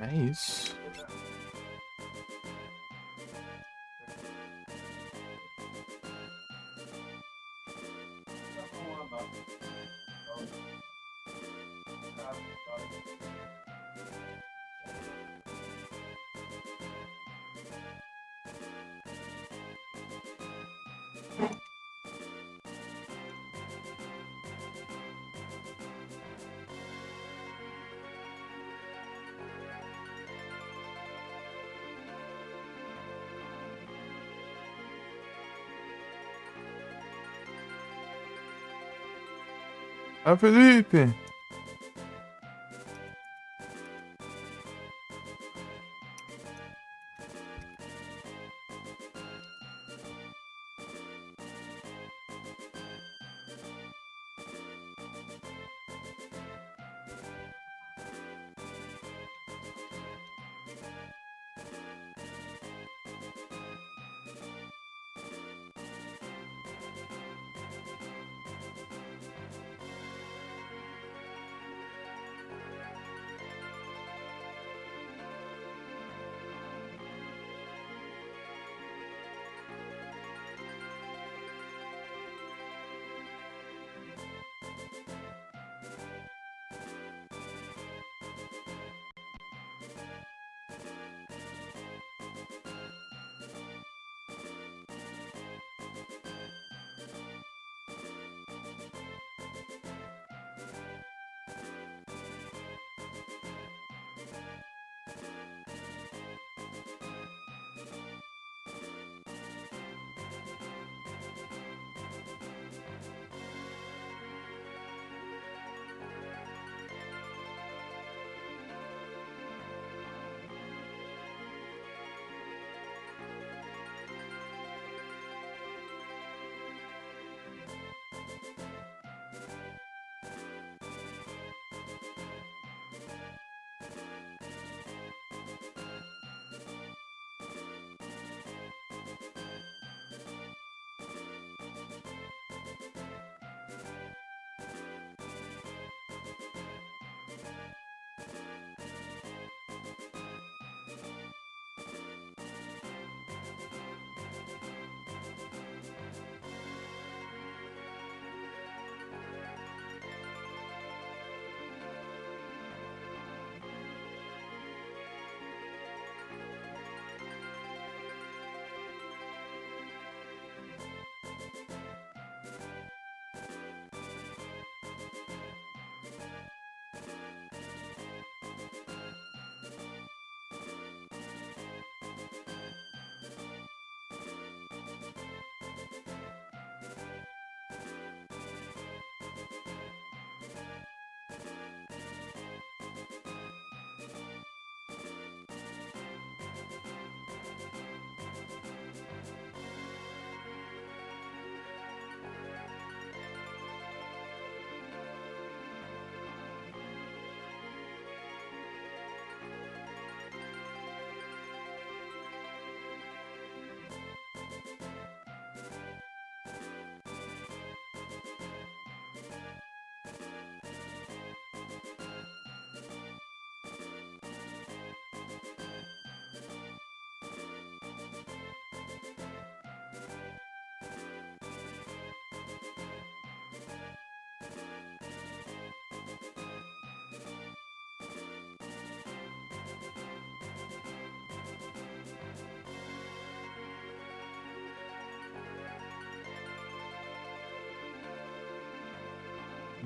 É isso. Ah, Felipe!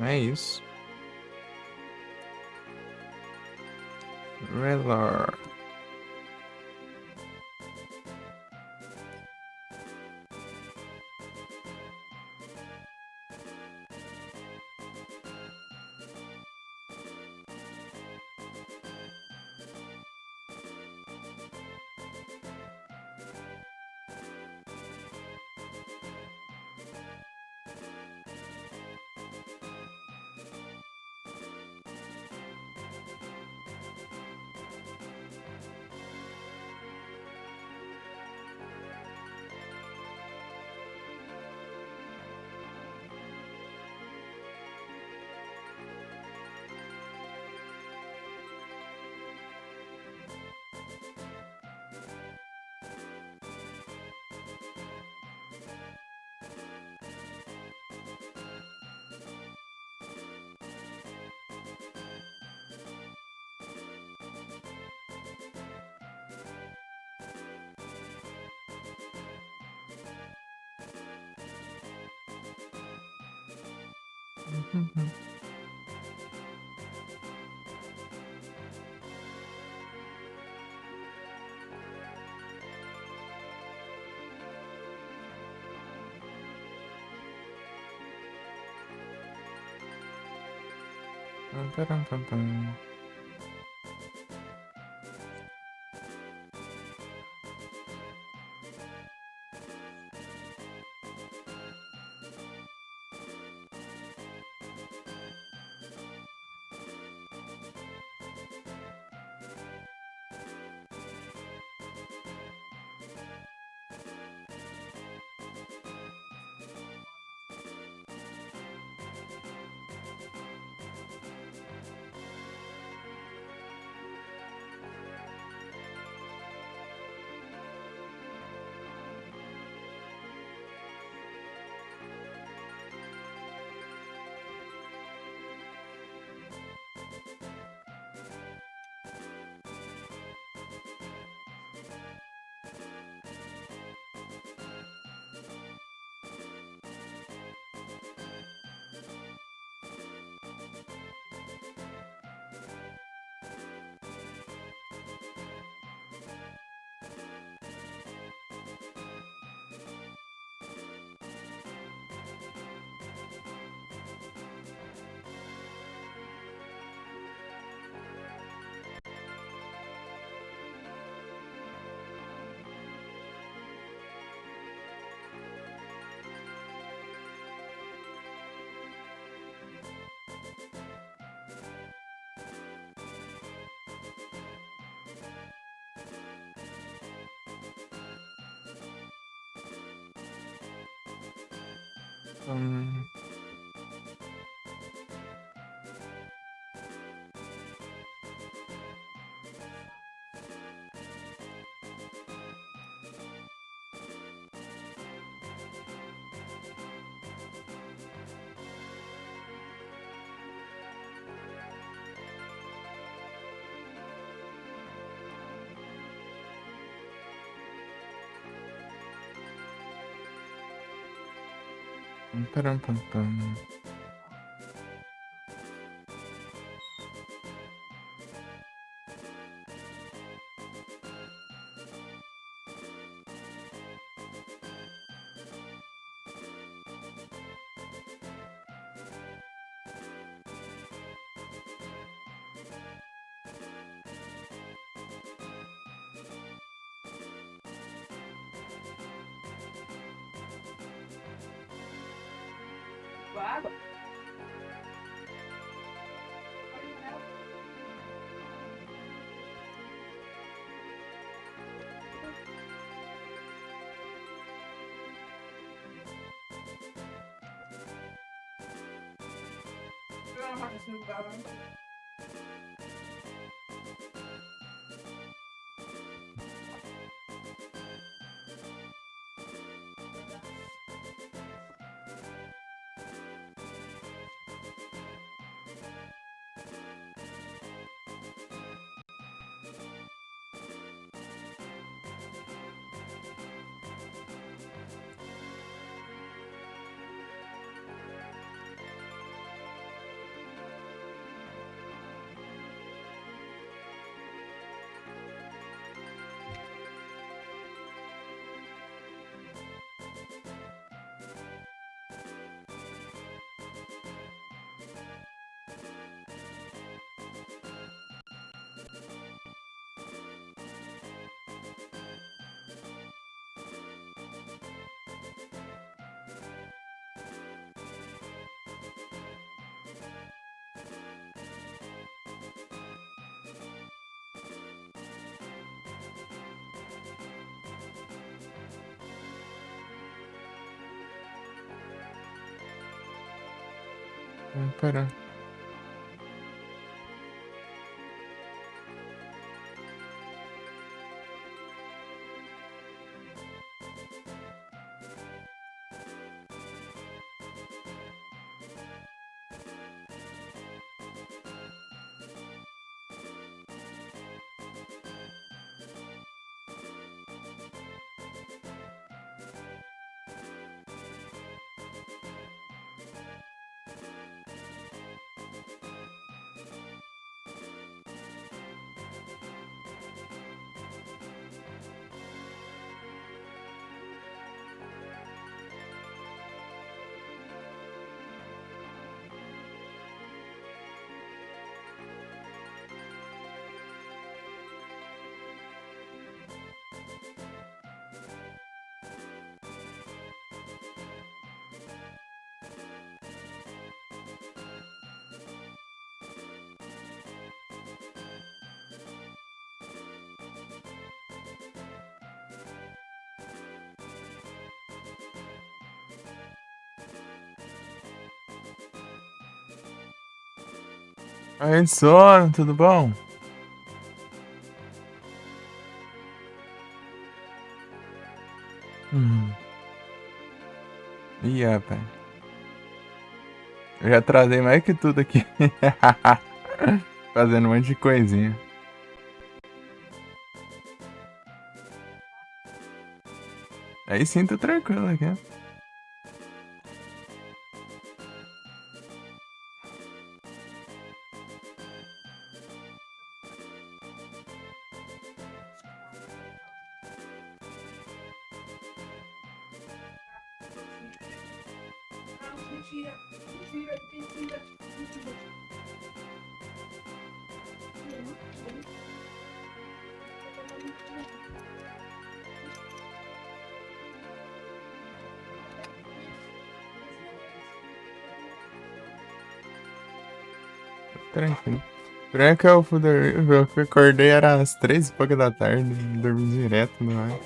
É isso. Relor. Param, pam, pam. Hum, param, pam, pam. Água? Eu não faço lugar, não. Param. Oi, sono, tudo bom? Hum. Ih, rapaz. Eu já atrasei mais que tudo aqui. Fazendo um monte de coisinha. Aí sim, tô tranquilo aqui. Mentira, mentira, mentira, mentira. Tranquilo. Pior que eu fui dormir, eu acordei era às 3 e pouca da tarde, dormi direto, não é?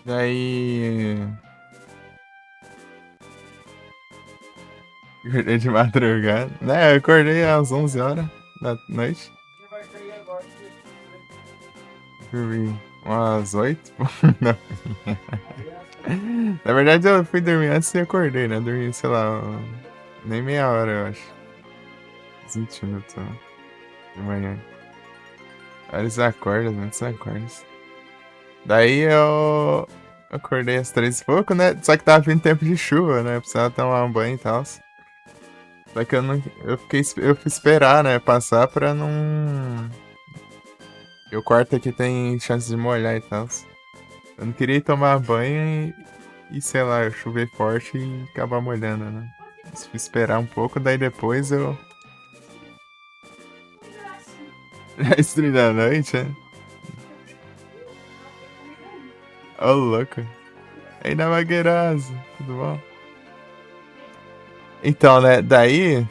Daí. Acordei de madrugada. Né, eu acordei às 11 horas da noite. Já vai cair agora. Dormi umas 8. Não. Na verdade, eu fui dormir antes e acordei, né? Dormi, sei lá, nem meia hora, eu acho. 20 minutos ó, de manhã. Vários acordes, muitos acordes. Daí eu acordei às 3 e pouco, né? Só que tava vindo tempo de chuva, né? Eu precisava tomar um banho e tal. Só que eu não. Eu fui esperar, né? Passar pra não. E o quarto aqui tem chance de molhar e tal. Eu não queria ir tomar banho e sei lá, chover forte e acabar molhando, né? Fui esperar um pouco, daí depois eu. Às 3 da noite, né? Ô, louco. Aí na Magueirosa, tudo bom? Então, né? Daí.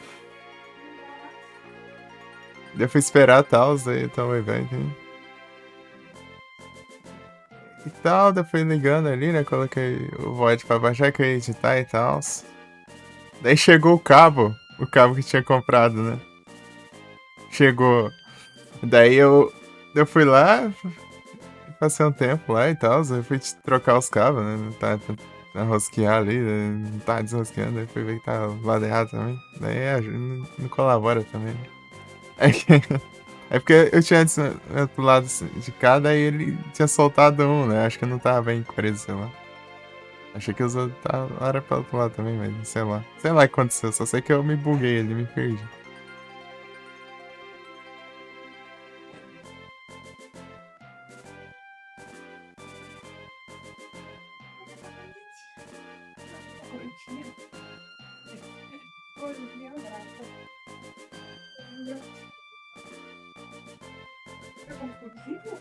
Eu fui esperar tal, daí eu tomei banho. E tal, daí fui ligando ali, né? Coloquei o VoIP pra baixar que eu ia editar e tal. Daí chegou o cabo que tinha comprado, né? Chegou. Daí eu fui lá, passei um tempo lá e tal, eu fui trocar os cabos, né? Não tá rosquear ali, né? Não tá desrosqueando, aí fui ver que tá lado errado também. Daí não colabora também. Né? É, que, é porque eu tinha do lado de cada e ele tinha soltado um, né? Acho que não tava bem preso, sei lá. Achei que os outros era pra outro lado também, mas sei lá. Sei lá o que aconteceu, só sei que eu me buguei ali, me perdi. Curtinha. Coisinha grata. É como possível?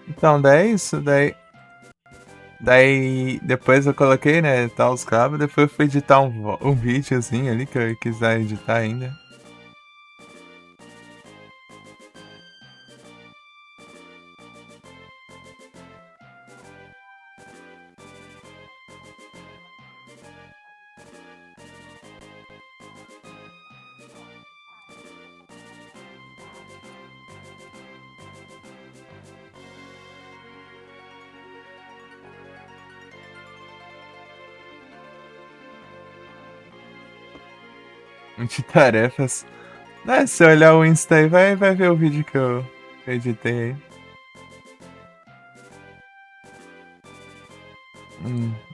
Então, daí é isso, daí depois eu coloquei, né, tal os cabos, depois eu fui editar um videozinho ali que eu quiser editar ainda. De tarefas. Né, se olhar o Insta aí, vai ver o vídeo que eu editei aí.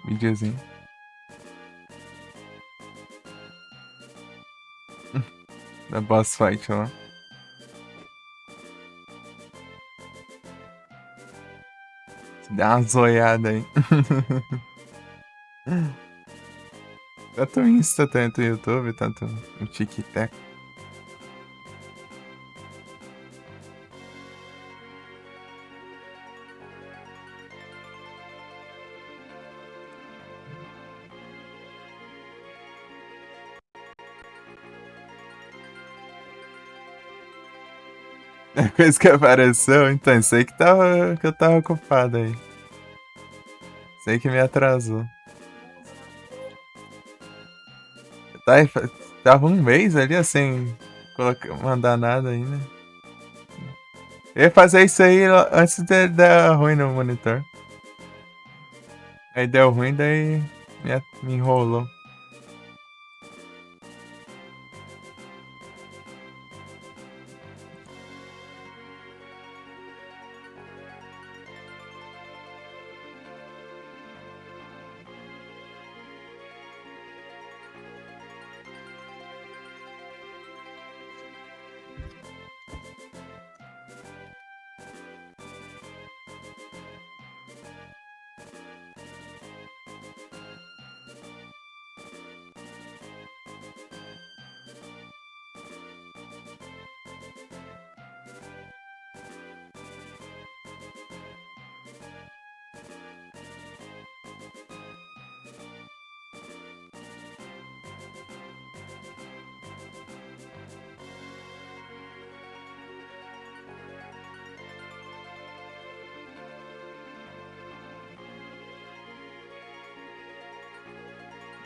Videozinho. Da boss fight lá. Dá uma zoiada aí. Tanto o Insta, tanto o YouTube, tanto o TikTok. A coisa que apareceu, então, isso aí que eu tava ocupado aí. Isso aí que me atrasou. Tá, tava um mês ali, assim, mandar nada ainda. Eu ia fazer isso aí antes de dar ruim no monitor. Aí deu ruim, daí me enrolou.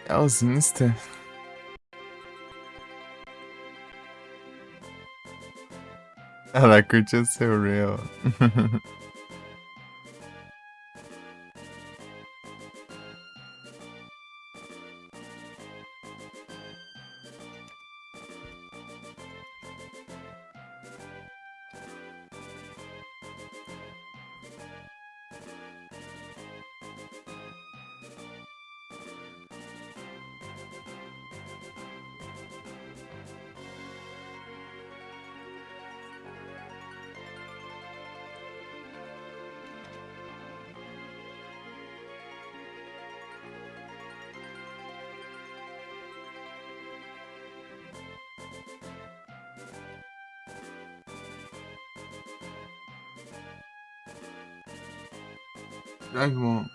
É os Insta. Ela curtiu seu reel. Dragon.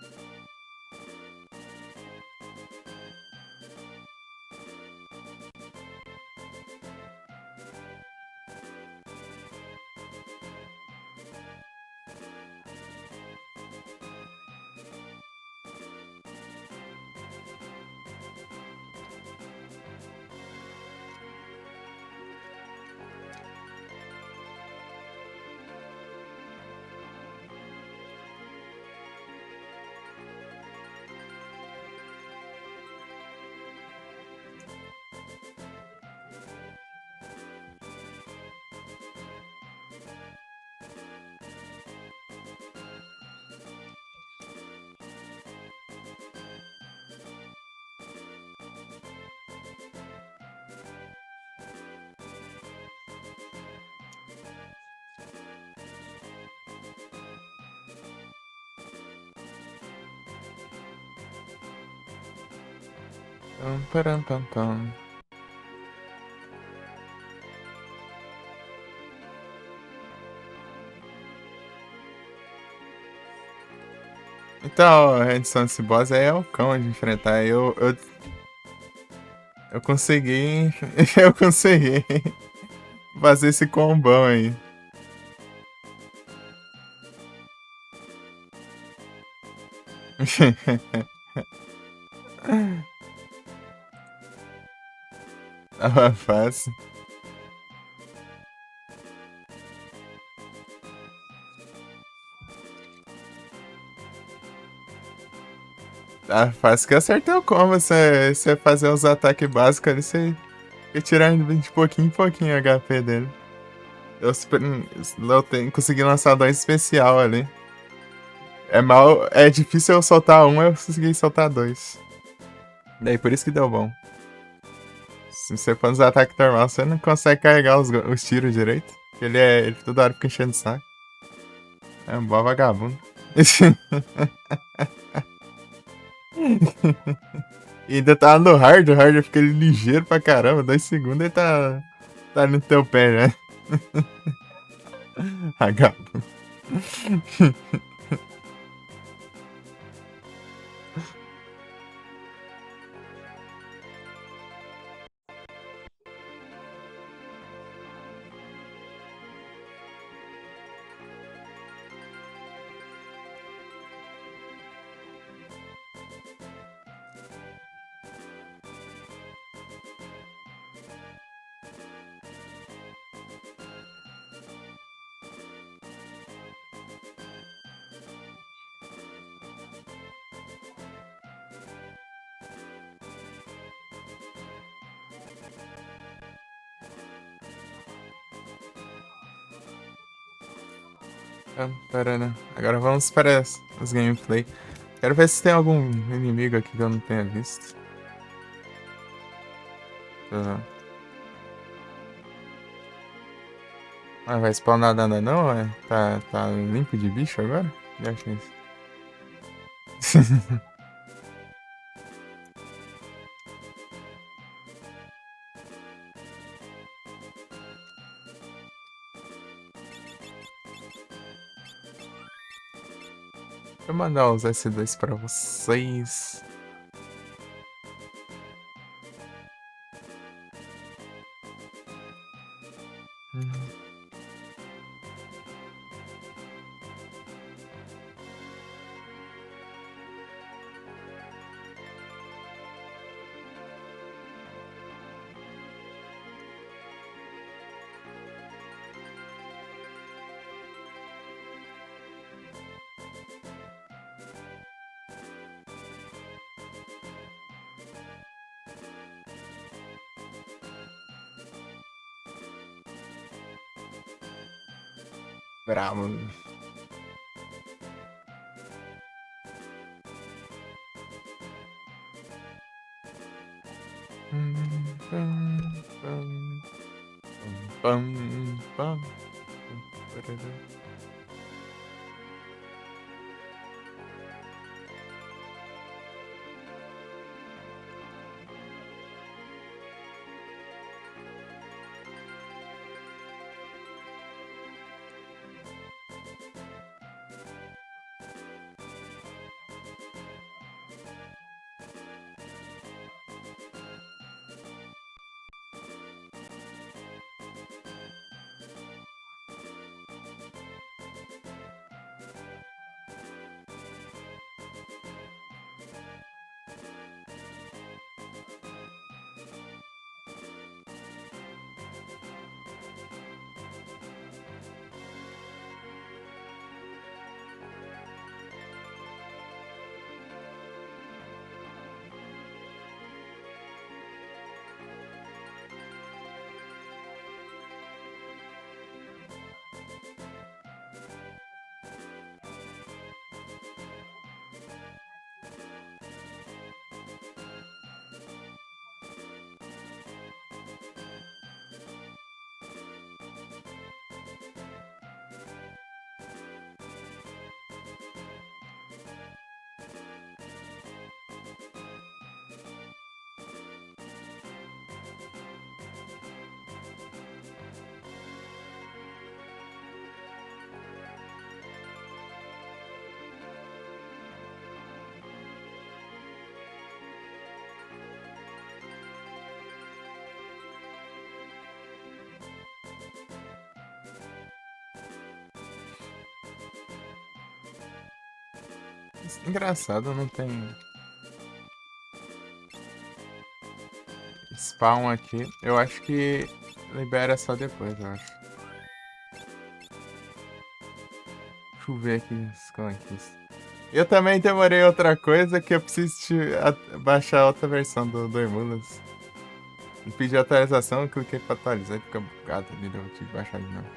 Pam, param, pam, pam. Então, a edição desse boss aí é o cão de enfrentar. Eu consegui. Eu consegui fazer esse combão aí. Tava fácil. Tava fácil que eu acertei o combo. Você fazer os ataques básicos ali, você ia tirar de pouquinho em pouquinho o HP dele. Consegui lançar dois especial ali. É difícil eu soltar um, eu consegui soltar dois. Daí por isso que deu bom. Se você for nos ataques normal, você não consegue carregar os tiros direito. Ele toda hora fica enchendo o saco. É um bom vagabundo. E ainda tá no hard, o hard fica ligeiro pra caramba. 2 segundos ele tá no teu pé, né? H. Pera, né? Agora vamos para as gameplay. Quero ver se tem algum inimigo aqui que eu não tenha visto. Tá. Ah, vai spawnar nada não? Tá limpo de bicho agora? Já que é isso. Deixa eu mandar os S2 pra vocês. Hum. Bravo. Pam, pam, parará. Engraçado, não tem spawn aqui. Eu acho que libera só depois, eu acho. Deixa eu ver aqui os conquistas. Eu também demorei outra coisa que eu preciso baixar outra versão do Emulas. Eu pedi atualização, eu cliquei pra atualizar e fica bugado ali, eu tive que baixar de novo.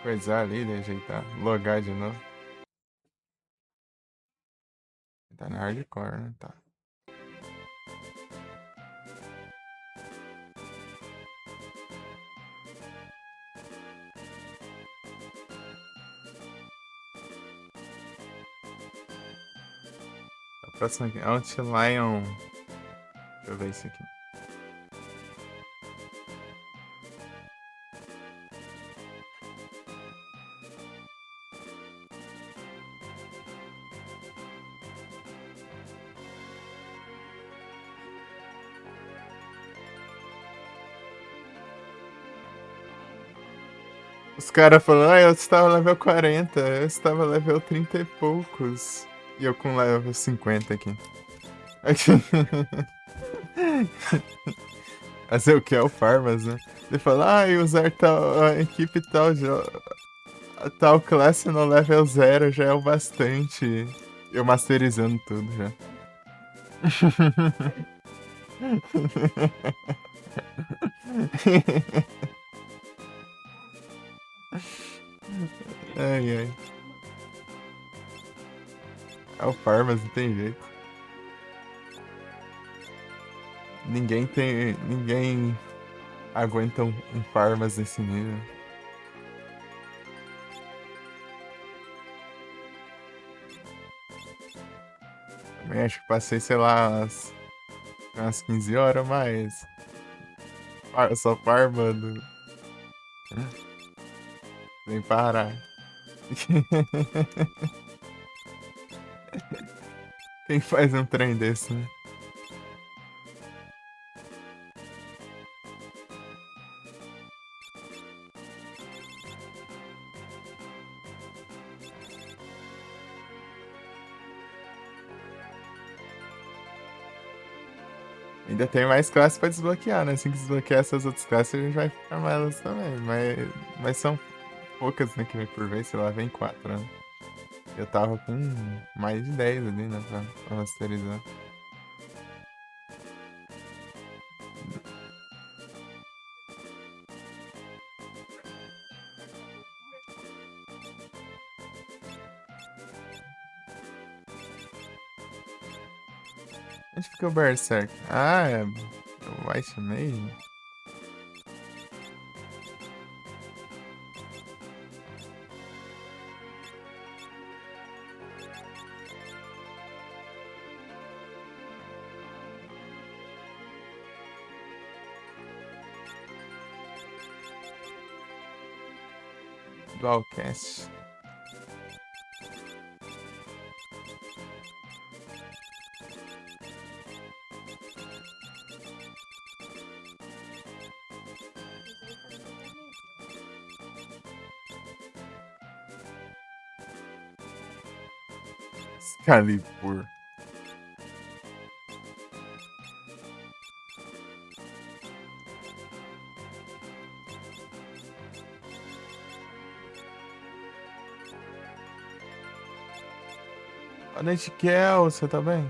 Coisar ali, ajeitar, logar de novo. Tá na hardcore, né? Tá. Próximo aqui. Outlion. Deixa eu ver isso aqui. Os caras falando, eu estava level 40, eu estava level 30 e poucos. E eu com level 50 aqui. Fazer o que é o Farmas, né? Ele fala, usar tal, a equipe tal classe no level 0 já é o bastante. Eu masterizando tudo já. Ai, ai. É o Farmas, não tem jeito. Ninguém aguenta um Farmas nesse nível. Também acho que passei, sei lá, umas 15 horas, mas. Só farmando. Sem parar. Quem faz um trem desse, né? Ainda tem mais classes pra desbloquear, né? Assim que desbloquear essas outras classes, a gente vai farmar elas também. Mas são poucas, né? Que vem por vez, sei lá, vem 4, né? Eu tava com mais de 10 ali, né? Pra masterizar. Onde fica o Berserk? Ah, é o White Mage? Dualcast. Excalibur. Boa noite, Kel. Você tá bem?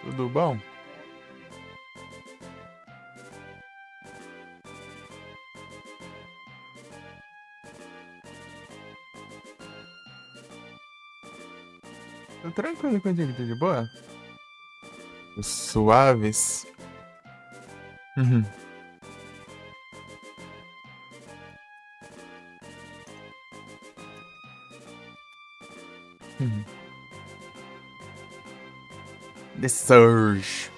Tudo bom? Tô tranquilo contigo, tá de boa? Os suaves. Uhum. Uhum. The Surge.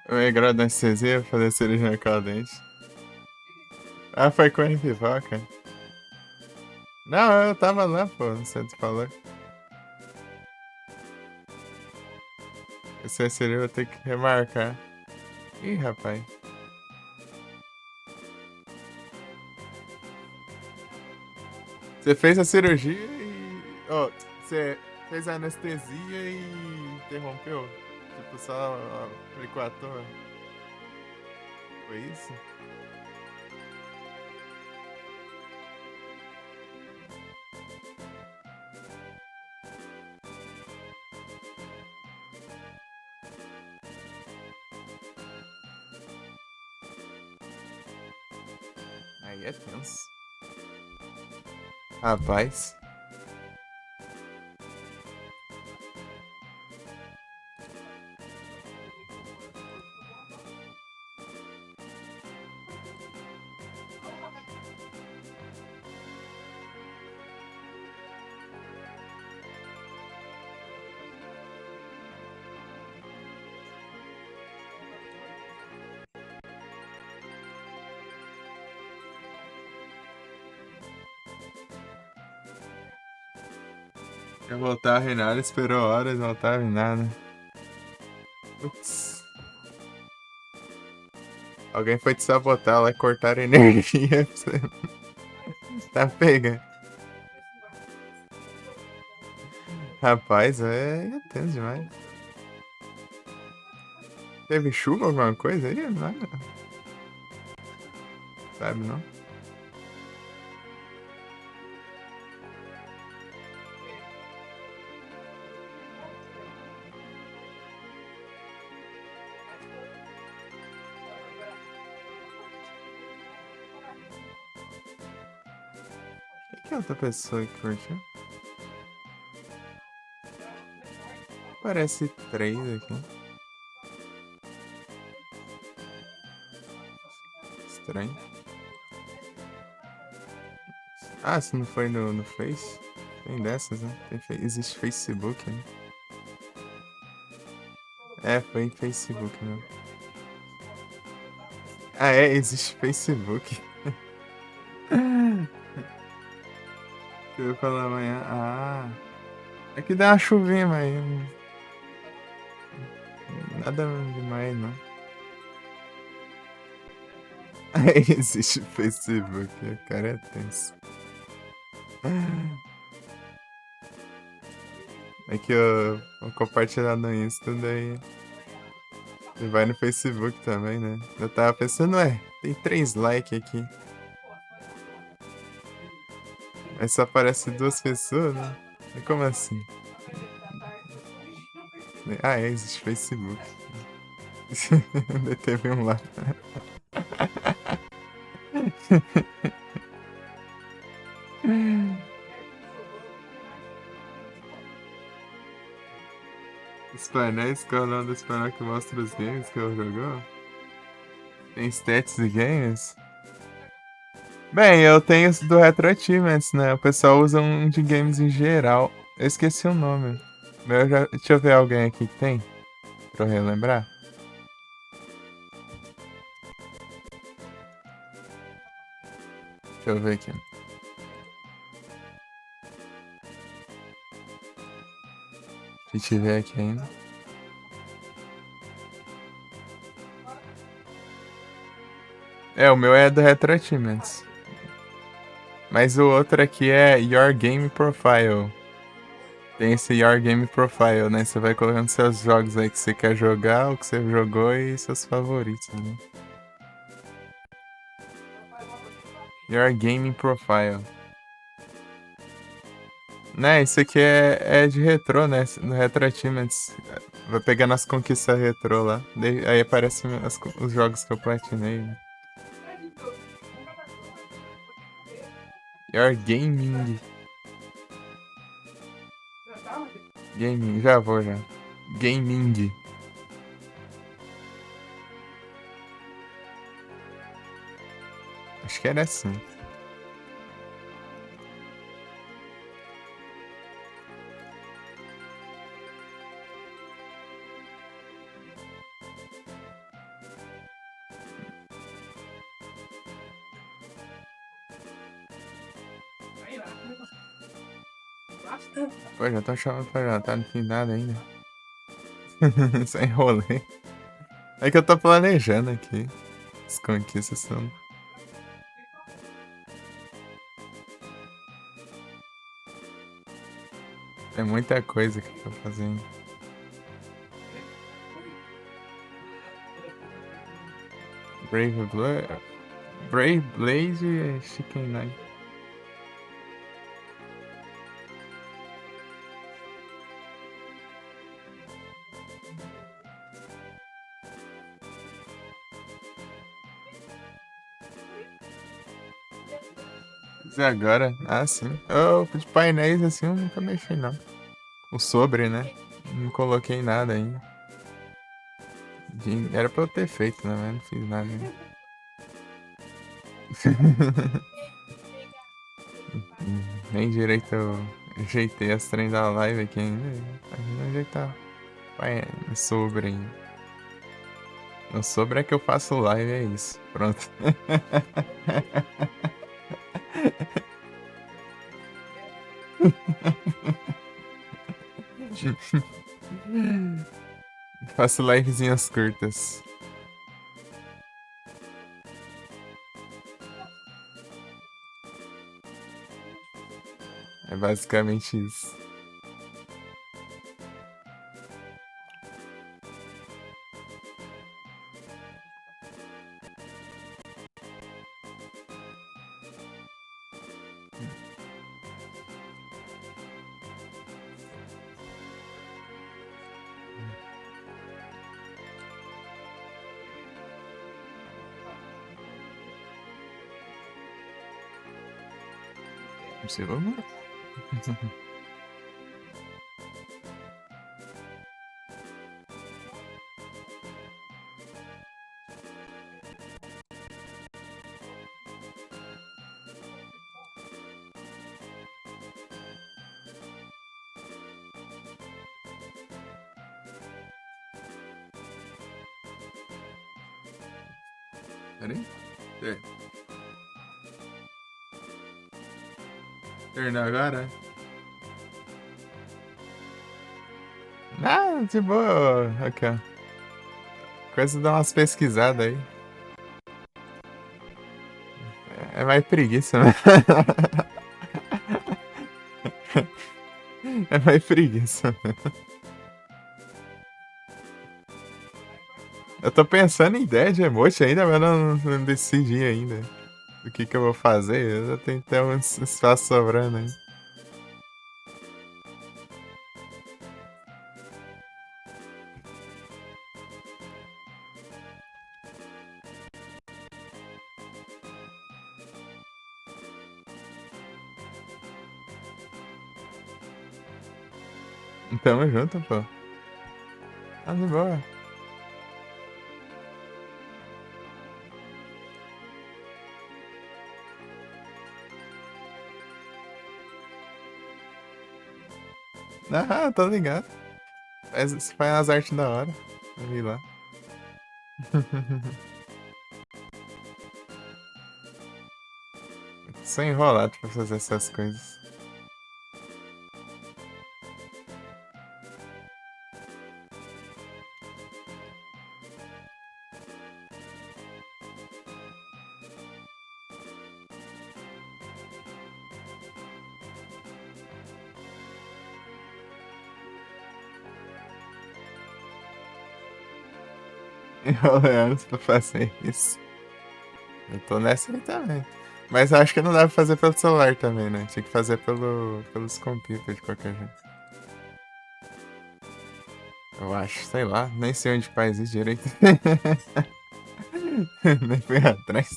Eu ia agradar anestesia, fazer cirurgia caldente. Ah, foi com a Pipoca. Não, eu tava lá, pô, não sei o que tu falou. Esse seria eu vou ter que remarcar. Ih, rapaz. Você fez a cirurgia e. Ó, você fez a anestesia e interrompeu? Tipo, só aplicou à toa? Foi isso? Aí é tenso. Rapaz. Eu voltar a reinar, esperou horas, não tava em nada. Putz. Alguém foi te sabotar lá e cortar a energia. Tá pega. Rapaz, é tenso demais. Teve chuva, alguma coisa aí? Nada. Sabe, não? Que outra pessoa que curtiu? Parece três aqui. Estranho. Ah, se não foi no Face? Tem dessas, né? Existe Facebook, né? É, foi em Facebook mesmo. Ah, é, existe Facebook. Eu pela manhã. Ah. É que dá uma chuvinha, mas. Nada demais, não. Existe Facebook, o cara é tenso. É que eu vou compartilhar no Insta, daí. E vai no Facebook também, né? Eu tava pensando, ué, tem 3 likes aqui. Mas só aparece 2 pessoas, né? E como assim? Ah, é, existe Facebook. Daí teve um lá. Os painéis, qual é o nome desse painel que mostra os games que eu jogou? Tem stats de games? Bem, eu tenho esse do Retro Achievements, né? O pessoal usa um de games em geral. Eu esqueci o nome. Deixa eu ver alguém aqui que tem, pra eu relembrar. Deixa eu ver aqui. Se tiver aqui ainda. É, o meu é do Retro Achievements. Mas o outro aqui é Your Game Profile. Tem esse Your Game Profile, né? Você vai colocando seus jogos aí que você quer jogar, o que você jogou e seus favoritos, né? Your Game Profile. Né, isso aqui é de retrô, né? No Retro Achievements. Vai pegando as conquistas retrô lá. Aí aparecem os jogos que eu platinei, né? Your Gaming. Gaming, já vou já. Gaming. Acho que era assim. Bastante. Pô, já tô chamando pra jantar, não fiz nada ainda. Sem rolê. É que eu tô planejando aqui. As conquistas são. É muita coisa que eu tô fazendo. Brave Blood. Brave Blaze e Chicken Knight. E agora? Ah, sim. Eu, de painéis assim, eu nunca mexi, não. O sobre, né? Não coloquei nada ainda. Era pra eu ter feito, né? Mas não fiz nada ainda. Nem direito eu ajeitei as trem da live aqui ainda. Ainda não ajeitar. Vai, sobre ainda. O sobre é que eu faço live, é isso. Pronto. Faço livezinhas curtas. É basicamente isso. Você vamos. Peraí. É. Terminou agora? Ah, de boa. Aqui, ó. Coisa dá umas pesquisadas aí. É mais preguiça, né? É mais preguiça. Eu tô pensando em ideia de emote ainda, mas não decidi ainda do que eu vou fazer. Eu tenho que ter um espaço sobrando aí. Tamo junto, pô. Tá de boa. Ah, tô ligado. Você faz umas artes da hora. Eu vi lá. Sou enrolado pra fazer essas coisas. Enrolando pra fazer isso. Eu tô nessa aí também. Mas acho que não dá pra fazer pelo celular também, né? Tinha que fazer pelos computers de qualquer jeito. Eu acho, sei lá, nem sei onde faz isso direito. Nem fui atrás.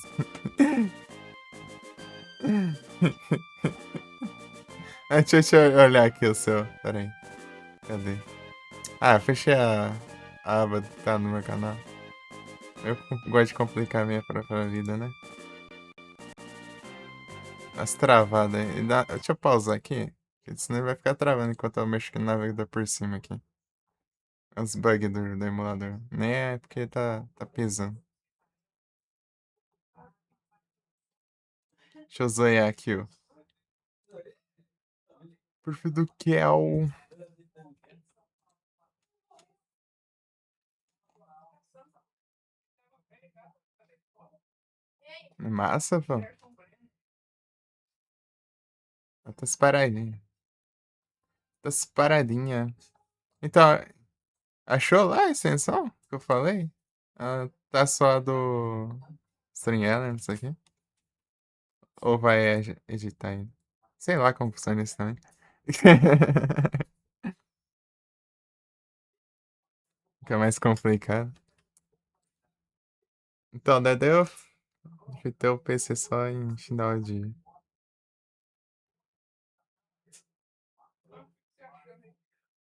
Deixa eu olhar aqui o seu. Pera aí. Cadê? Ah, fechei a aba que tá no meu canal. Eu gosto de complicar a minha própria vida, né? As travadas aí. Deixa eu pausar aqui. Porque senão vai ficar travando enquanto eu mexo no navegador por cima aqui. Os bugs do emulador. Nem é porque tá pisando. Deixa eu zoiar aqui, ó. Perfil do Kel. Massa, pô. Tá separadinha. Tá separadinha. Então, achou lá a extensão que eu falei? Ah, tá só do String Elements aqui? Ou vai editar ainda? Sei lá como funciona isso também. Fica mais complicado. Então, daí eu fitei o PC só em final de.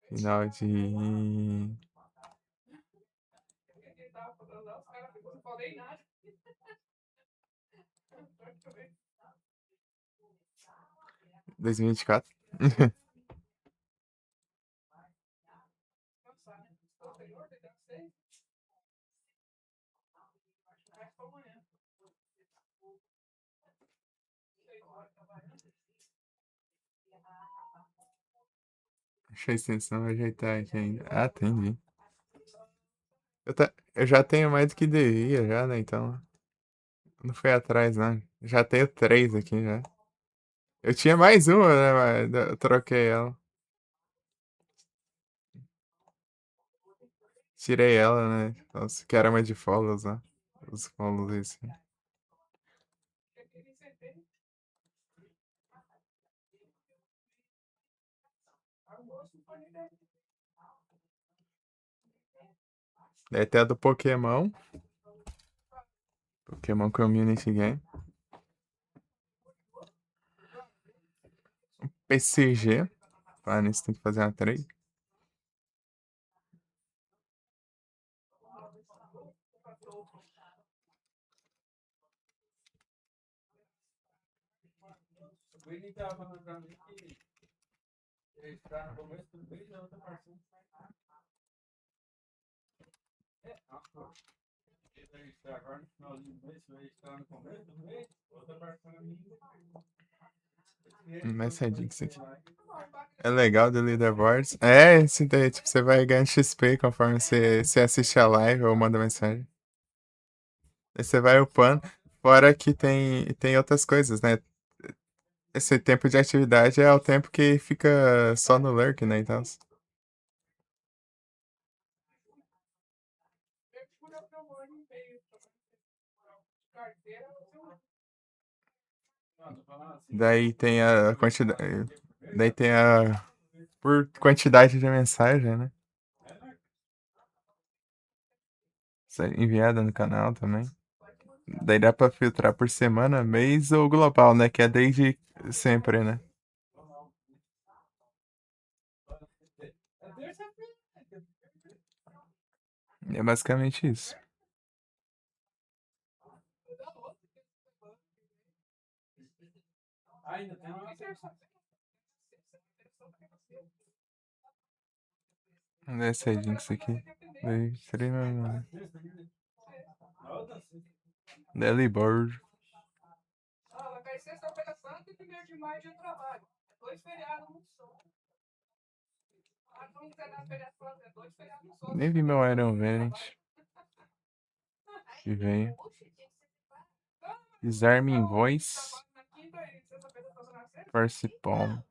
Final de. 2024. Deixa a extensão ajeitar aqui ainda. Ah, entendi. Eu já tenho mais do que devia, já, né? Então. Não fui atrás, não. Já tenho três aqui já. Eu tinha mais uma, né? Mas eu troquei ela. Tirei ela, né? Nossa, que era uma de follows, né? Os follows assim. Daí tem a do Pokémon. Pokémon Community Game. PCG. Ah, nisso tem que fazer uma trade. O William tava falando pra mim que ele está no começo do mês e a outra parceira sai. Ele está agora no finalzinho do mês, ele está no começo do mês, outra parceira minha. Messaging isso aqui. É legal do leaderboards. É, esse daí, tipo, você vai ganhando XP conforme você assiste a live ou manda mensagem. Aí você vai upando. Fora que tem outras coisas, né? Esse tempo de atividade é o tempo que fica só no lurk, né? Então. Daí tem a quantidade. Daí tem a. Por quantidade de mensagem, né? Enviada no canal também. Daí dá pra filtrar por semana, mês ou global, né? Que é desde sempre, né? É basicamente isso. Essa é Jinx aqui. Daí, extremamente. Daily Bird. Nem vi meu Iron Variant. Que veio. Disarming Voice. First Palm.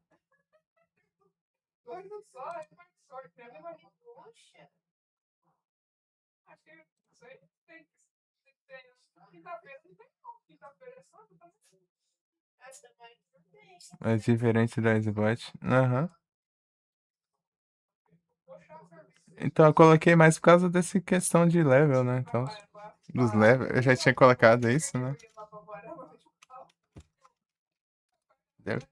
É diferente da Xbox. Aham. Então eu coloquei mais por causa dessa questão de level, né? Então, dos levels. Eu já tinha colocado isso, né? Deve-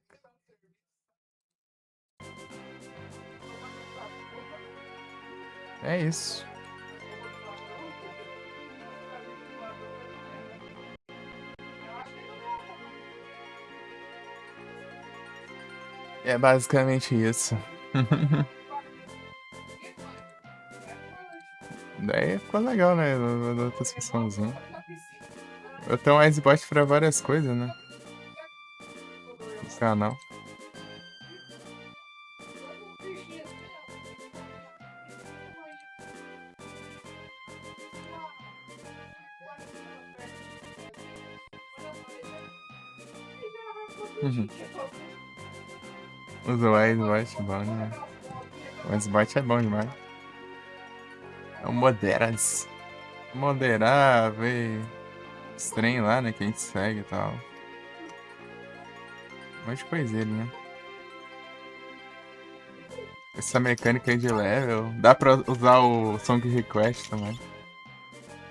É isso. É basicamente isso. Daí ficou legal, né? Outras funçãozinhas. Eu tenho um Icebot pra várias coisas, né? No canal. Os Wisebot bom, né? O Wisebot é bom demais. É o Moderas. Moderar, ver os trem lá, né? Que a gente segue e tal. Um monte de coisinha, né? Essa mecânica aí de level. Dá pra usar o Song Request também.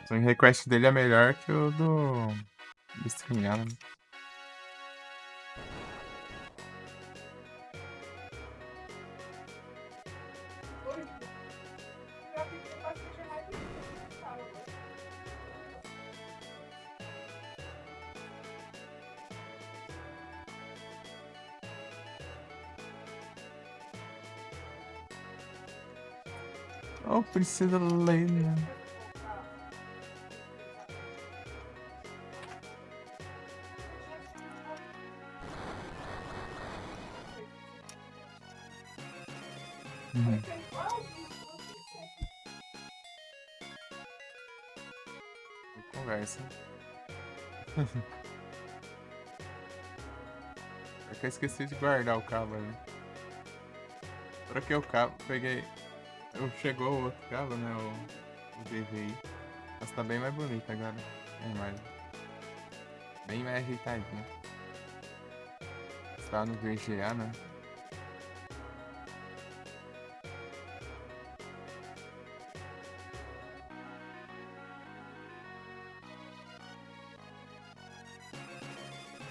O Song Request dele é melhor que o do StreamYard, né? Oh, precisa ler, né? Uhum. Conversa. É que eu esqueci de guardar o cabo ali. Troquei o cabo, peguei. Chegou o outro cabo, né? O DVI. Mas tá bem mais bonito agora. Bem mais ajeitadinho. Está no VGA, né?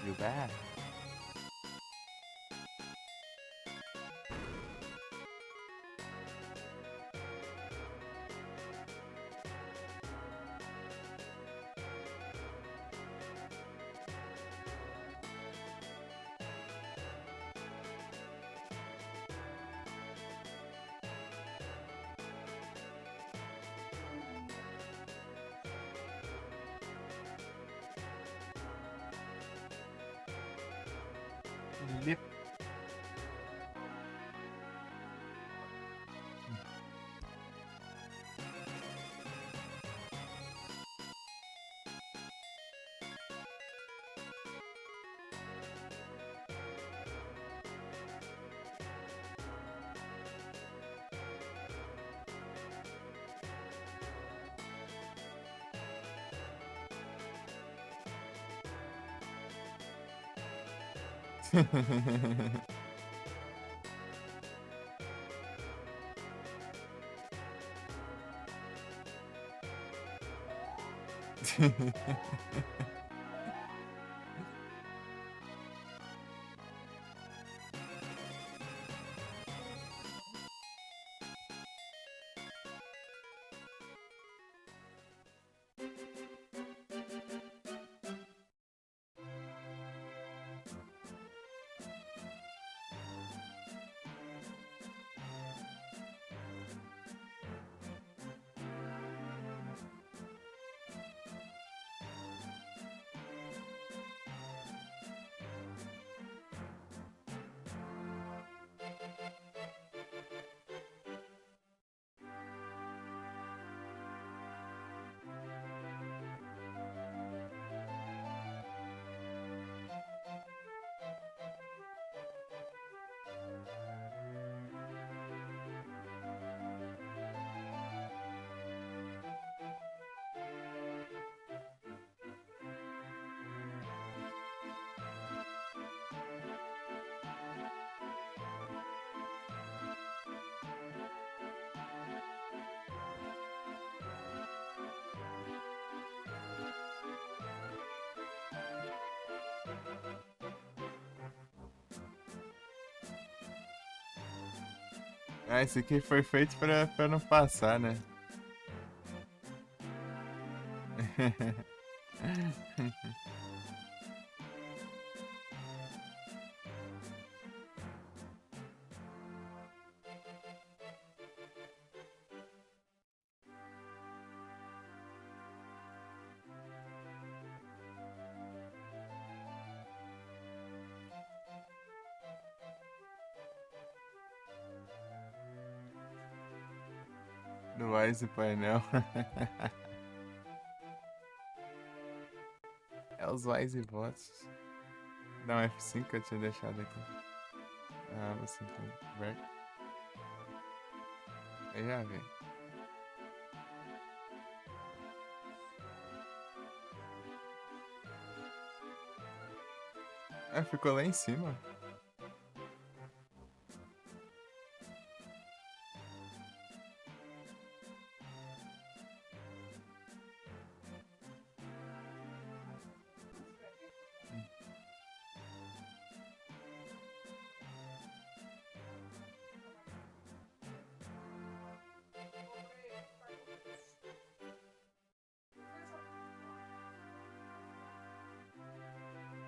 You bet. Lip. Ah, esse aqui foi feito pra não passar, né? Do Wise Painel. É os Wise Bots. Dá um F5 que eu tinha deixado aqui. Ah, você tem. Back. Aí já vem. Ah, ficou lá em cima.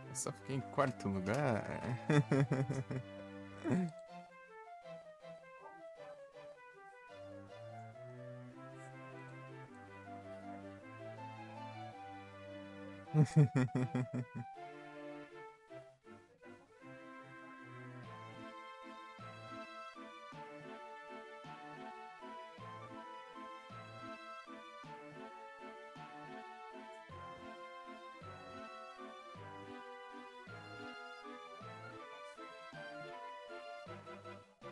Eu só fiquei em quarto lugar.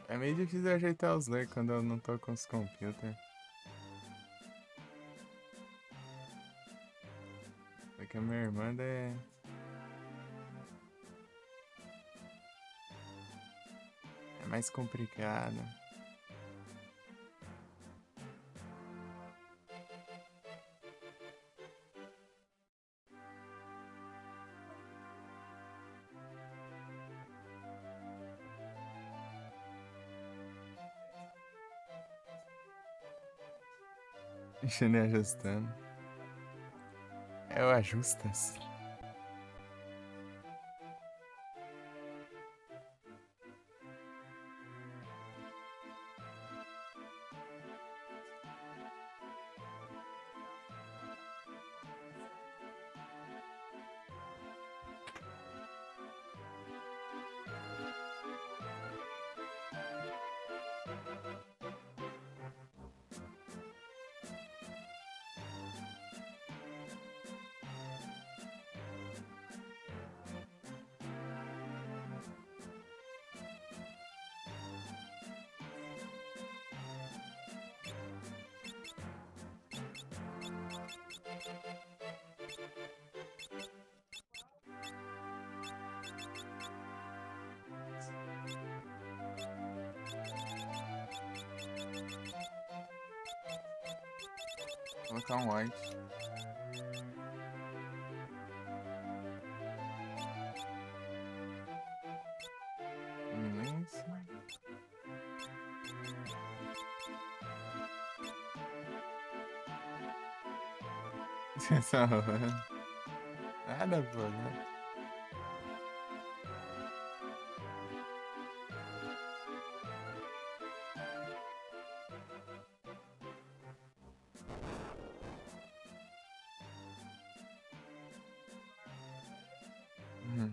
É meio difícil ajeitar os layers quando eu não tô com os computers. Porque a minha irmã é mais complicada. Deixando e ajustando. É o ajustas. Vou colocar um white. Isso. Nada, pô, né? Hum.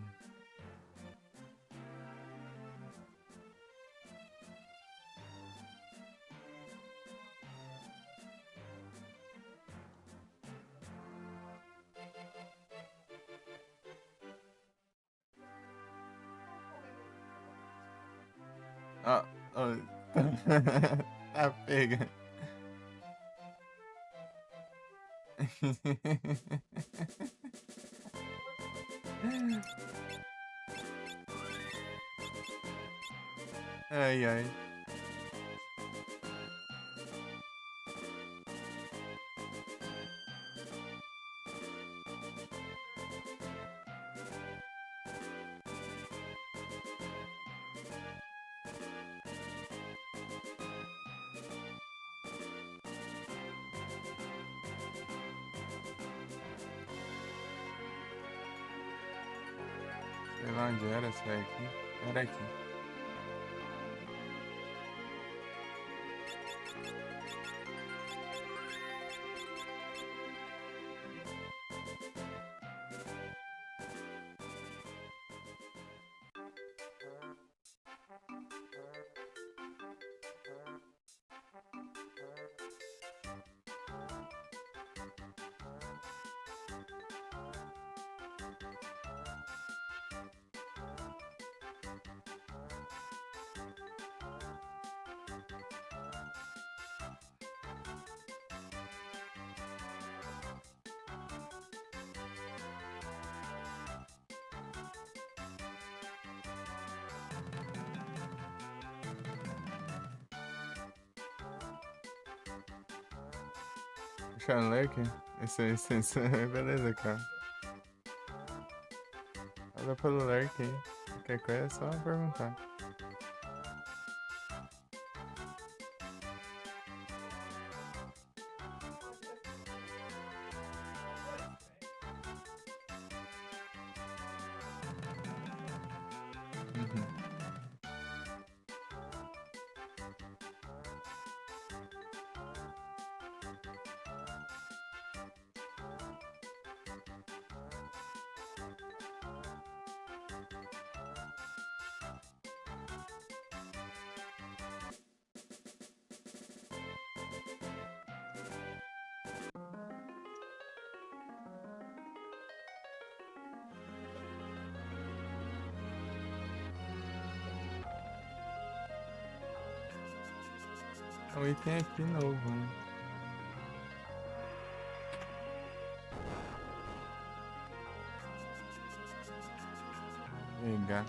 Ó, ó. Tá pega. Ai, ai. Sei lá onde era essa aqui. Era aqui. Sean Lurk? Esse, beleza, cara. Olha pelo Lurk aí. Qualquer coisa é só perguntar. Uhum. É um item aqui novo, né? Pegar.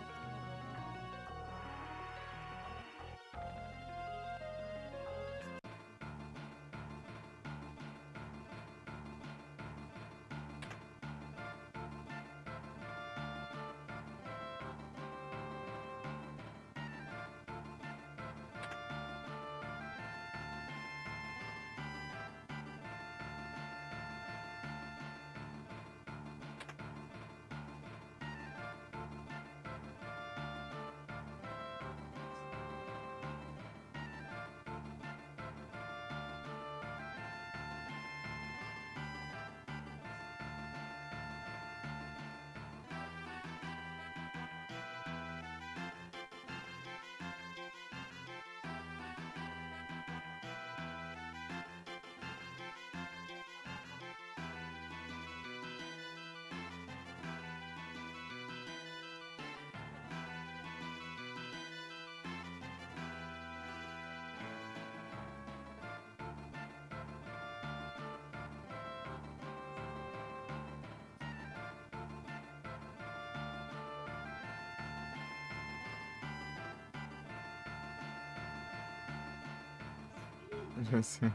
Já sei.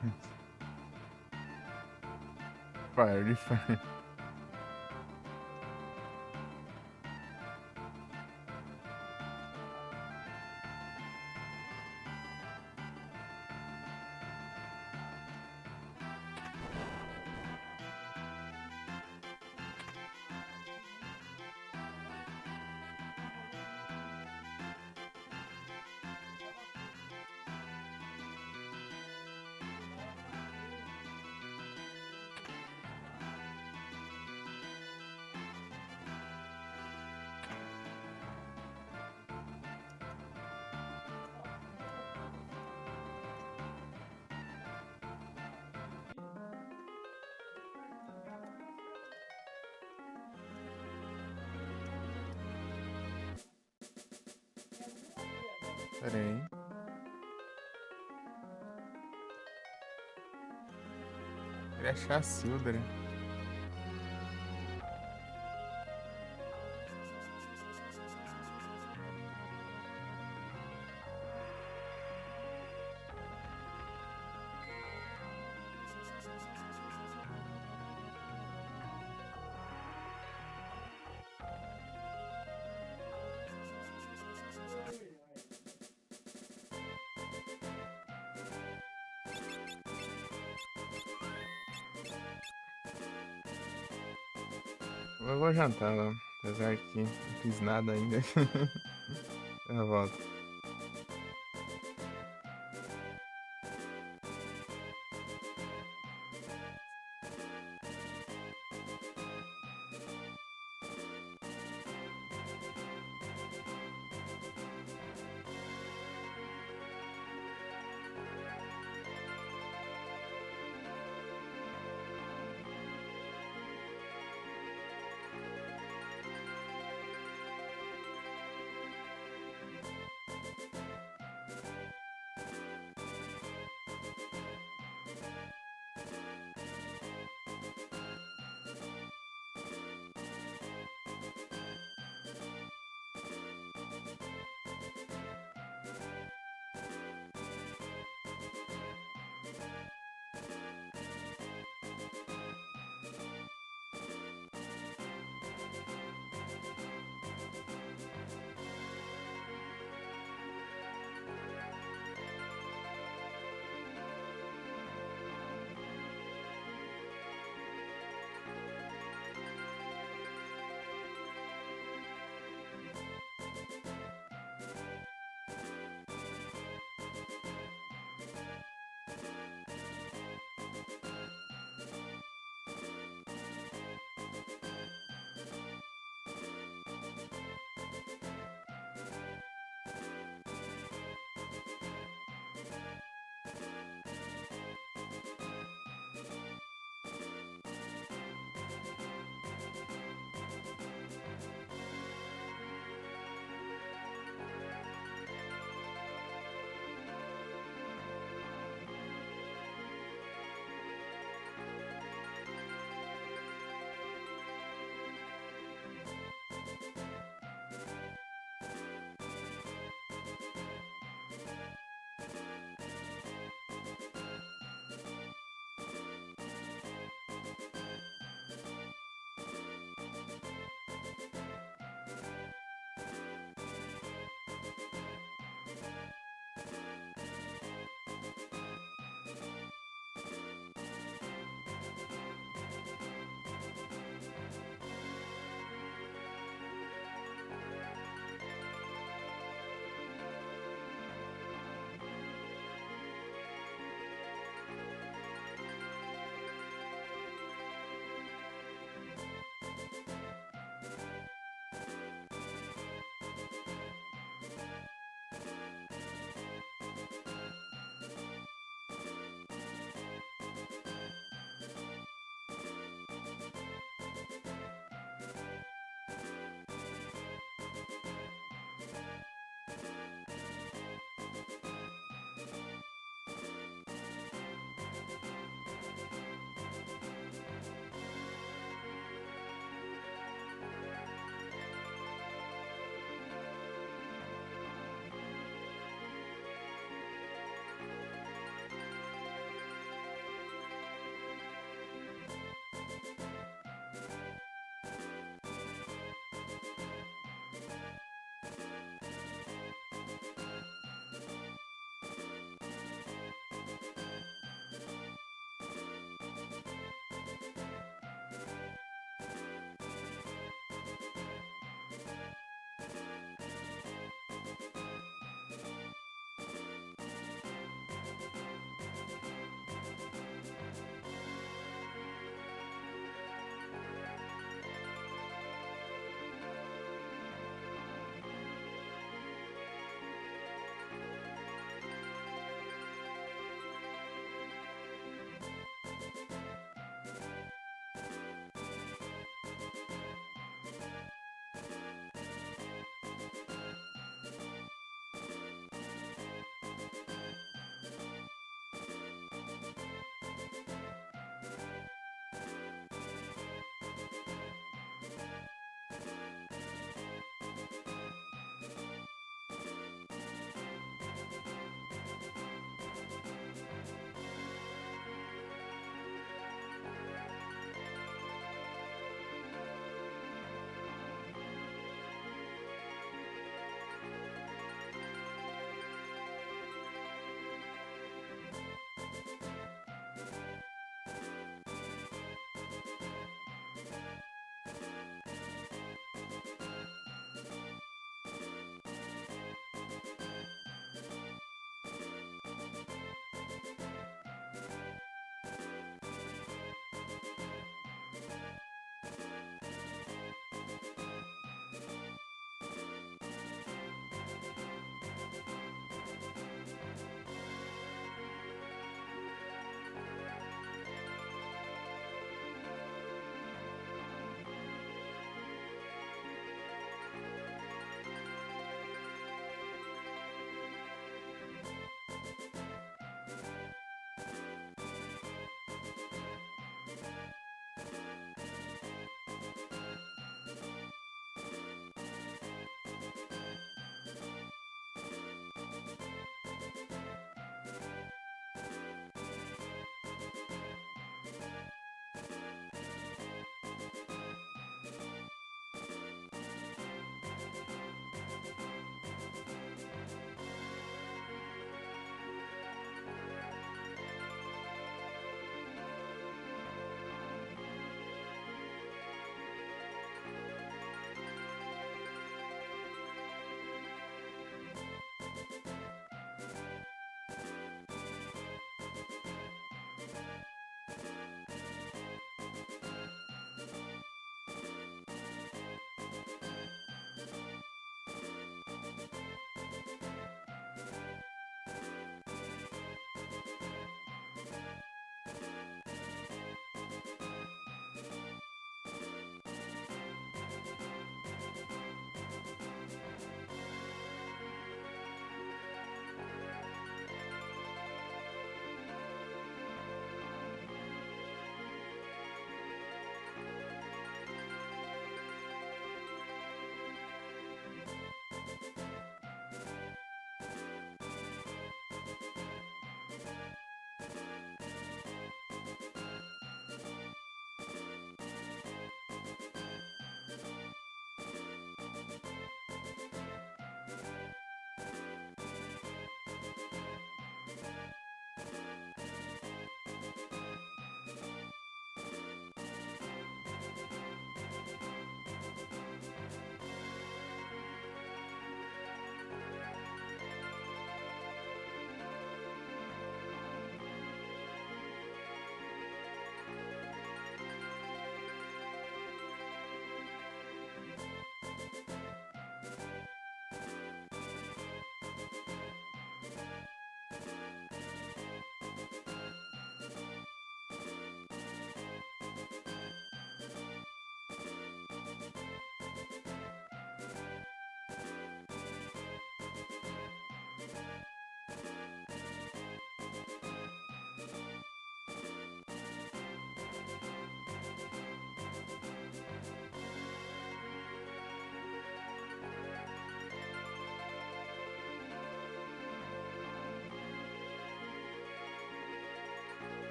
Fire, fire. Pera aí. Queria achar a Sildra. Eu vou jantar lá. Apesar que não fiz nada ainda. Eu volto.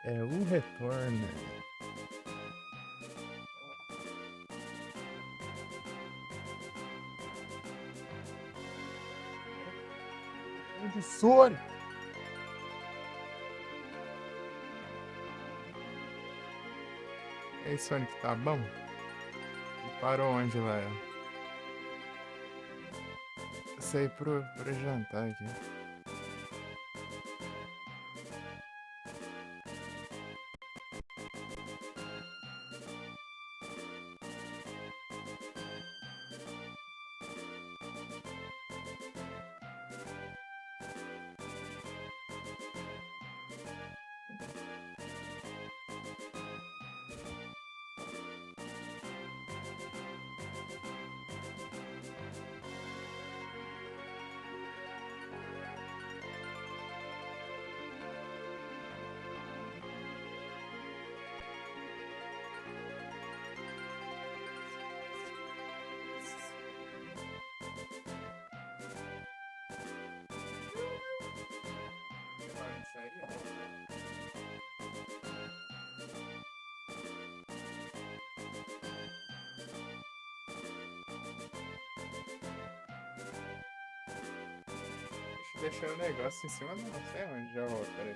É o retorno. Onde Sonic? Ei, Sonic, tá bom? E parou onde lá? Eu saí pro jantar aqui. Deixei o negócio em cima, não sei onde já volto, peraí.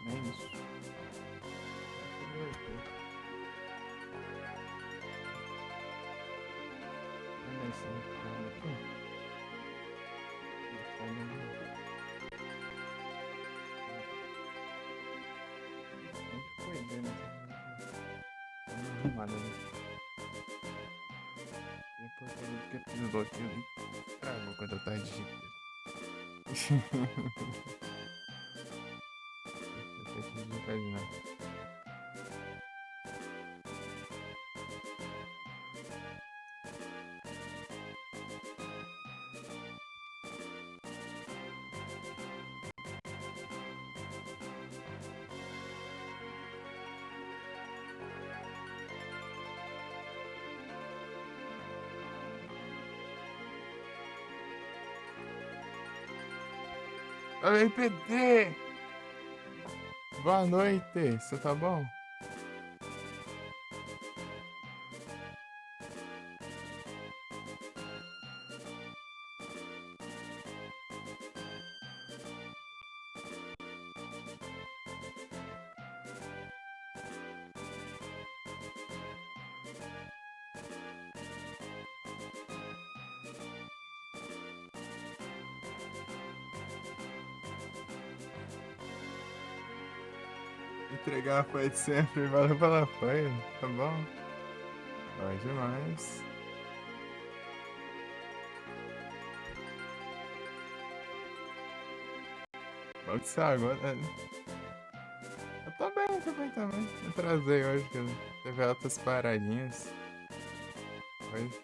É isso. Olha esse cara aqui. Onde foi dele? Tá uma arrumada ali. E a porcaria que pisou aqui ali. Travou quando eu tava digitando. Deixa eu digitar de novo. Oi, PT! Boa noite, você tá bom? Entregar a foi de sempre, valeu pela apoio, tá bom? Bom demais. Bom que você agora. Eu tô bem também. Eu trazei hoje que teve altas paradinhas. Hoje.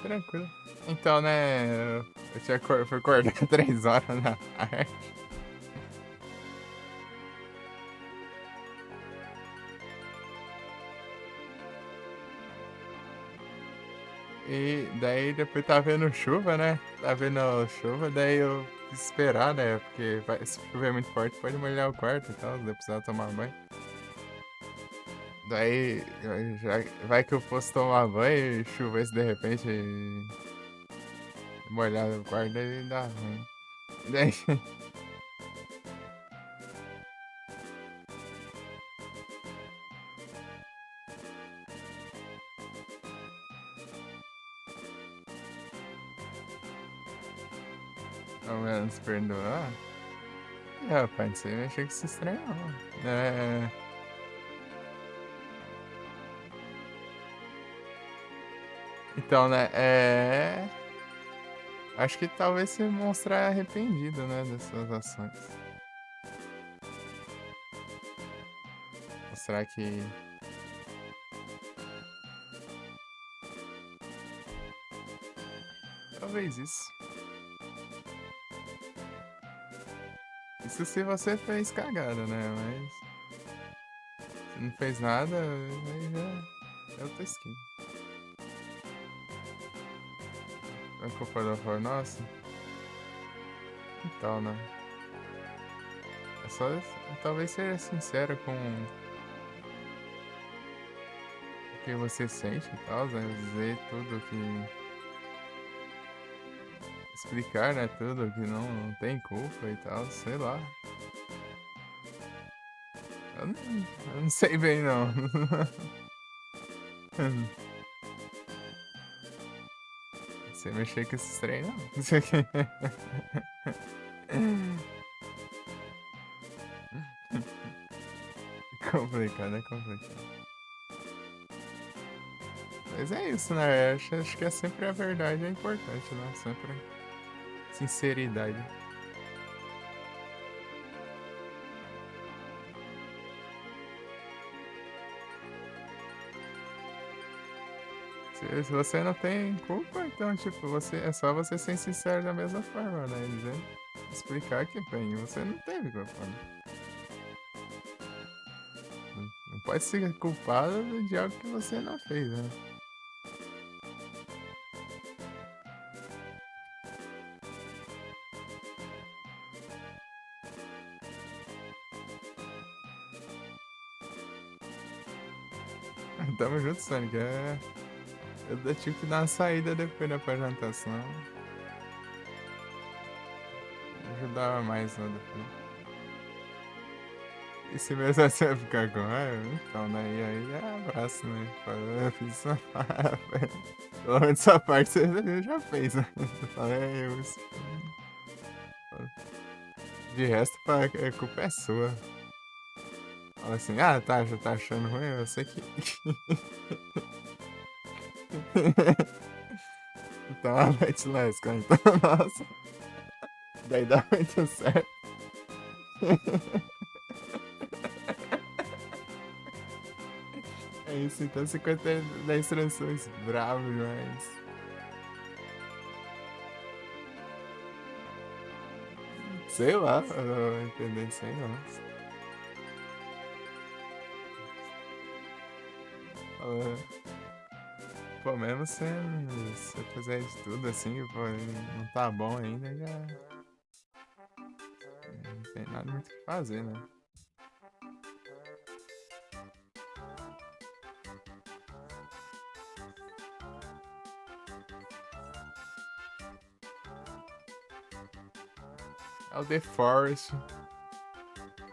Tranquilo. Então, né? Fui acordar 3 horas da tarde. E daí depois tá vendo chuva, né? Tá vendo chuva, daí eu quis esperar, né? Porque se chover muito forte pode molhar o quarto e tal, daí precisar tomar banho. Daí vai que eu fosse tomar banho e chovesse de repente e molhar o quarto, daí dá ruim. Daí, Ao menos perdoar. É, rapaz, isso aí eu achei que se estranhou. É. Então, né? Acho que talvez se mostrar arrependido, né? Das suas ações. Mostrar que. Talvez isso. Isso se você fez cagada, né? Mas. Se não fez nada, aí já é outra skin. É culpa da for nossa? Então, né? É só talvez ser sincero com o que você sente e tal, né? Dizer tudo que. Explicar, né? Tudo que não tem culpa e tal, sei lá. Eu não sei bem, não. Você mexer com esses trem, não. Complicado, é complicado. Mas é isso, né? Acho que é sempre a verdade é importante, né? Sempre sinceridade. Se você não tem culpa, então, tipo, é só você ser sincero da mesma forma, né? Dizer, explicar que, bem, você não teve culpa, né? Não pode ser culpado de algo que você não fez, né? Tamo junto, Sonic. Eu tive que dar uma saída depois da apresentação. Ajudava mais, né? Depois. E se mesmo assim eu ficar com raiva, então, né? E aí é abraço, né? Eu fiz essa parte. Pelo menos essa parte você já fez, né? Eu falei, de resto, a culpa é sua. Fala assim, tá, já tá achando ruim, eu sei que. Então, a Beth Lesca, então, nossa. Daí dá muito certo. É isso, então 50 transições bravo demais. Sei lá, eu não entendo isso aí não. Fala, pô, mesmo se você fizer de tudo assim, pô, não tá bom ainda, já não tem nada muito o que fazer, né? É o The Forest.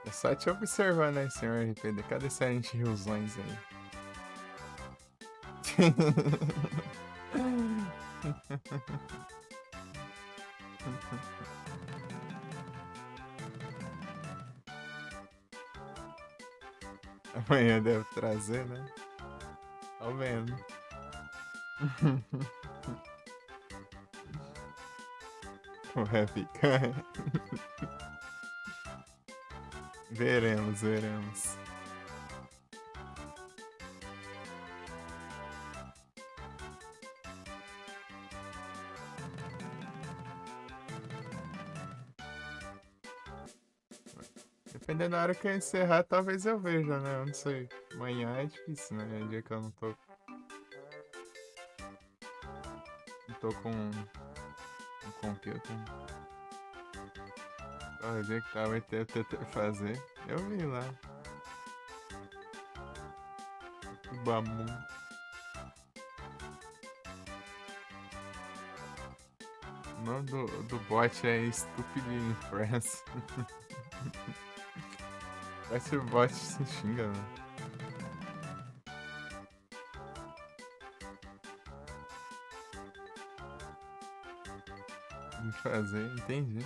É só te observando aí, senhor RPD. Cadê Silent Hillzões aí? Amanhã deve trazer, né? Tô vendo. O Happy Guy. Veremos, veremos. Dependendo da hora que eu encerrar, talvez eu veja, né? Eu não sei. Amanhã é difícil, né? É dia que eu não tô com um computer. O dia que tava tentando fazer. Eu vi lá. O Bamu. O nome do bot é Stupid in France. Parece que o bot se xinga, né? de fazer, entendi.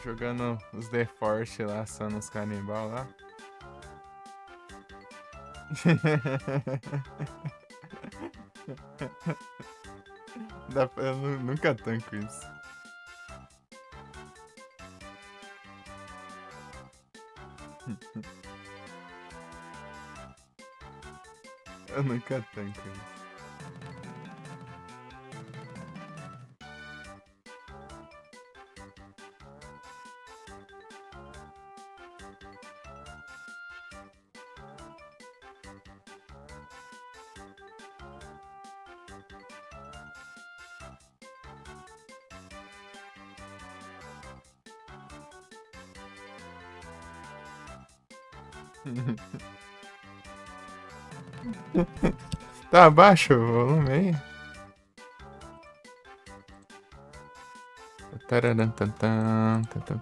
Jogando os The Force lá, assando os canibal lá. Eu nunca tanco isso. Eu nunca tanco isso. Tá abaixo o volume aí? Tararantantan, tantan.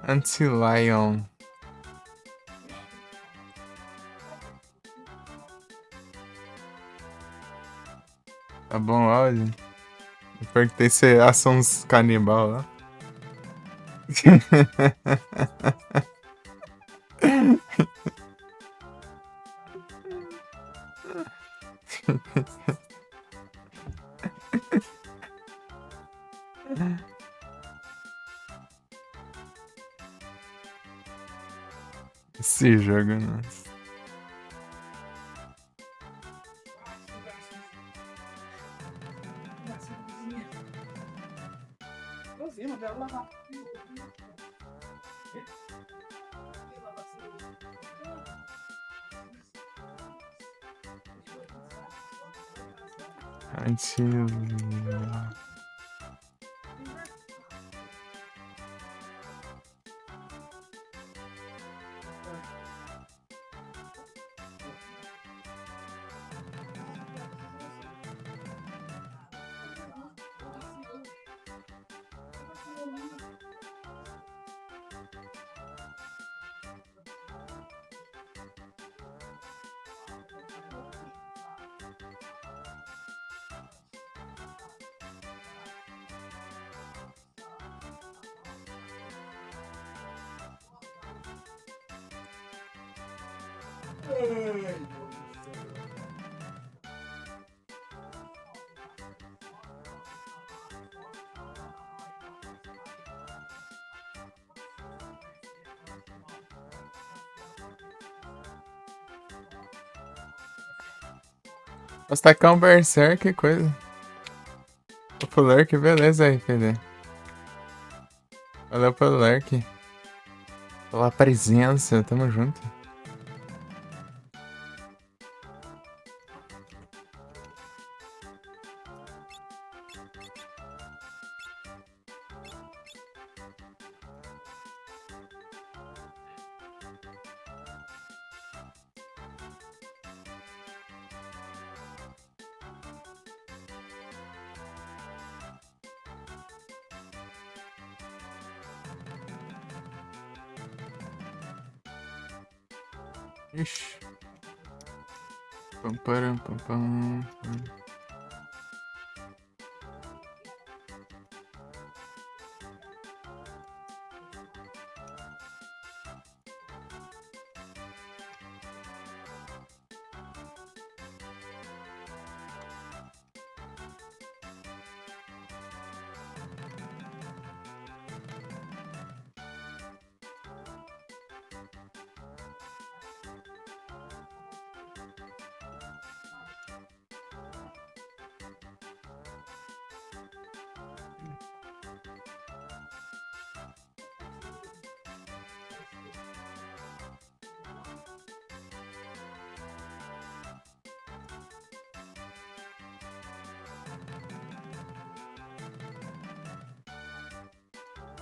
Anti-Lion. Tá bom o áudio? Eu perguntei se assam uns canibal lá. Esse jogo, nossa. Anti... Posso tacar um Berserk, que coisa. O Lurk, beleza, RPD. Valeu pelo Lurk. Pela presença, tamo junto. Ixi. Pam, param, pam, pam, pam.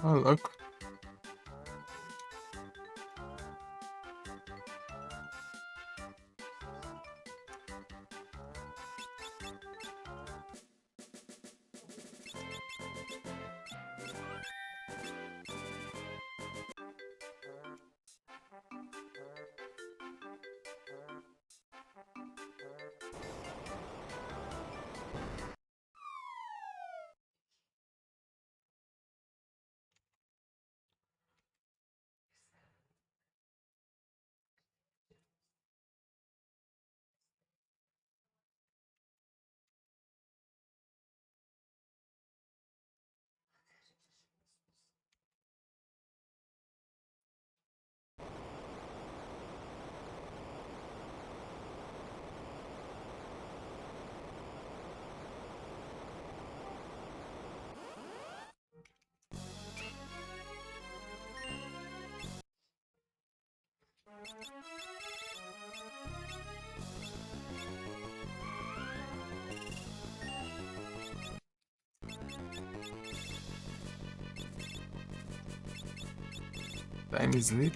Ô, louco. Time sleep.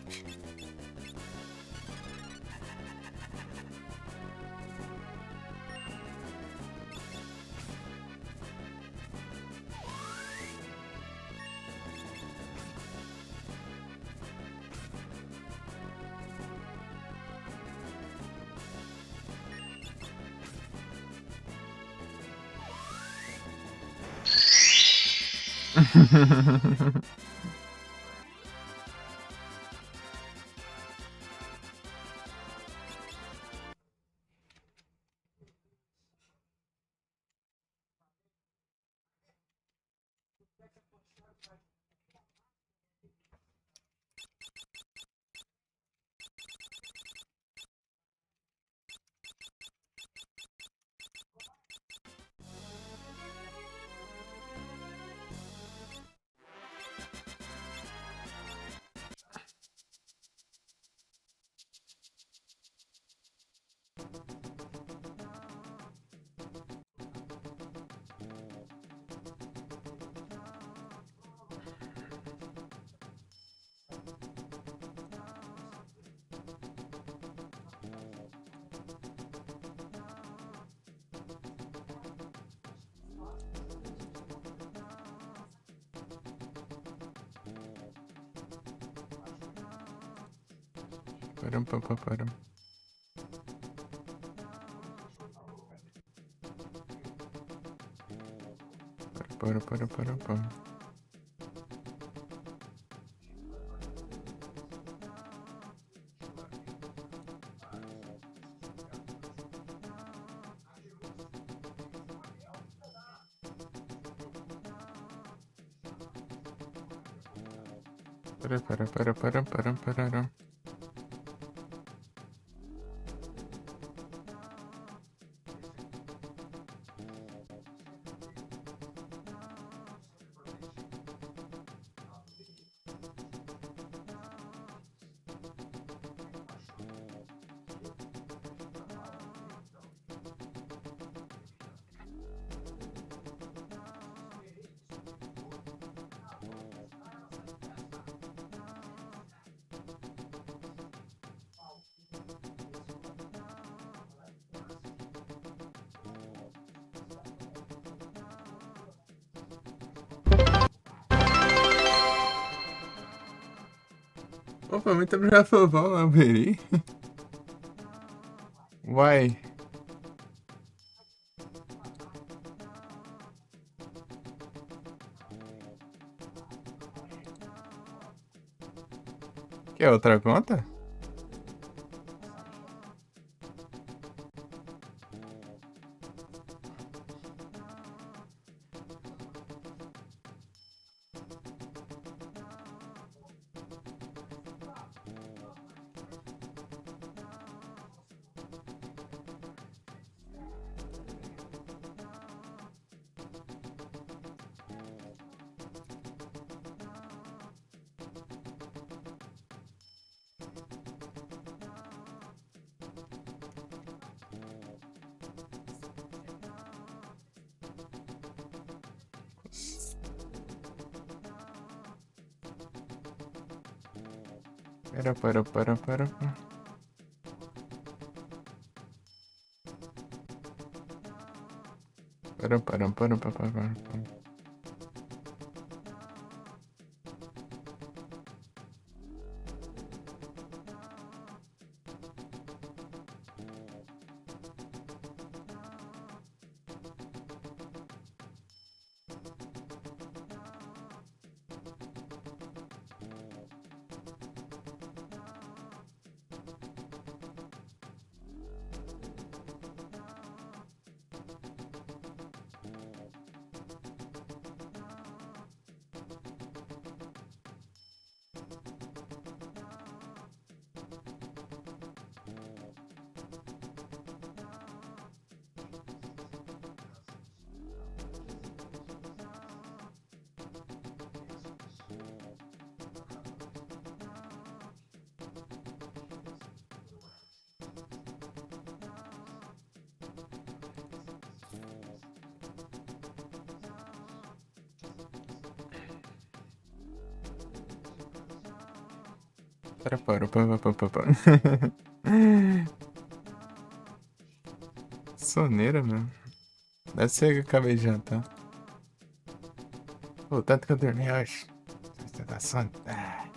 Param, pam, pam, param. Para, pam. Para. Opa, muito obrigado pelo follow, Alberi. Uai. Quer outra conta? Para. Para. Para. Soneira, meu. Deve ser que eu acabei de jantar. Pô, tanto que eu dormi hoje. Você tá sono? Ah.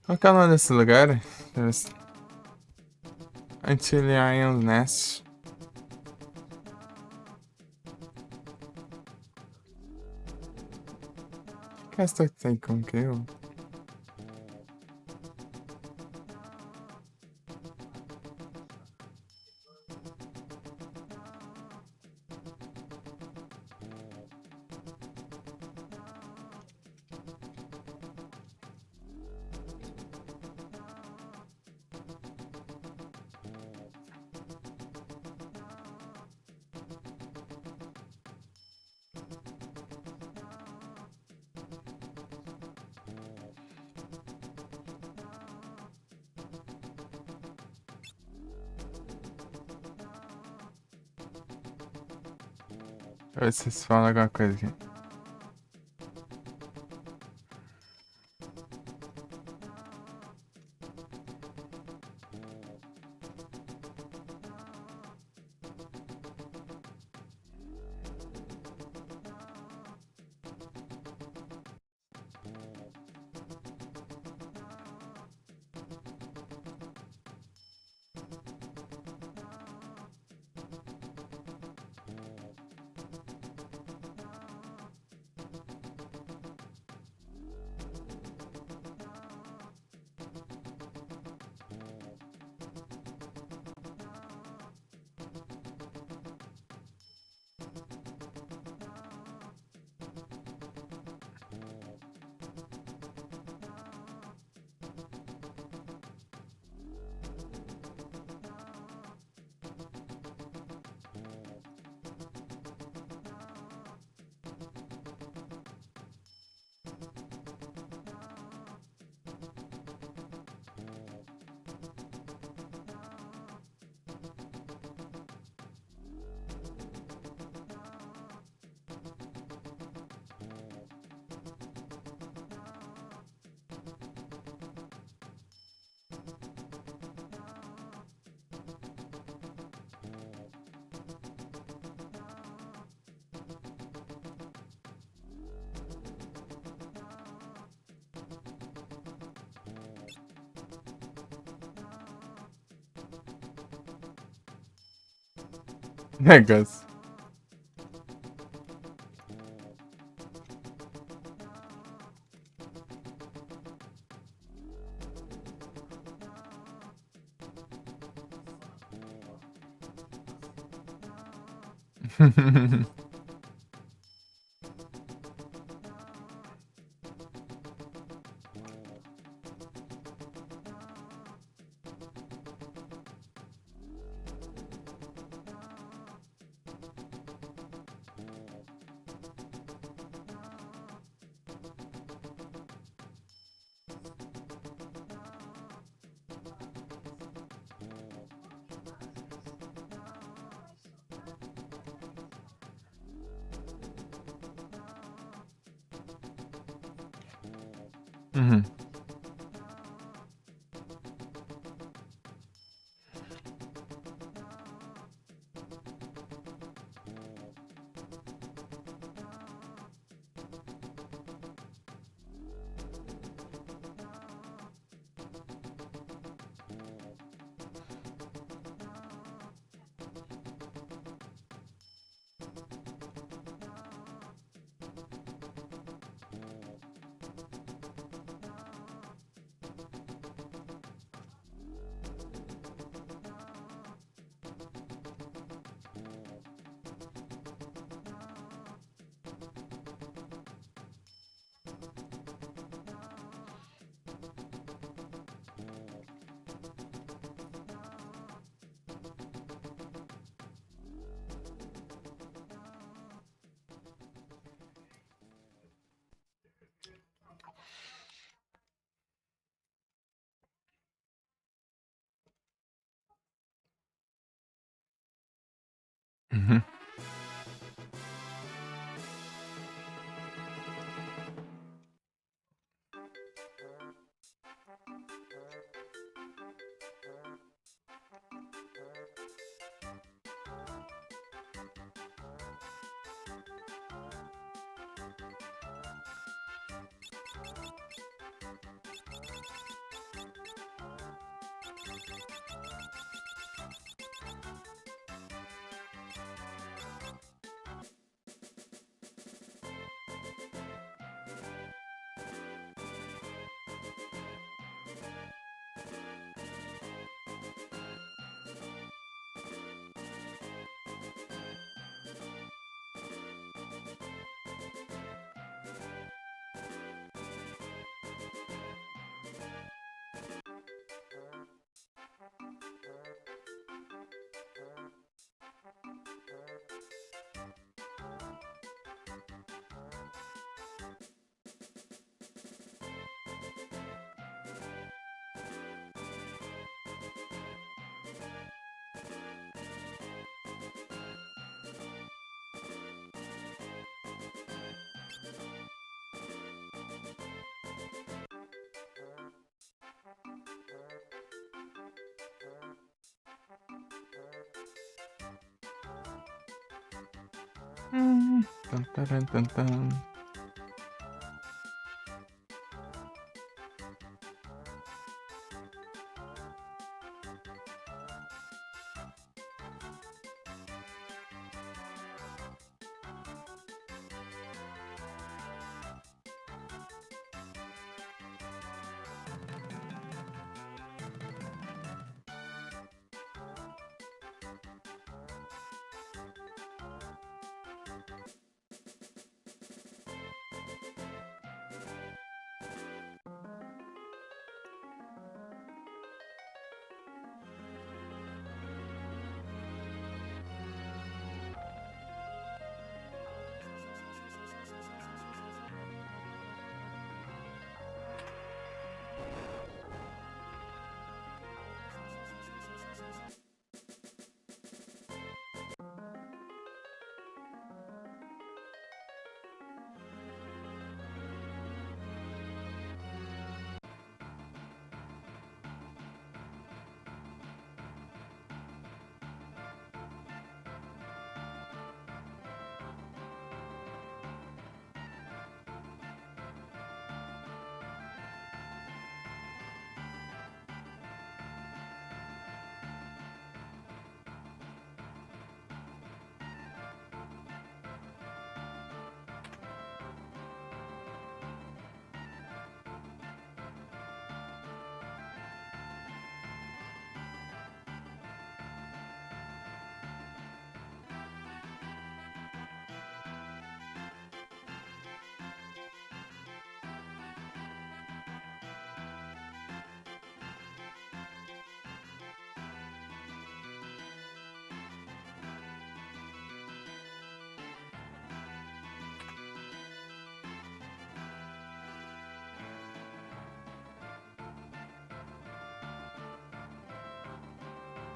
Qual que é o nome desse lugar? Antilion Nest. Que esta tem com que eu? Deixa eu ver se vocês falam alguma coisa aqui. Negócio. Uhum. Uhum. Tan, taran, tan, tan.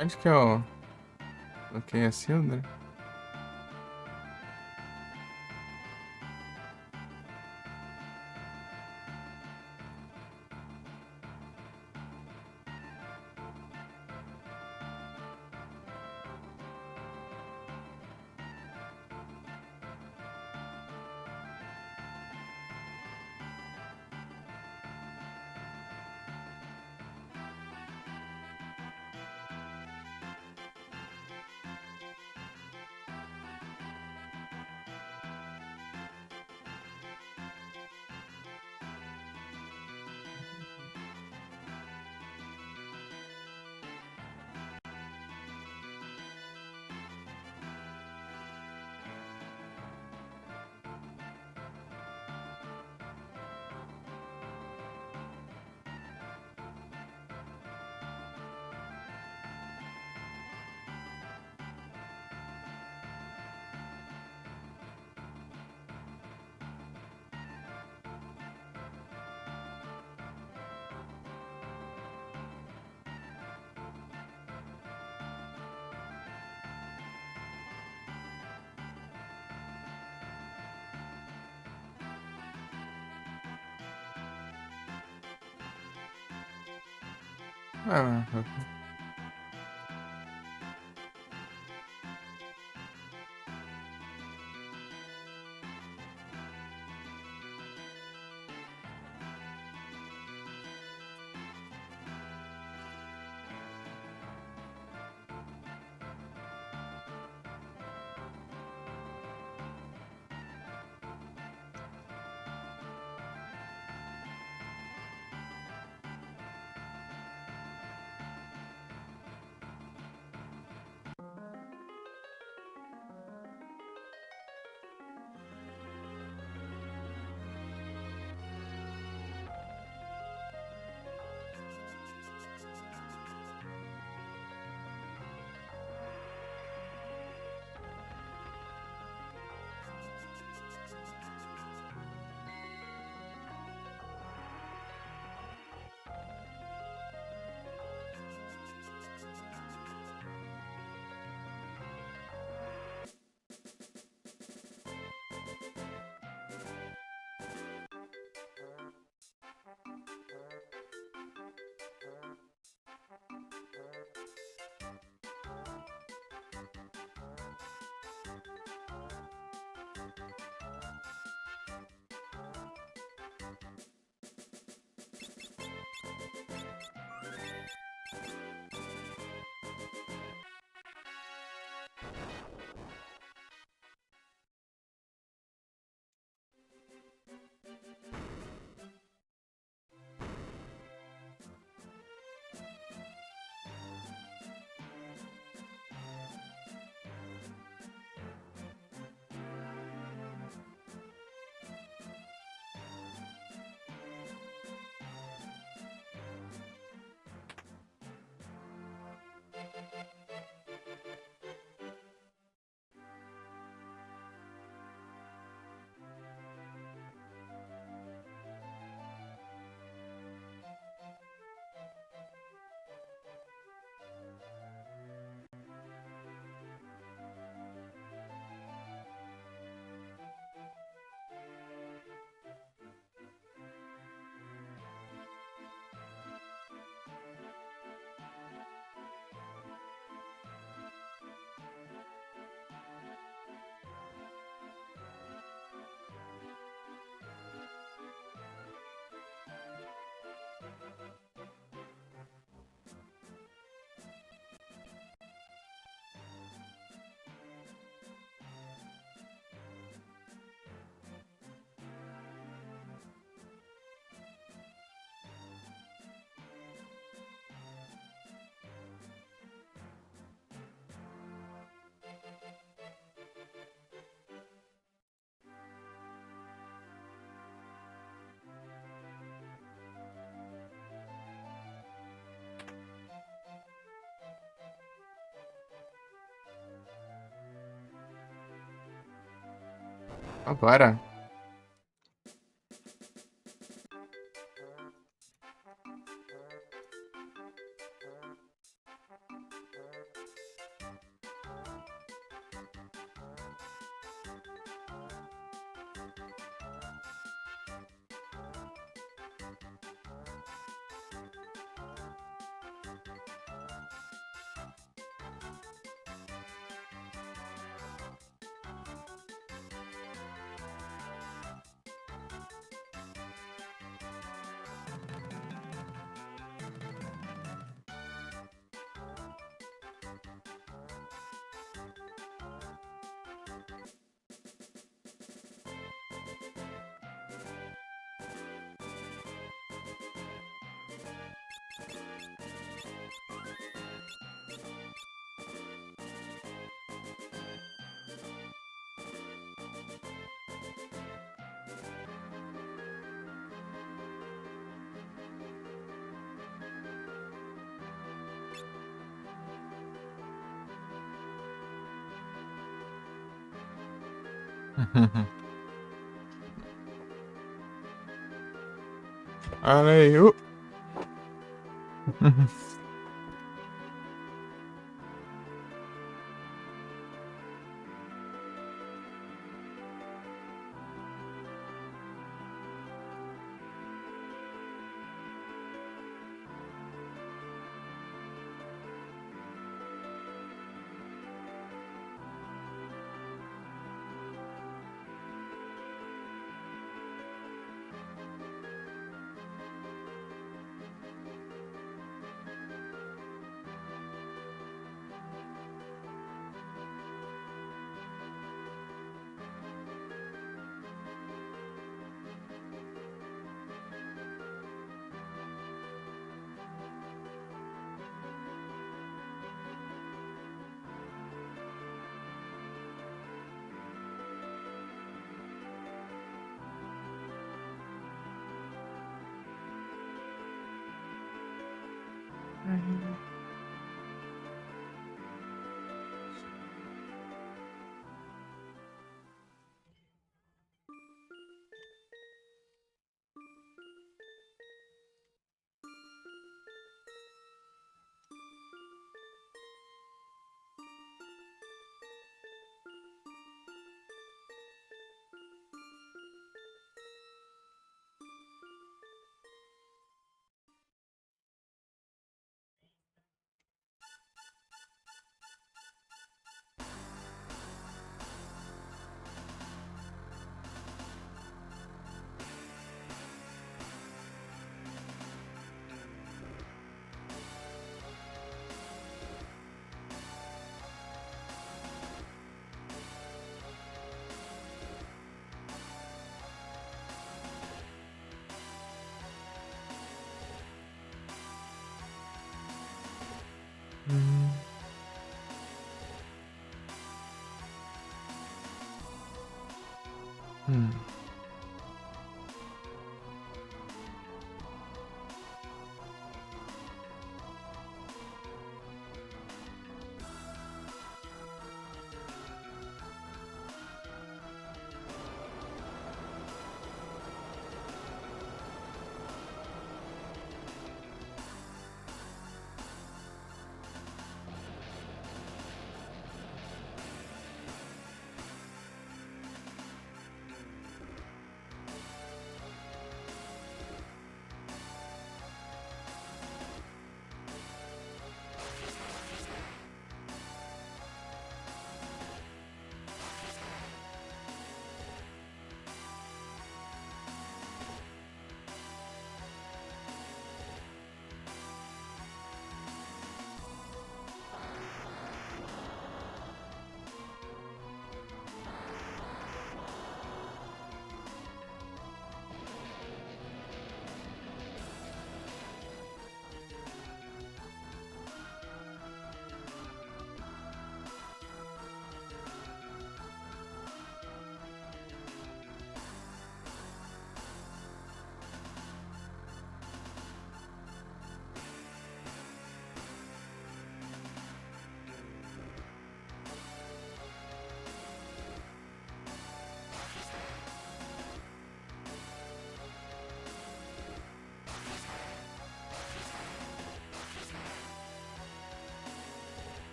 Onde que eu coloquei a Sildra? Ah, agora. Olha aí.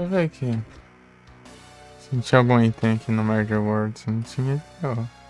eu ver aqui. Se não tinha algum item aqui no Merge World, se não tinha, ó.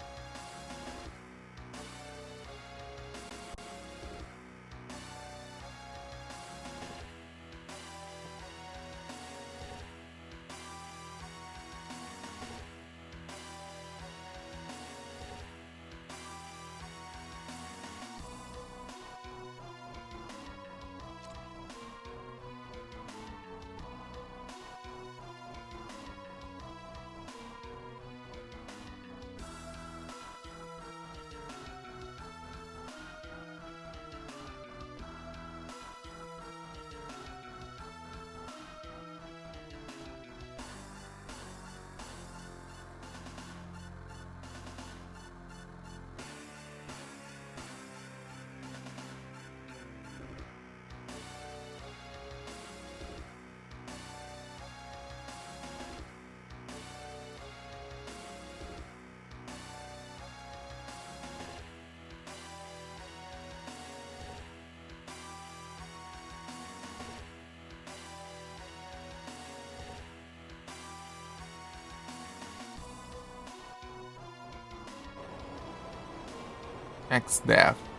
XDev.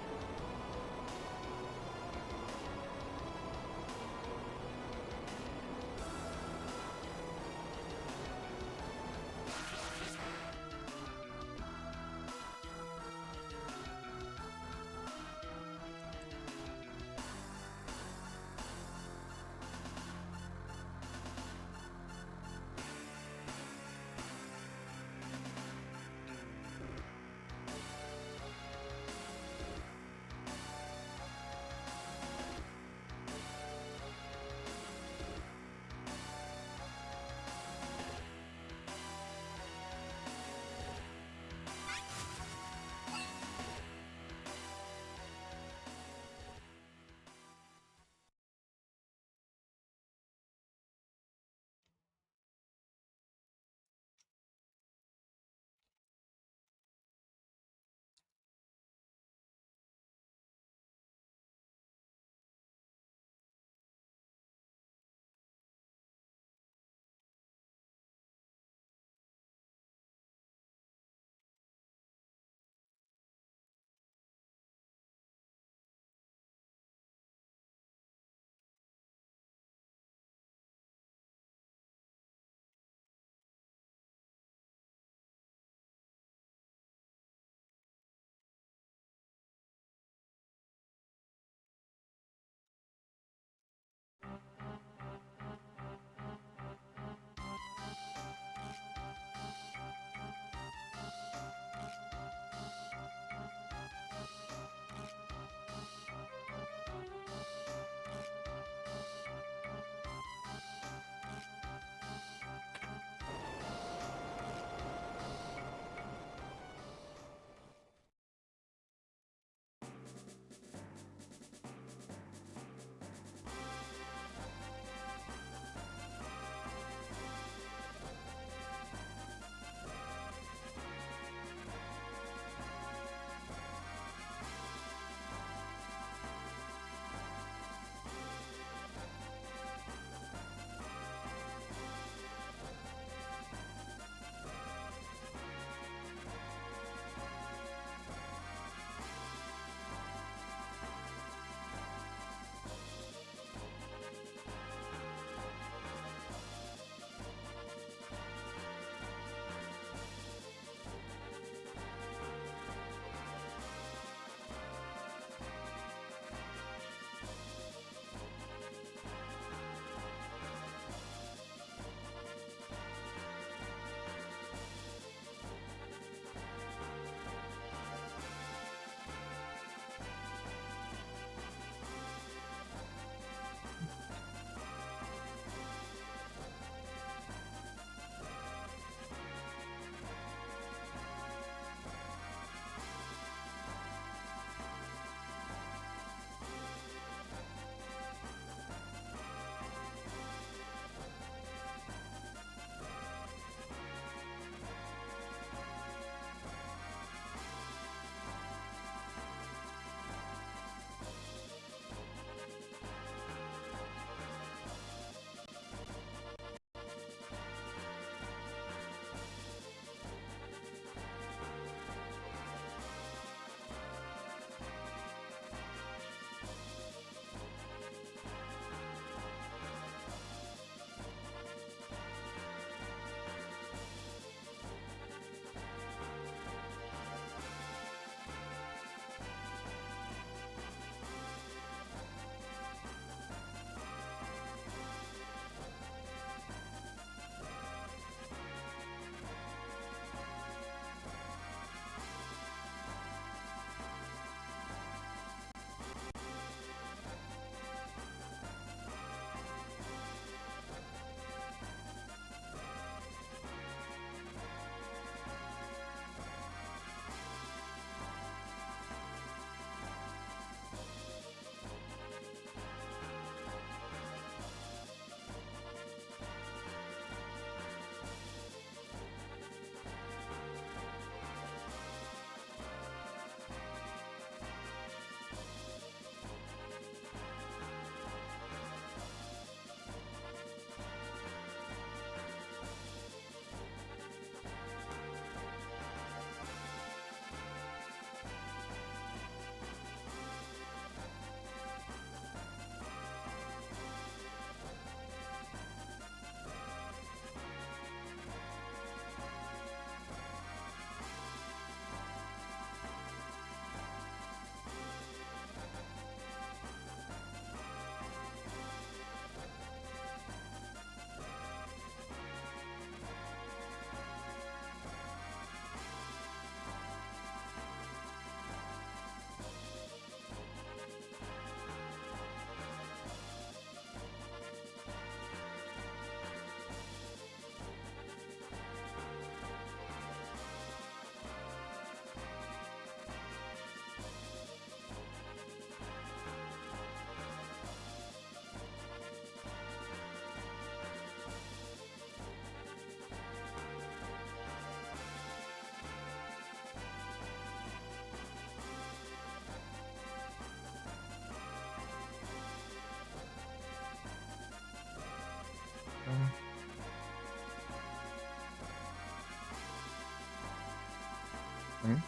Hein?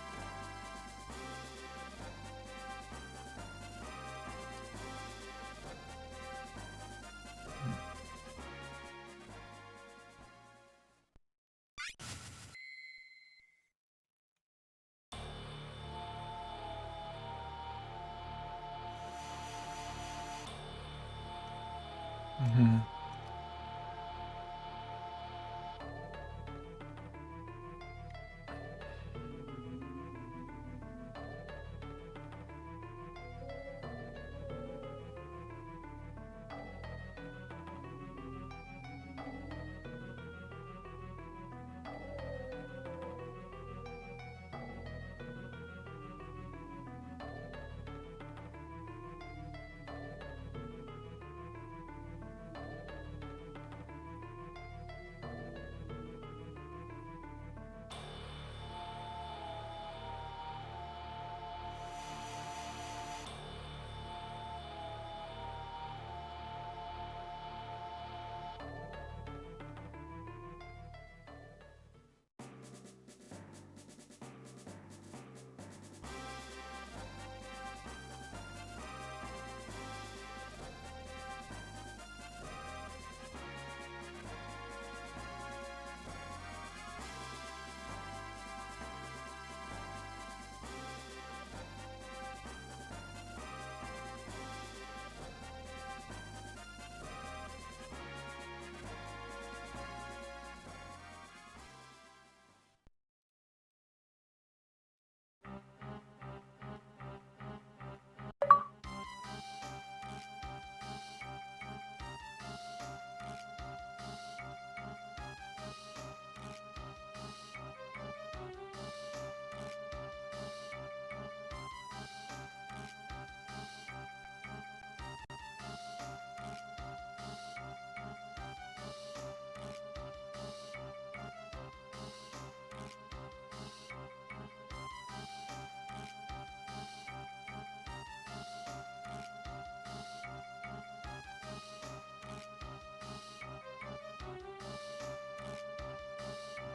Uhum.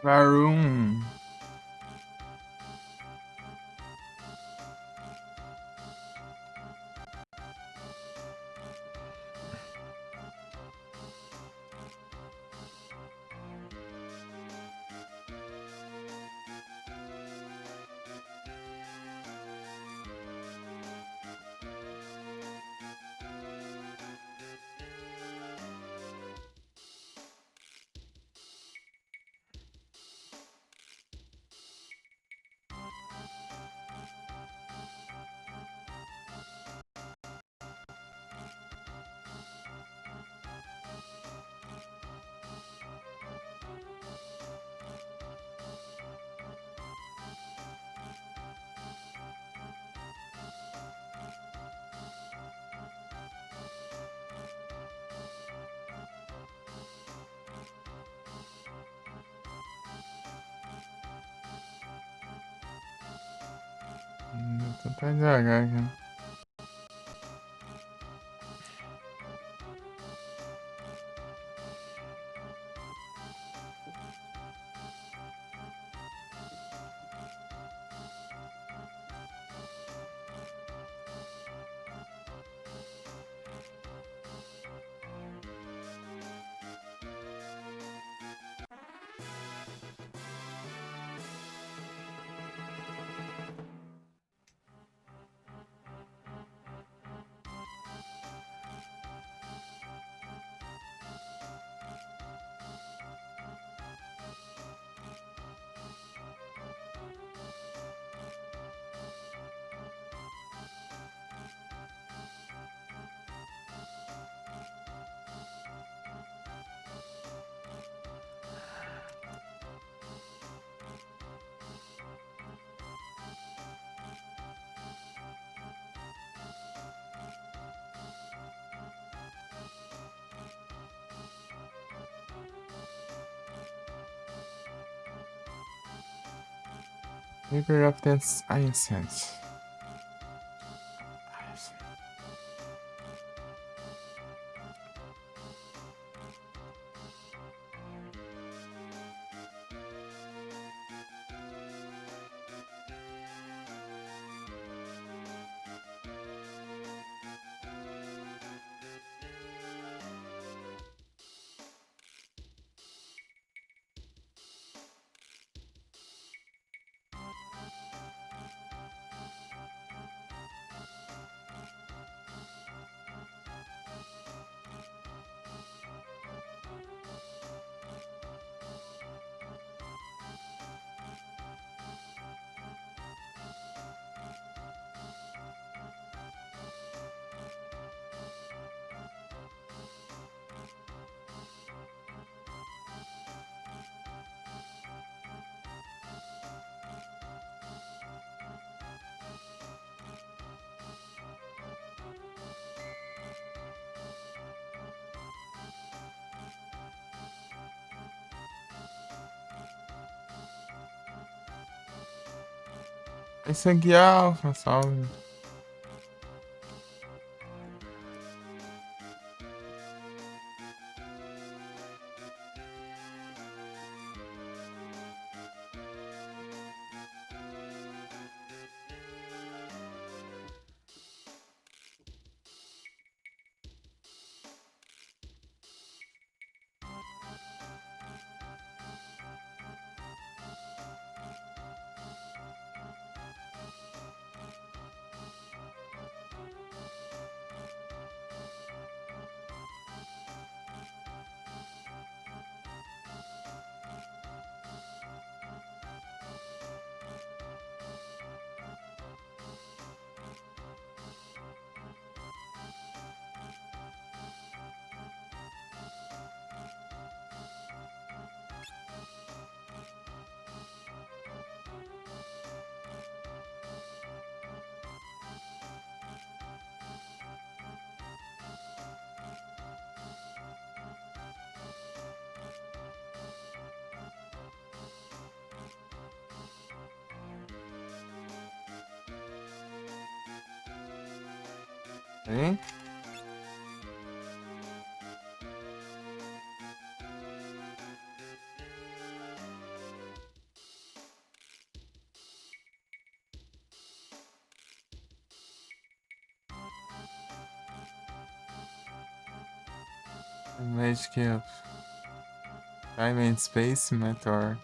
Varum. Vou tentar devagar aqui. River of the Ancient. Sangue Alpha, salve. Hein? Magic of Time and Space Meteor.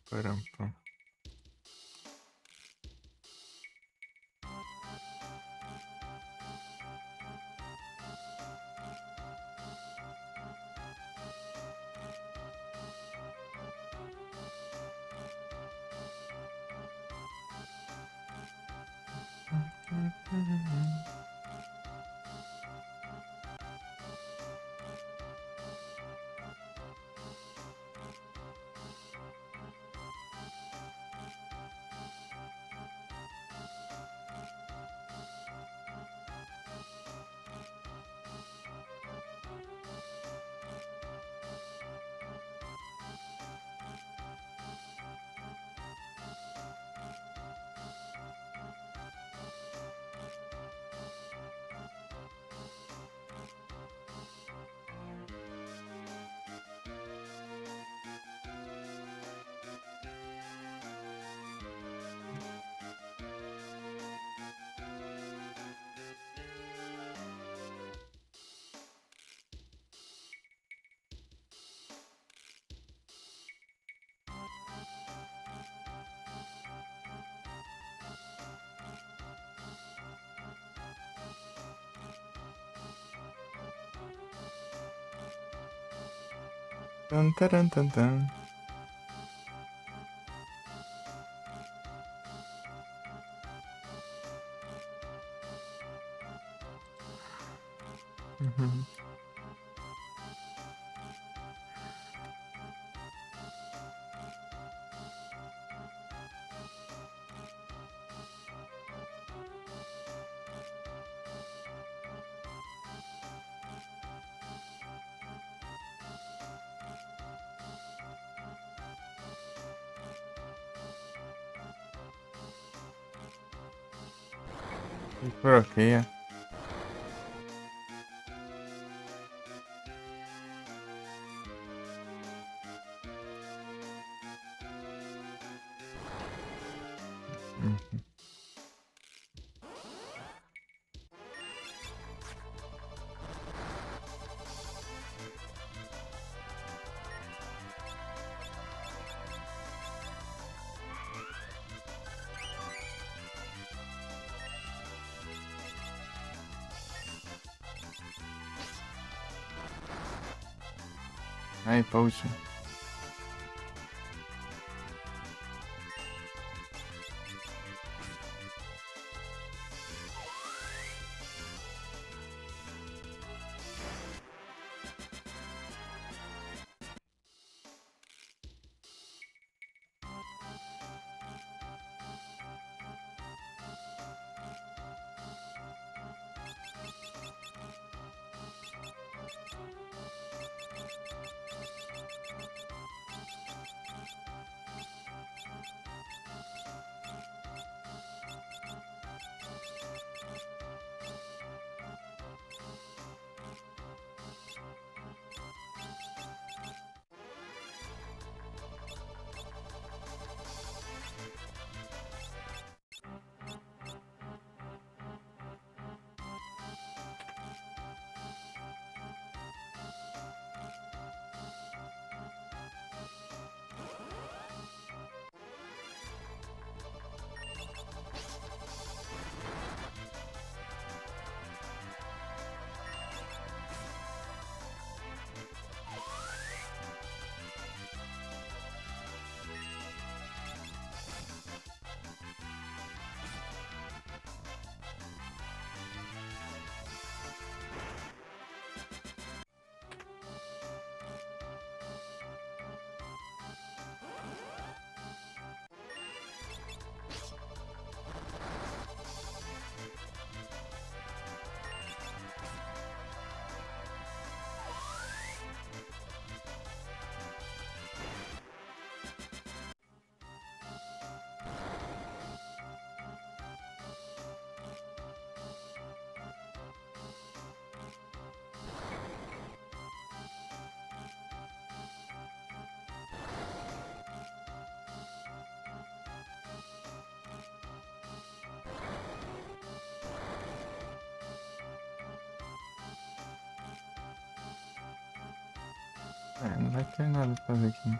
Param, pam. Tan, taran, tan, tan. Uhum. Bloqueia. Uhum. Ai, poxa. É, não vai ter nada pra fazer aqui.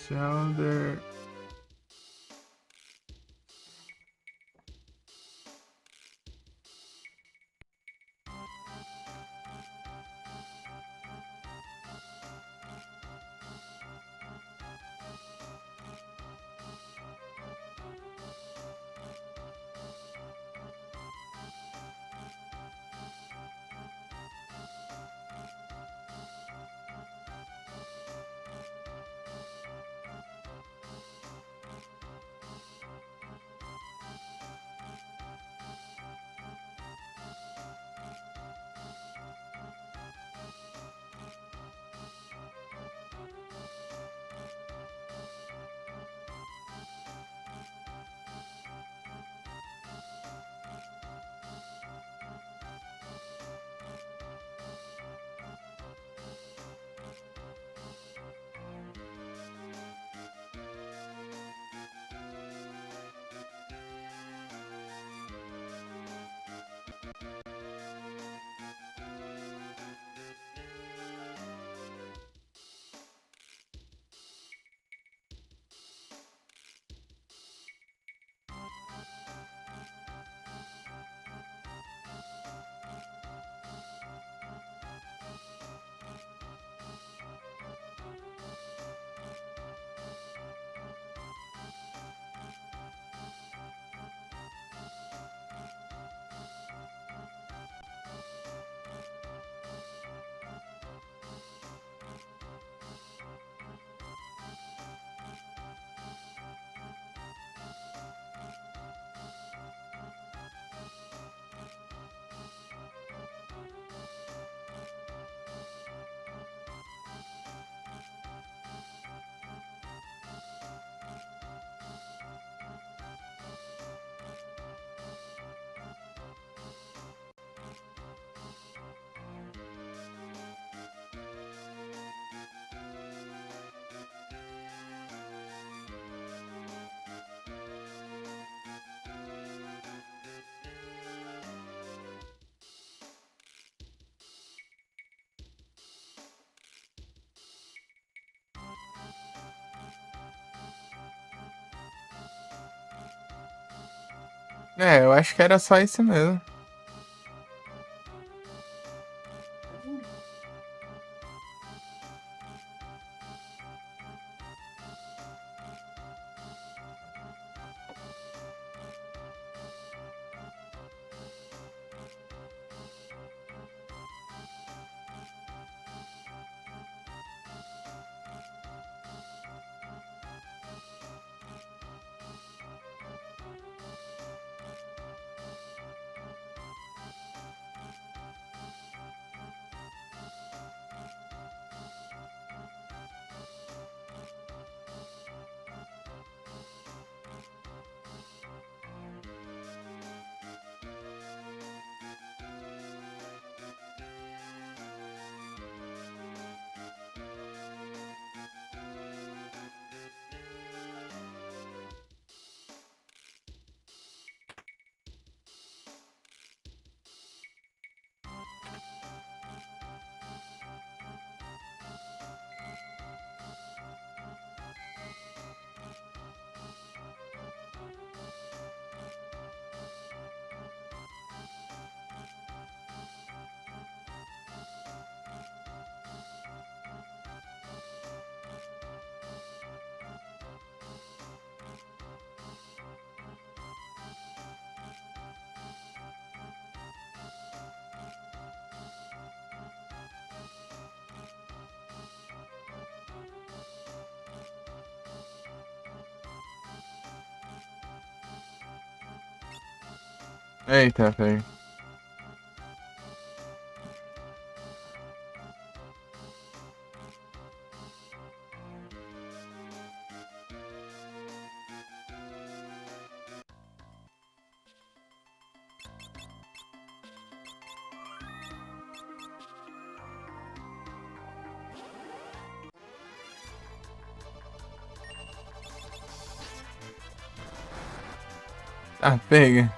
Shoulder. É, eu acho que era só isso mesmo. Eita, velho. Ah, pega.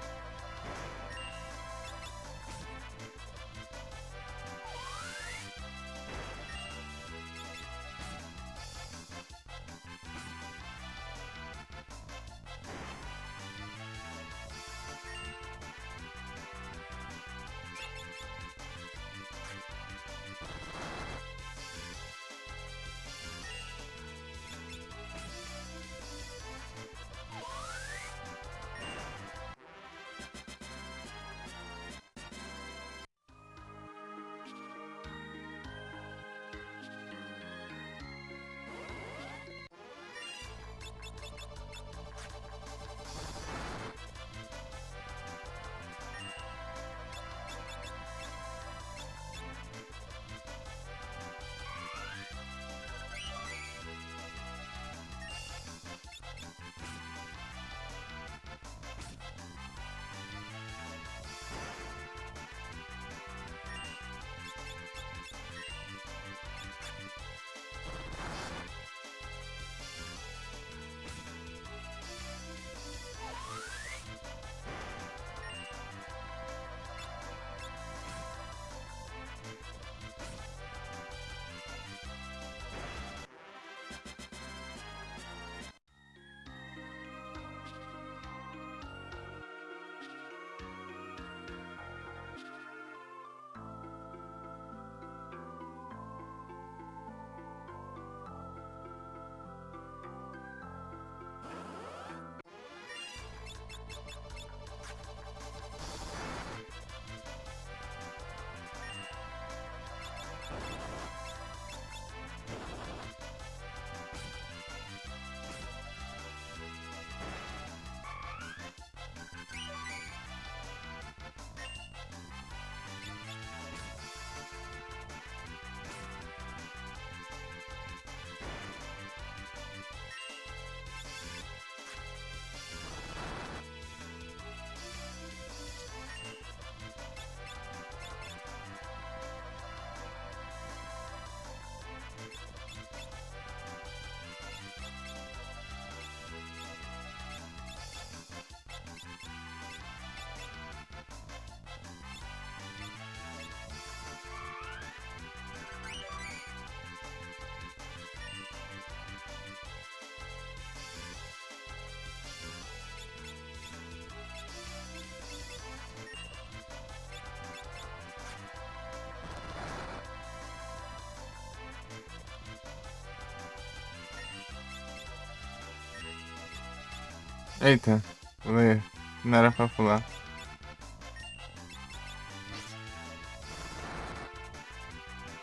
Eita, pulei. Não era pra pular.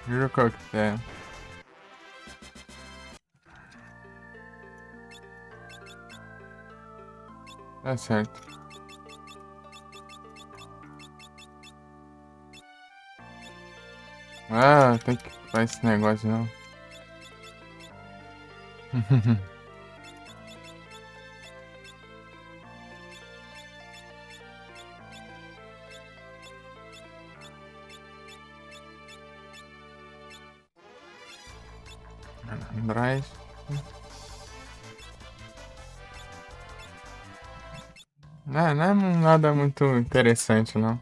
Viu qual que é? Tá certo. Ah, tem que fazer esse negócio não. Android. Não é nada muito interessante, não.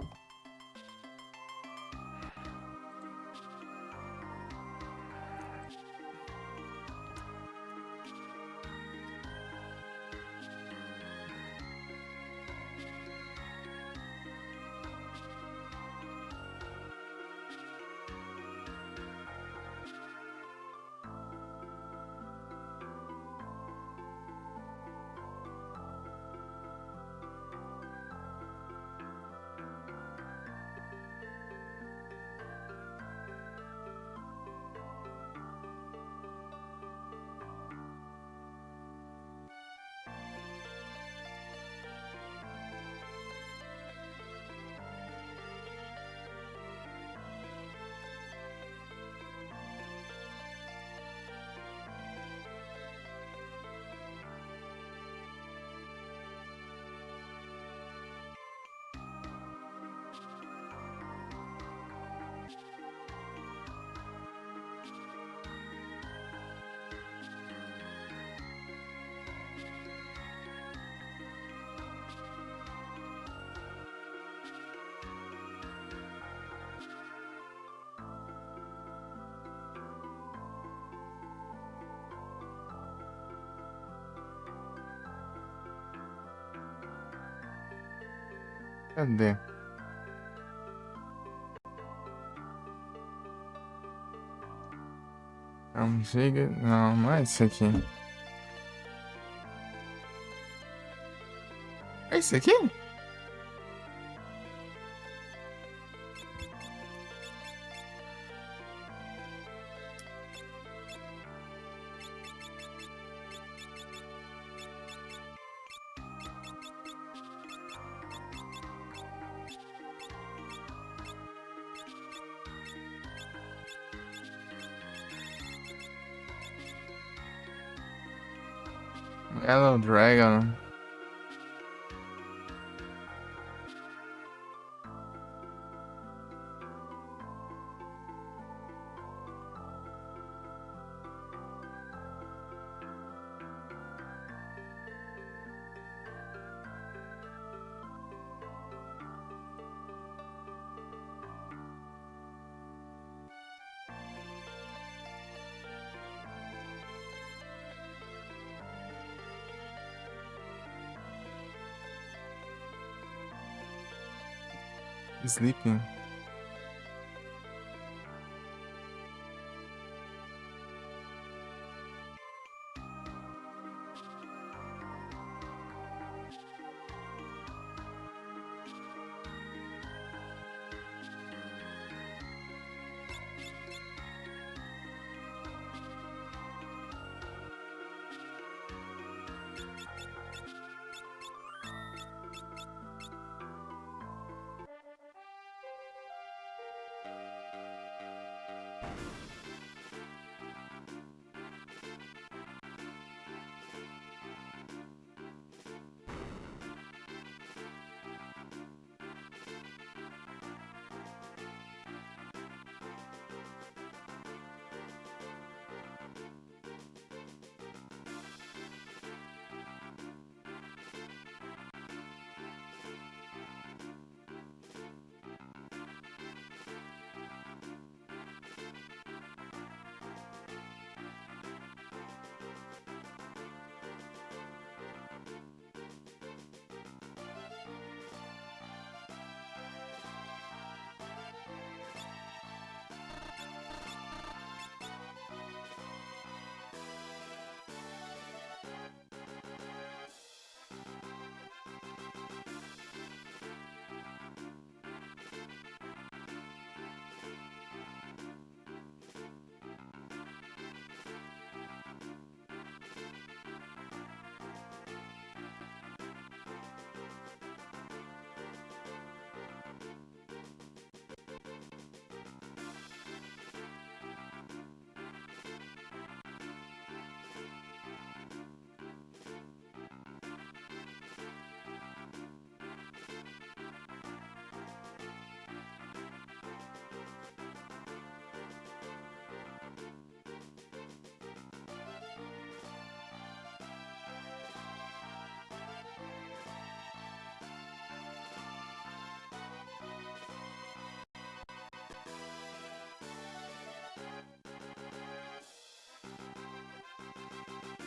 Cadê? É um giga? Não, não é esse aqui. É esse aqui? Yellow Dragon. Sleeping.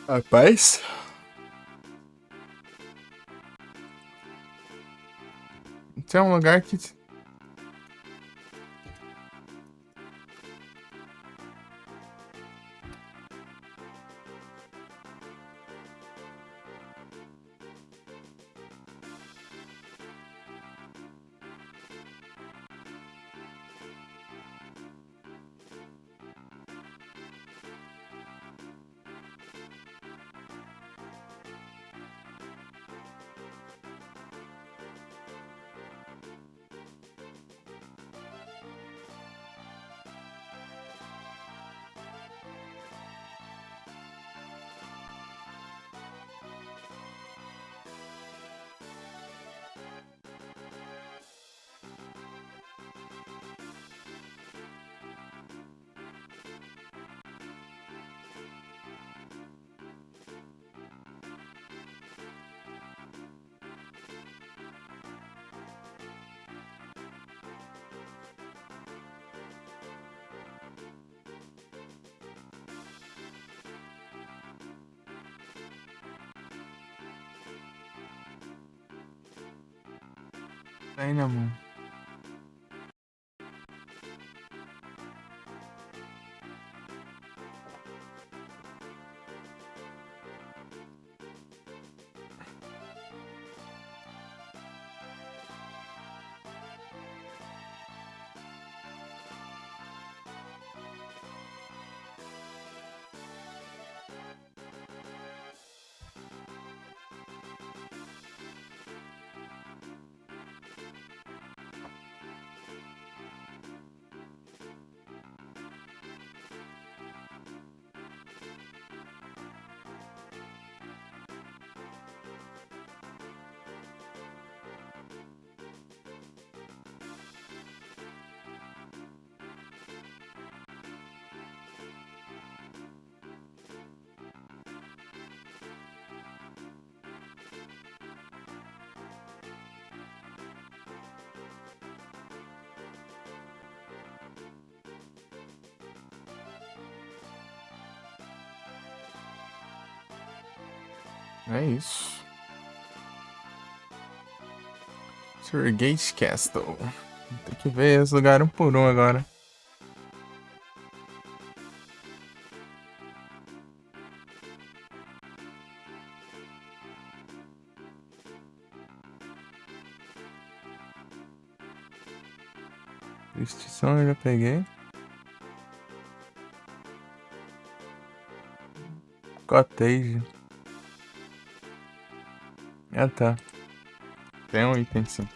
Rapaz. Tem um lugar que. Aí, né, mano? É isso. Surgate Castle. Tem que ver esse lugar um por um agora. Justição eu já peguei. Cottage. Ah, tá. Tem um item sim.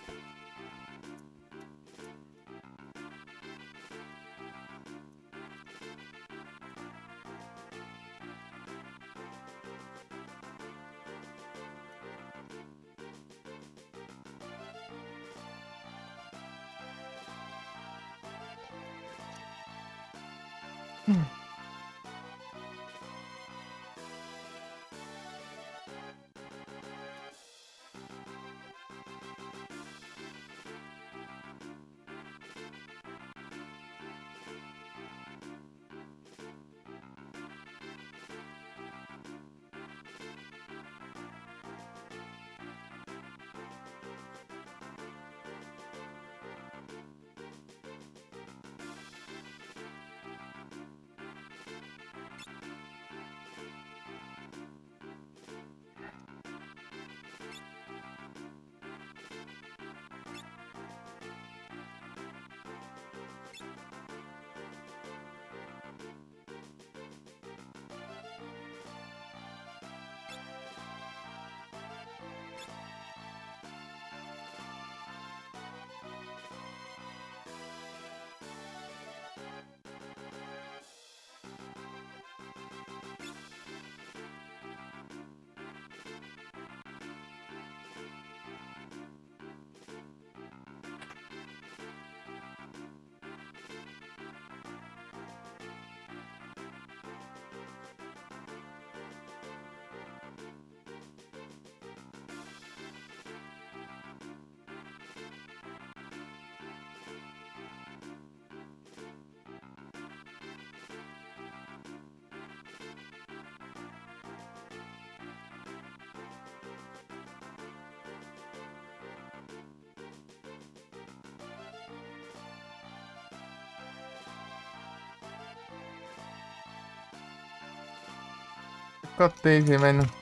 Cottage, mas não.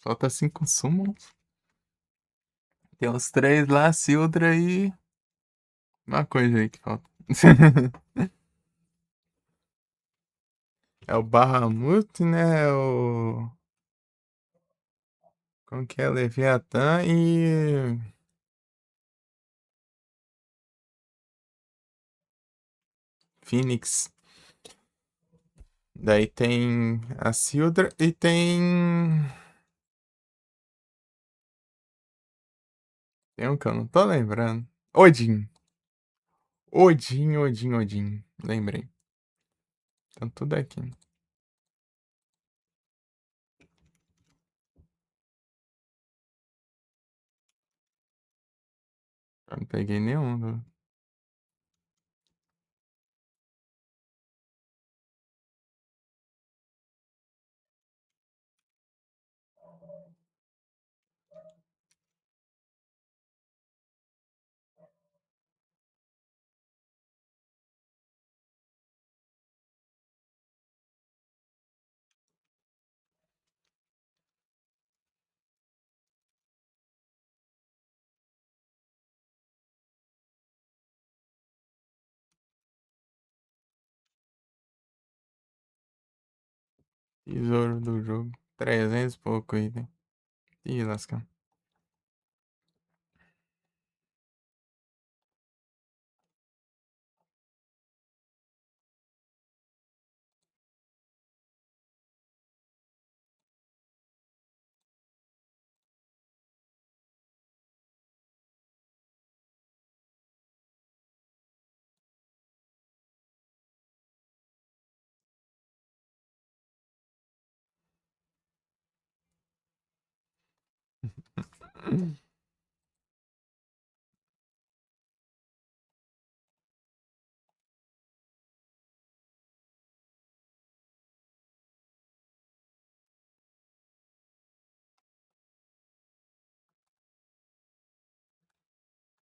Falta 5 summons. Tem uns 3 lá, Sildra e. Uma coisa aí que falta. É o Bahamut, né? É o. Como que é? Leviatã e. Phoenix. Daí tem a Sildra e tem. Tem um que eu não tô lembrando. Odin. Odin. Lembrei. Então tudo aqui. Eu não peguei nenhum. Tesouro do jogo. 300 e pouco item. Ih, lasca.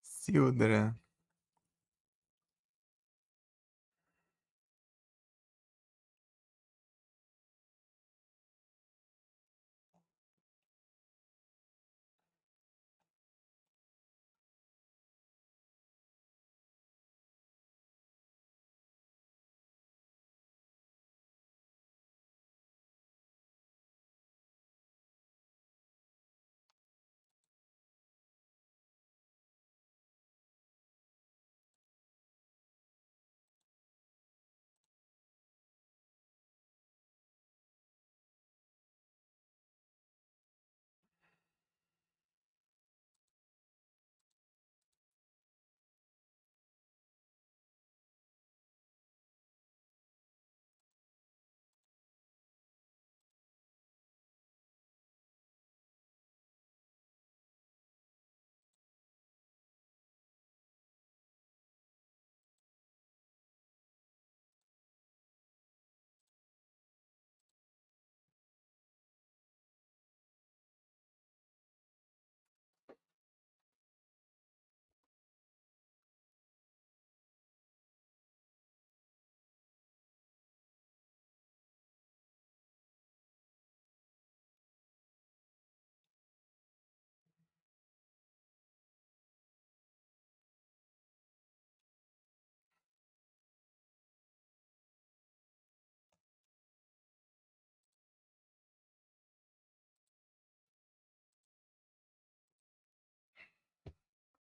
Sildra.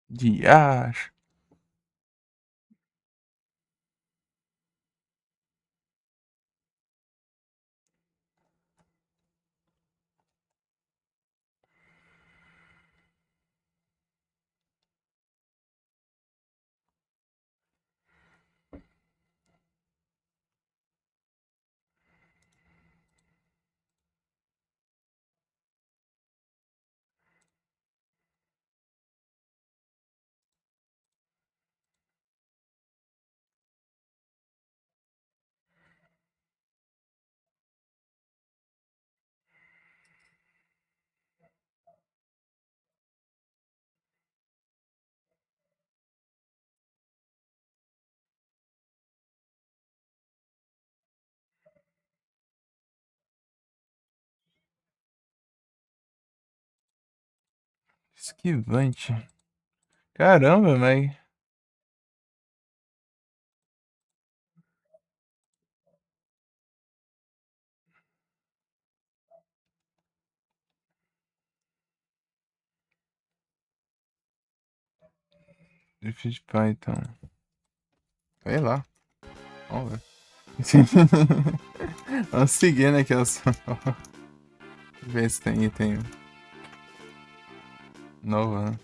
Dias. Esquivante. Caramba, mas. Difícil de Python. Sei lá. Vamos ver. Vamos seguir, né? Que eu só. Ver se tem item novo, né?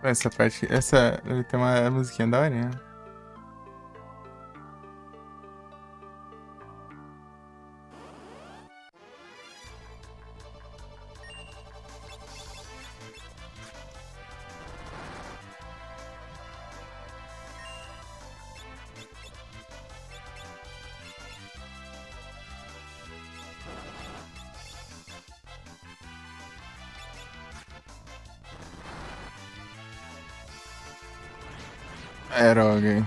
Essa parte. Essa. Ele tem uma musiquinha da horinha. Era alguém.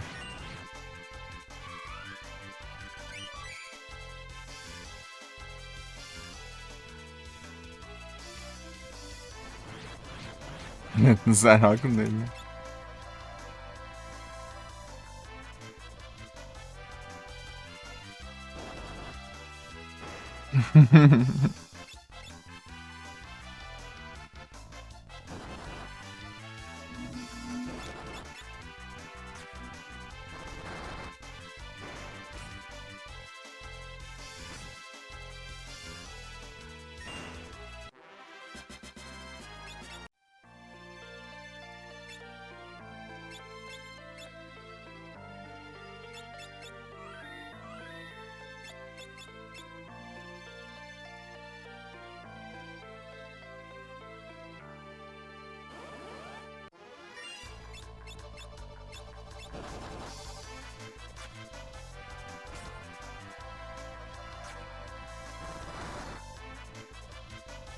Zarog dele.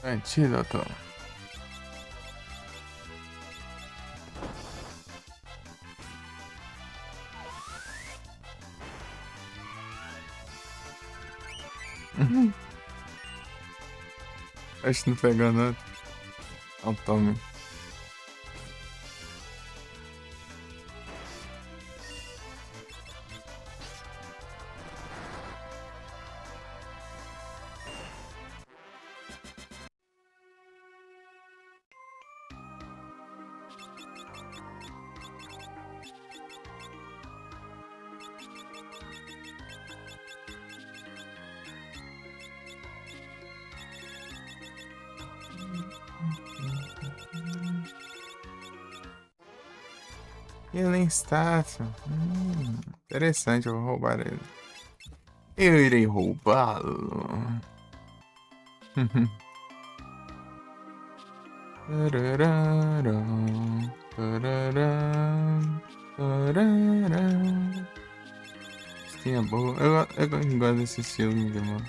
Antídoto. Acho que não pegou nada. Não tome. Healing Staff. Interessante, eu vou roubar ele. Eu irei roubá-lo. Tararara, tararara, tararara. Skin é boa. Eu gosto desse estilo de mano.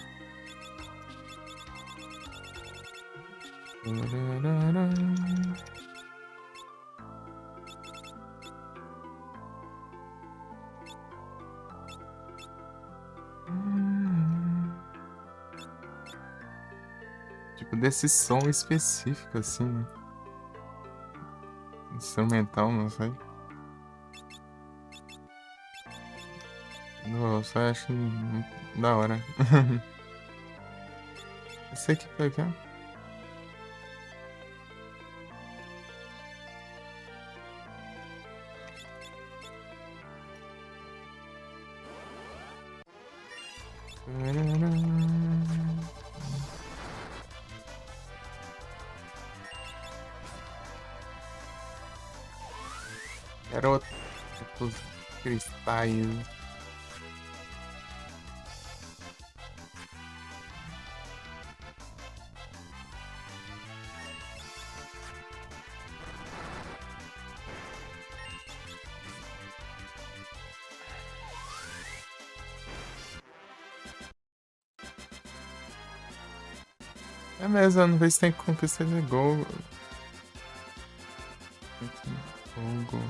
Tararara. Tipo, desse som específico, assim, né? Instrumental, não sei. Nossa, eu acho da hora. Esse aqui foi aqui, ó. Garotos cristais. É mesmo, eu não sei se tem conquista de gol. Gogo.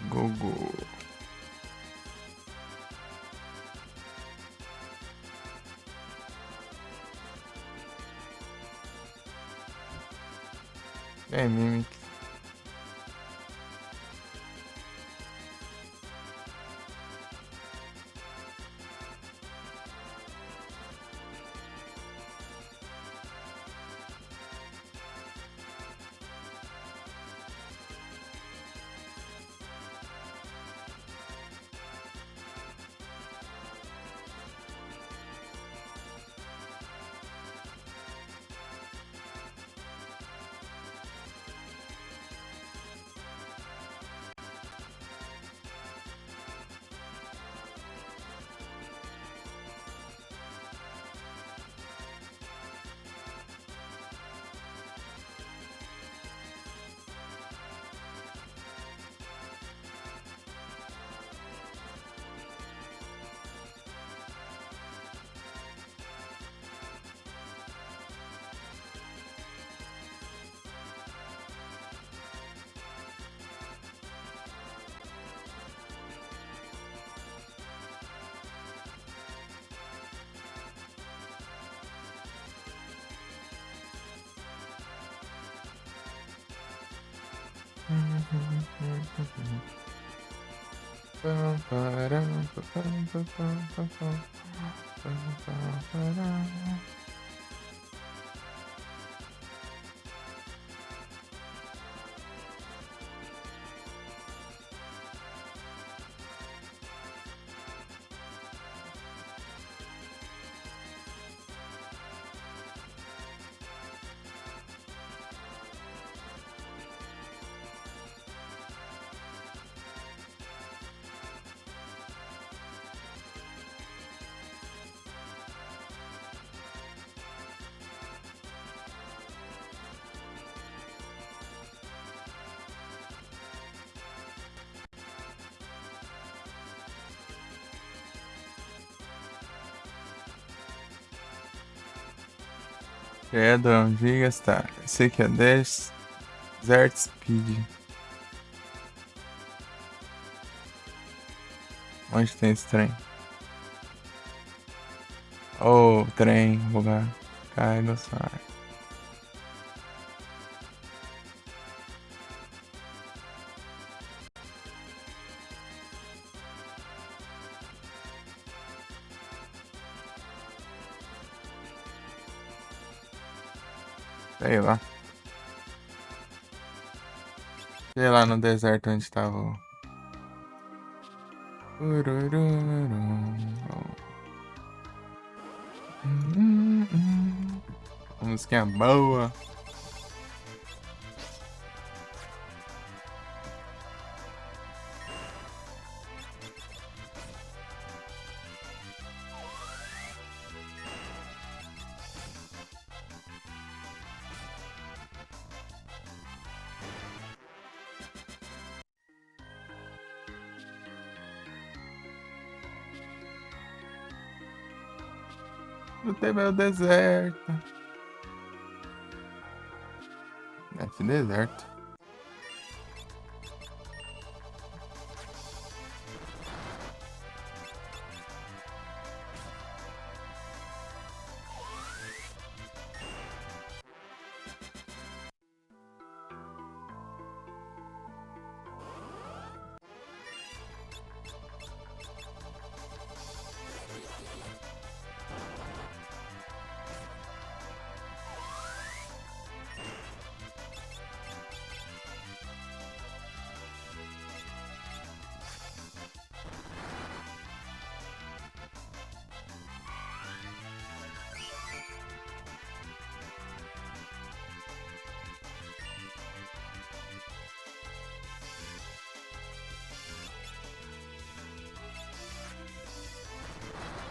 Gogo. É, Mimic. Credo, giga está. Esse aqui é 10. Zert Speed. Onde tem esse trem? Oh, trem, lugar. Carga, sai. Sei lá. Sei lá no deserto onde tava o. Uma musiquinha boa. Não tem meu deserto. F deserto.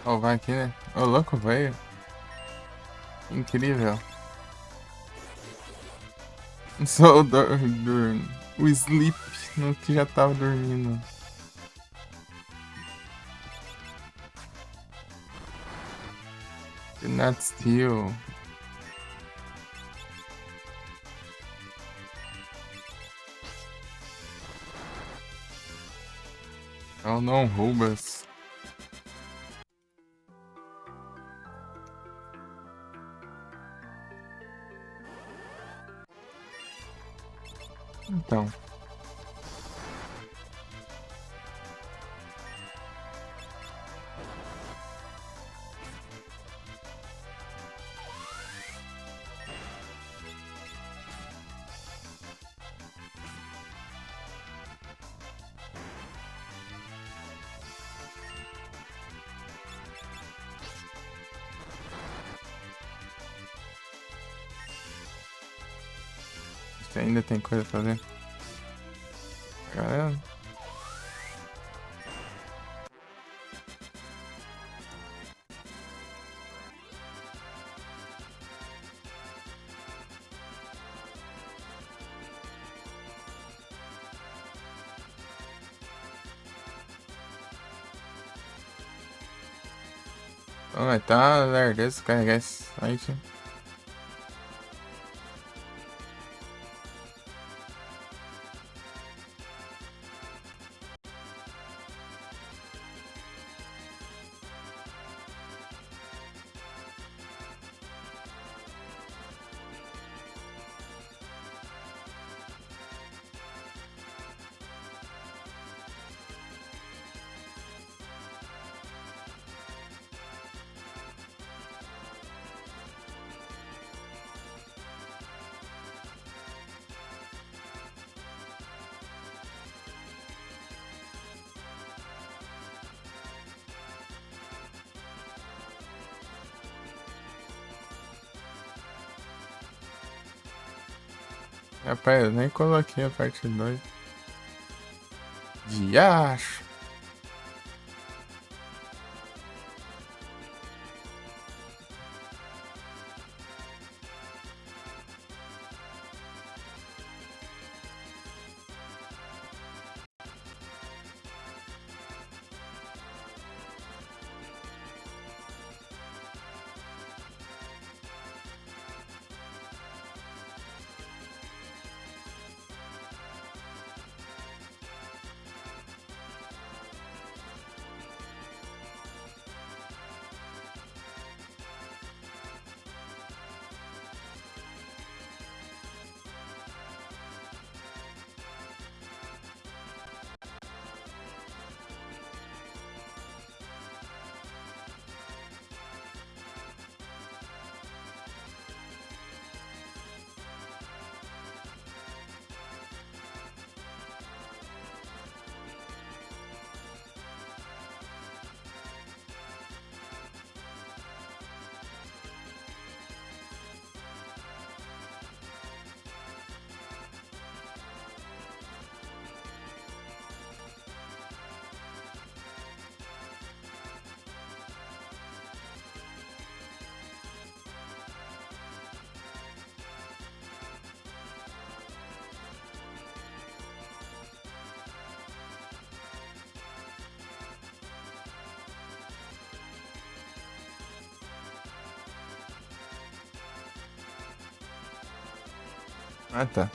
Ó, vai aqui, né? Ô, louco, velho. Incrível. Só o sleep no que já tava dormindo. Do not steal. Não roubas. Então. Você ainda tem coisa pra fazer. Caramba. Vai tá larga descarregar esse site. Rapaz, eu nem coloquei a parte 2. Diacho. Ah, tá.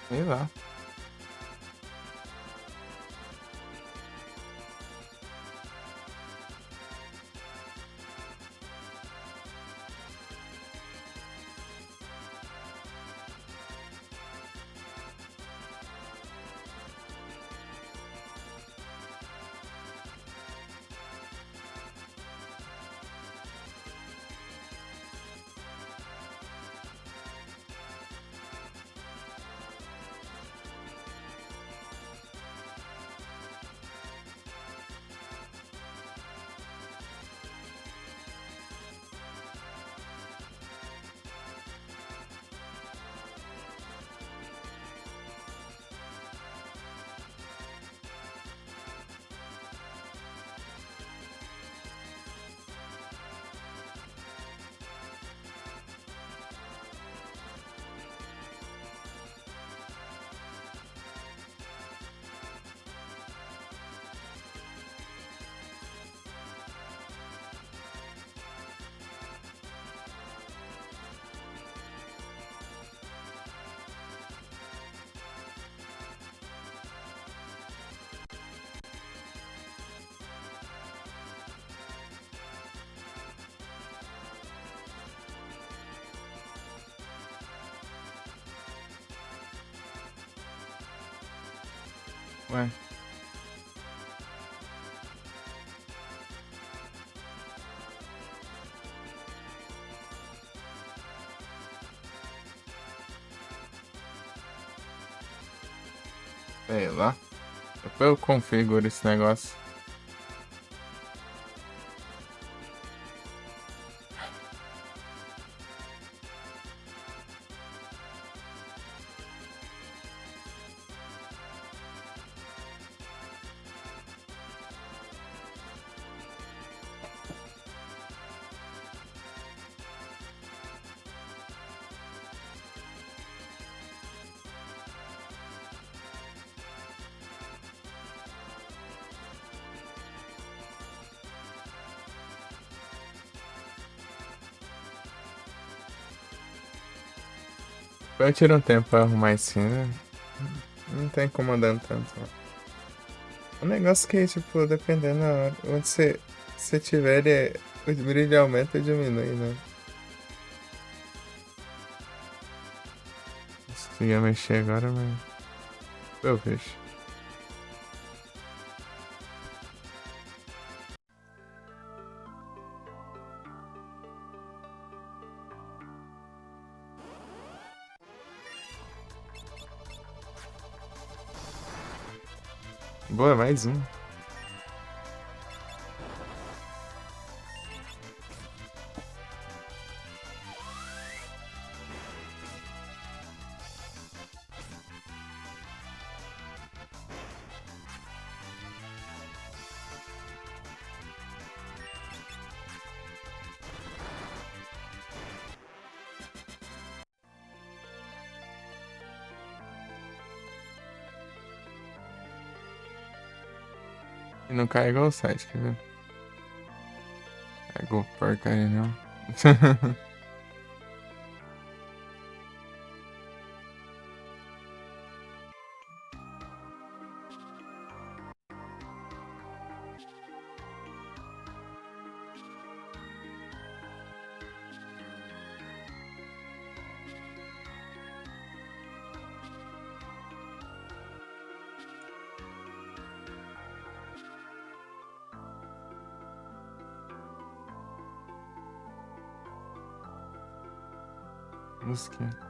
Sei lá. Ué. Sei lá. Depois eu configuro esse negócio. Eu tiro um tempo pra arrumar isso, né? Não tá incomodando tanto, não. O negócio que, tipo, dependendo da hora, onde você tiver, o brilho aumenta e diminui, né? Se conseguir mexer agora, mas eu vejo. Boa, mais um. E não carregou o site, quer ver? Carregou porcaria, não. Música.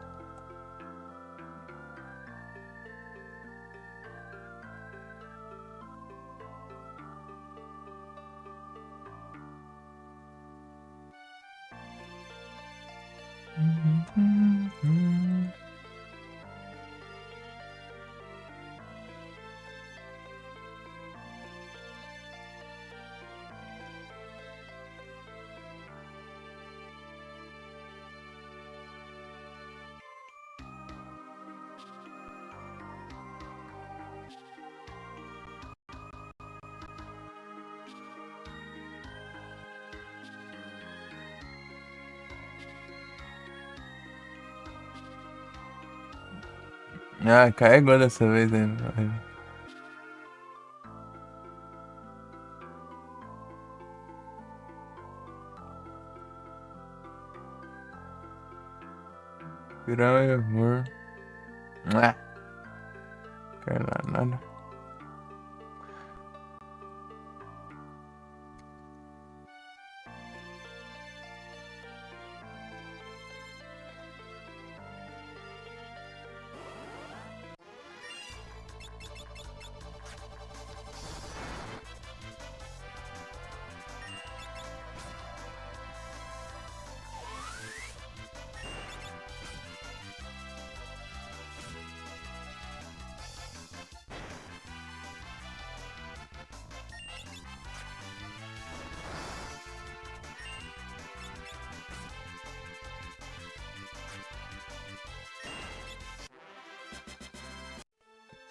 Ah, carregou dessa vez ainda. Virar meu amor. Ah, quero nada.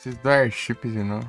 Preciso do airship de novo.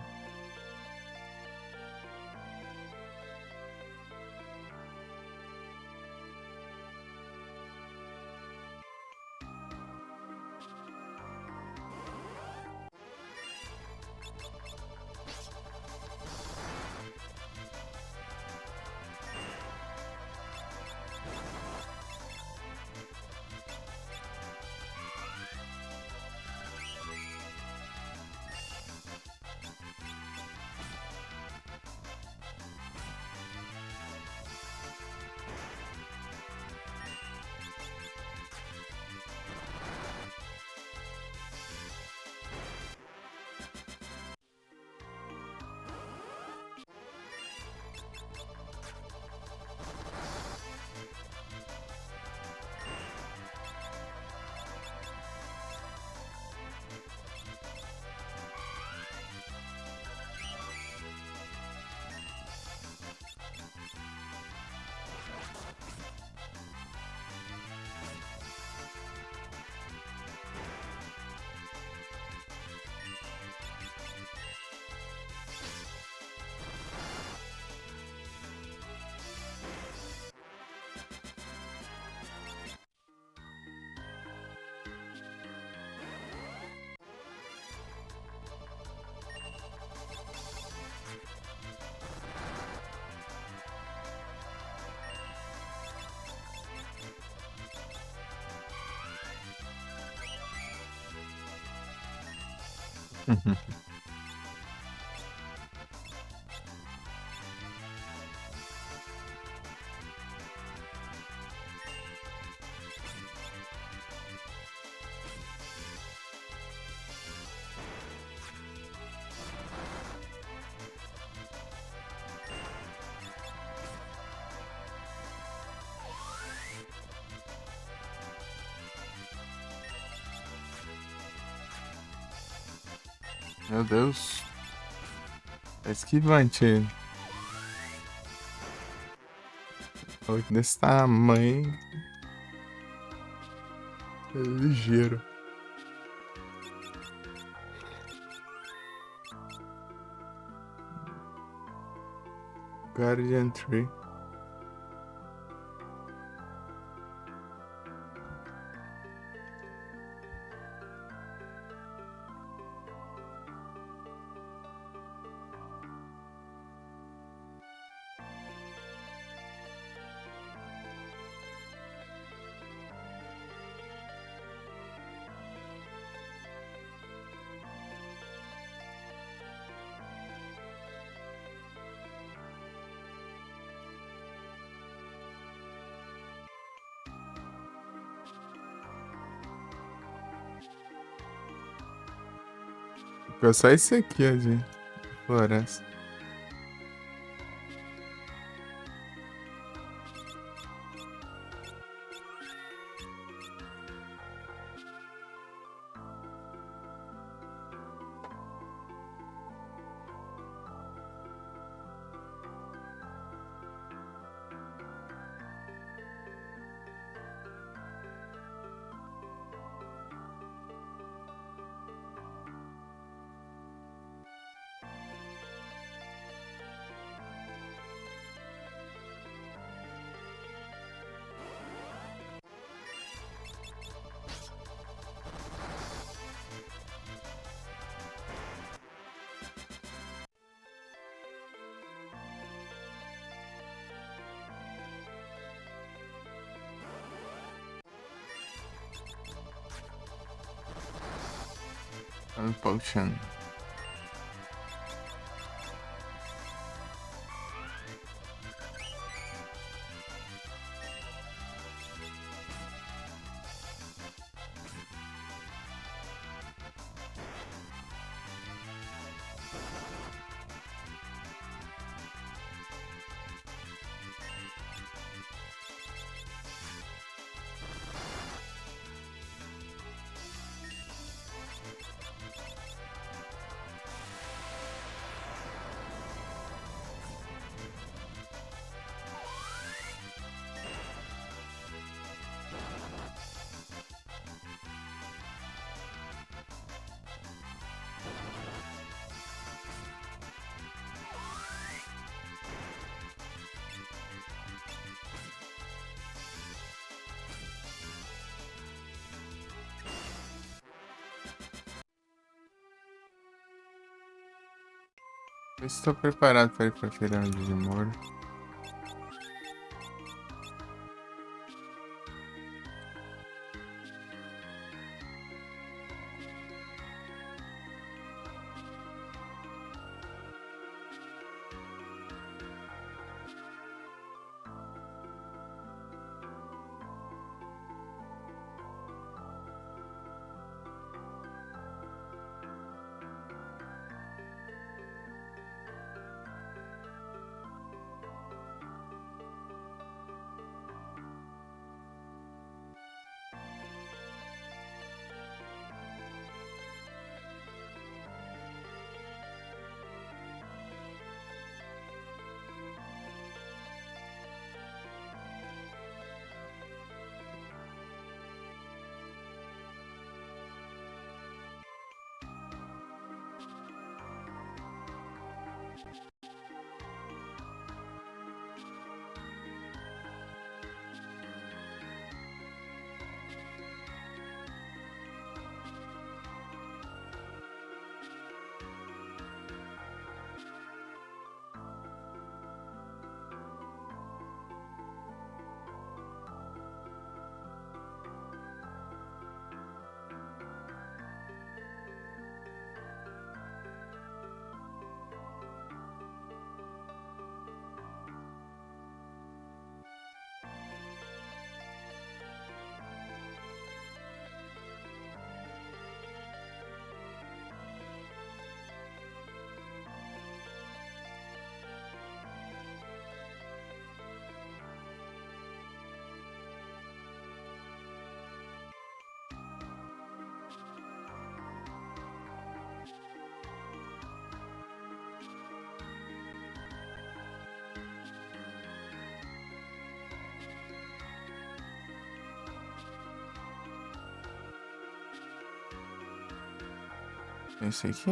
Meu Deus. Tá esquivante ele. Olha desse tamanho. É ligeiro. Guardian Tree. Ficou só esse aqui, ó, de floresta. Um potion. Estou preparado para ir para a pirâmide de Moro. Esse aqui?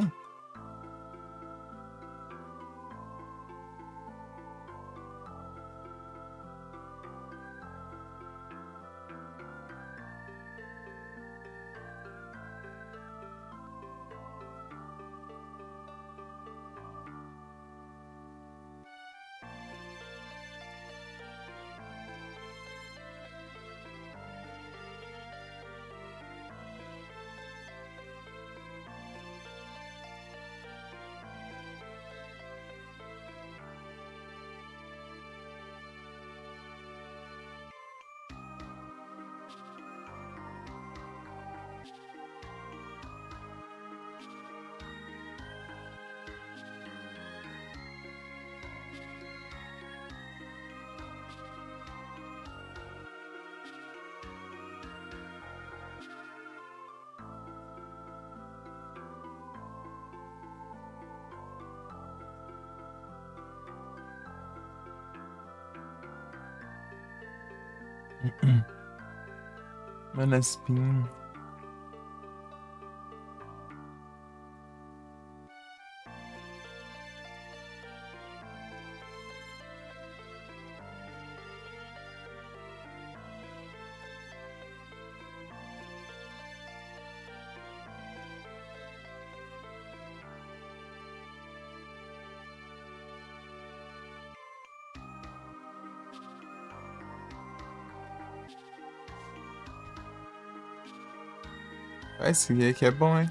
Manaspin. Esse aqui é bom, hein?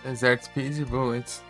Desert Speed Bullets.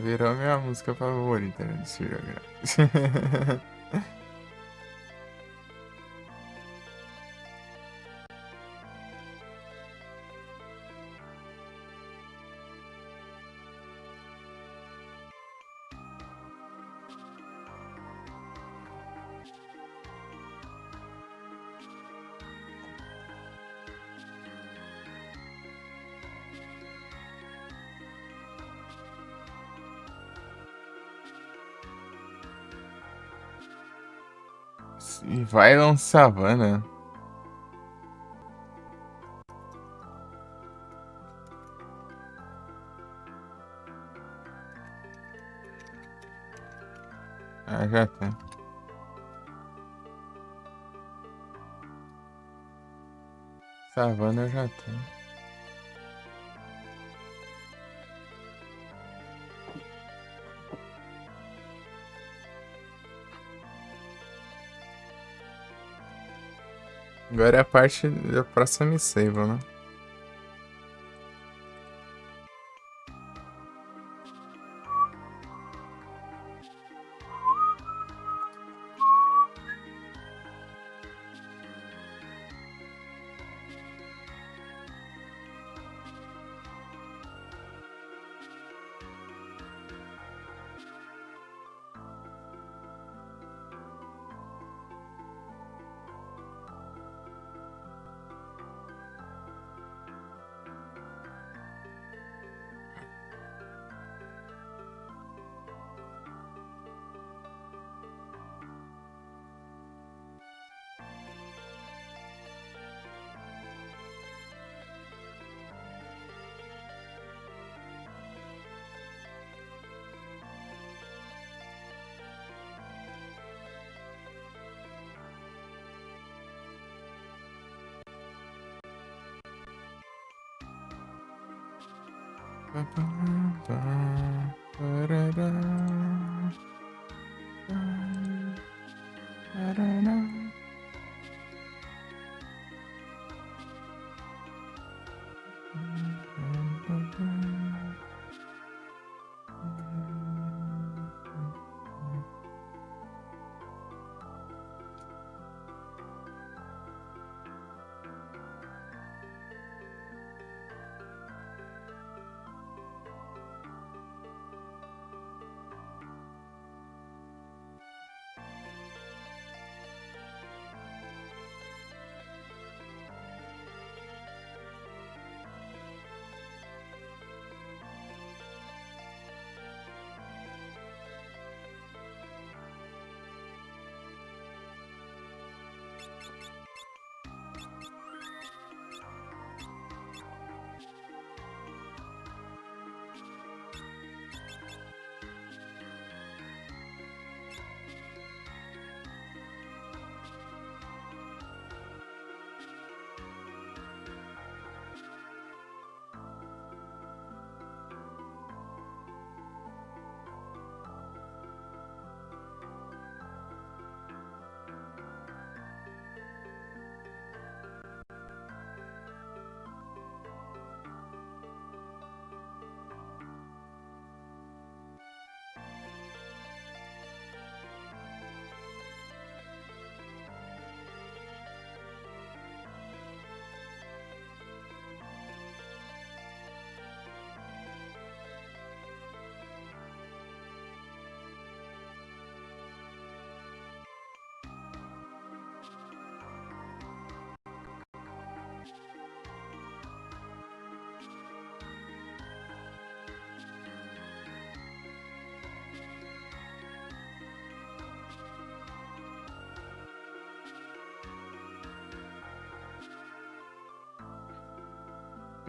Virou minha música favorita, né, desse jogo. E vai lançar Savana. Ah, já tem. Savana já tem. Agora é a parte da próxima save, né?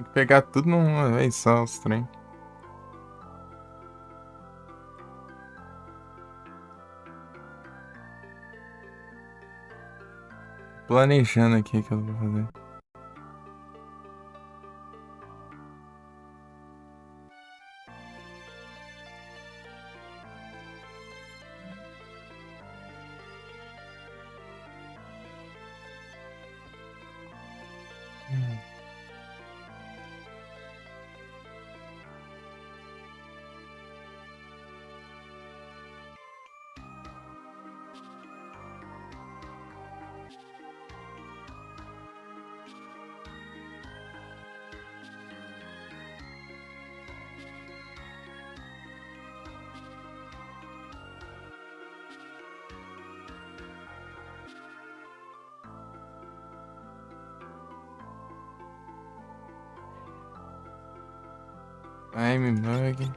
que pegar tudo numa vez só, os trem. Planejando aqui o que eu vou fazer. Time Mug.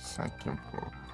Saque um pouco.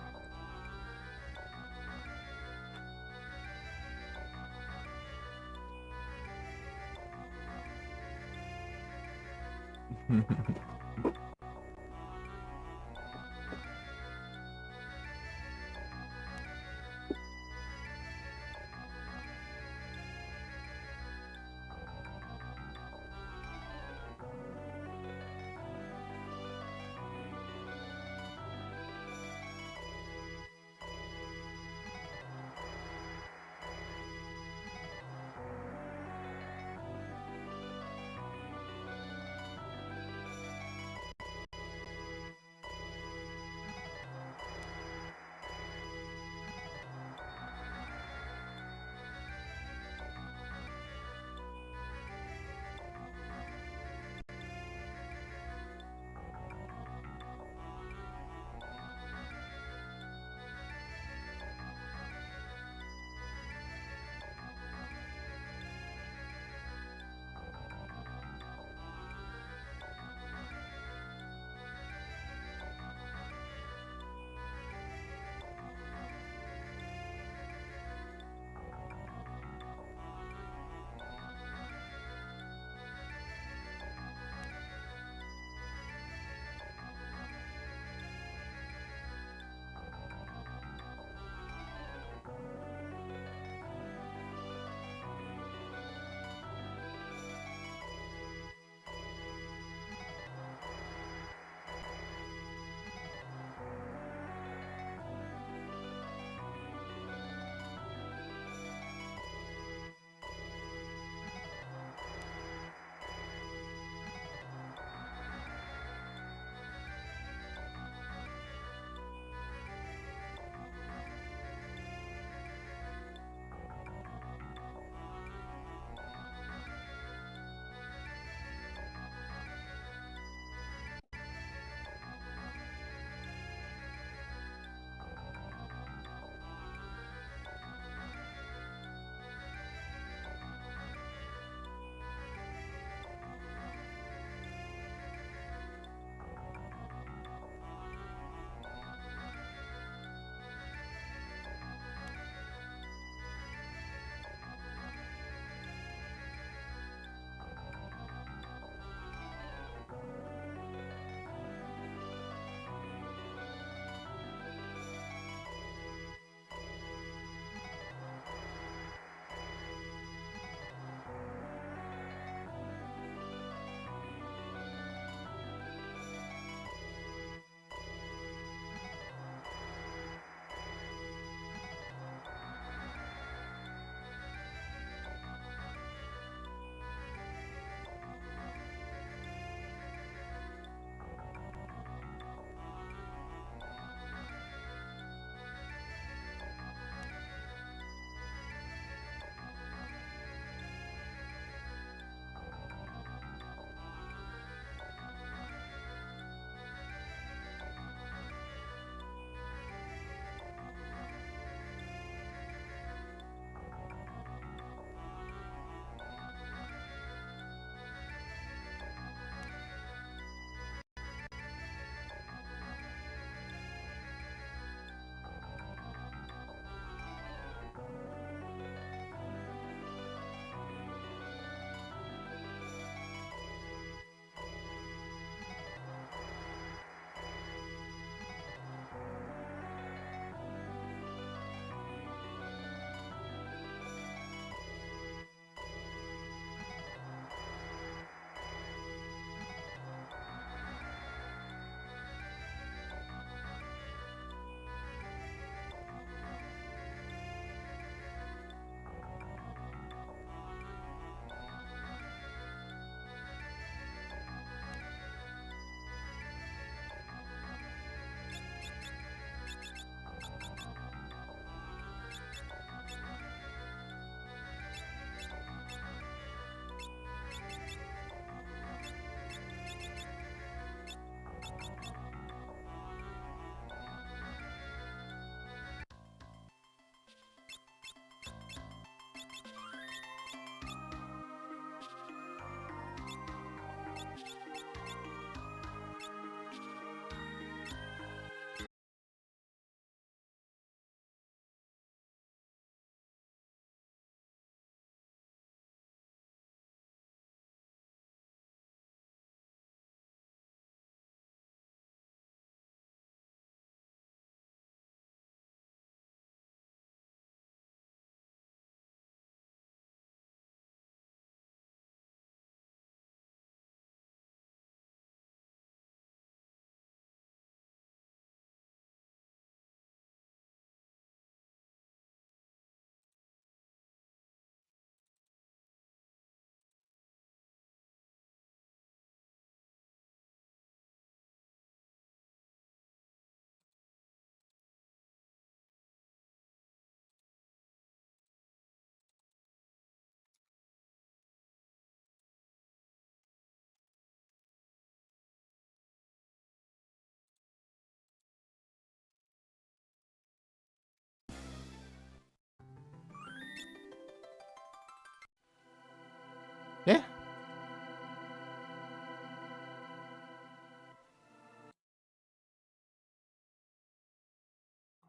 Quê?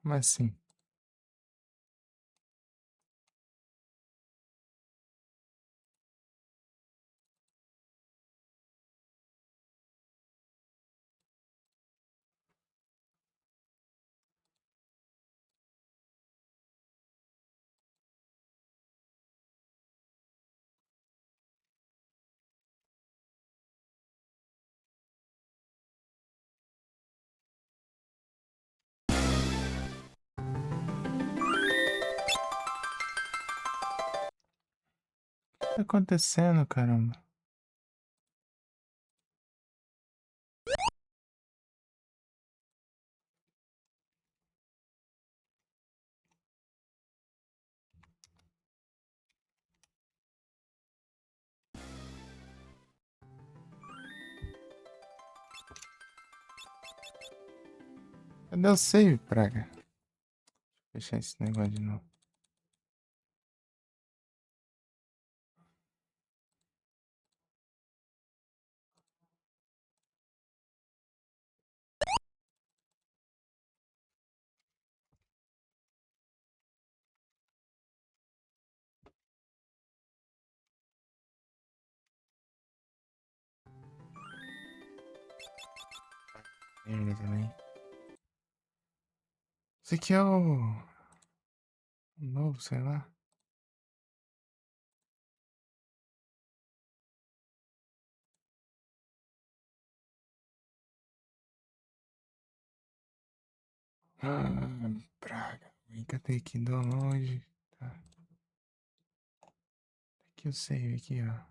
Como assim? O que tá acontecendo, caramba? Cadê o save, praga? Deixa eu fechar esse negócio de novo. Ele também. Esse aqui é o novo, sei lá. Praga. Vem cá, tem aqui download. Tá. Aqui o save, aqui, ó.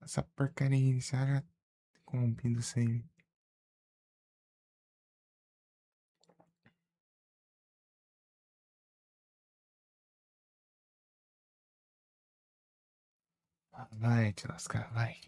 Essa porcaria inicial já corrompido o save. Vai te lascar, vai.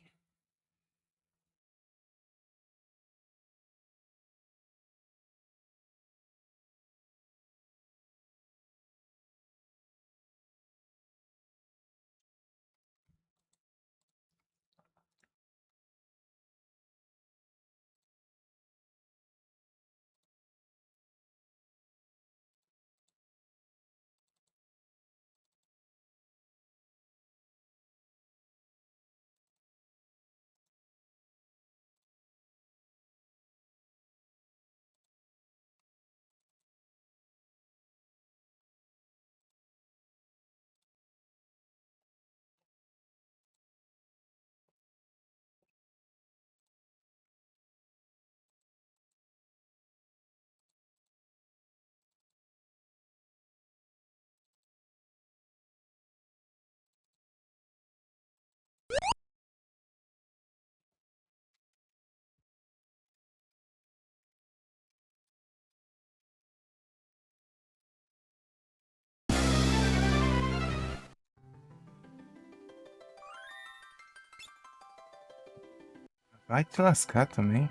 Vai te lascar também.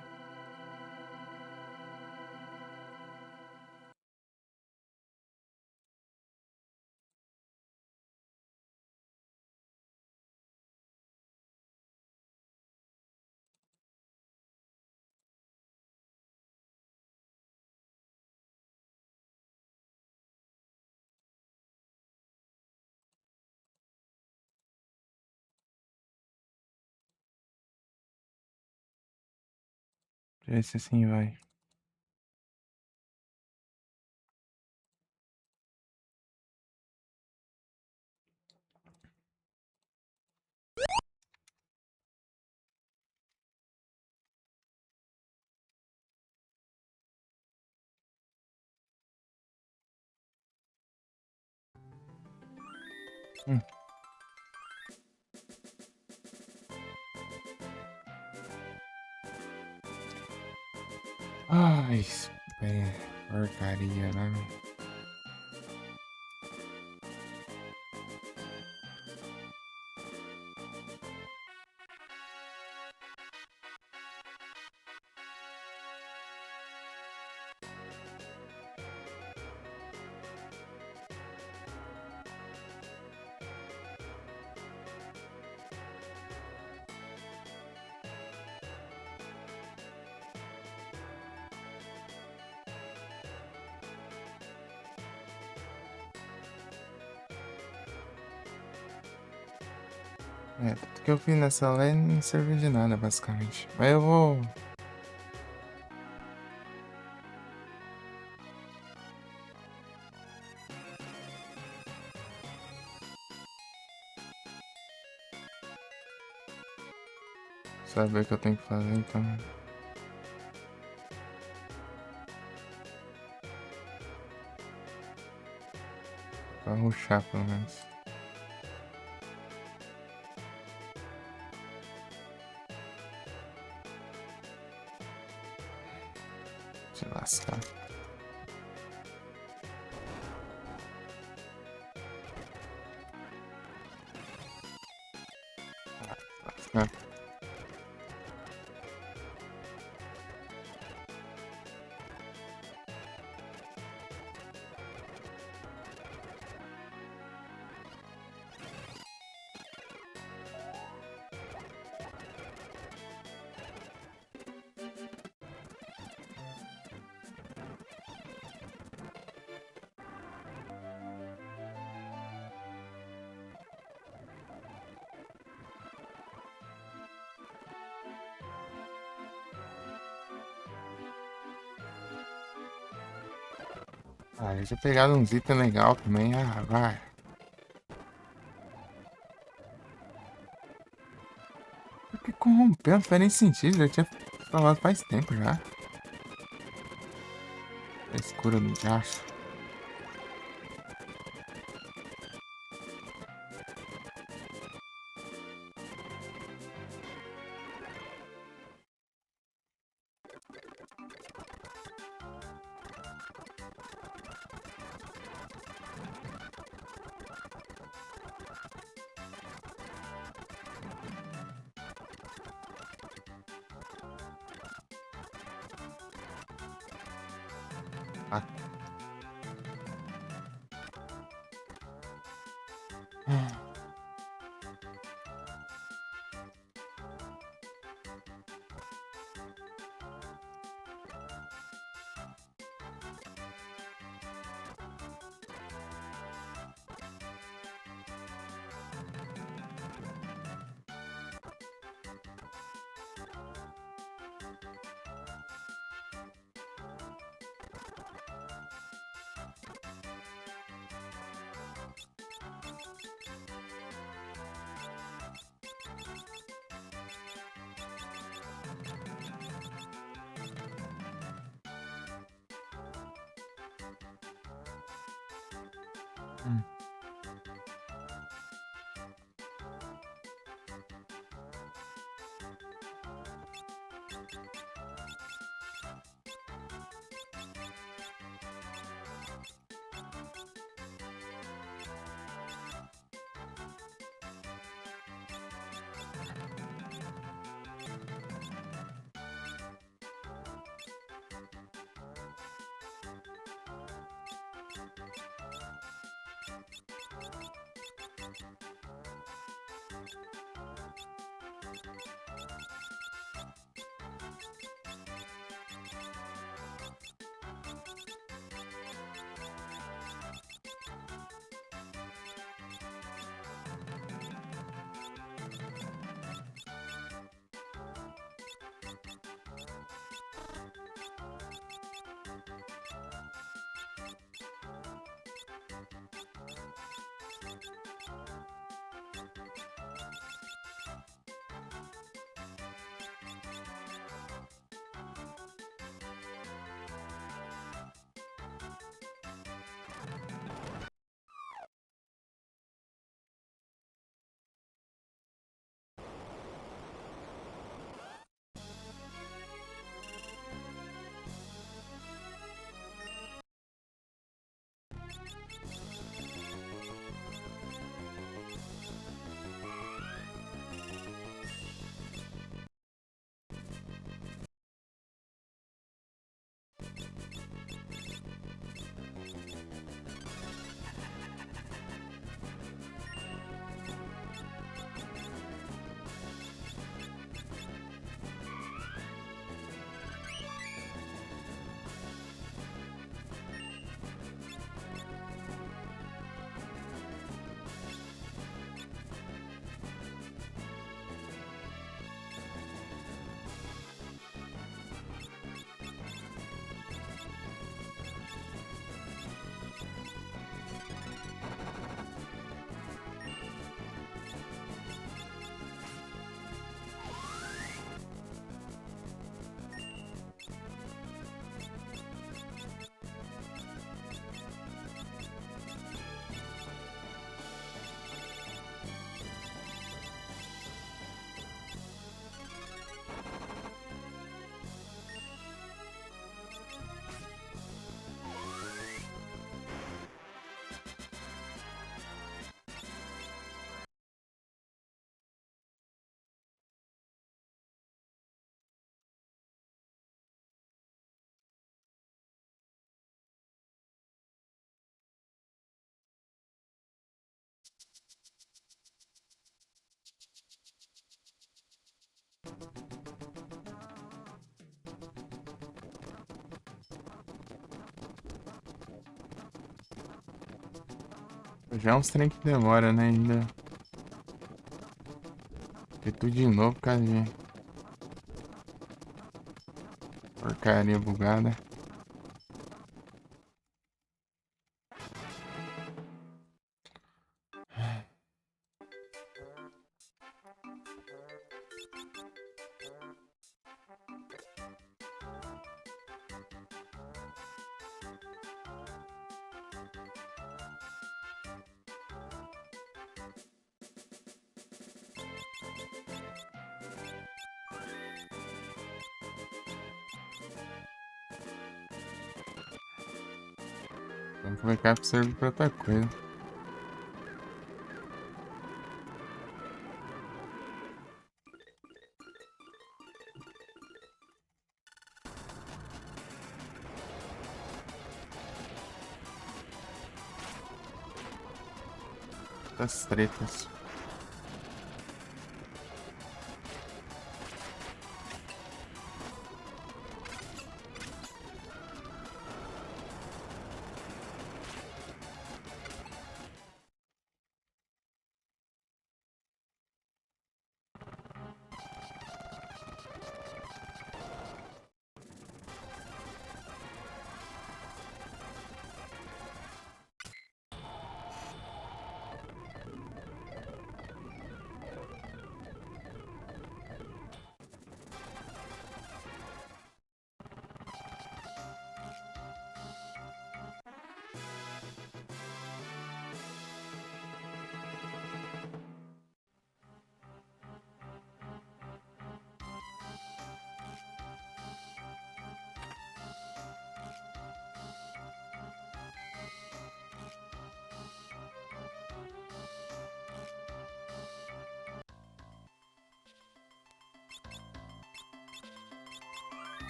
Esse assim vai. Hum. Ai, porcaria, né? É, tudo que eu vi nessa lei não serviu de nada, basicamente. Mas eu vou. Saber o que eu tenho que fazer, então. Pra rushar, pelo menos. Se lascar. Lascar. Ah, eu já pegaram uns itens legal também. Ah, vai. Por que corrompeu? Não faz nem sentido. Já tinha falado faz tempo já. A escura do diacho. Ah. Hum. Já é uns trem que demora, né, ainda. Tem tudo de novo por causa de porcaria bugada. Vamos colocar pra servir pra outra coisa. Das tretas.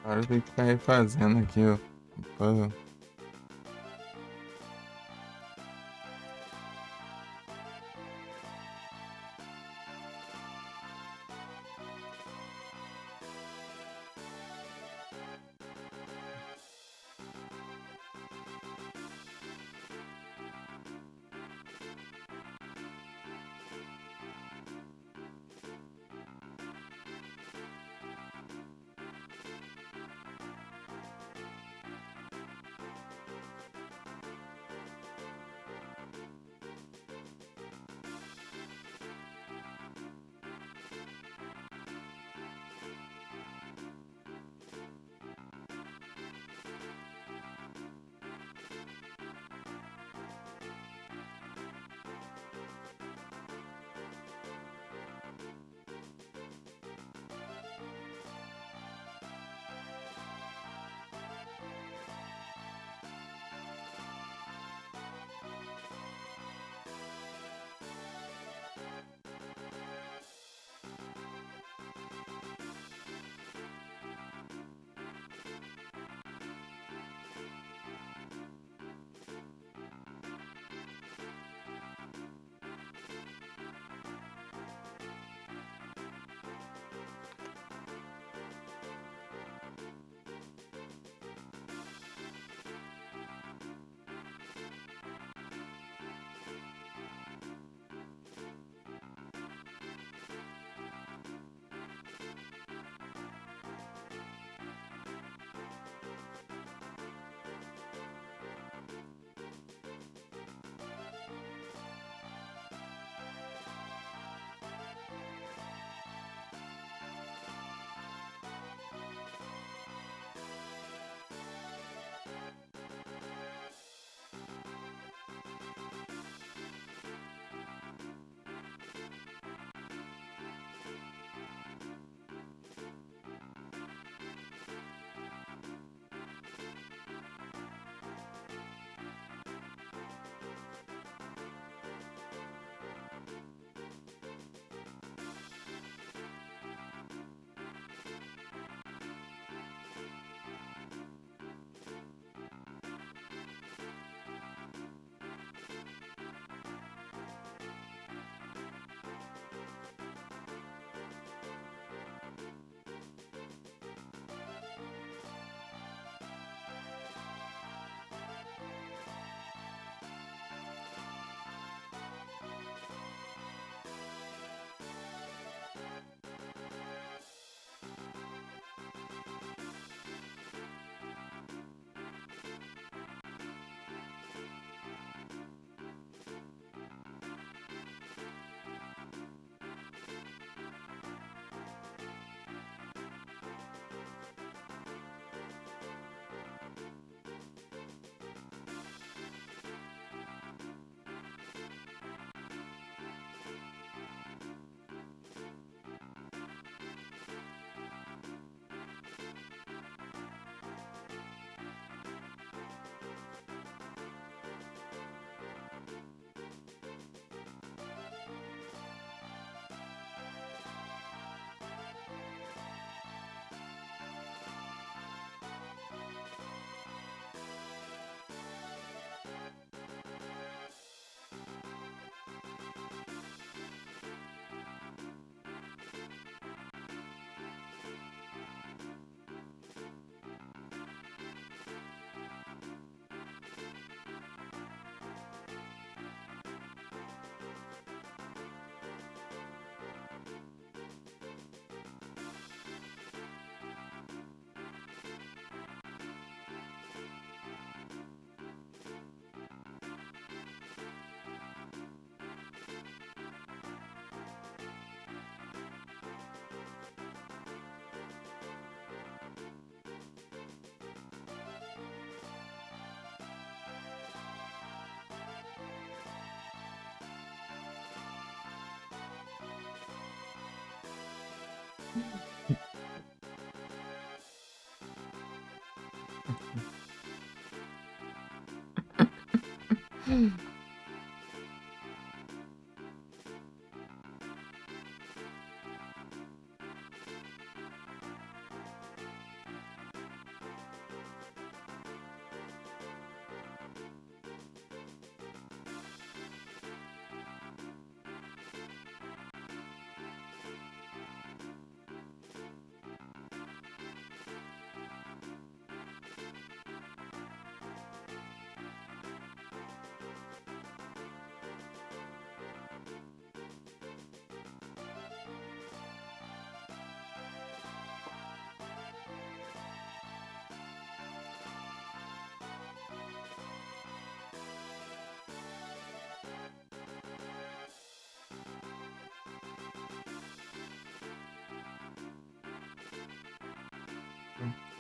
Agora eu tenho que ficar refazendo aqui o puzzle.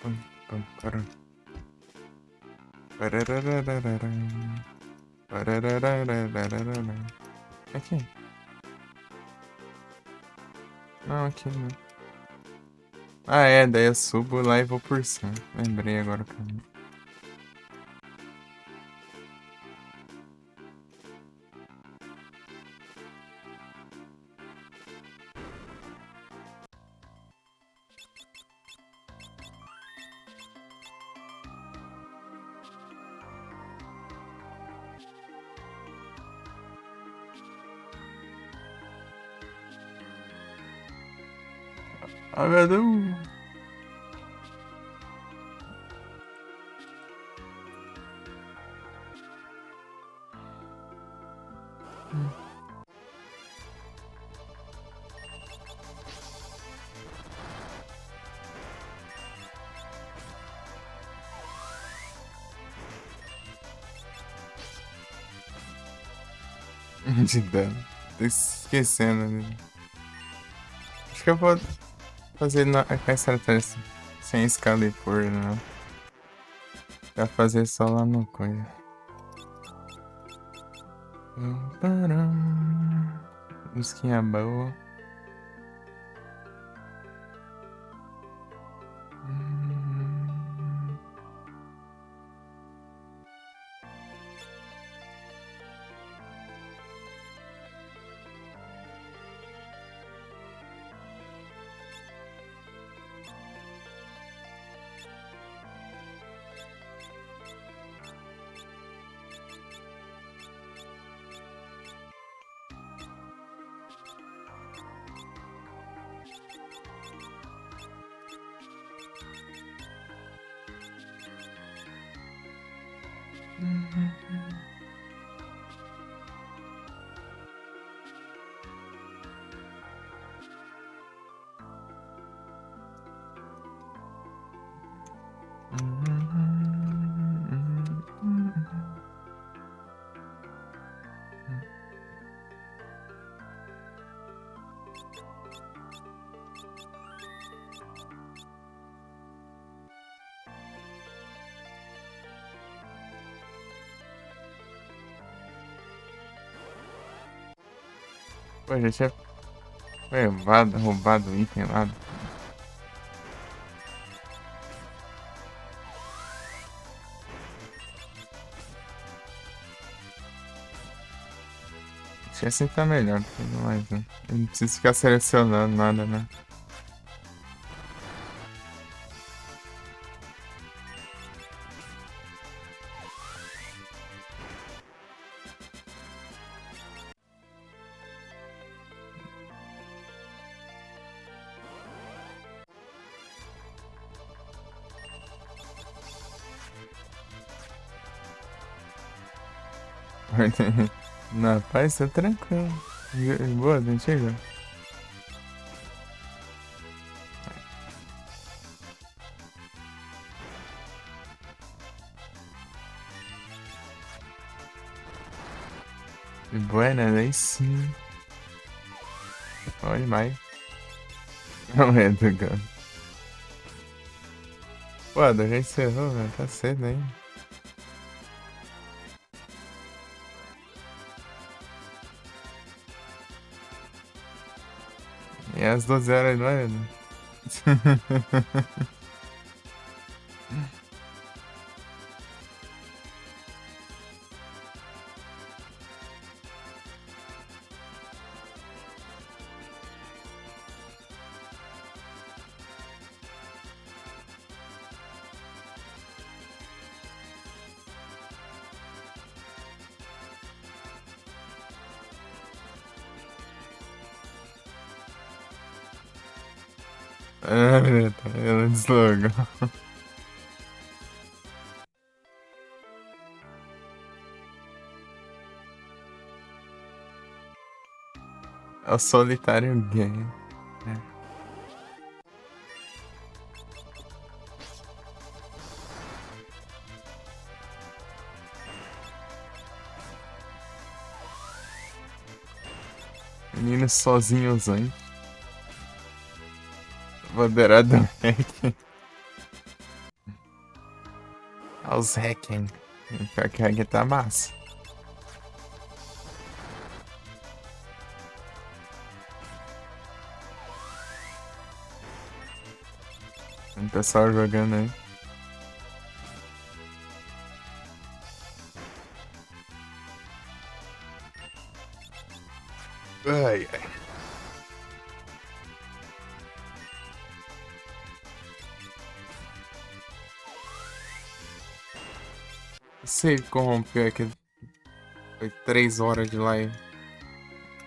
Pum, pum, param. Pararararararam. Pararararararam. Aqui. Não, aqui não. Ah, é, daí eu subo lá e vou por cima. Lembrei agora o caminho. Ah, meu Deus. De dano. Tô esquecendo, né? Acho que eu vou fazer com a estratégia sem Excalibur, não. Vai fazer só lá no coisa. Musiquinha boa. Pô, já tinha roubado o item lá. Acho que assim tá melhor, tudo mais, né? Eu não preciso ficar selecionando nada, né? Na paz, tá tranquilo. Boa, não chega. De buena, daí sim. Olha mais. Não é do cara. Pô, já encerrou, velho. Tá cedo ainda. E às 12 horas, não é? Ah, ela deslogou. É o solitário game. É. Menino sozinho usando. Moderado hack. Olha os hacking. Pior que hack tá massa. Tem um pessoal jogando aí. Ai, ai. Você corrompeu aqui. Foi 3 horas de live.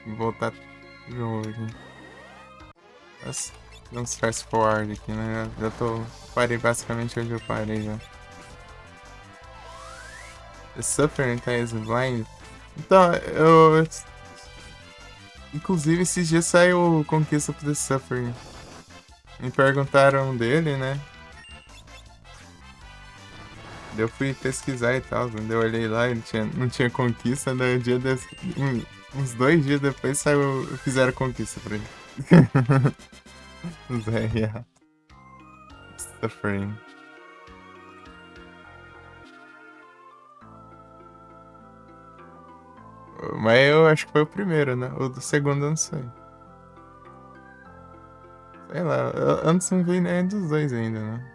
Vou voltar de novo aqui. Nossa, deu uns fast forward aqui, né? Já tô. Parei basicamente onde eu parei já. The Suffering is Blind. Então, eu. Inclusive, esses dias saiu Conquista pro The Suffering. Me perguntaram dele, né? Daí eu fui pesquisar e tal. Quando eu olhei lá, ele não tinha conquista. Daí uns 2 dias depois fizeram conquista pra ele. Os RA. Suffering. Mas eu acho que foi o primeiro, né? O do segundo eu não sei. Sei lá, eu não vi nem dos dois ainda, né?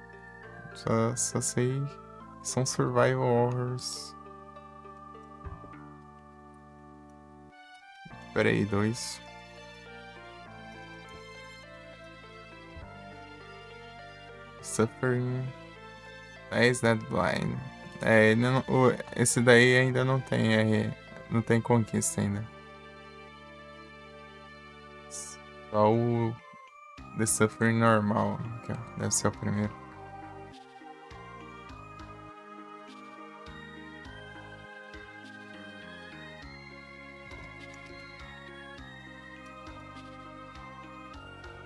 Só sei que são survival horrors. Pera aí, dois. Suffering. Is That Blind. É, esse daí ainda não tem não tem conquista ainda. Só o The Suffering normal, que ó, deve ser o primeiro.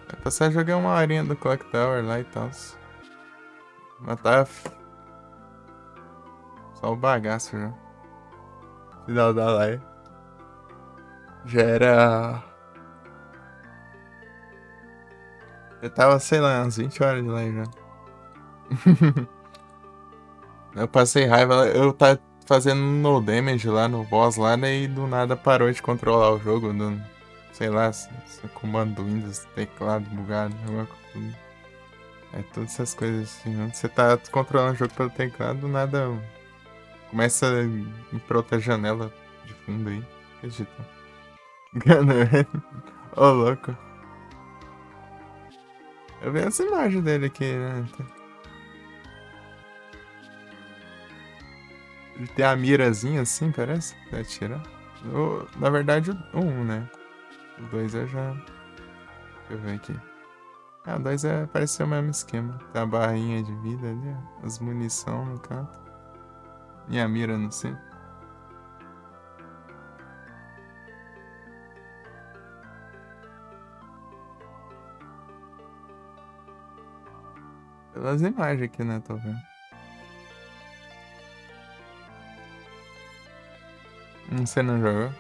Vai passar jogar uma horinha do Clock Tower lá e tal. Mas tá só o bagaço já. Final da live. Já era. Eu tava, sei lá, umas 20 horas de live já. Eu passei raiva, eu tava fazendo no damage lá no boss lá, daí do nada parou de controlar o jogo, sei lá, comando do Windows, teclado bugado, alguma coisa. É todas essas coisas assim, né? Você tá controlando o jogo pelo teclado, do nada começa a ir pra outra janela de fundo aí. Acredita? Ô, louco. Eu vi essa imagem dele aqui, né? Ele tem a mirazinha assim, parece, pra atirar. Na verdade, o 1, né? O 2 eu já. Deixa eu ver aqui. Ah, o 2 parece ser o mesmo esquema. Tem a barrinha de vida ali, ó. As munição no canto. E a mira no centro. Pelas imagens aqui, né? Tô vendo. Você não jogou?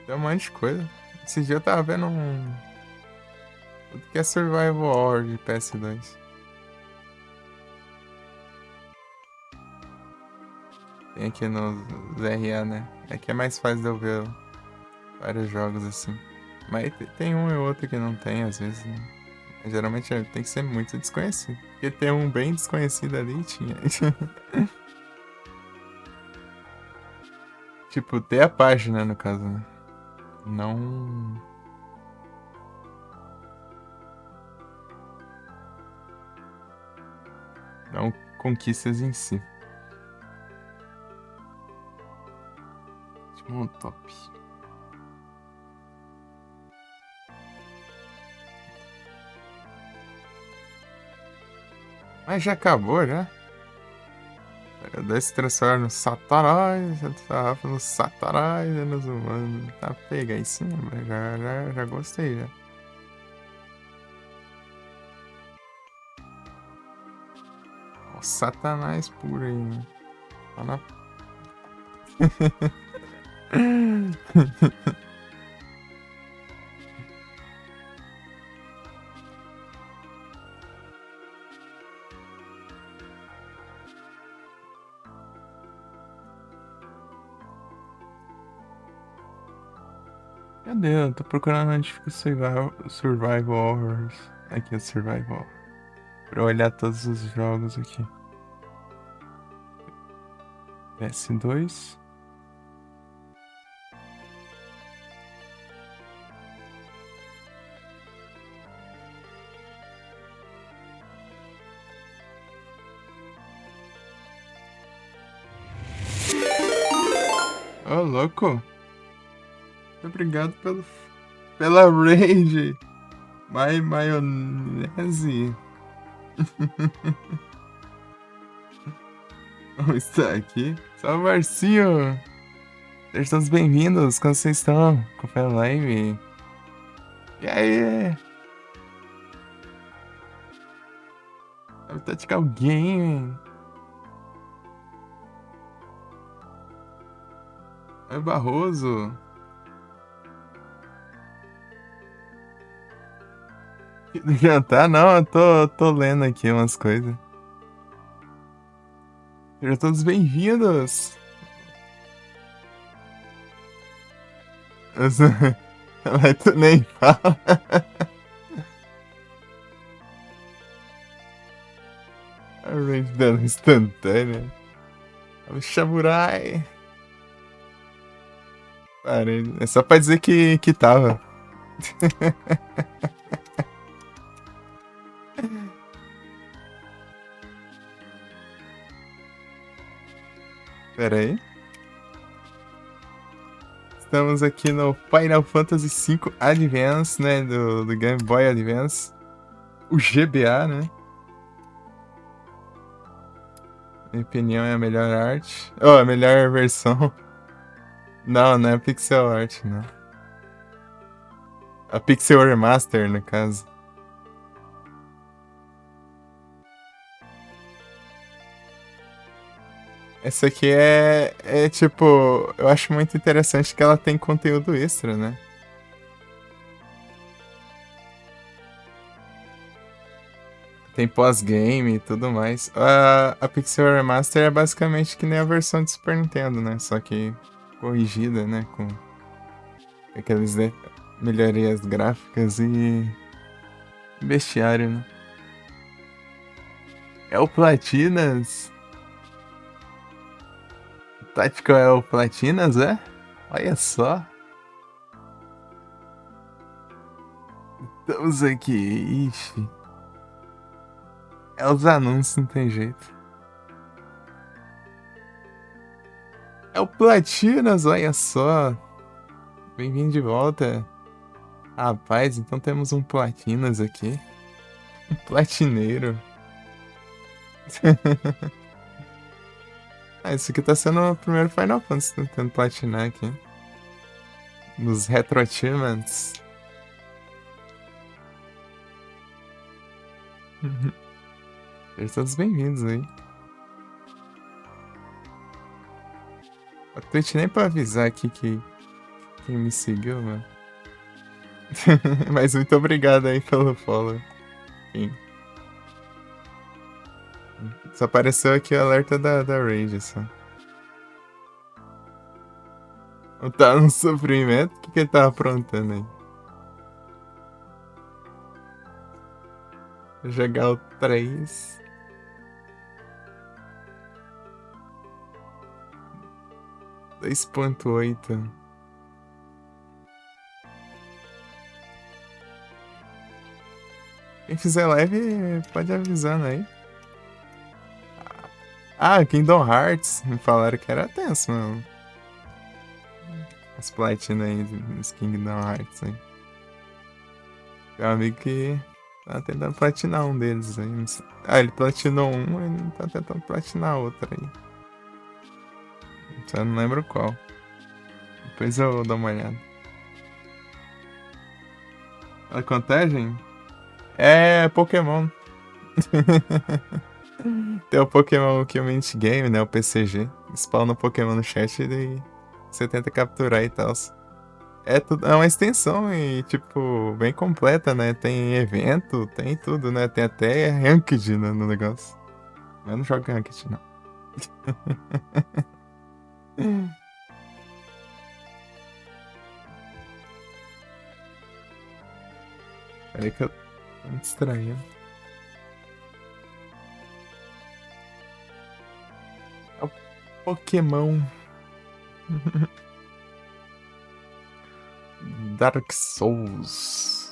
Tem um monte de coisa. Esse dia eu tava vendo um. Tudo que é Survival Horror de PS2. Tem aqui nos RA, né? É que é mais fácil de eu ver vários jogos assim. Mas tem um e outro que não tem, às vezes, né? Geralmente tem que ser muito desconhecido. Porque tem um bem desconhecido ali e tinha. Tipo, ter a página, no caso, né? Não. Não conquistas em si. Tipo, um top. Mas já acabou, já? Daí se transforma no Satarai, se transforma no Satarai, né, nos humanos. Tá pega aí sim, já gostei, já. Ó, o Satanás puro aí, né? Tá na. Cadê? Eu tô procurando onde fica o Survival Horrors. Aqui é o Survival. Pra olhar todos os jogos aqui. PS2. Ô, louco. Muito obrigado pela raid. Maionese. Vamos estar aqui. Salve, Marcinho. Sejam todos bem-vindos. Como vocês estão? Confere a live. E aí? Tactical Game. É Barroso. Jantar? Não, eu tô lendo aqui umas coisas. Sejam todos bem-vindos. Mas tu nem fala. A range dela instantânea. O Samurai. Parei. É só pra dizer que tava. Pera aí. Estamos aqui no Final Fantasy V Advance, né? Do Game Boy Advance. O GBA, né? Minha opinião é a melhor arte. Oh, a melhor versão. Não, não é pixel art, não. A Pixel Remaster, no caso. Essa aqui é tipo. Eu acho muito interessante que ela tem conteúdo extra, né? Tem pós-game e tudo mais. A Pixel Remaster é basicamente que nem a versão de Super Nintendo, né? Só que corrigida, né? Com aquelas melhorias gráficas e bestiário, né? É o Platinas. Tactical é o Platinas, é? Olha só. Estamos aqui. Ixi. É os anúncios, não tem jeito. É o Platinas, olha só. Bem-vindo de volta. Rapaz, então temos um Platinas aqui. Um platineiro. Ah, esse aqui tá sendo o primeiro Final Fantasy tentando platinar aqui. Nos Retro Achievements. Sejam todos bem-vindos aí. A Twitch nem pra avisar aqui que quem me seguiu, mano. Mas muito obrigado aí pelo follow. Sim. Só apareceu aqui o alerta da Rage, só. Tá no sofrimento? O que ele tava aprontando aí? Jogar o 3. Dois ponto oito. Quem fizer live pode avisando aí. Ah, Kingdom Hearts. Me falaram que era tenso, mano. As platinas aí dos Kingdom Hearts aí. Tem um amigo que tá tentando platinar um deles aí. Ah, ele platinou um, ele tá tentando platinar outro aí. Só não lembro qual. Depois eu dou uma olhada. A contagem? É Pokémon. Tem o Pokémon Community Game, né? O PCG. Spawna o Pokémon no chat e daí você tenta capturar e tal. É uma extensão e, tipo, bem completa, né? Tem evento, tem tudo, né? Tem até ranked no negócio. Mas eu não jogo ranked, não. Peraí que eu tô me distraindo. É o Pokémon. Dark Souls.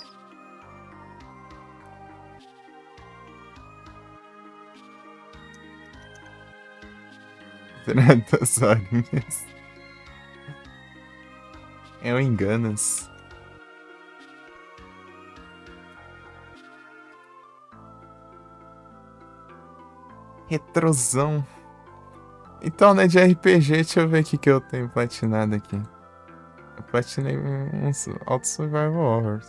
Das horinhas. É o Enganas. Retrosão. Então, né, de RPG, deixa eu ver o que eu tenho platinado aqui. Eu platinei uns Auto Survival Horror.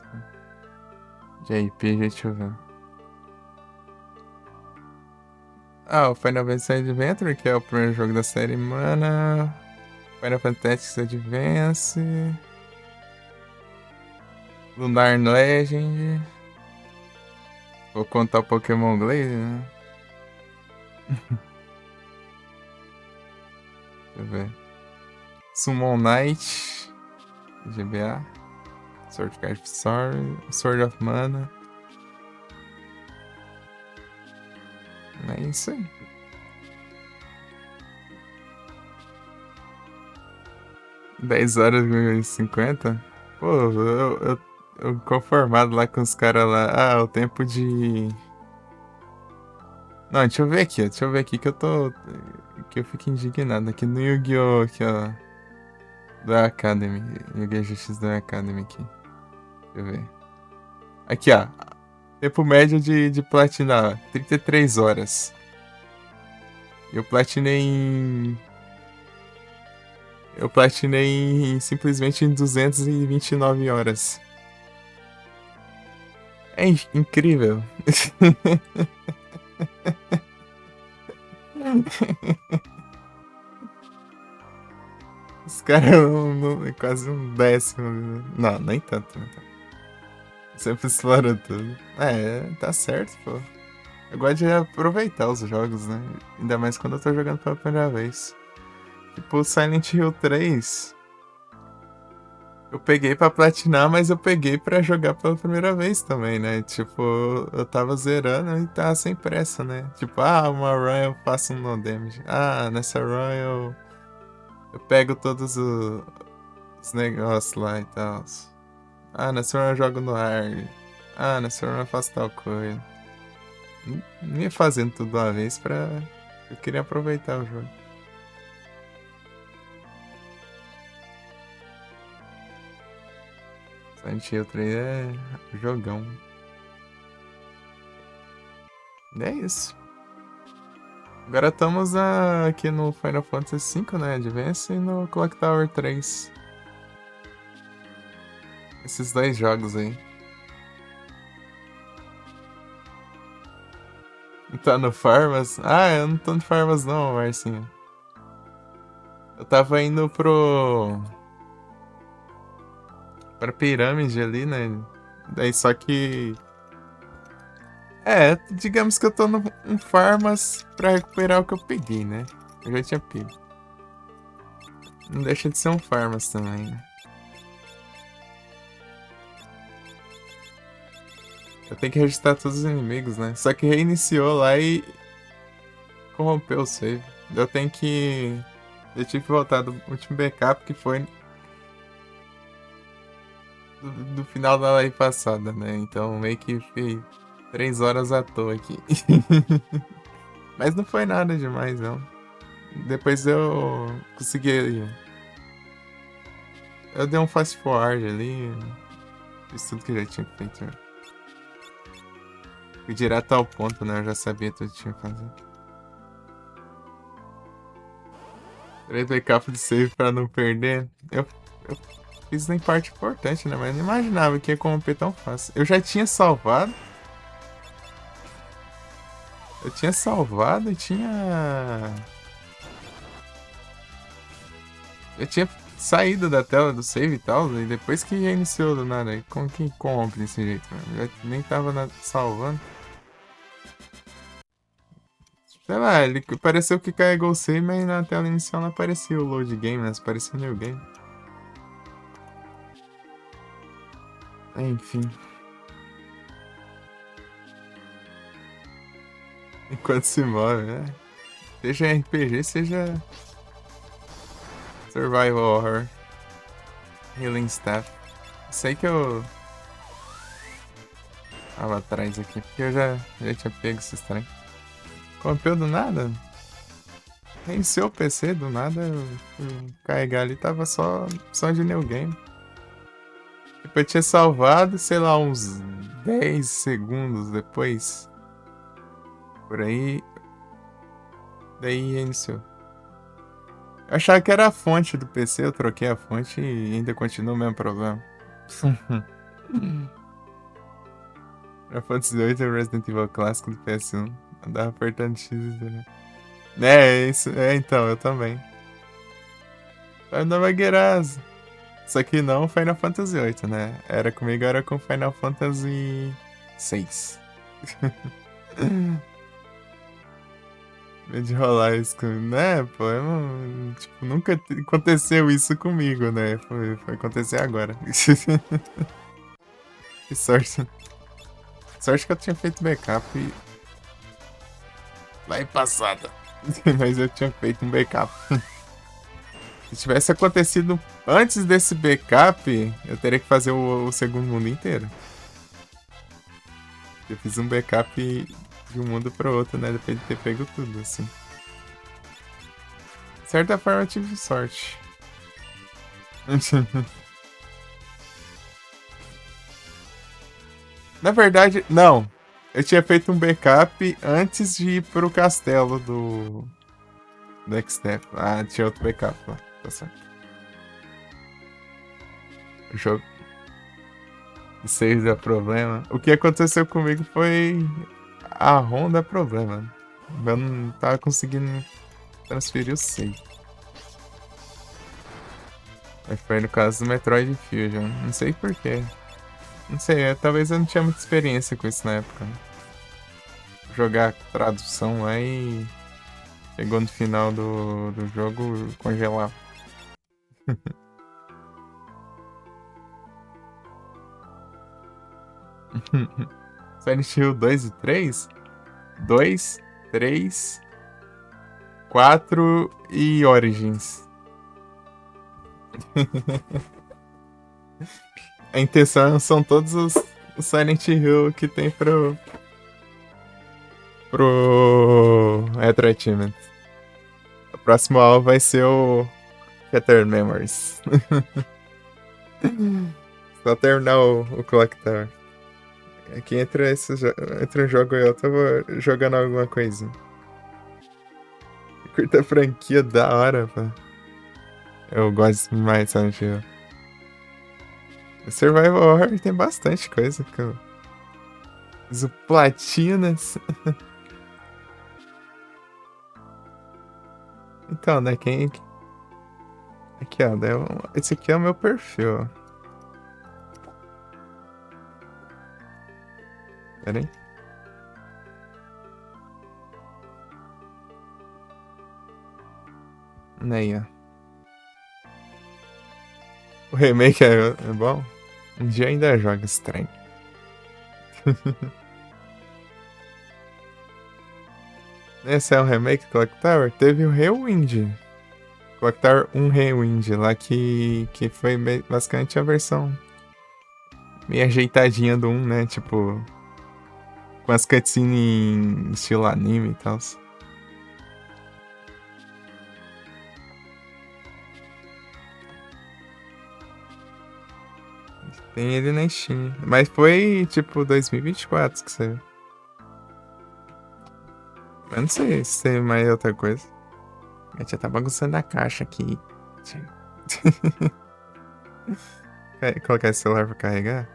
De RPG, deixa eu ver. Ah, o Final Fantasy Adventure, que é o primeiro jogo da série Mana. Final Fantasy Advance. Lunar Legend. Vou contar o Pokémon Blaze, né? Deixa eu ver. Summon Knight. GBA. Sword Card Sword of Mana. É isso aí. Dez horas e 50. Pô, eu conformado lá com os caras lá. Ah, o tempo de. Não, deixa eu ver aqui, deixa eu ver aqui que eu tô. Que eu fico indignado aqui no Yu-Gi-Oh! Aqui, ó. Da Academy. Yu-Gi-Oh! GX da Academy aqui. Deixa eu ver. Aqui, ó. Tempo médio de platinar, 33 horas. Eu platinei em. Eu platinei simplesmente em 229 horas. É incrível. Os caras é quase um décimo. Não, nem tanto. Né? Sempre explora tudo. É, tá certo, pô. Eu gosto de aproveitar os jogos, né? Ainda mais quando eu tô jogando pela primeira vez. Tipo, Silent Hill 3. Eu peguei pra platinar, mas eu peguei pra jogar pela primeira vez também, né? Tipo, eu tava zerando e tava sem pressa, né? Tipo, uma run eu faço um no damage. Ah, nessa run eu pego todos os negócios lá e tal. Ah, nessa run eu jogo no hard. Ah, nessa run eu faço tal coisa. Não ia fazendo tudo de uma vez pra. Eu queria aproveitar o jogo. Silent Hill 3 é jogão. É isso. Agora estamos aqui no Final Fantasy V, né? Advance e no Clock Tower 3. Esses dois jogos aí. Tá no Farmas? Ah, eu não tô no Farmas não, Marcinho. Eu tava indo pra pirâmide ali, né? Daí só que. É, digamos que eu tô no um Farmas pra recuperar o que eu peguei, né? Eu já tinha pego. Não deixa de ser um Farmas também, né? Eu tenho que registrar todos os inimigos, né? Só que reiniciou lá e corrompeu o save. Eu tenho que. Eu tive que voltar do último backup que foi do final da live passada, né? Então meio que fui 3 horas à toa aqui. Mas não foi nada demais, não. Depois eu consegui. Eu dei um fast forward ali. Fiz tudo que eu já tinha feito. Fui direto ao ponto, né? Eu já sabia tudo que tinha que fazer. 3 backup de save pra não perder. Eu fiz em parte importante, né? Mas não imaginava que ia corromper tão fácil. Eu já tinha salvado. Eu tinha salvado e tinha. Eu tinha saído da tela do save e tal, e depois que iniciou do nada. Aí como que corrompe desse jeito, mano? Já nem tava salvando. Sei lá, ele pareceu que carregou o save, mas na tela inicial não aparecia o load game, né? Só aparecia new game. Enfim. Enquanto se move, né? Seja RPG, seja Survival Horror. Healing Staff. Sei que eu tava atrás aqui, porque eu já tinha pego esse trem. Compeu do nada? Reiniciou o PC do nada, eu fui carregar ali, tava só de New Game. Tipo, eu tinha salvado, sei lá, uns 10 segundos depois. Por aí. Daí reiniciou. Eu achava que era a fonte do PC, eu troquei a fonte e ainda continua o mesmo problema. Era Fantasy 8 e Resident Evil clássico do PS1. Andava apertando X, né? É, isso. É, então, eu também. Vai dar Magueiras. Só que não Final Fantasy VIII, né? Era comigo, era com Final Fantasy VI. De rolar isso com... Né, pô, eu não... Tipo, nunca aconteceu isso comigo, né? Foi acontecer agora. Que sorte. Sorte que eu tinha feito backup lá em passada. Mas eu tinha feito um backup. Se tivesse acontecido antes desse backup, eu teria que fazer o segundo mundo inteiro. Eu fiz um backup de um mundo pro outro, né? Depois de ter pego tudo, assim. De certa forma, eu tive sorte. Na verdade, não. Eu tinha feito um backup antes de ir pro castelo do X-Step. Ah, tinha outro backup lá. Tá certo. O jogo. Isso aí dá problema. O que aconteceu comigo foi a ROM dá problema. Eu não tava conseguindo transferir o save. Mas foi no caso do Metroid Fusion. Não sei porquê. Não sei, talvez eu não tinha muita experiência com isso na época. Né? Jogar tradução lá e chegou no final do jogo congelar. Silent Hill 2 e 3? 2, 3, 4 e Origins. A intenção são todos os Silent Hill que tem pro Retro Achievement. O próximo alvo vai ser o Shattered Memories. Só terminar o Clock Tower. Aqui entre um jogo e outro eu vou jogando alguma coisinha. Curta a franquia da hora, pô. Eu gosto demais de Silent Hill. Survival Horror tem bastante coisa que eu uso platinas. Então, né, quem... Aqui, ó, esse aqui é o meu perfil, ó. Pera aí. Aí, ó. O remake é bom? Um dia ainda joga esse trem. Esse é um remake do Clock Tower? Teve o Rewind. Clock Tower 1 Rewind lá que foi basicamente a versão meio ajeitadinha do 1, né? Tipo, com as cutscenes em estilo anime e tal. Tem ele na Steam. Mas foi tipo 2024 que saiu. Eu não sei se tem mais outra coisa. A gente já tá bagunçando a caixa aqui. Colocar esse celular pra carregar.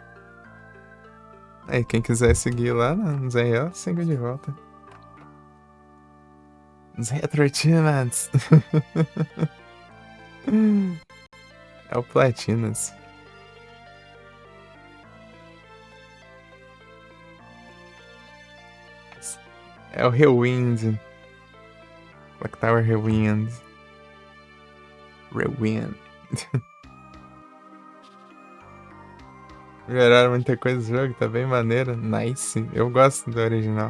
Aí, quem quiser seguir lá no ZRL, siga de volta. Os Retro Achievements. É o Platinas. É o Rewind. Clock Tower Rewind. Rewind. Melhoraram muita coisa do jogo, tá bem maneiro. Nice. Eu gosto do original.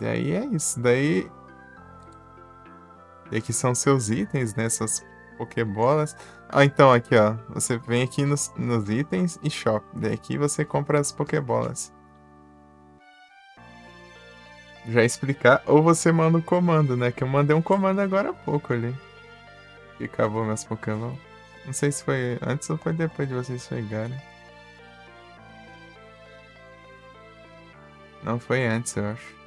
Daí é isso. Daí. E aqui são seus itens, né? Suas Pokébolas. Ah, então aqui, ó. Você vem aqui nos itens e shop. Daí aqui você compra as Pokébolas. Já explicar. Ou você manda um comando, né? Que eu mandei um comando agora há pouco ali. Que acabou meus Pokémon. Não sei se foi antes ou foi depois de vocês chegarem. Não foi antes, eu acho.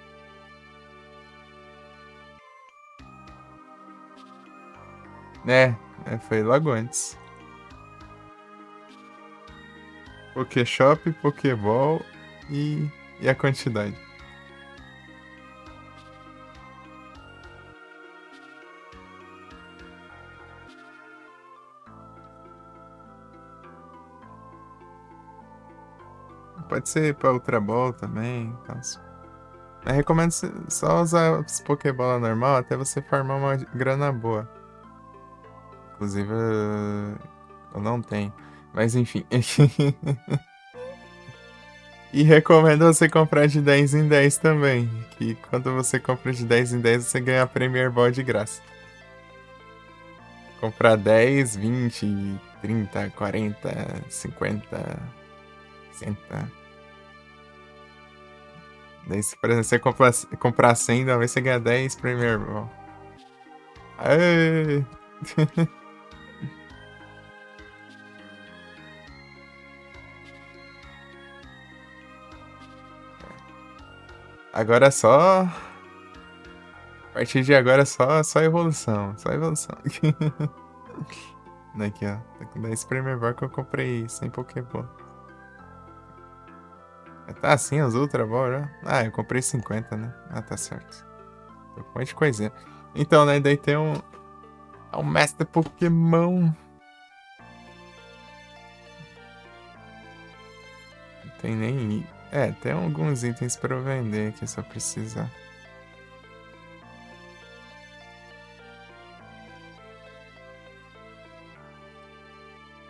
Foi logo antes. Pokéshop, Pokéball e a quantidade. Pode ser pra Ultra Ball também. Então. Eu recomendo só usar as Pokébola normal até você farmar uma grana boa. Inclusive, eu não tenho. Mas enfim. E recomendo você comprar de 10 em 10 também. Que quando você compra de 10 em 10, você ganha a Premier Ball de graça. Comprar 10, 20, 30, 40, 50, 60. Daí, por exemplo, você comprar 100, da vez você ganha 10 Premier Ball. Aê! Agora é só. A partir de agora é só evolução. Só evolução. Aqui, ó. Tá com 10 Premier Ball que eu comprei sem Pokéball. Tá assim os Ultra Ball já? Ah, eu comprei 50, né? Ah, tá certo. Tô com um monte de coisinha. Então, né? Daí tem um. É um Mestre Pokémon. Não tem nem. Tem alguns itens pra eu vender aqui se eu precisar.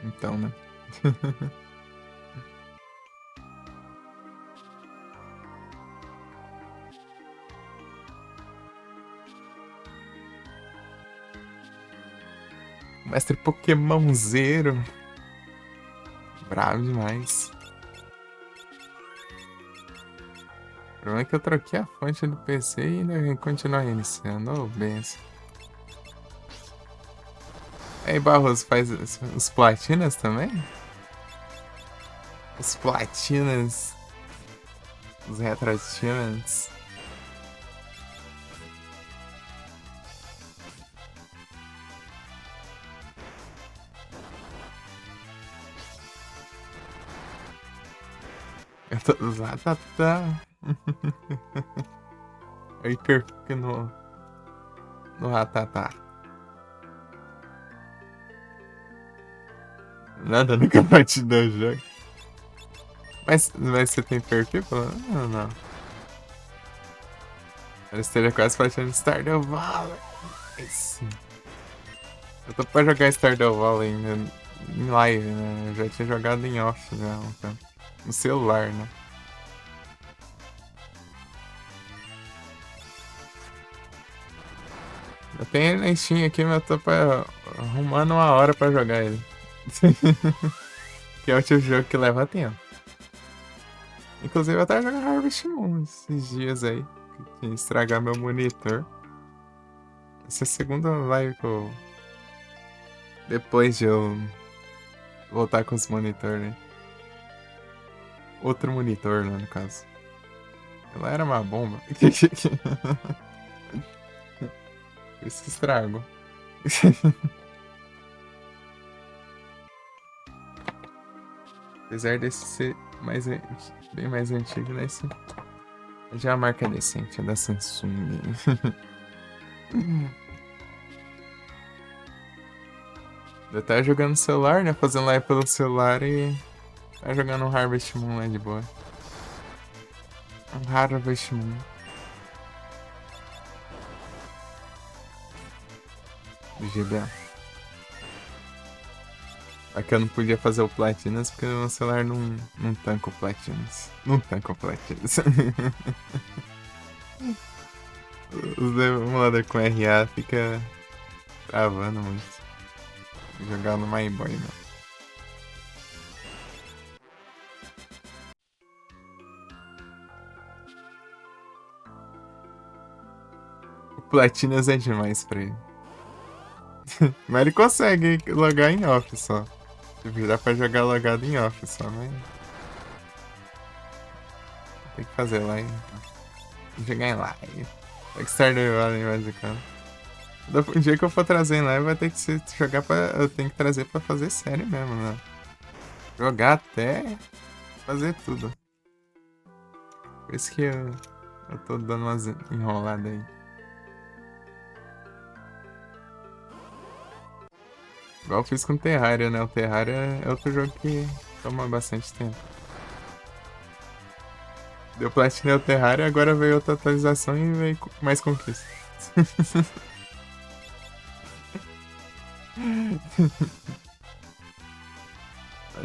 Então, né? Mestre Pokémonzeiro. Bravo demais. O problema é que eu troquei a fonte do PC e ainda continuar iniciando. Ô, benção. Aí, Barroso, faz os platinas também? Os platinas. Os retro achievements. Eu tô. Tá. Eu hiperfico no Ratatá. Nada nunca vai te dar o jogo. Mas você tem perfil? Não, não. Ela esteja quase platinando Stardew Valley. Esse. Eu tô pra jogar Stardew Valley ainda em live, né? Eu já tinha jogado em off já há um tempo. No celular, né? Eu tenho ele na Steam aqui, mas eu tô arrumando uma hora pra jogar ele. Que é o tipo de jogo que leva tempo. Inclusive eu tava jogando Harvest Moon esses dias aí. Que ia estragar meu monitor. Essa é a segunda live que eu. Depois de eu voltar com os monitores, né? Outro monitor, né, no caso. Ela era uma bomba. Por isso que estrago. Apesar desse ser bem mais antigo, né? Esse já é a marca decente, é da Samsung. Eu tava jogando no celular, né? Fazendo live pelo celular e tava jogando um Harvest Moon lá de boa. Um Harvest Moon. Do GBA. Aqui eu não podia fazer o Platinas porque o meu celular não tanca o Platinas. Não tanca o Platinas. Os emuladores com RA fica travando muito. Vou jogar no My Boy, mano. O Platinas é demais pra ele. Mas ele consegue logar em off só. Tipo, dá pra jogar logado em off só, mas. Tem que fazer lá e jogar em live. Stardew Valley, basicamente. Um dia que eu for trazer em live, vai ter que jogar pra. Eu tenho que trazer pra fazer série mesmo, né? Jogar até fazer tudo. Por isso que eu tô dando umas enroladas aí. Igual eu fiz com o Terraria, né? O Terraria é outro jogo que toma bastante tempo. Deu platina o Terraria, agora veio outra atualização e veio mais conquista.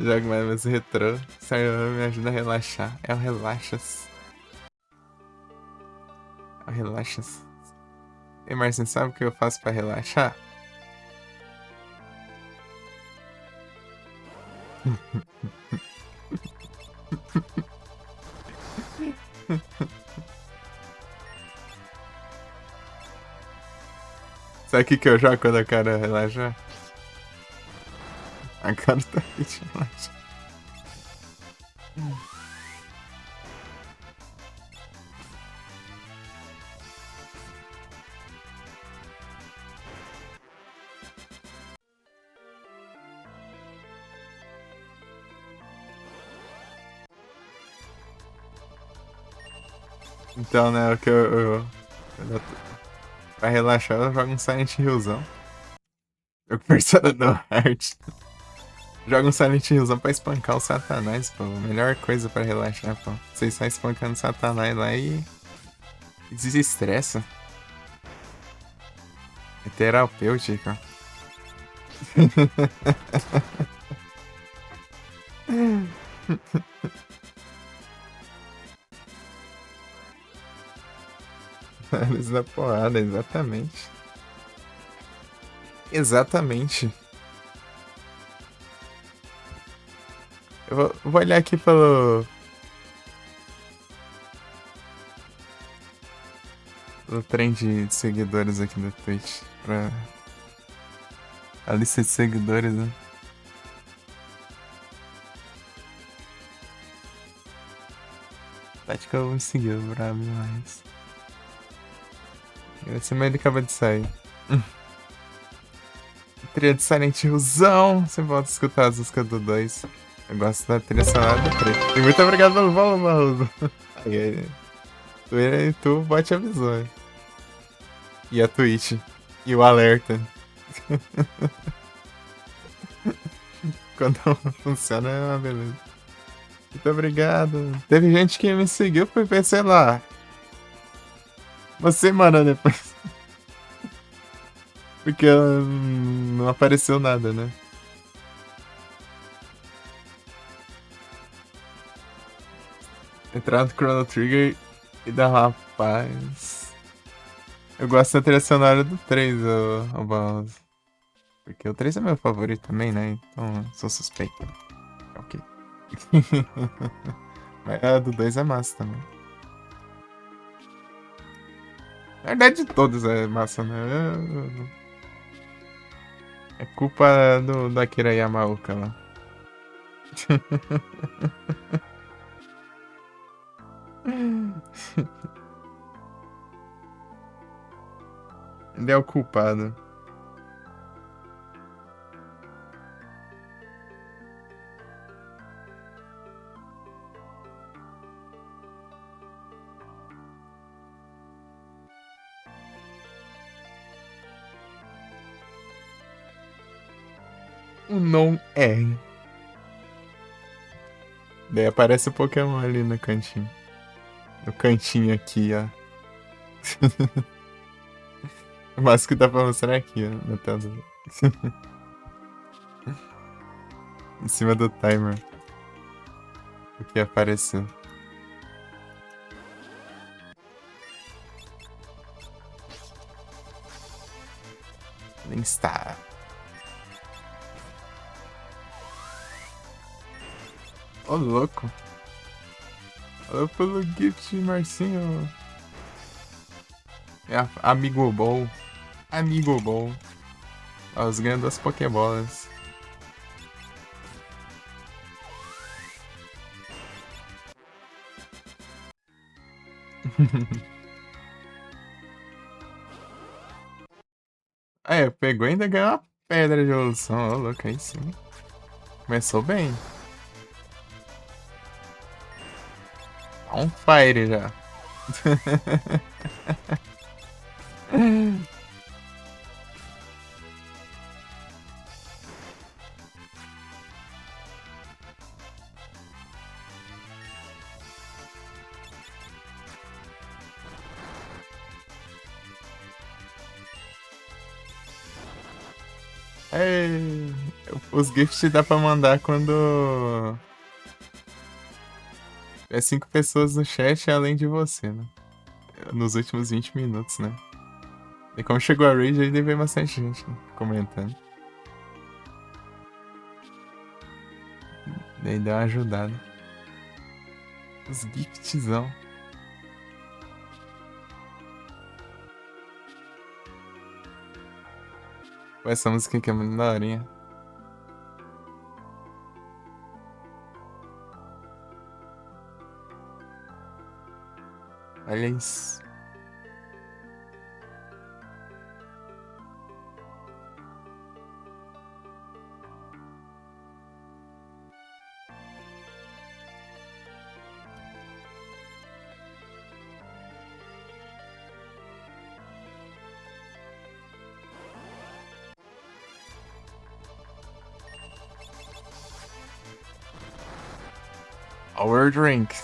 Jogo mais retrô. Sério, me ajuda a relaxar. É o Relaxas. É o Relaxas. E Marcinho, sabe o que eu faço pra relaxar? Sabe o que eu jogo quando eu quero relaxar? A carta de relaxar. Então, né, o que pra relaxar, eu jogo um Silent Hillzão. Eu Persona no Heart. Joga um Silent Hillzão pra espancar o Satanás, pô. Melhor coisa pra relaxar, pô. Você está espancando o Satanás lá e desestressa. É terapêutico. Eles na porrada, exatamente. Exatamente. Eu vou olhar aqui pelo trem de seguidores aqui do Twitch. Pra a lista de seguidores, né? Tática me seguiu, brabo demais. Esse meio ele acaba de sair. Trilha de Silent Hillzão. Você volta a escutar as músicas do 2. Eu gosto da trilha sonora do 3. E muito obrigado pelo follow, Barroso. Aí, tu, o bot avisou. Hein? E a Twitch. E o alerta. Quando funciona é uma beleza. Muito obrigado. Teve gente que me seguiu por sei lá. Uma semana depois. Porque não apareceu nada, né? Entrar no Chrono Trigger e dar rapaz. Eu gosto da trilha sonora do 3, o Barroso. Porque o 3 é meu favorito também, né? Então sou suspeito. Ok. Mas a do 2 é massa também. Na verdade, de todos é massa, né? É culpa do Akira Yamaoka lá. Ele é o culpado. O não é. Daí aparece o Pokémon ali no cantinho. No cantinho aqui, ó. O máximo que dá pra mostrar é aqui, ó, na tela. Em cima do timer. O que apareceu. Star. Ô, louco. Valeu pelo gift, Marcinho. É, amigo bom. Amigo bom. Ó, os ganham duas Pokébolas. É, pegou e ainda ganhou uma pedra de evolução. Ô, louco, aí sim. Começou bem. On fire já. É, os gifts dá pra mandar quando é 5 pessoas no chat além de você, né? Nos últimos 20 minutos, né? E como chegou a Rage, aí deve ver bastante gente, né, comentando. Daí deu uma ajudada. Os giftzão. Pô, essa música aqui é muito daorinha. Olha isso. Our drink.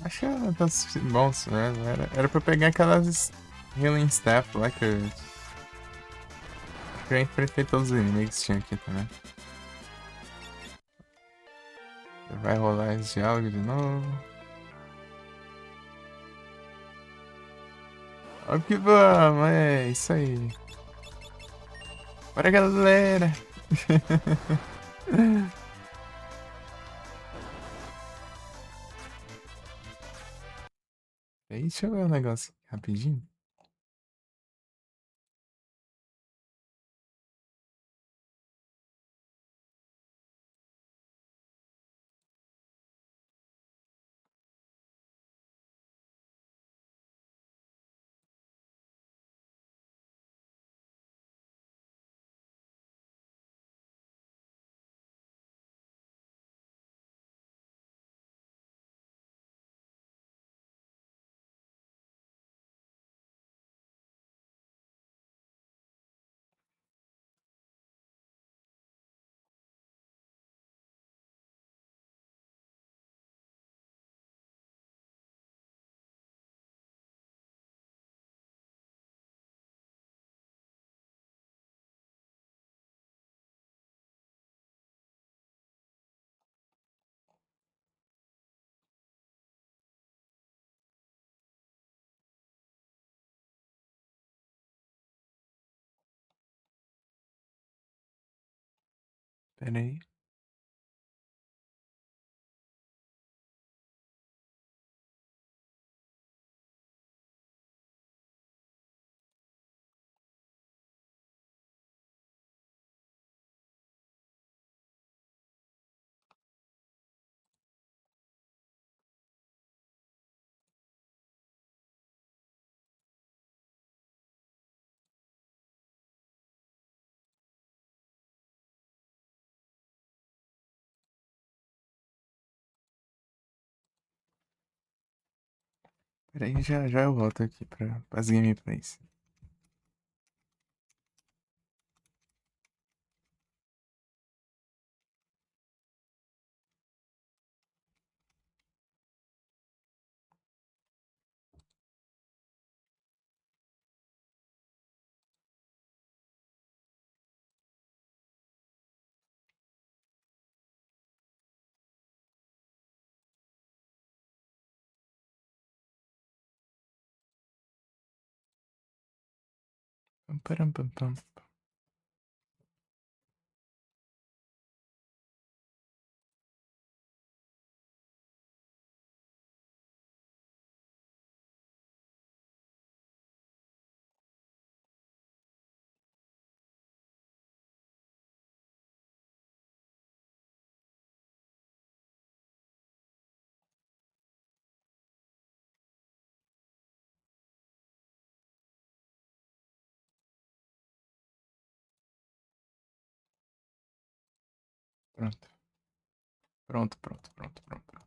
Acho que tá bom, né? Era pra pegar aquelas Healing Staff lá que eu já enfrentei todos os inimigos que tinha aqui também. Vai rolar esse diálogo de novo. Vamos que vamos, é isso aí. Bora, galera! Aí, deixa eu ver um negócio aqui, rapidinho. Pera aí. Pera aí, já já eu volto aqui para as gameplays. Param, pam, pam. Pronto. Pronto, pronto, pronto, pronto, pronto.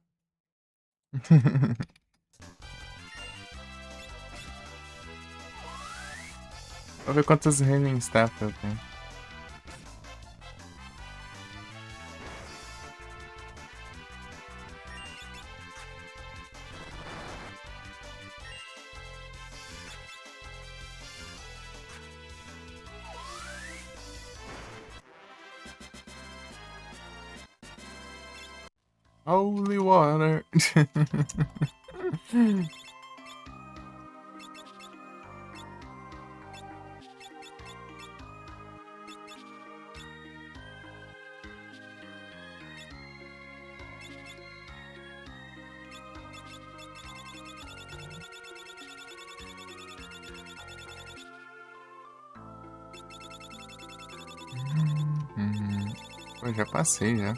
Vou ver quantas Healing Staff eu tenho. Holy water. Eu já passei, já.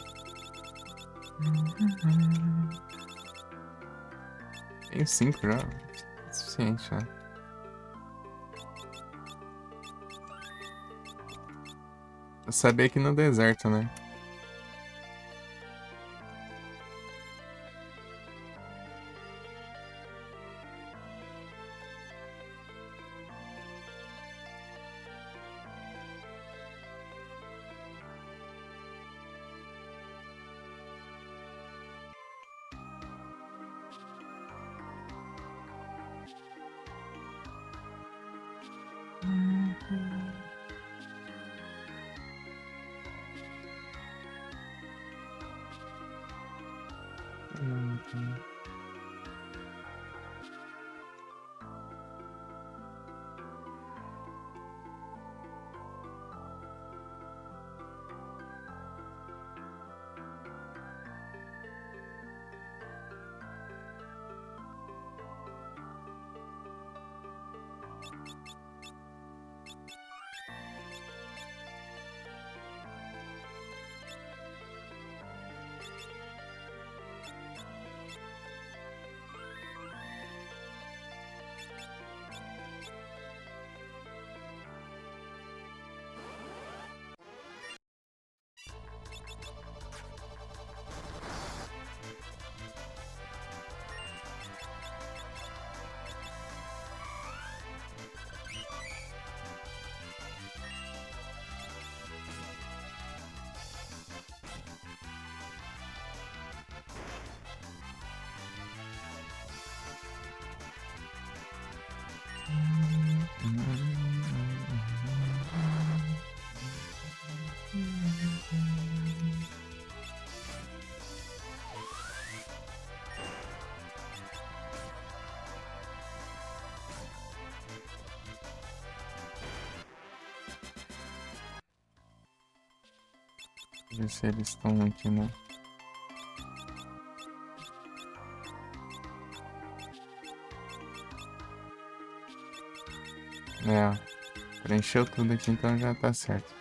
Tenho 5 já. É suficiente, já. Eu sabia que no deserto, né? Ver se eles estão aqui, né? É, preencheu tudo aqui, então já tá certo.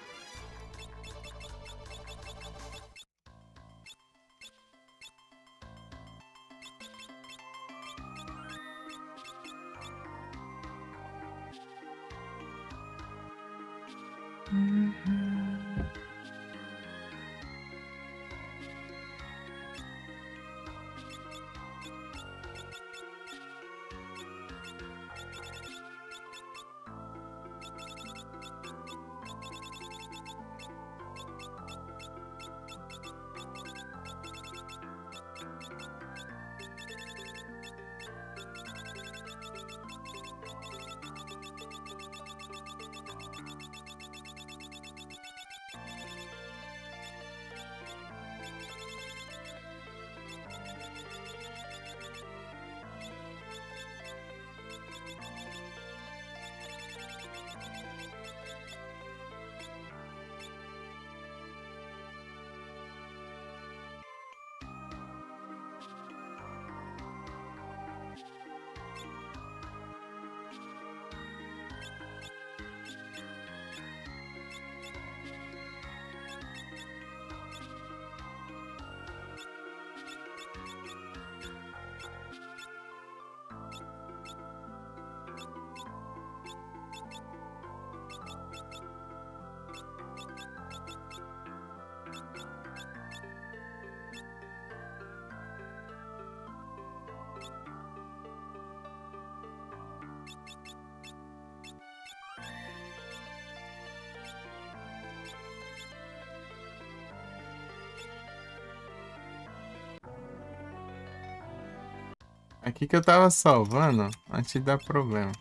Aqui que eu tava salvando antes de dar problema.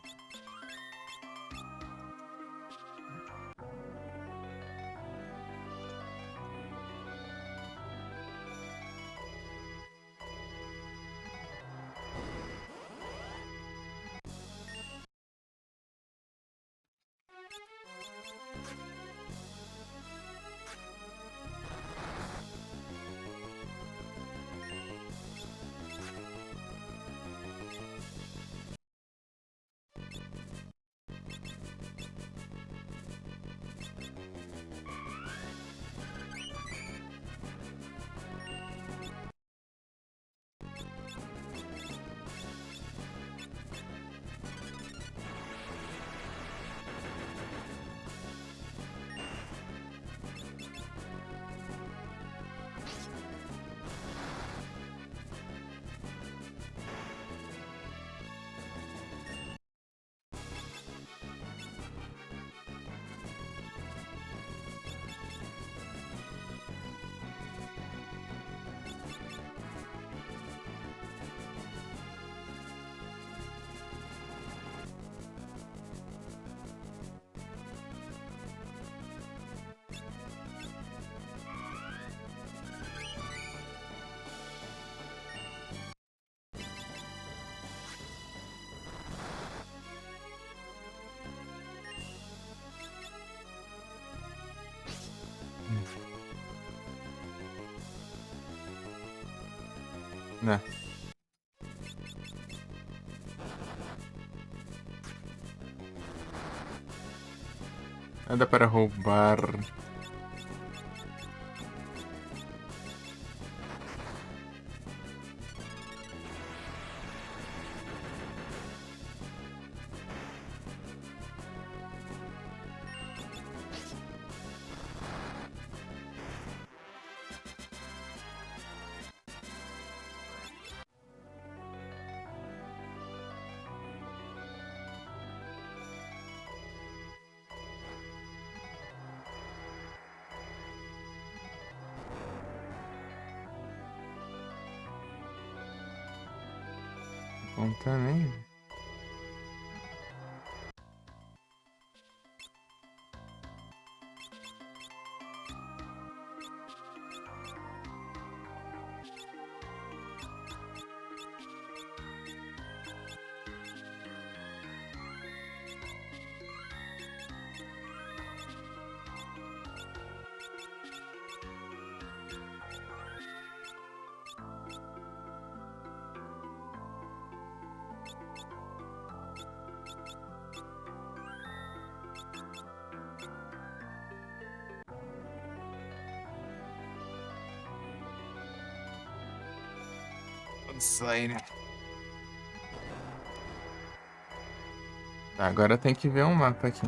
Né? Nada para roubar. Não tá nem. Sai, né? Tá, agora tem que ver um mapa aqui.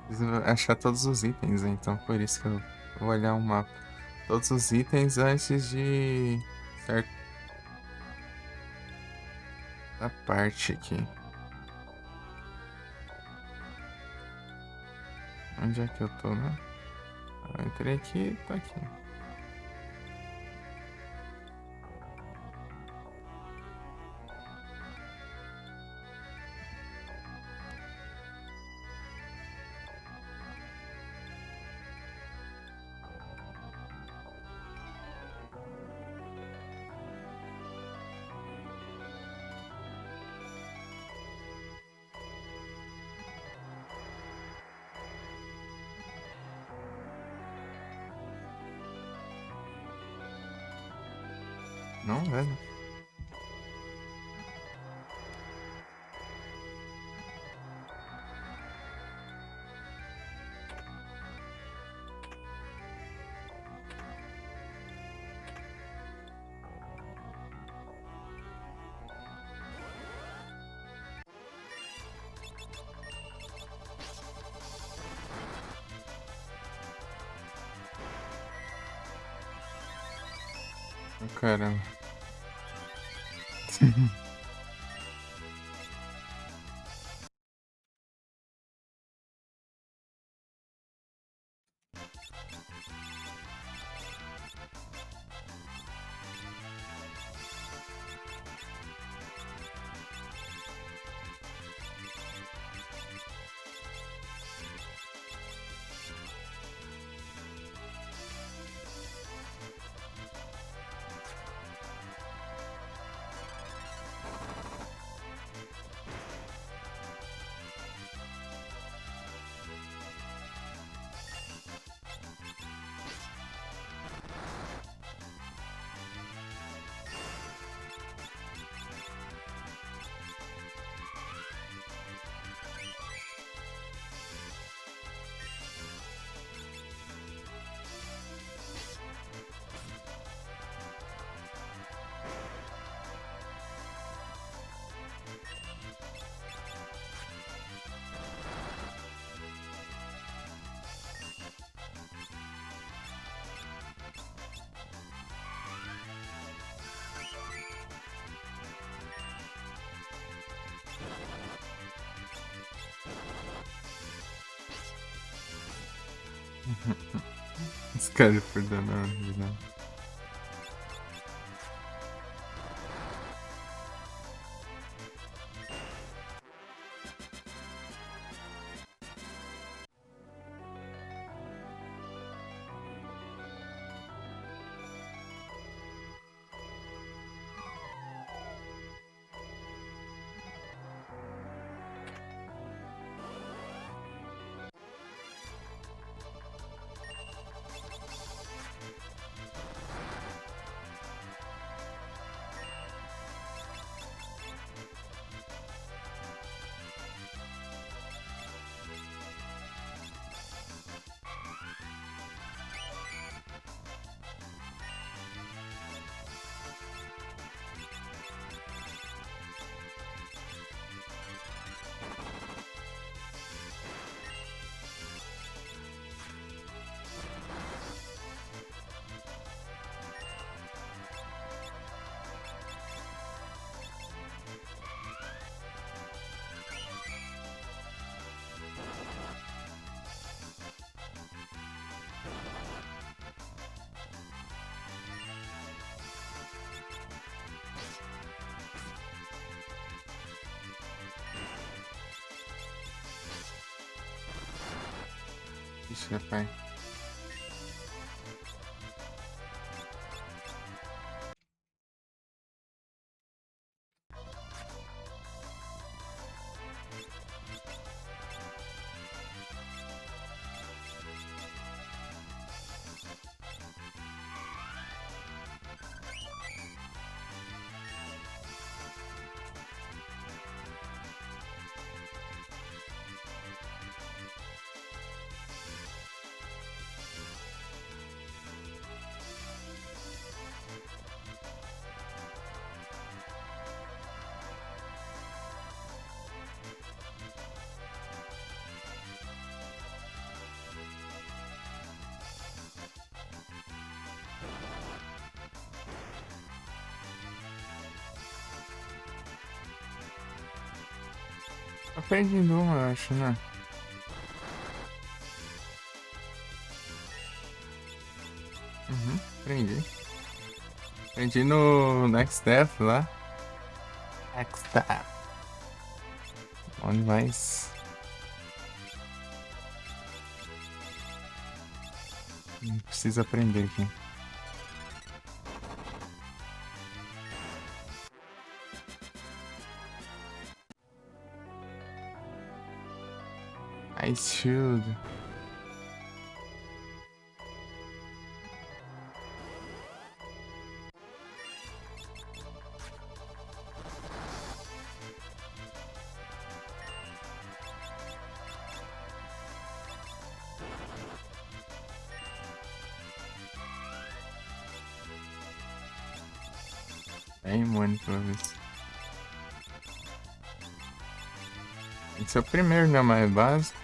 Preciso achar todos os itens, então por isso que eu vou olhar o mapa. Todos os itens antes de certa parte aqui. Onde é que eu tô, né? Eu entrei aqui, tá aqui. Não, velho. Caramba. Esse cara perdendo a vida. Ixi, rapaz. Eu perdi uma, eu acho, né? Aprendi. Aprendi no Next Step lá. Next Step. Onde mais? Preciso aprender aqui. Ice Shield. É imune pela vez. Tem que ser o primeiro, né? Mais básico.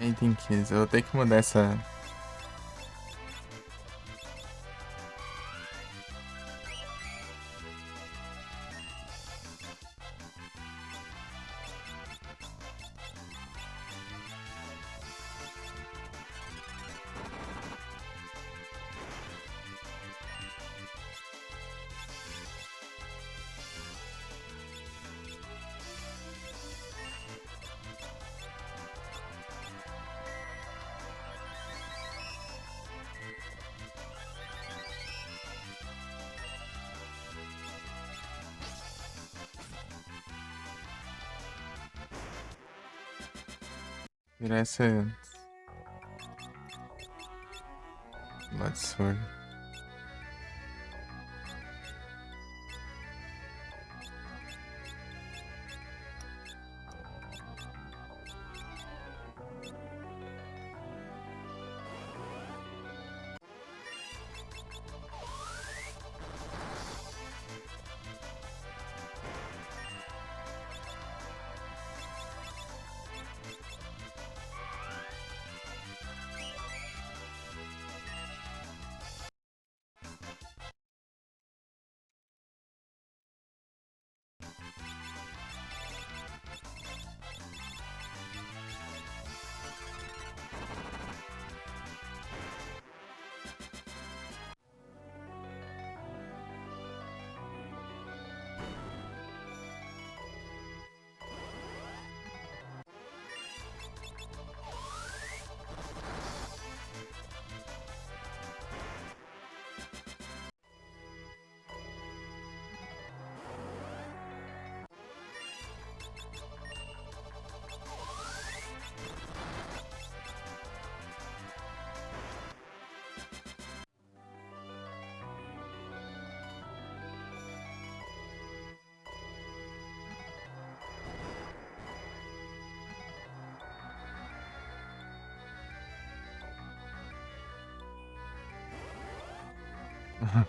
Item 15. Eu vou ter que mudar essa. Virar essa. Absurdo.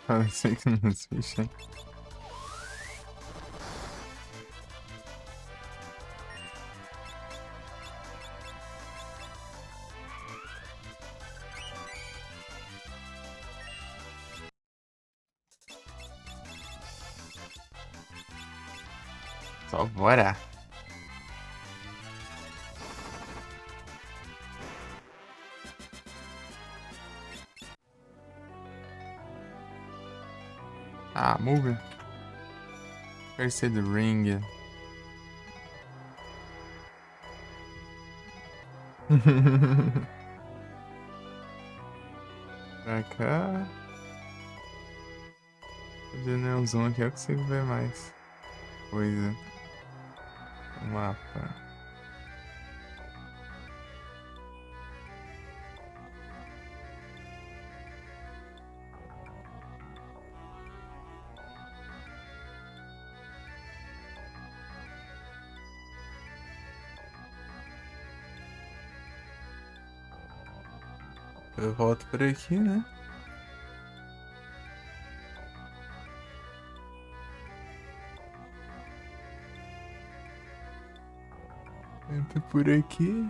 Parecia que não existe. Só bora. Ah, move. Percy the Ring. Pra cá. Fazer um zoom aqui eu consigo ver mais coisa. O mapa. Eu volto por aqui, né? Entro por aqui.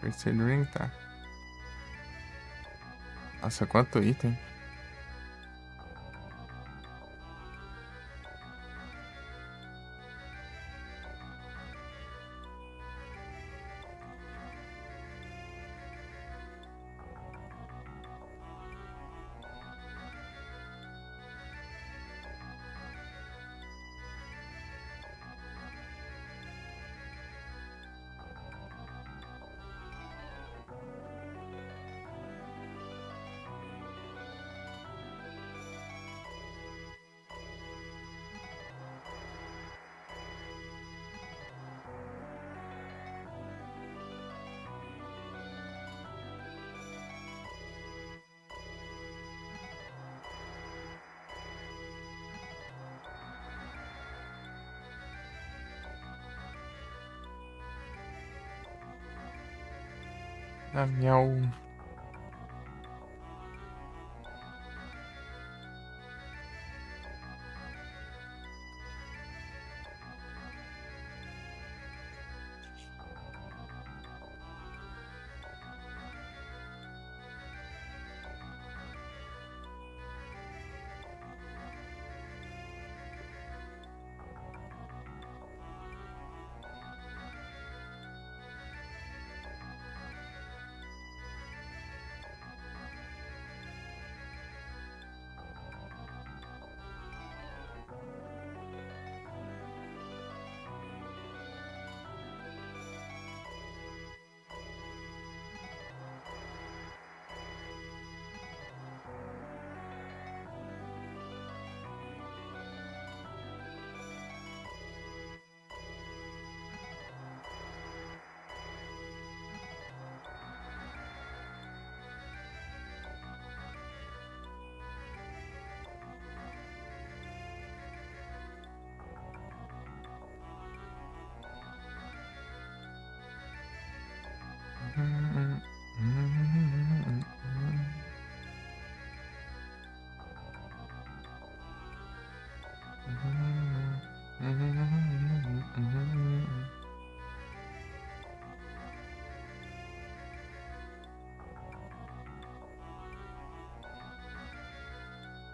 First Aid Ring, tá. Nossa, quanto item. Ah, miau.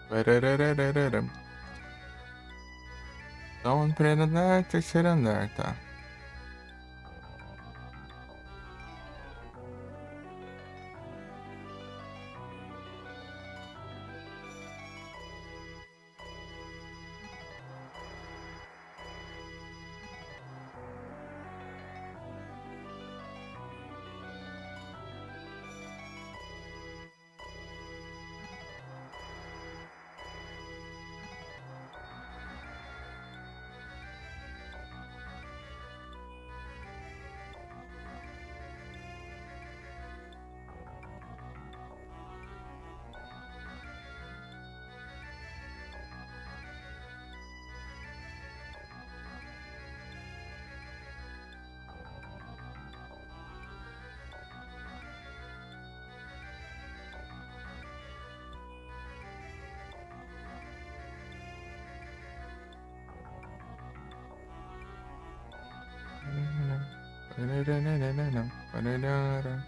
Barararararam. Então, primeiro andar, terceiro andar, tá. Barararararam.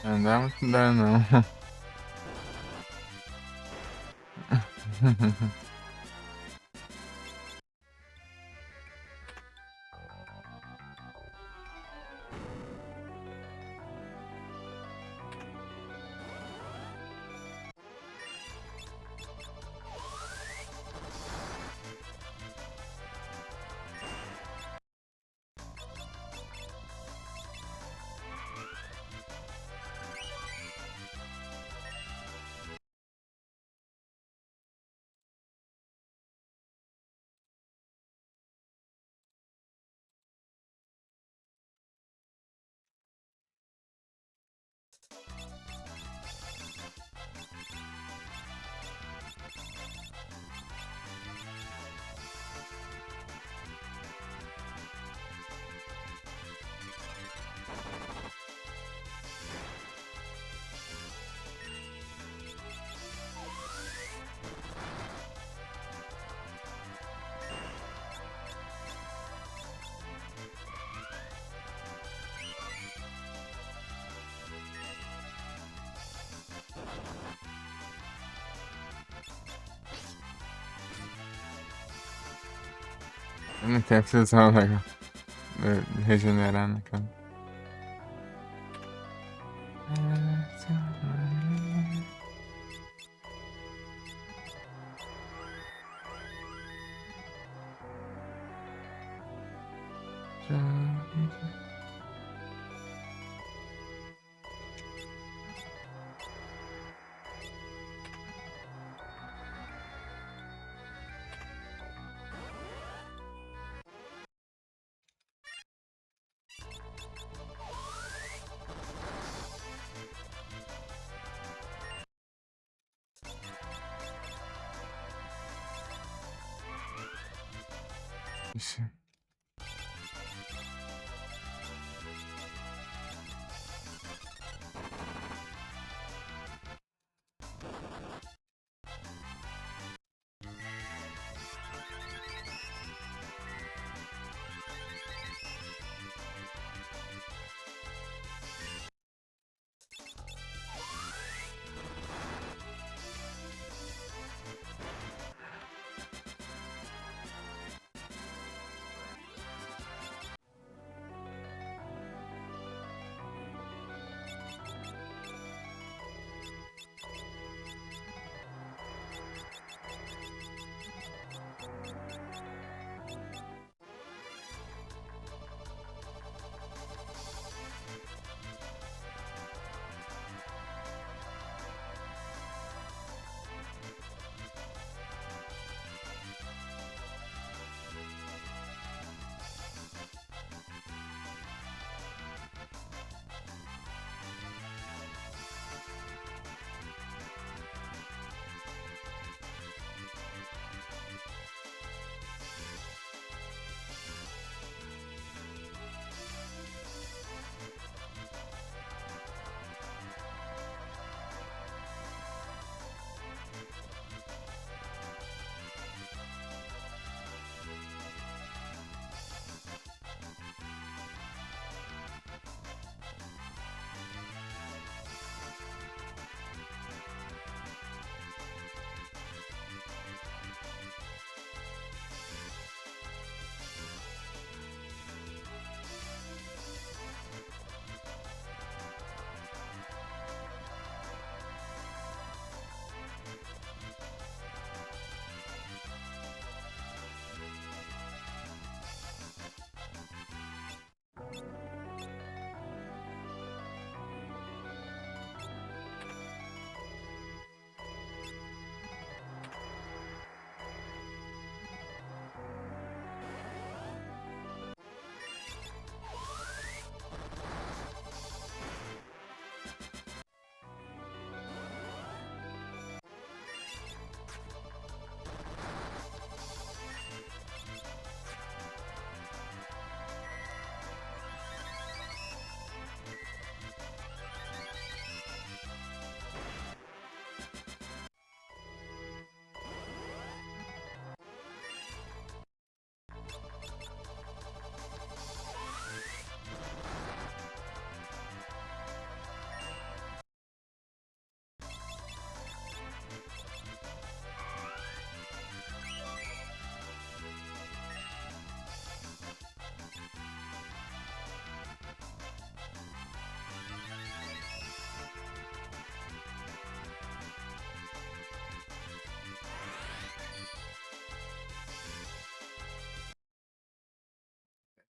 Não dá muito dano, não. Eu não quero precisar o negócio de regenerar, né, cara? Ixi.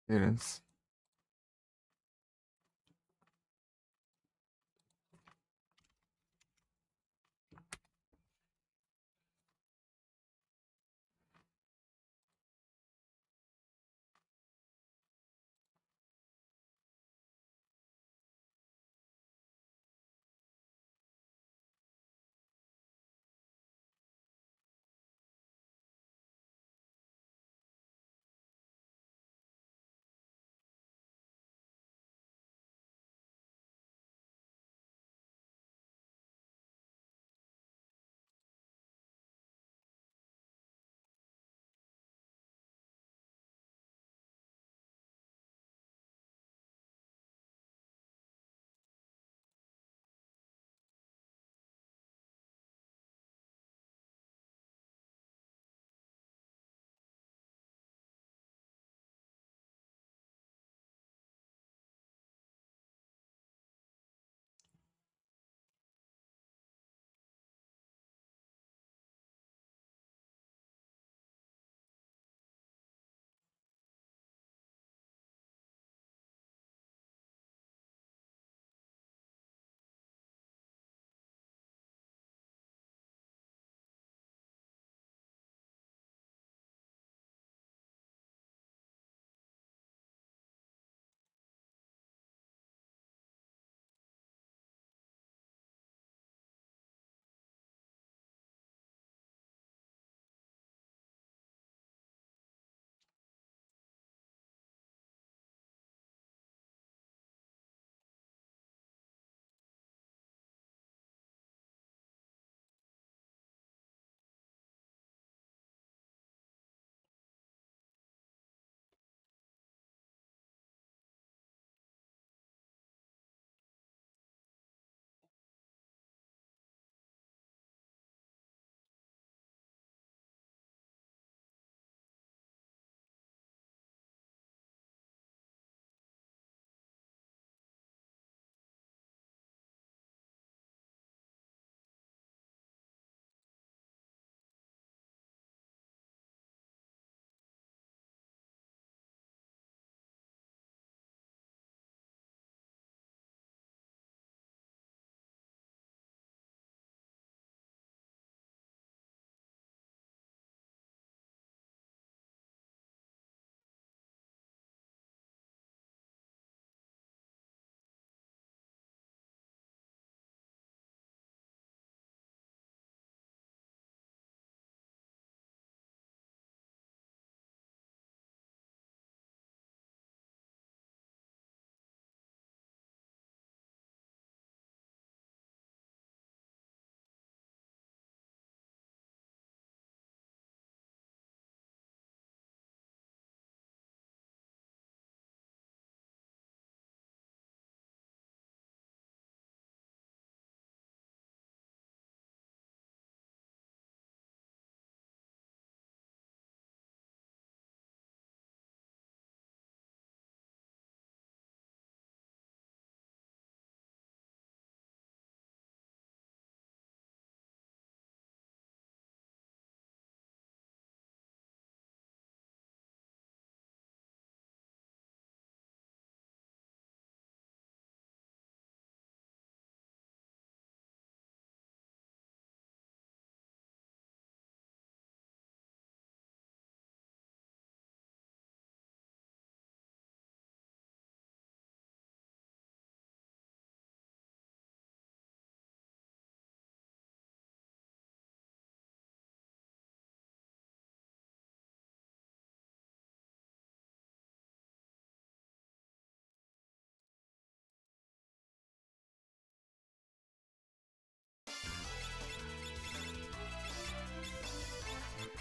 Beleza.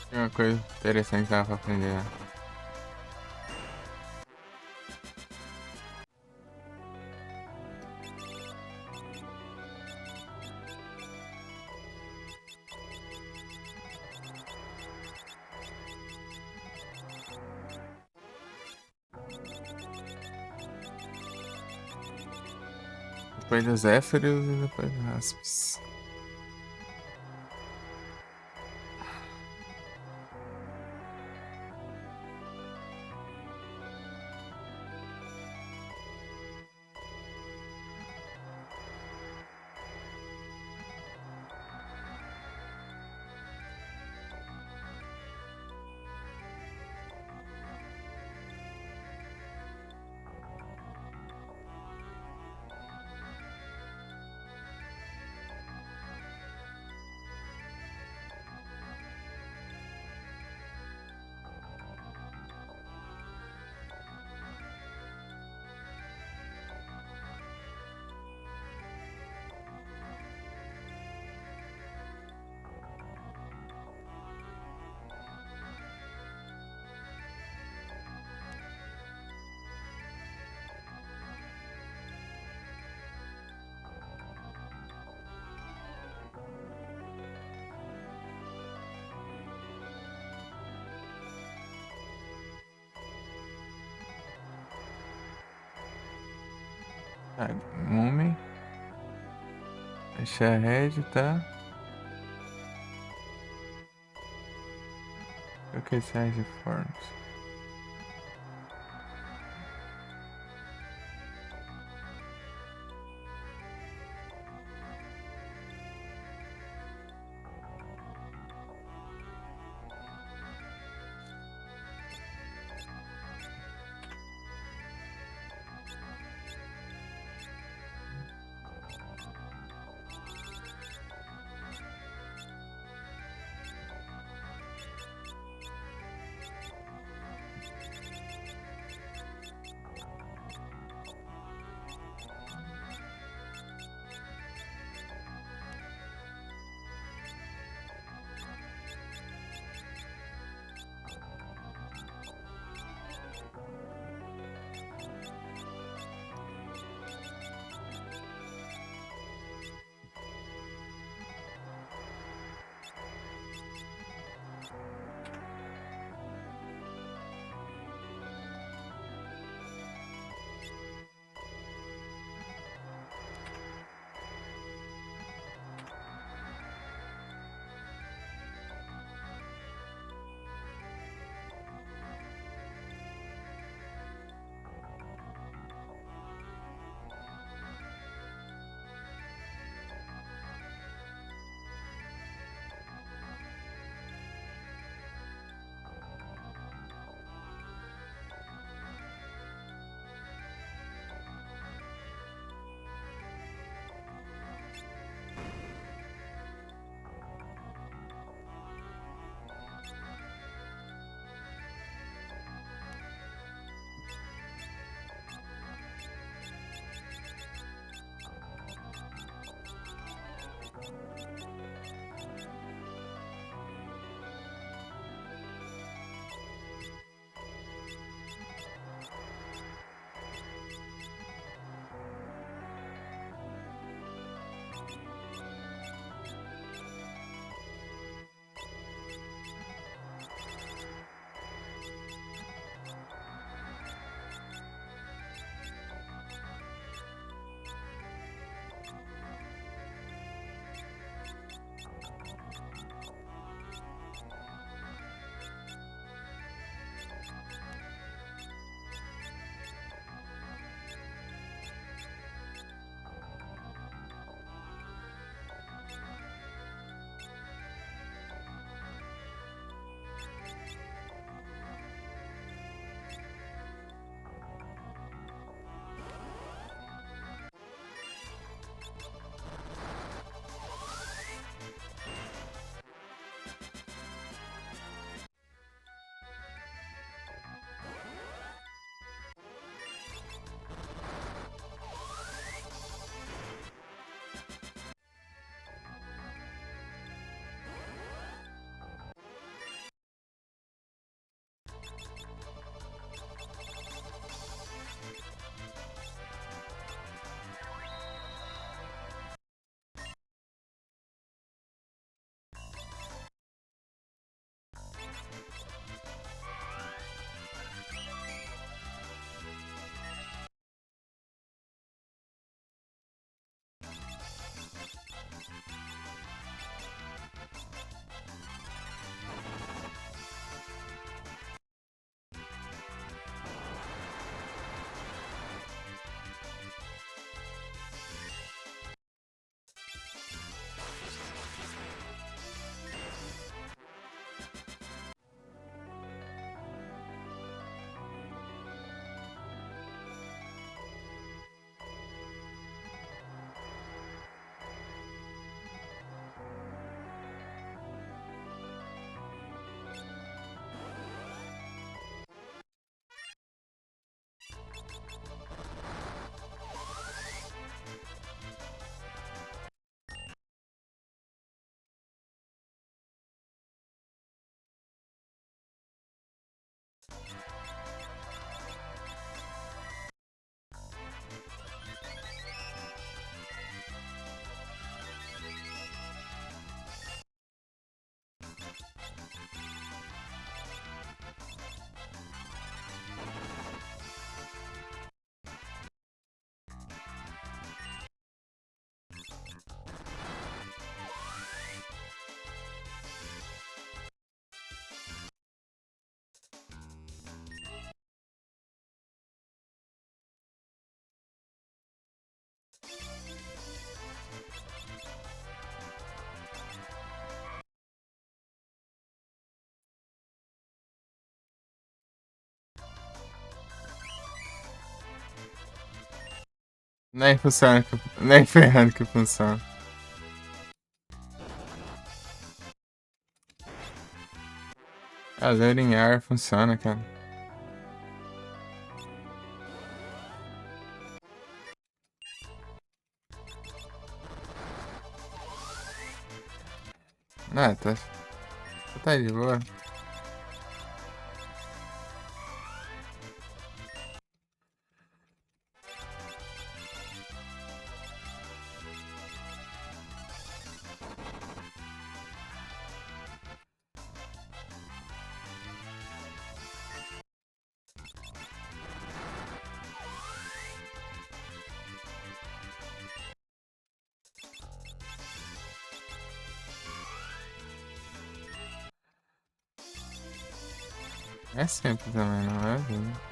Tem uma coisa interessante que dá pra aprender, né? Depois do Zéfiros e depois do Raspis. Tá, Moomin. Deixa a rede, tá? O que é de fornos? Nem funciona, nem ferrando que funciona. A alinhar funciona, cara. Ah, tá de boa. É simples também, não é?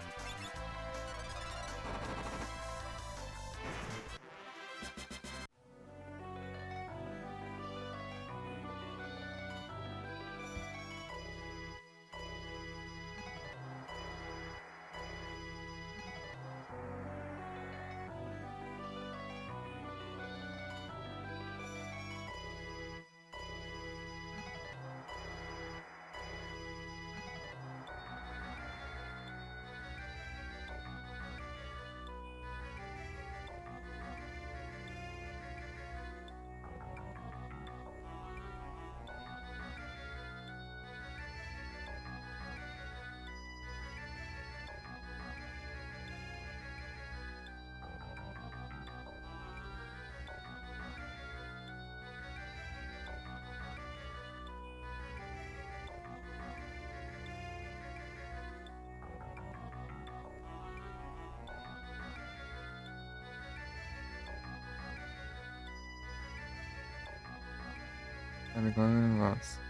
Era igual um negócio.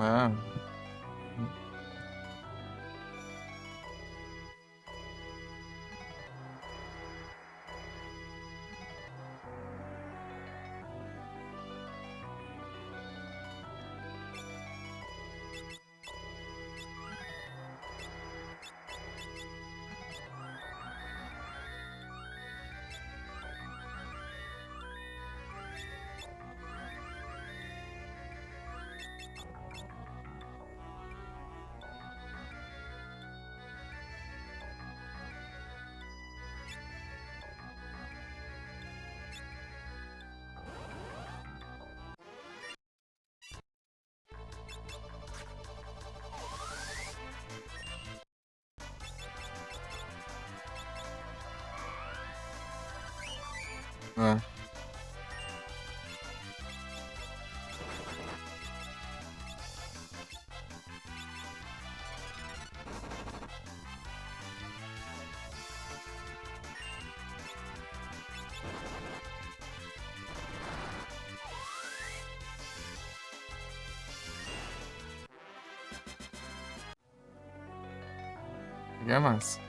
Ah. Ah. É massa.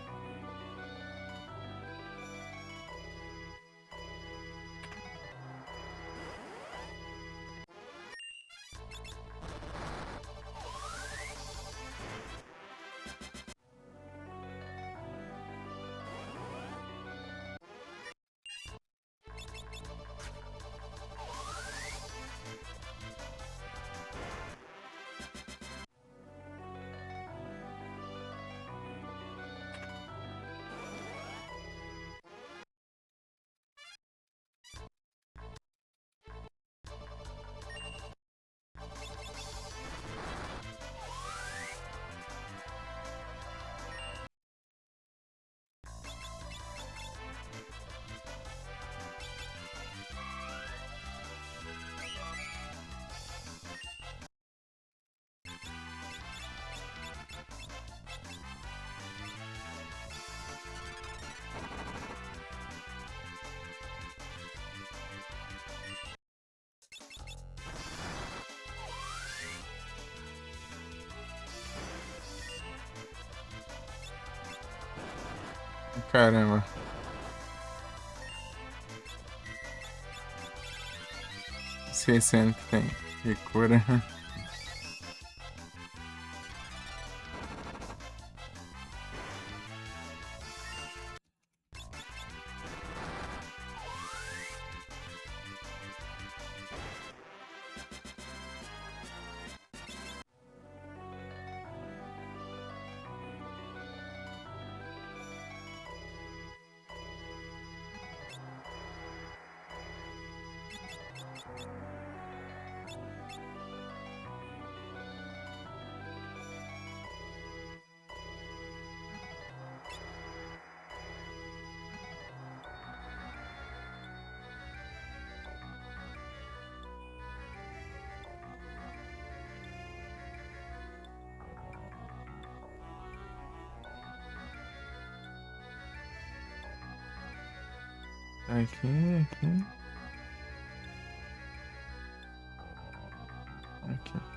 Caramba. 60 tem. Que cura. Aqui, aqui. Aqui.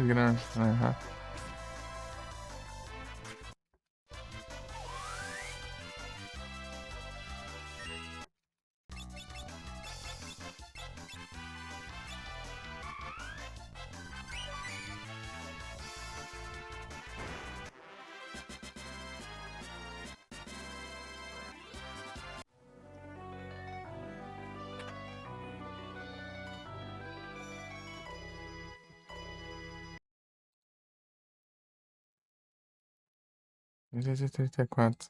Grande. Aham. 234.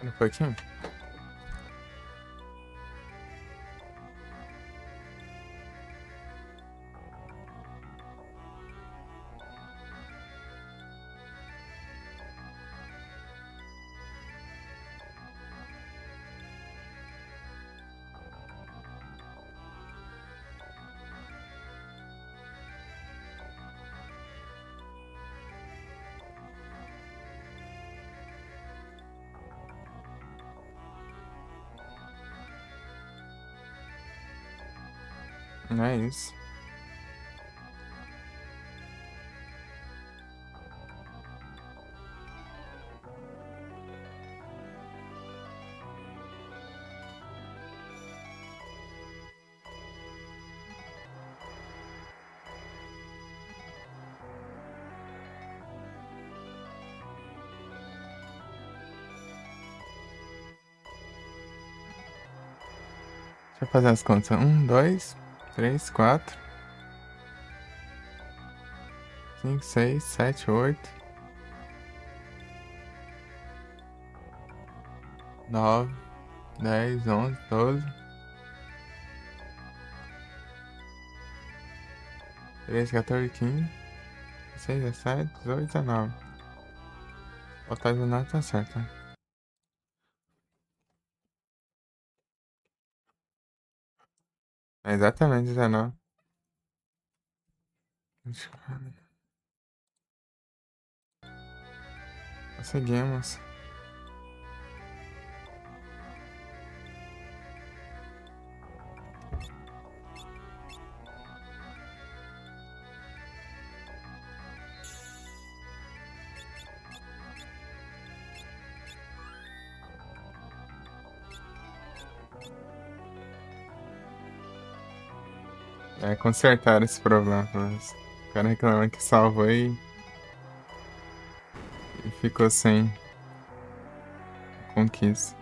Um pouquinho. Não é isso. Deixa eu fazer as contas. 1, 2, 3, 4, 5, 6, 7, 8, 9, 10, 11, 12, 13, 14, 15, 16, 17, 18, 19. Botar 19 tá certo, né? É exatamente 19. Conseguimos. É, consertar esse problema. Mas o cara reclamando que salvou e ficou sem conquista.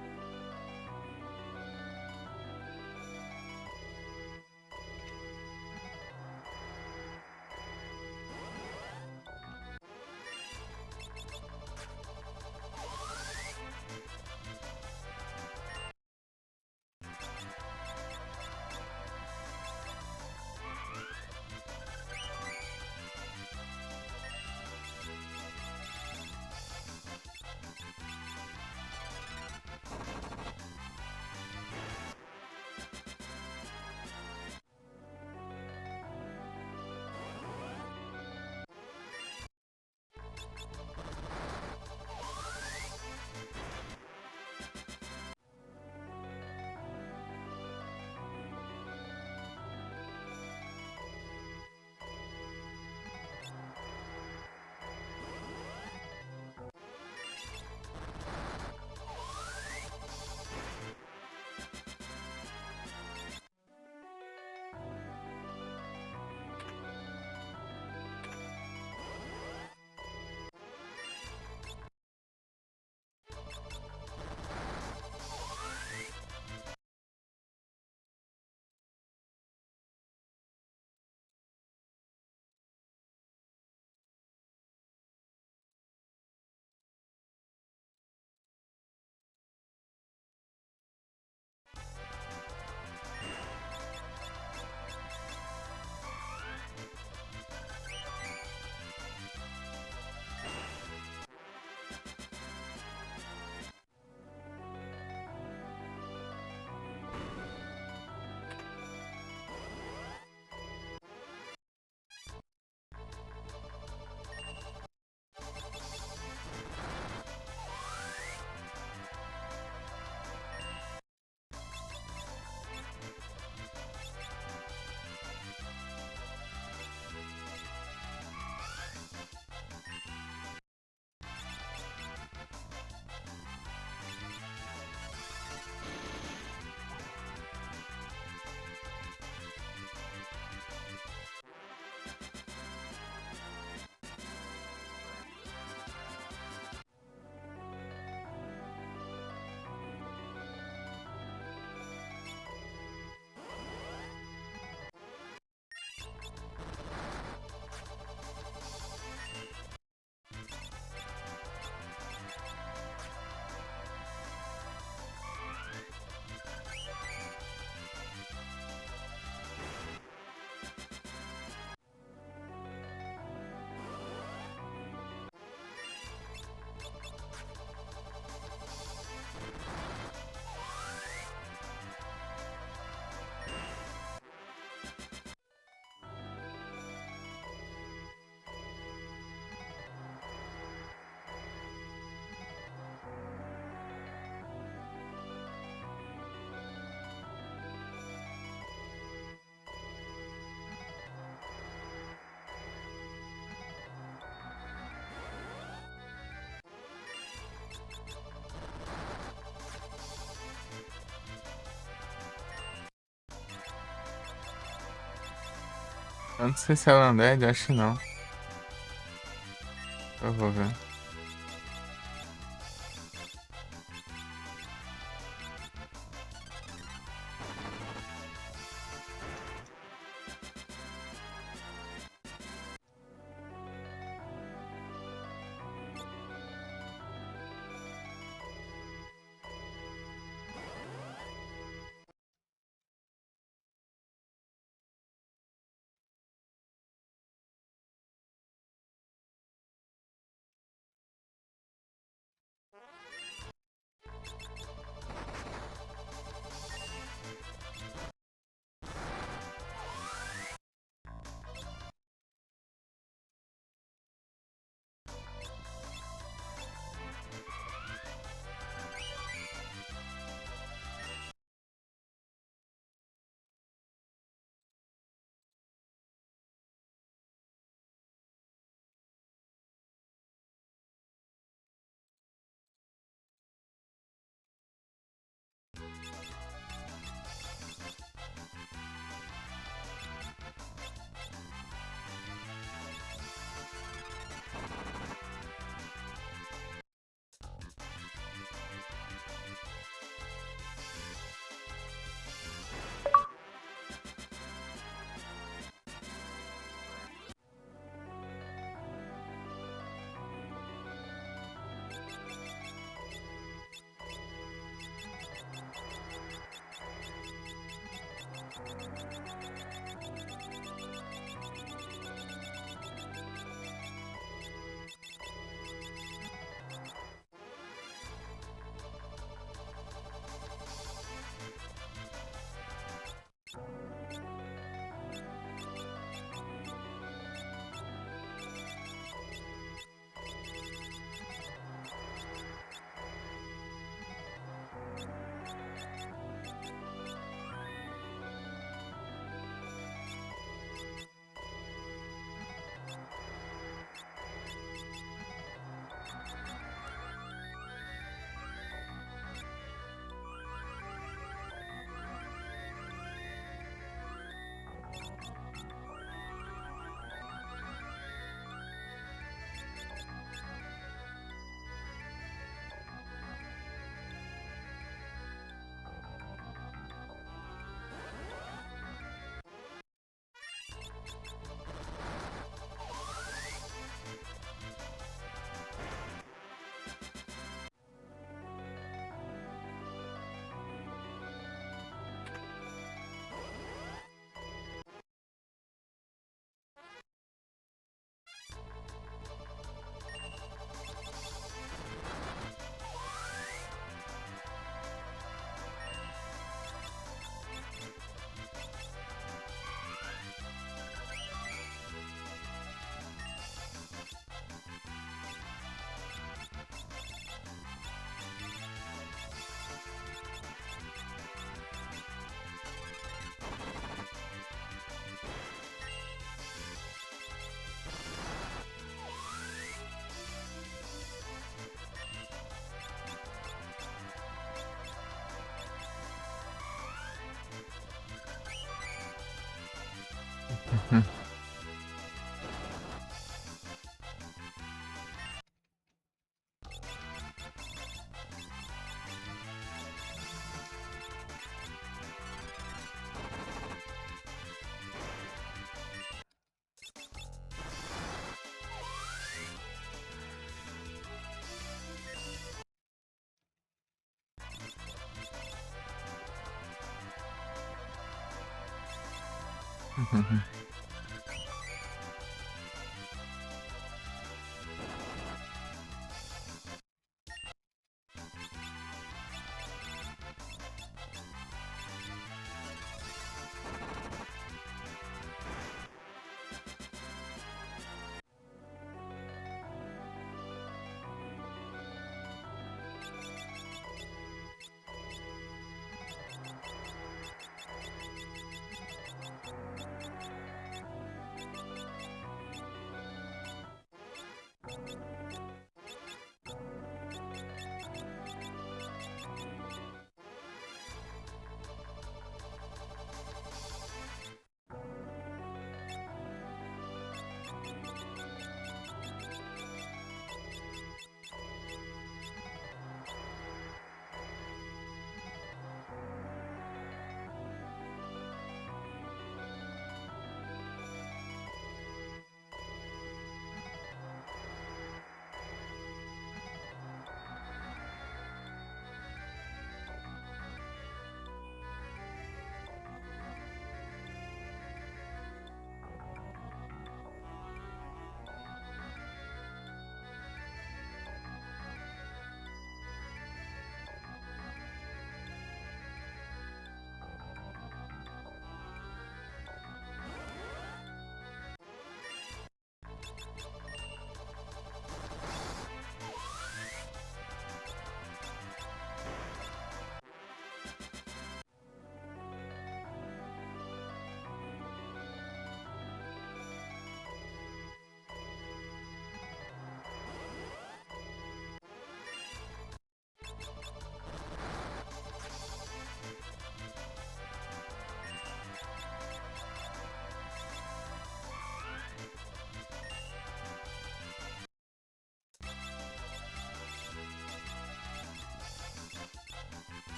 Eu não sei se ela é Undead, acho que não. Eu vou ver.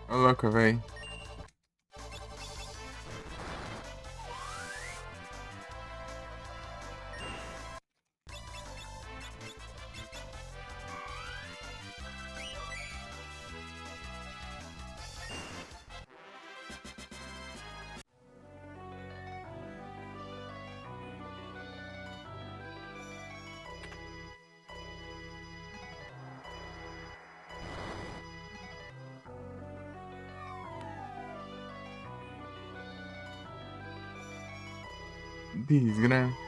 Ô, louco, velho. Desgrama.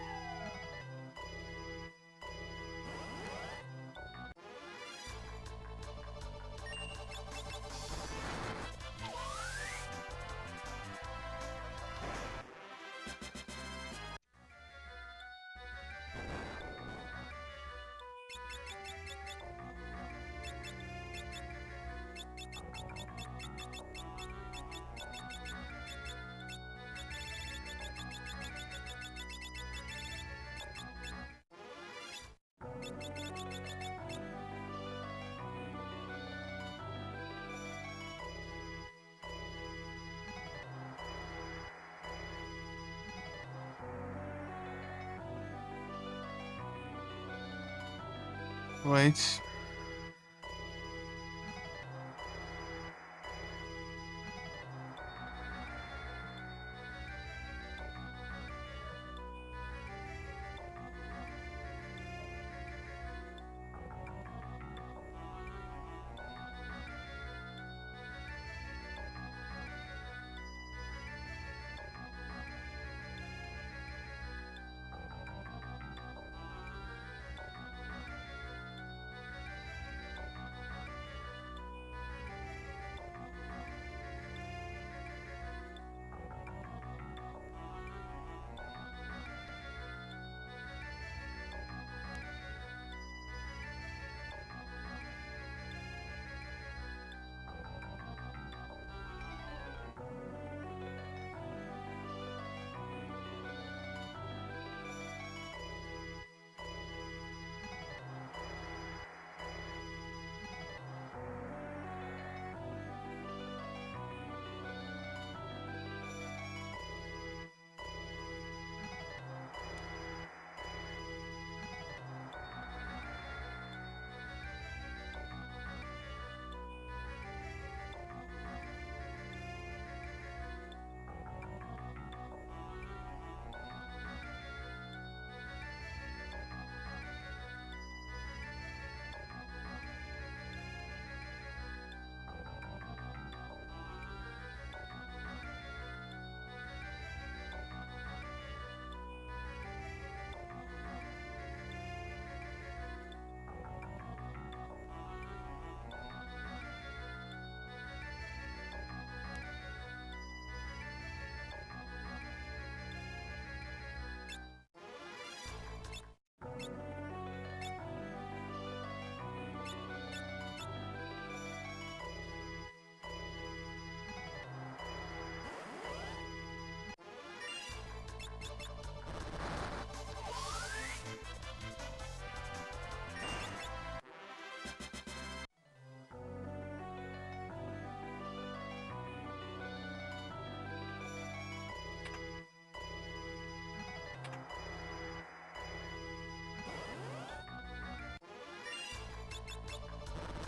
Wait.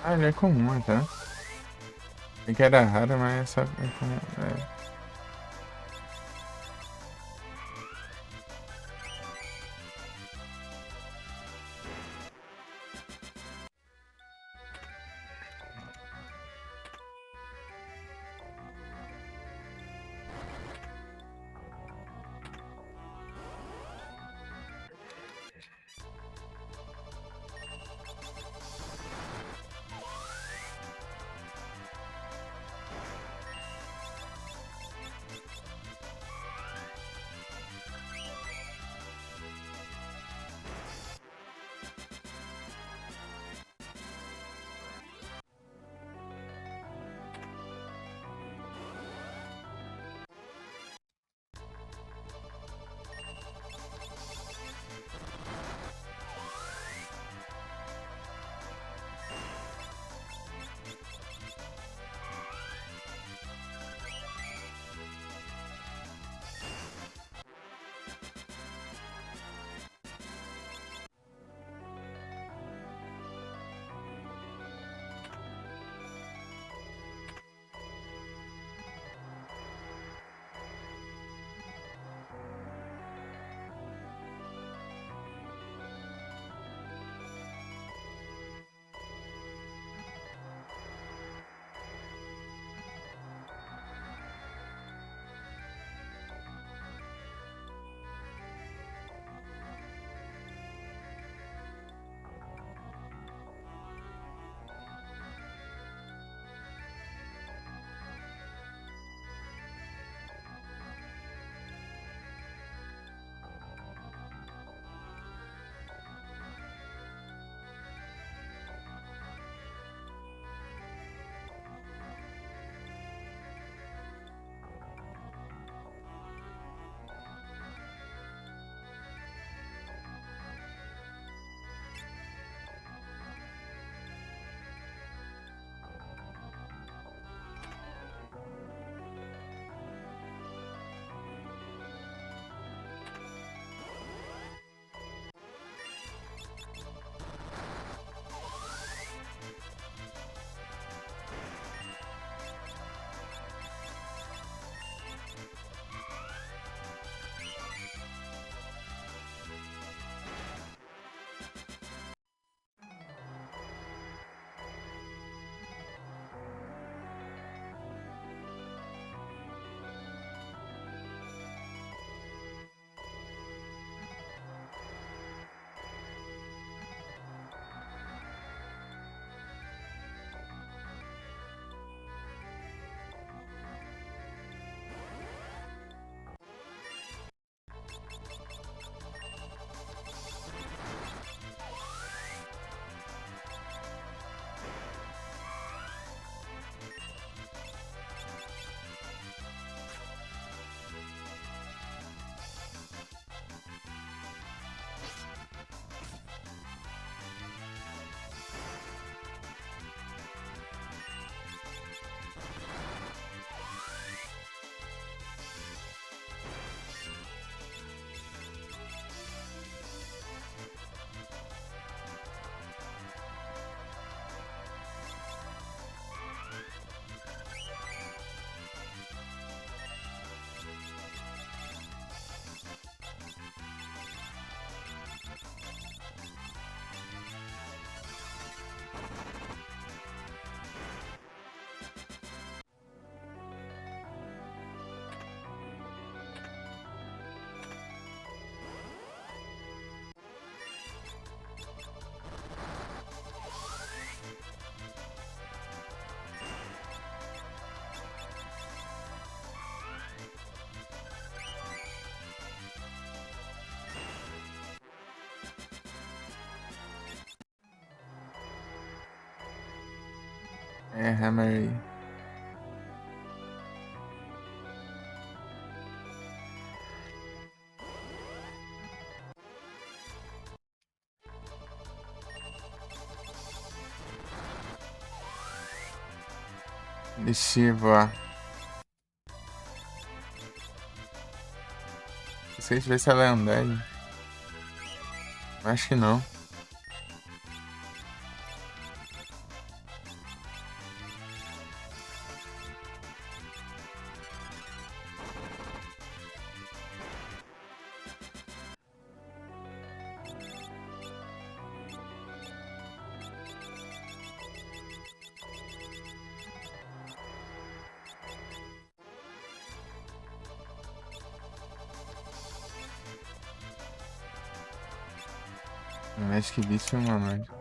Ah, ele é comum, tá? É que era raro, mas essa é comum. É. É, Hammer. Estiva. Se ele tivesse a lendária. Acho que não. Acho que bicho é uma merda.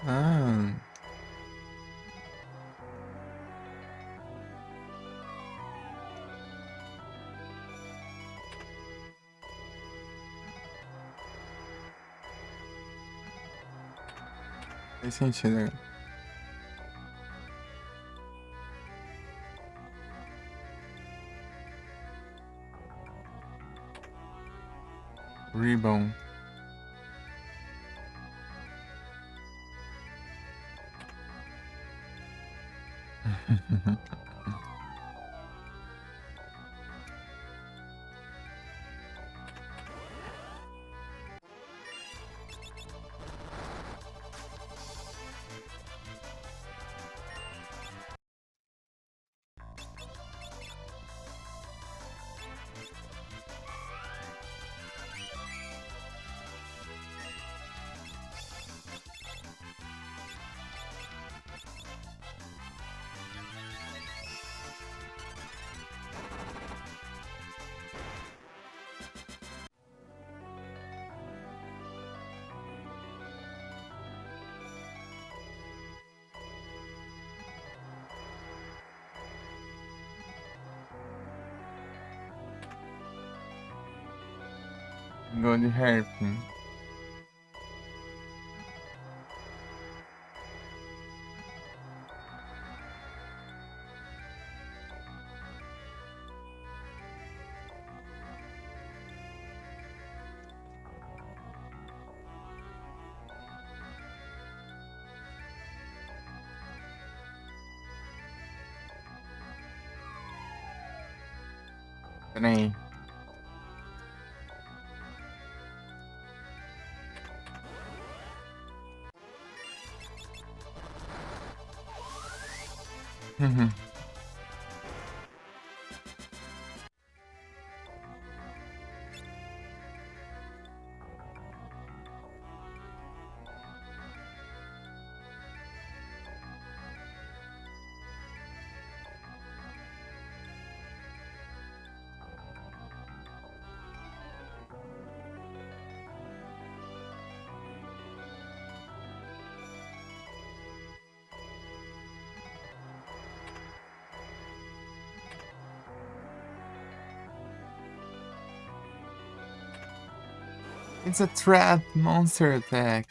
Ah. Faz sentido, né? Ribbon. Gold Hairpin. Peraí. Uhum. It's a trap monster attack.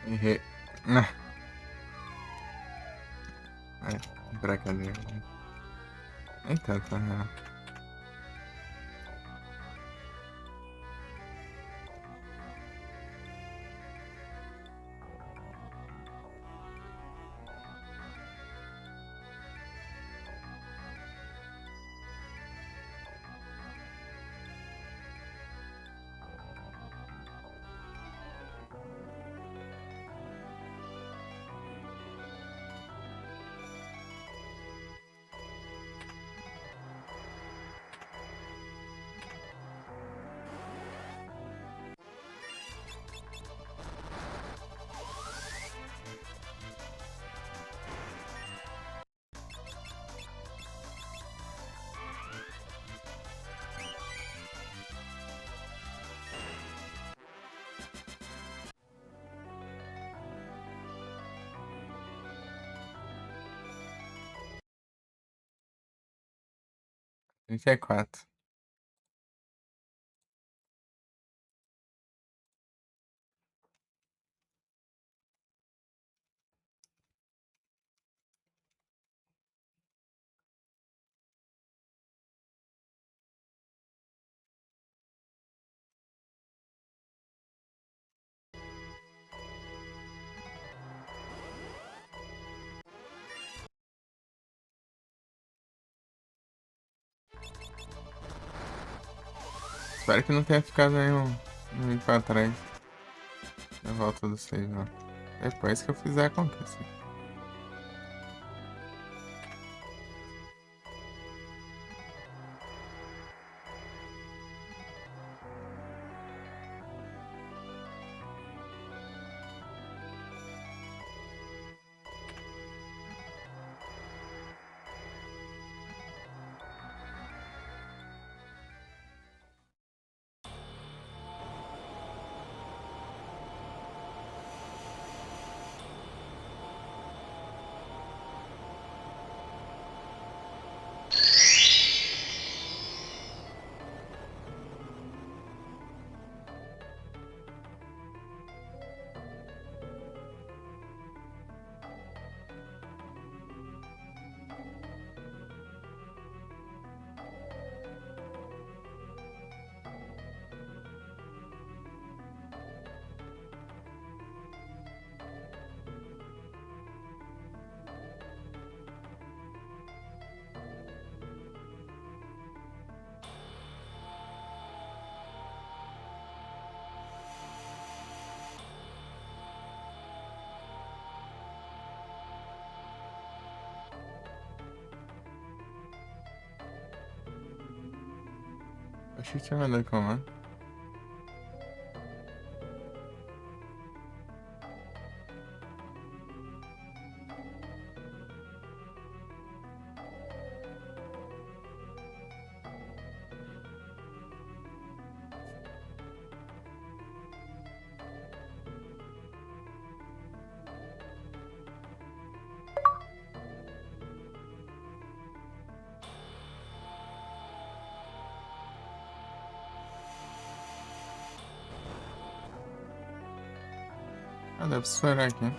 Errei. Brincadeira. Nem tanto, né? Trinta e quatro. Espero que não tenha ficado nenhum pra trás. Eu volto do save, ó. Depois que eu fizer acontecer. Achei que tinha mandado comando. Ah, deve esperar aqui.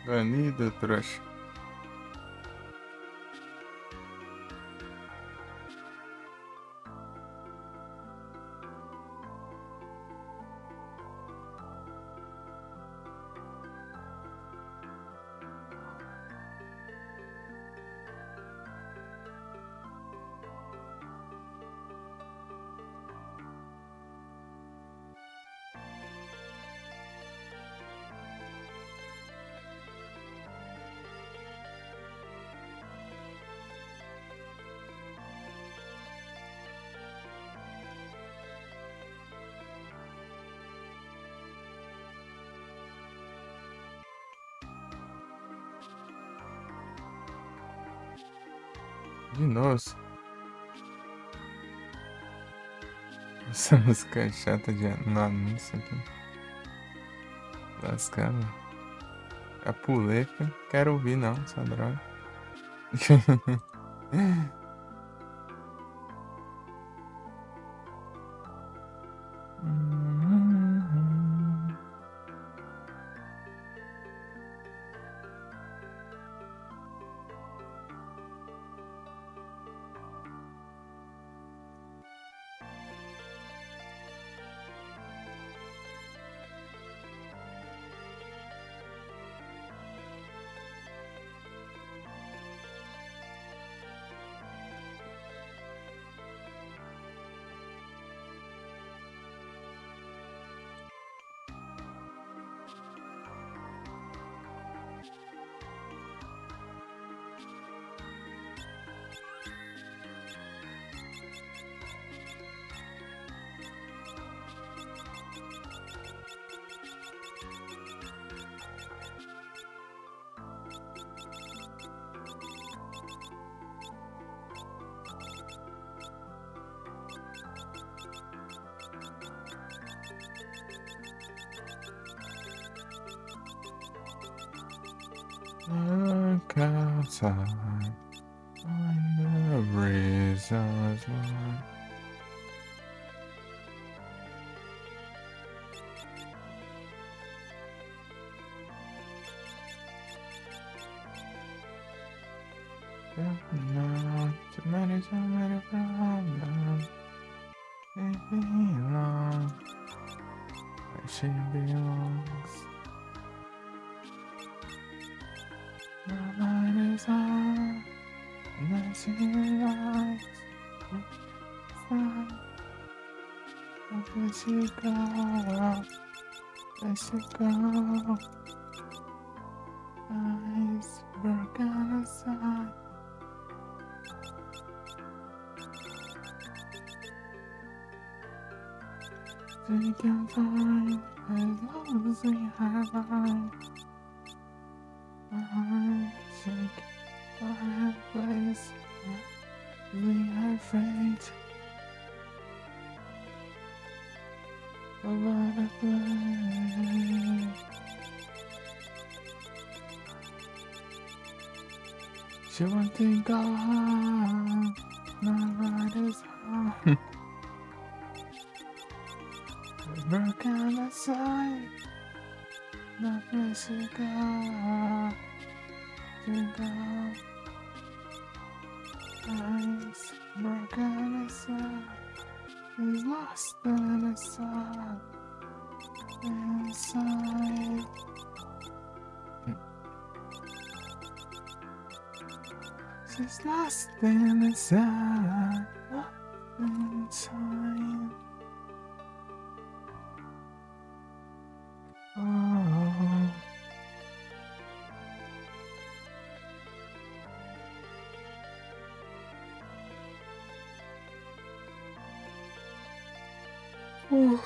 Banido, trouxa. De novo. Essa música é chata de no anúncio aqui. Lascado. A puleca. Quero ouvir não, essa droga. Look outside when the breezes blow. Not too many problems. It belongs where she belongs. My light is on, and I see lights. Where she go? Where she go? Eyes broken aside. We can find as long as we have life. I'm sick for a place. We are fate. A lot of blame. She won't think of my light is on. Broken aside, no place to go. Eyes broken aside, is lost in a sob inside. She's lost in a sob inside. Oh.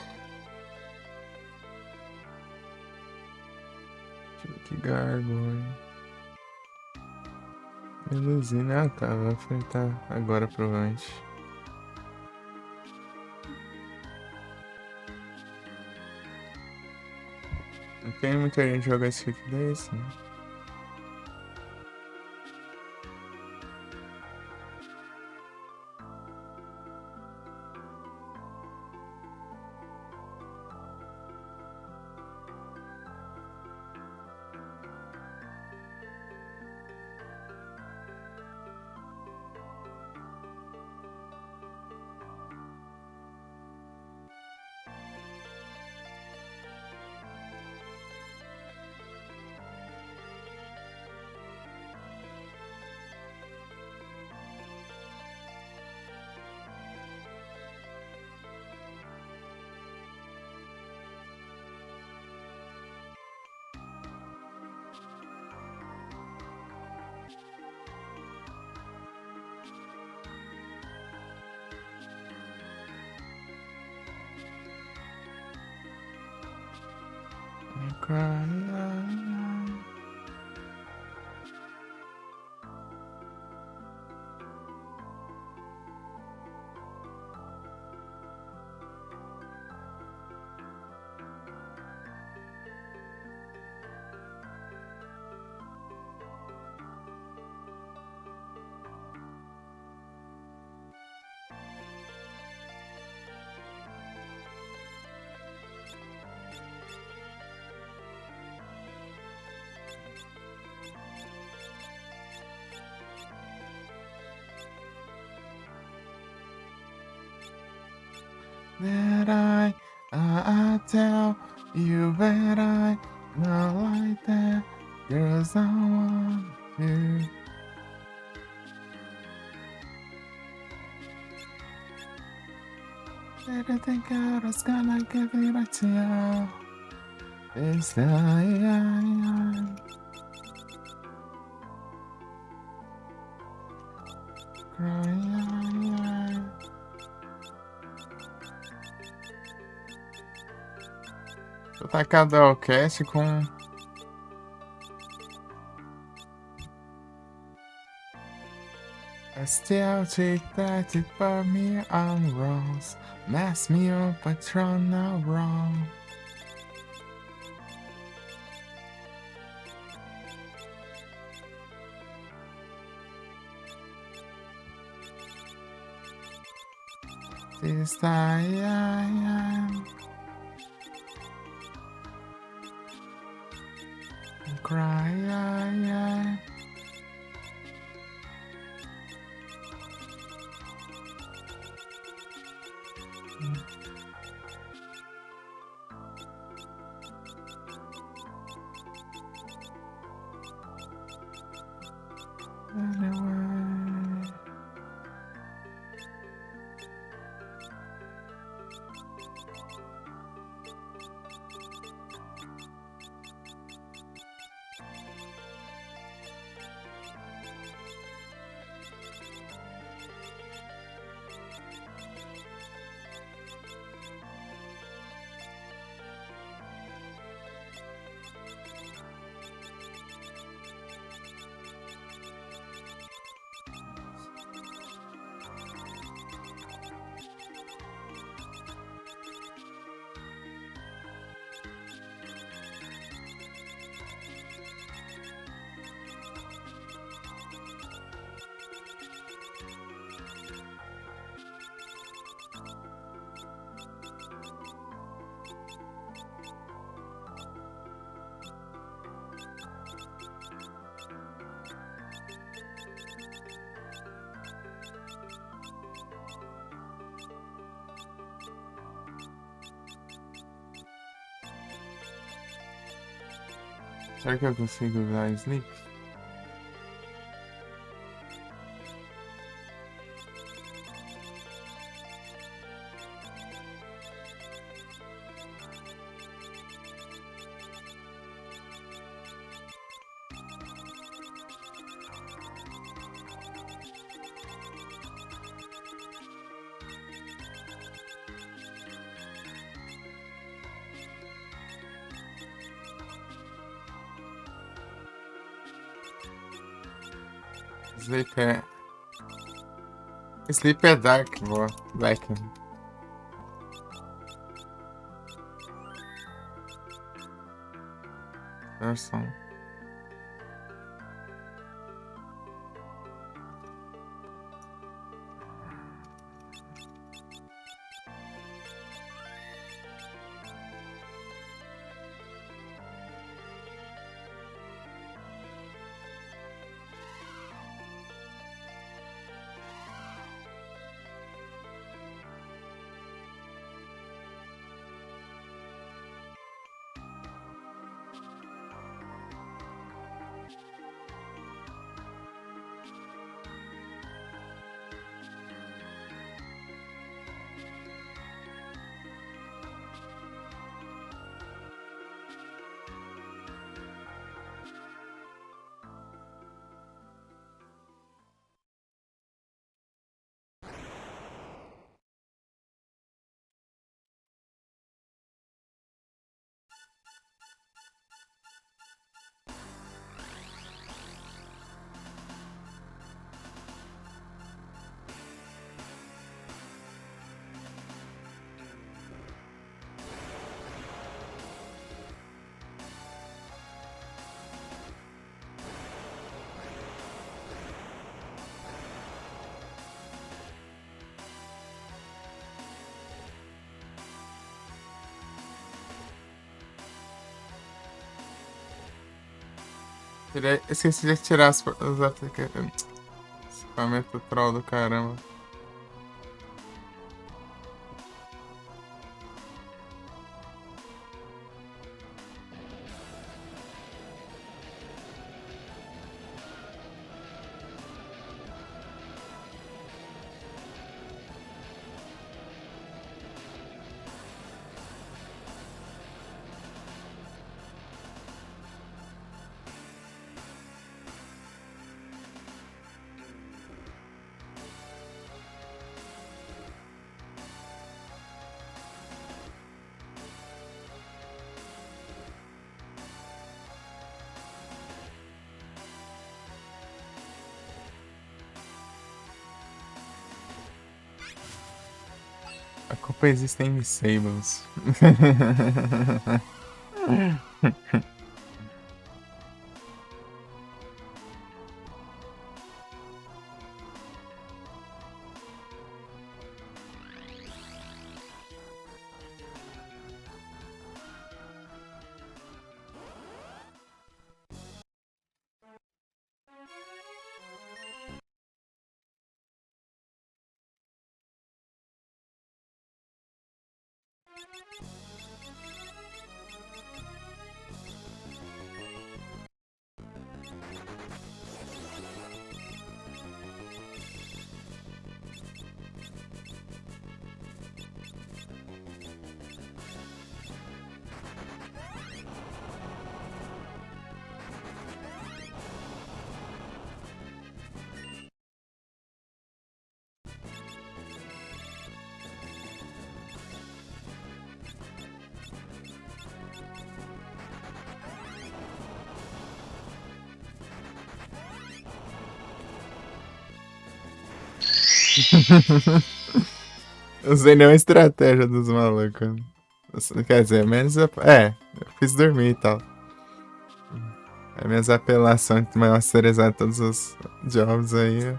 Que gargulho. Melusina, tá, vai enfrentar agora provavelmente. Não tem muita gente jogar esse fic desse, né? crying. That I tell you that I not like that, girls I want you. Didn't think I was gonna give it back to you. It's the crying. Vou tacar Dollcast com. I still take that it burn me on rolls. Mess me up, but you're not wrong. This time crying. Anyway. Será que eu consigo usar Sleep? Sleep é. Sleep é Dark, boa. Black. Versão. Esqueci de tirar os aplicativos. Equipamento troll do caramba. A culpa existe em Sables. Usei nenhuma estratégia dos malucos. Quer dizer, menos. Eu fiz dormir e tal. As minhas apelações de masterizar todos os jobs aí.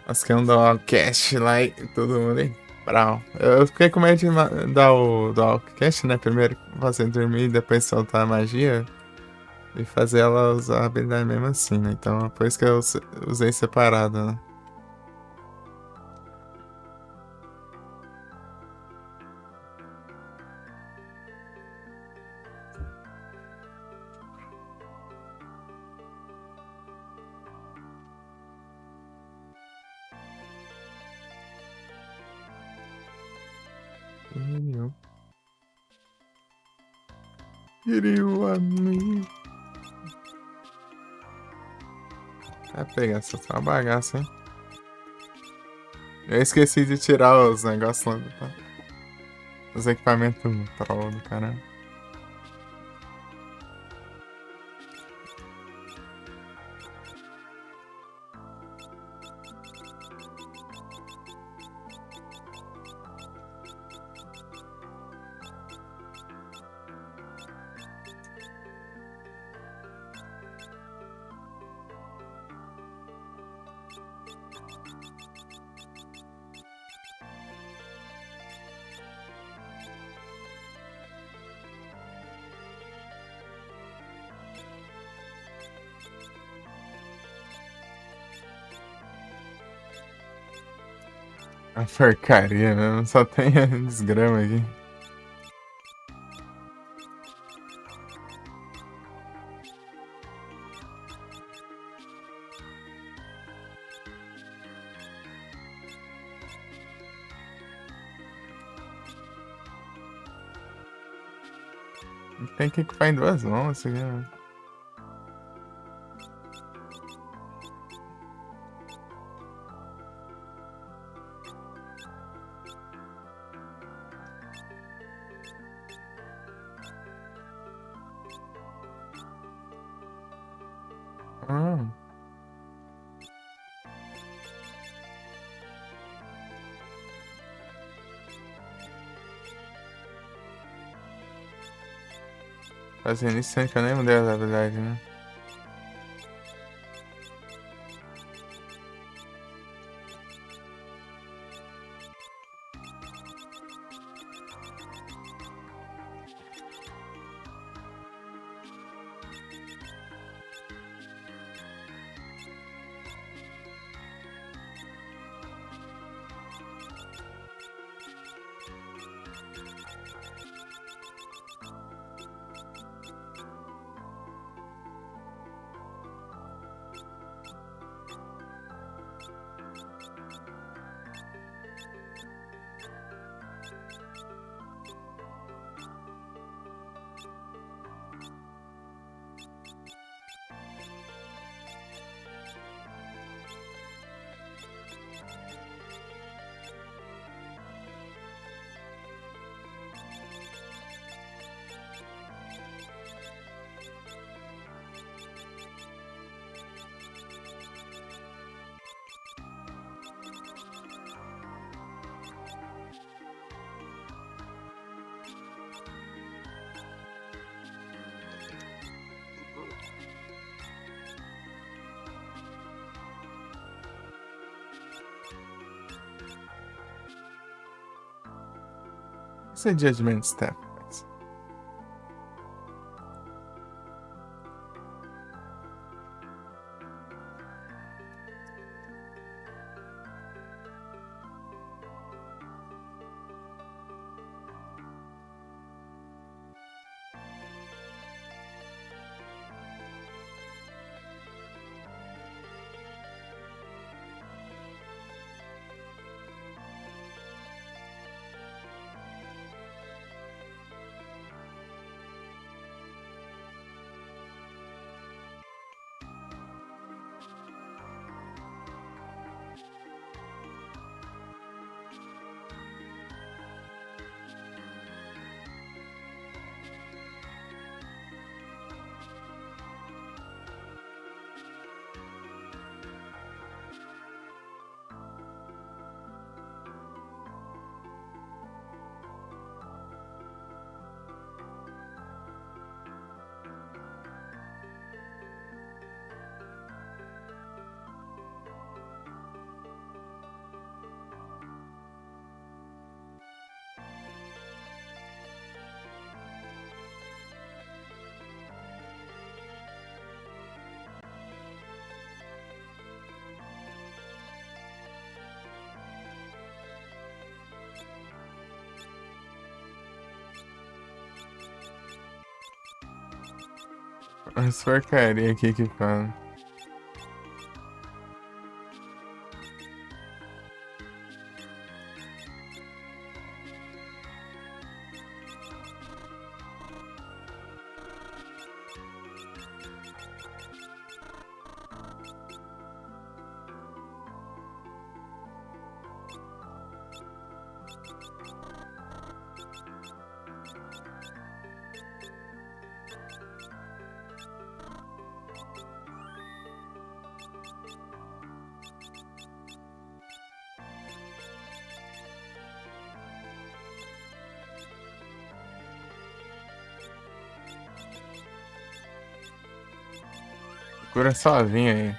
Acho que é um cash lá e todo mundo aí. Brau. Eu fiquei com medo de dar o cash, né? Primeiro fazer dormir e depois soltar a magia. E fazer ela usar a habilidade mesmo assim, né? Então por isso que eu usei separado, né? Queria amigo. Vai pegar essa só uma bagaça, hein? Eu esqueci de tirar os negócios lá os equipamentos troll do caramba. A porcaria mesmo, só tem desgrama aqui. Tem que equipar em duas mãos isso aqui, né? Ah, fazendo isso sem que eu nem mudei a habilidade, né? What's a judgment step? As porcaria aqui que fala. Cura sozinho aí.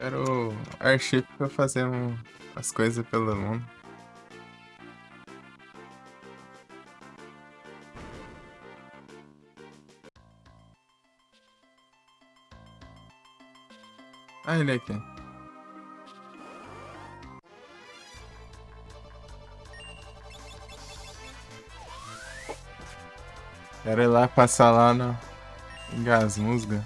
Quero Airship pra fazer as coisas pelo mundo. Ah, ele aqui. Quero ir lá passar lá no em Gasmusga.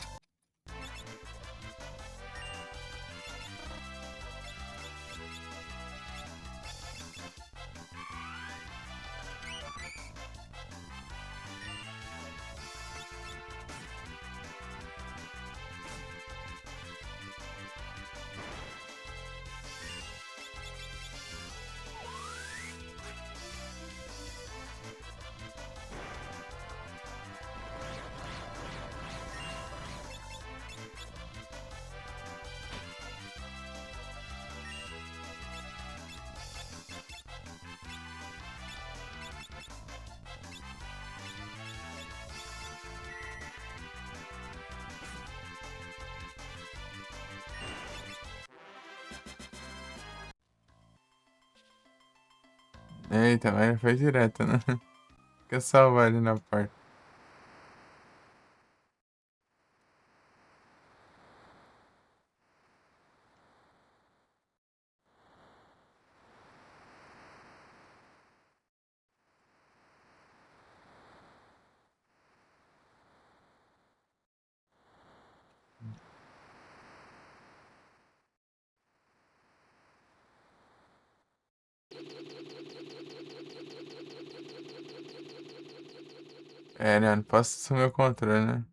Eita, mas foi direto, né? Fica salvar ali na porta. É, né? Não posso assumir o controle, né?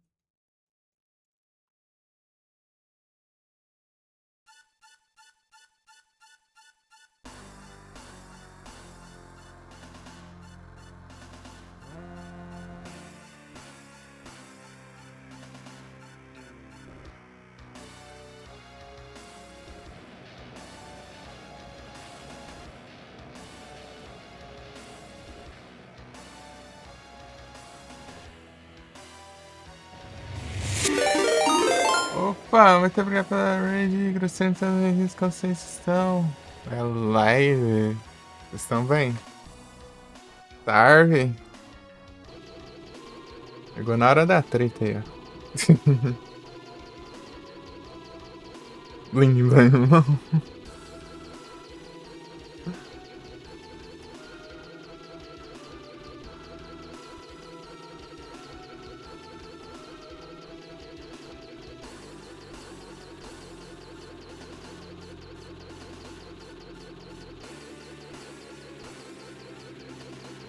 Opa, muito obrigado pela raid. Grosseiro, todos como vocês estão? É live. Vocês estão bem? Tarve. Chegou na hora da treta aí, ó. Bling, bling, bling.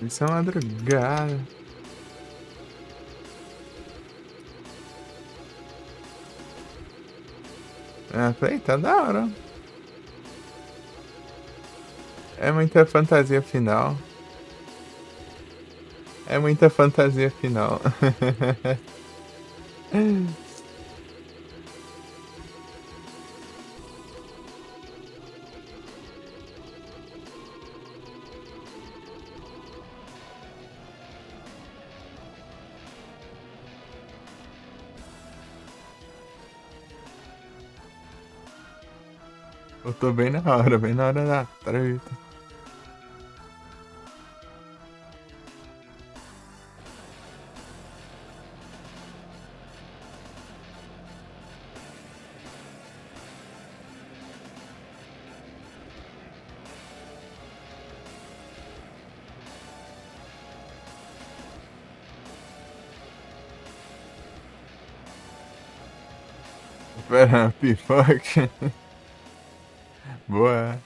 Isso é madrugada. Ah, falei, tá da hora. É muita fantasia final. É muita fantasia final. Eu tô bem na hora da treta. Pera, pipoca. Boa.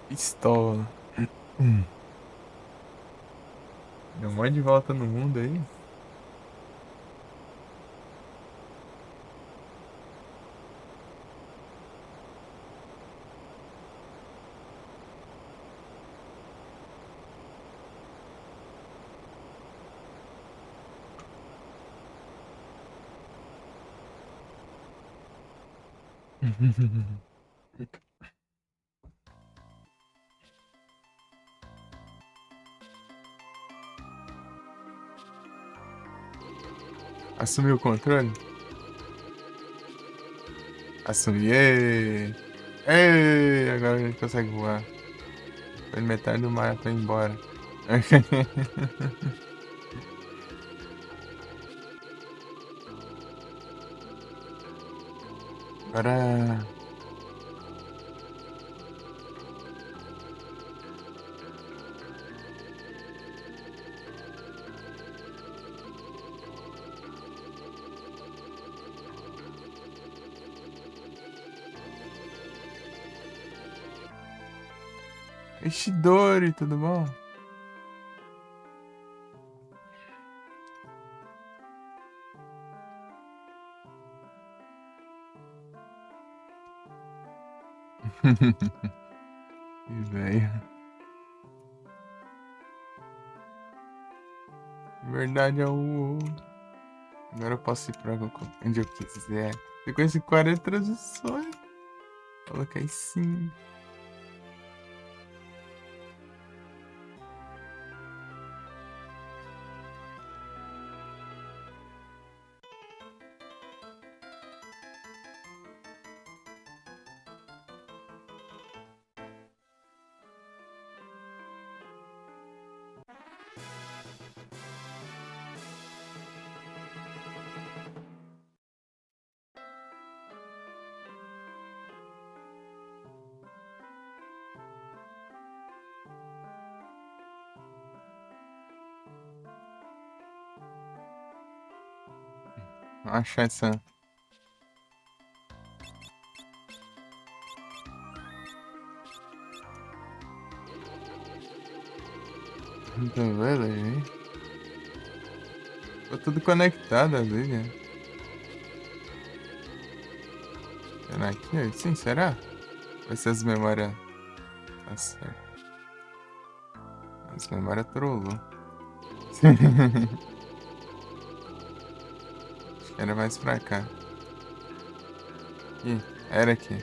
Pistola. Deu um monte de volta no mundo aí. Assumiu o controle? Assumi. Êêê! Êêê! Agora a gente consegue voar. Foi metade do mar pra ir embora. Agora. Ishidori, tudo bom? Que velho. Verdade é o. Agora eu posso ir pra onde eu quiser. Sequência de 40 transições. Coloquei sim. Achar essa. Tá vendo aí? Ficou tudo conectado ali, né? Será que? Sim, será? Vai ser as memórias. Tá certo. As memórias trollou. Acho que era mais pra cá. Ih, era aqui.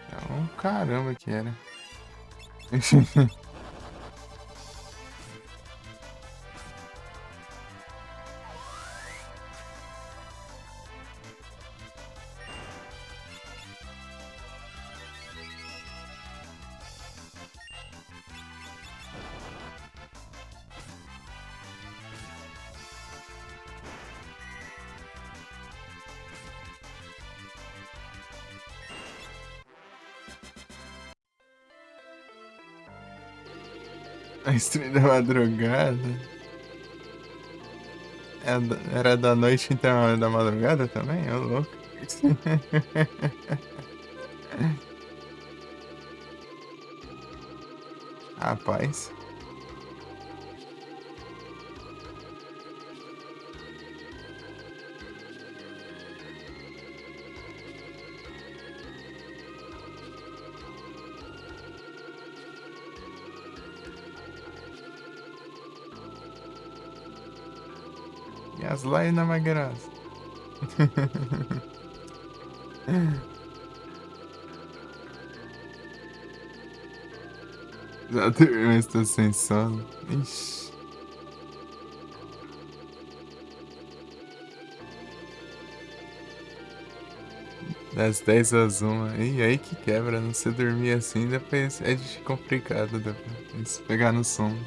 Então, caramba que era. A estrela da madrugada. Era da noite, então era da madrugada também? Ô, louco. Rapaz. Yasla na Magras. Já dormiu, mas tô sem sono. Ixi. Das 10 às 1. E aí que quebra, não se dormir assim, depois é complicado depois pegar no sono.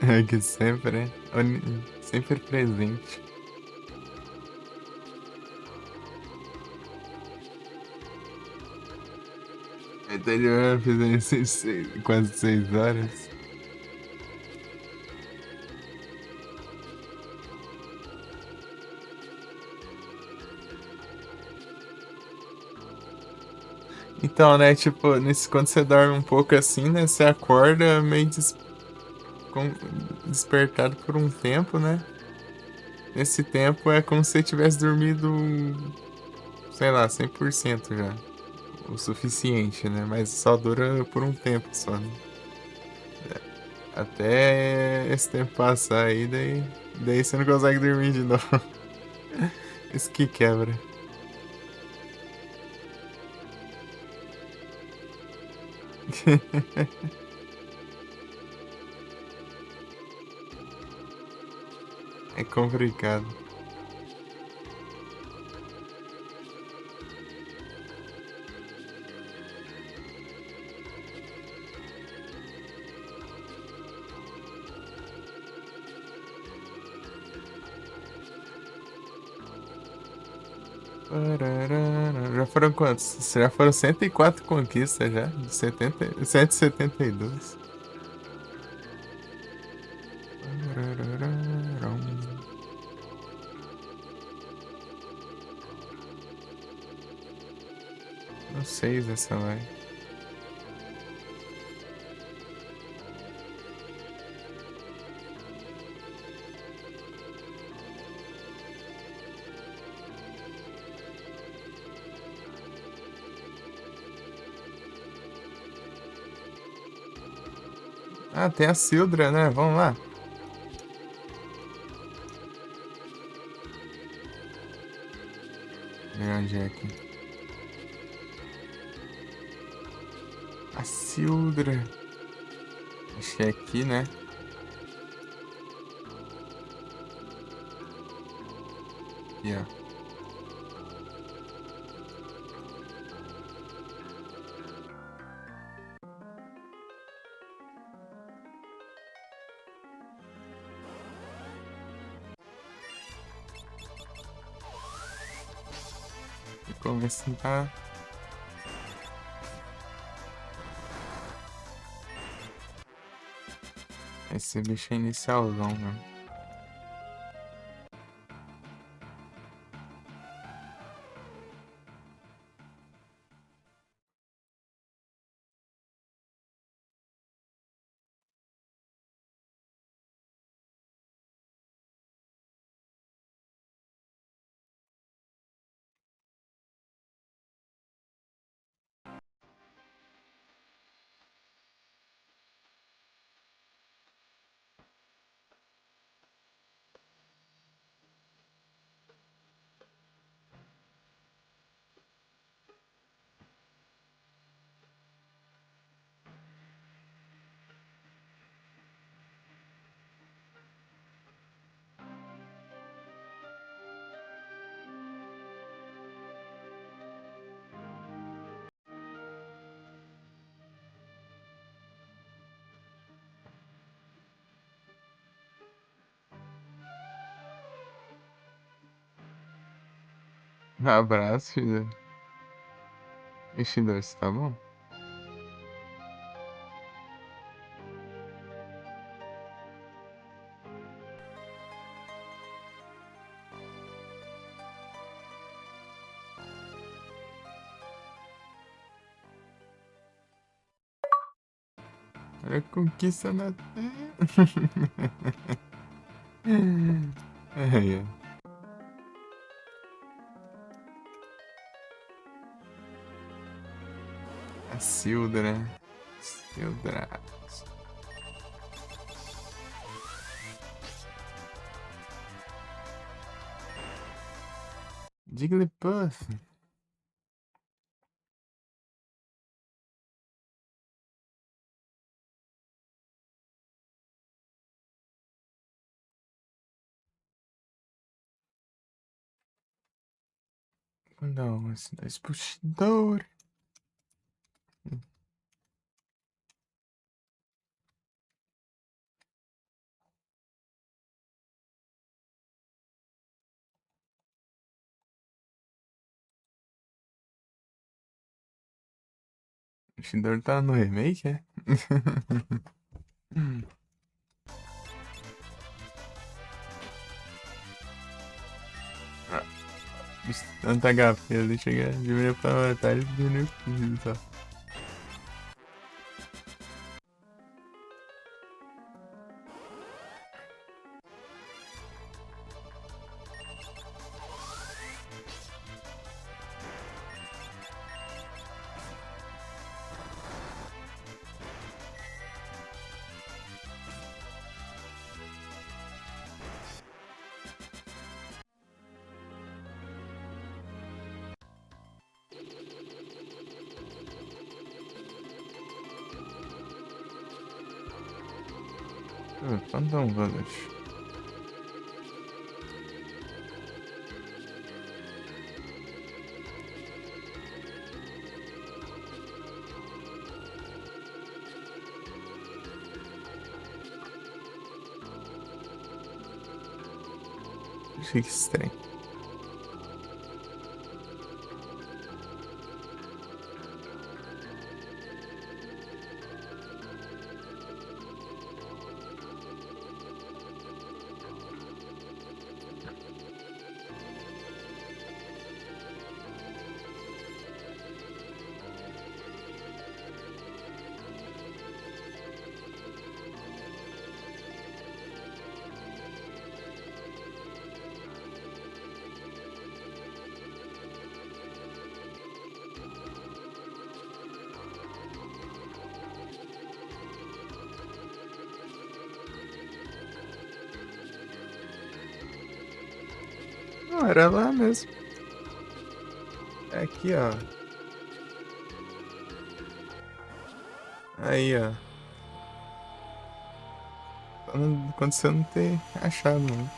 É que sempre, sempre presente. Então ele vai fazer quase 6 horas. Então, né, tipo, quando você dorme um pouco assim, né, você acorda meio com- despertado por um tempo, né? Nesse tempo é como se você tivesse dormido, sei lá, 100% já. o suficiente, né? Mas só dura por um tempo só, né? Até esse tempo passar aí, daí você não consegue dormir de novo. Isso que quebra. É complicado. Pararara. Já foram quantos? Já foram 104 conquistas já, de 172. Pararararam. Não sei se essa vai. Ah, tem a Sildra, né? Vamos lá. Ver onde é aqui. A Sildra. Acho que é aqui, né? Aqui, ó. Começa a... Esse bicho é inicialzão, mano. Abraço, filho. Ixi, doce, tá bom? Olha a conquista na terra. Ai, ai. A Sildra. Sildra. Jigglypuff. Não, esse dois puxador. O Shindor tá no remake, é? Tanta HP, ele chega, diminuiu pra metade, diminuiu 15 só. Phantom Village. Que estranho. Não, era lá mesmo. É aqui, ó. Aí, ó. Quando você não ter achado, mano.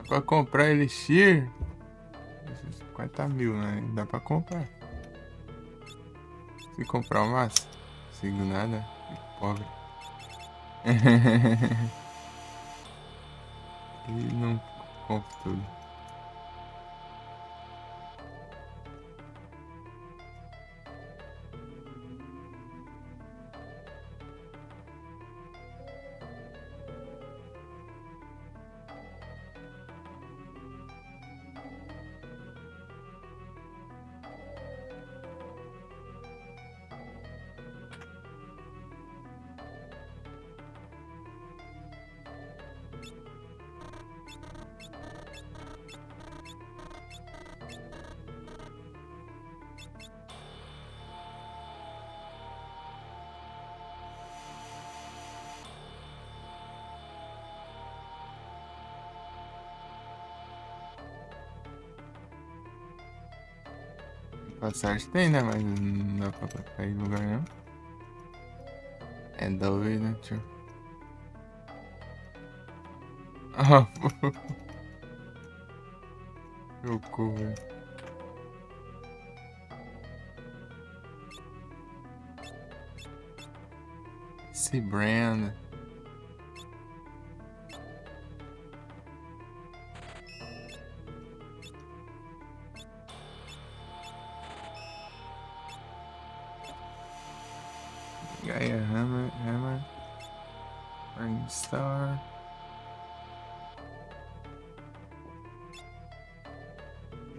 Dá pra comprar Elixir? 50 mil, né? Dá pra comprar. Se comprar o máximo. Sigo nada. Fico pobre. E não compro tudo. Passagem tem, né? Mas não dá pra ir em lugar nenhum. É doido, tio. Ah, meu cu, velho. Esse brand. Gaia Hammer. Morningstar.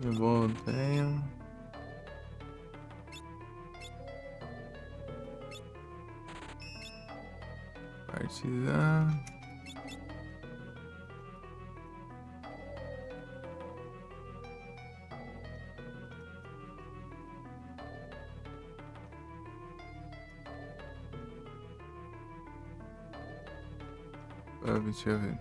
Eu voltei. Partizan. Deixa eu ver.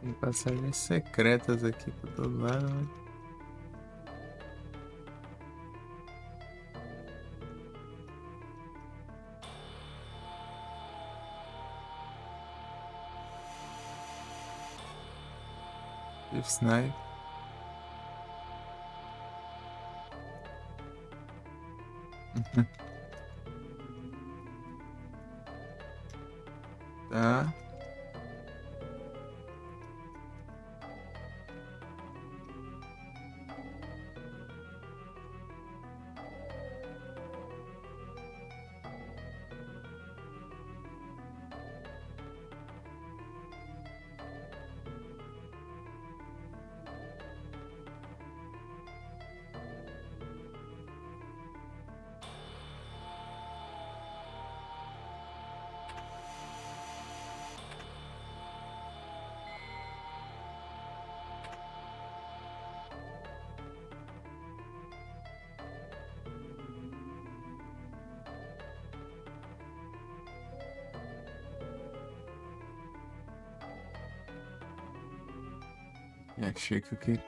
Tem passagens secretas aqui por todo lado, né? Thief Snipe. Tá. E achei que eu queria.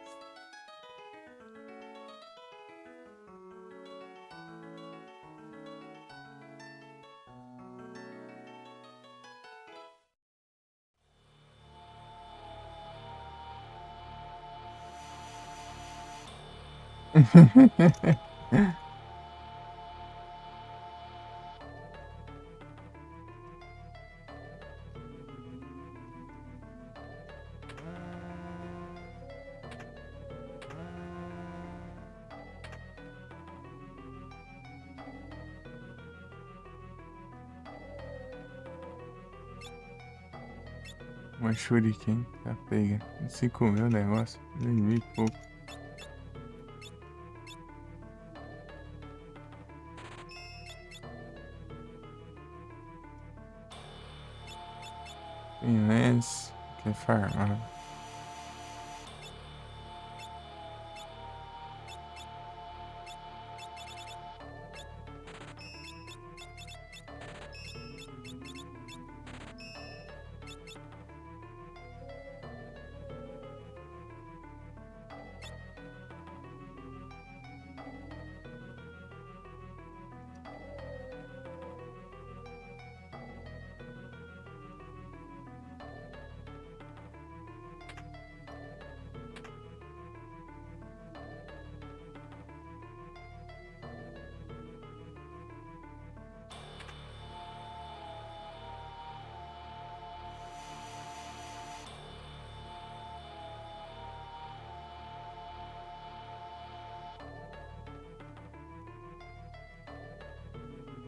Uma shuriken, tá pega. 5.000 negócio, 2.000 e pouco. Tem lens, quer farmar.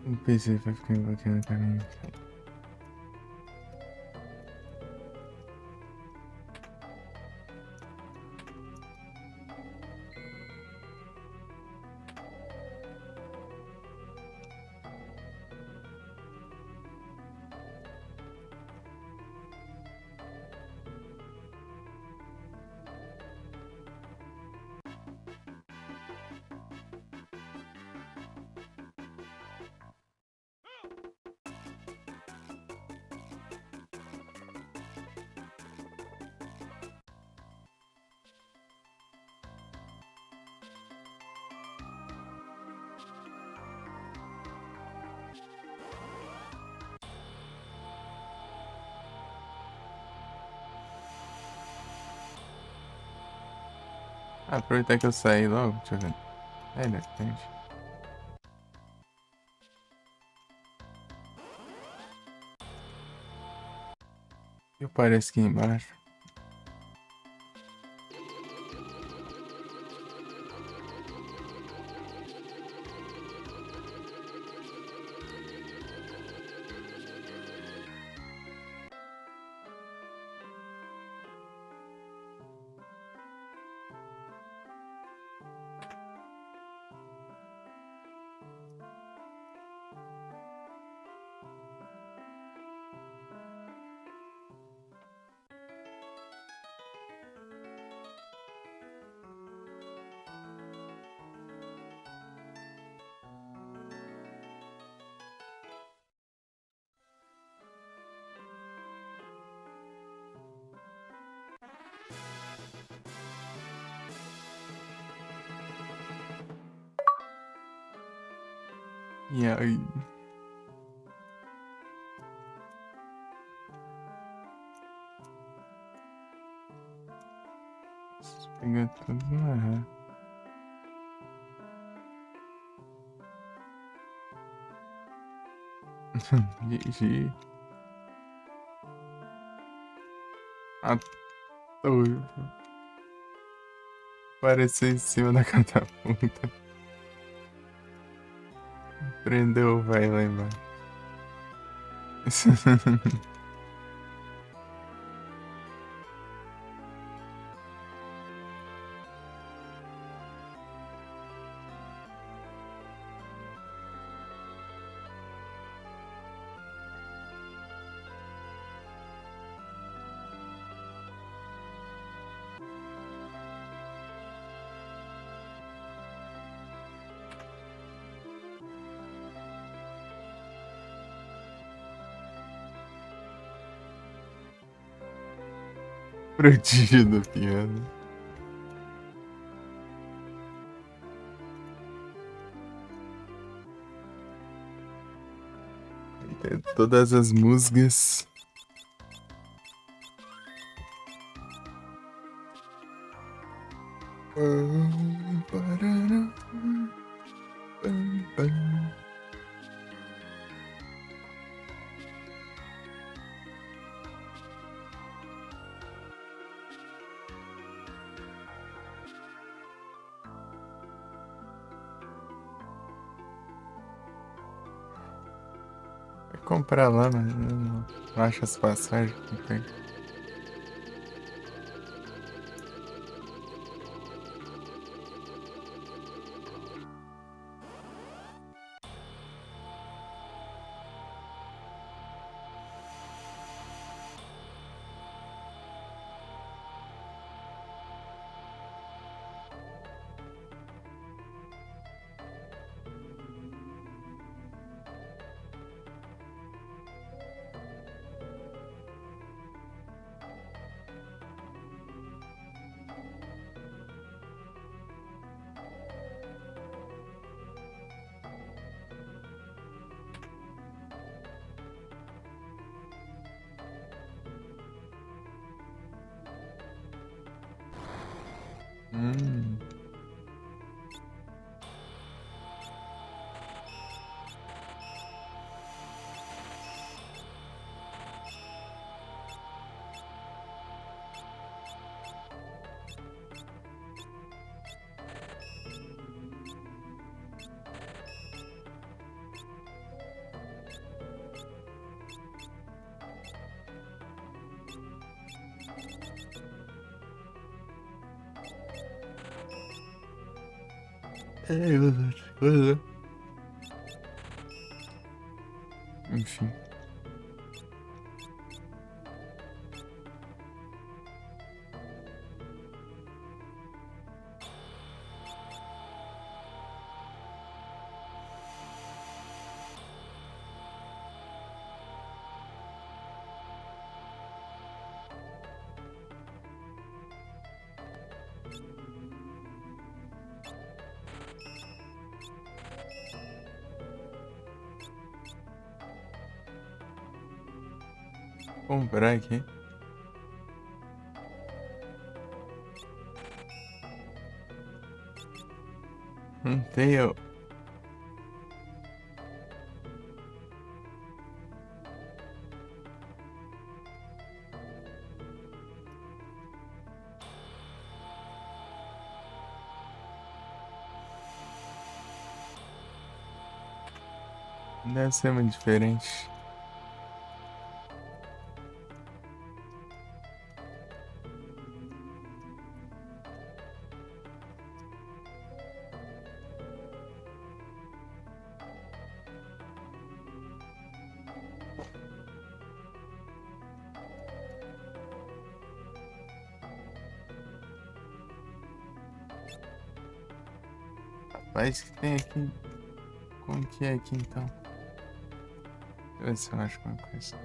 O PC vai ficar bloqueado no caminho. Aproveitar que eu saí logo, deixa eu ver. É, depende. Eu pareço aqui embaixo. E aí? Pegar tudo lá. GG. Ui, apareceu em cima da catapulta. Prendeu o velho lá embaixo. Prodígio do piano. Tem todas as musgas. Vai comprar lá, mas não acha as passagens. Ok. Hum. É, é. Enfim. Comprar aqui. Não tem. Deve ser muito diferente. Mas que tem aqui. Como que é aqui então? Deixa eu ver se eu acho alguma coisa.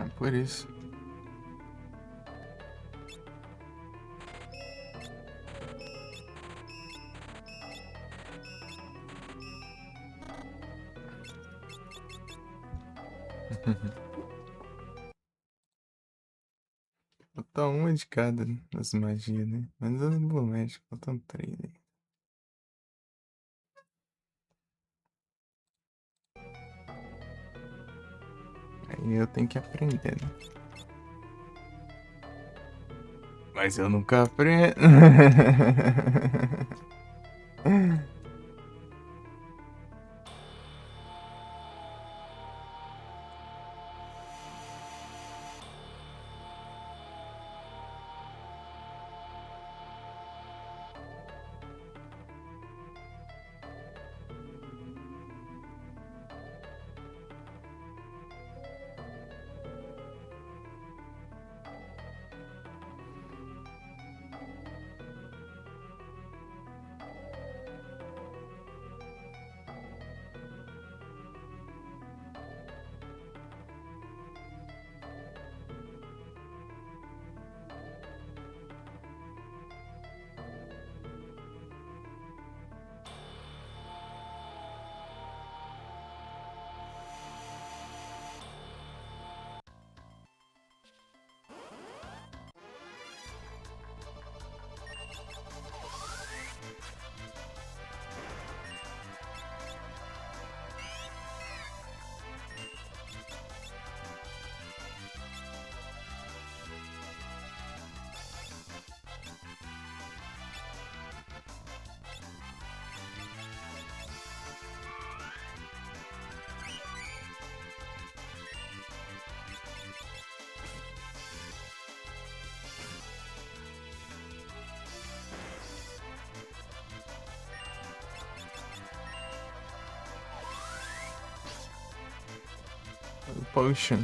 É por isso. Falta uma de cada das magias, né? Mas eu não vou médico, faltam 3 aí. Aí eu tenho que aprender, né? Mas eu nunca aprendo. Potion.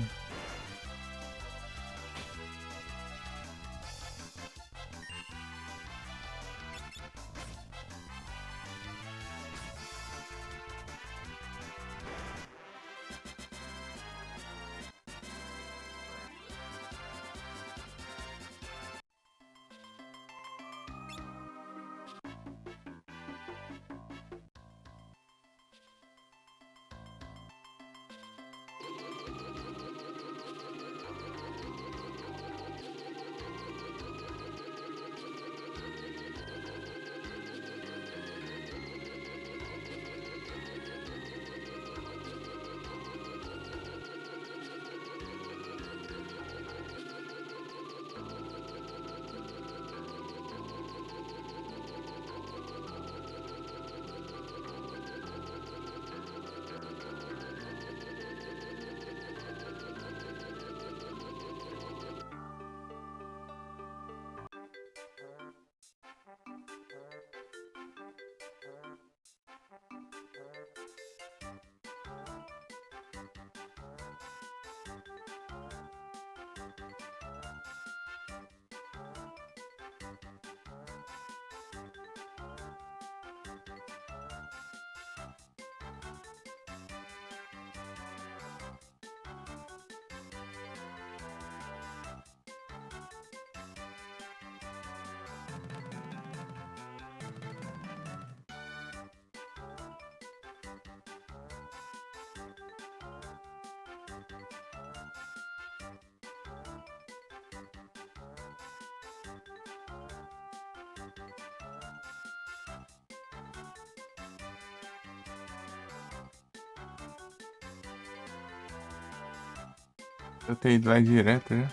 Eu tenho ido lá direto, né?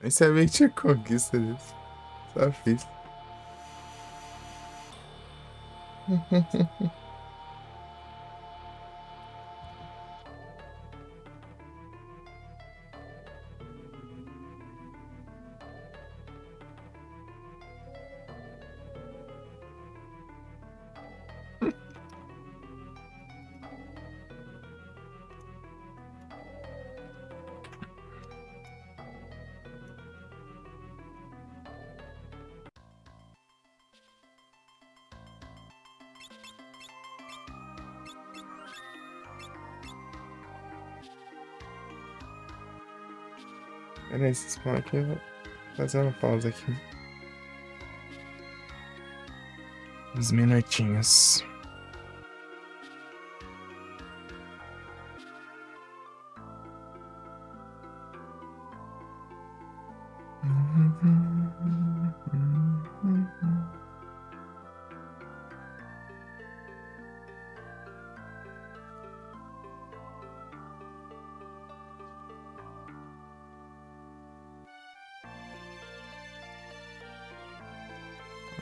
Nem sabia que tinha conquista disso. Só fiz. Peraí, esse spawn aqui, eu vou fazer uma pausa aqui. Uns minutinhos.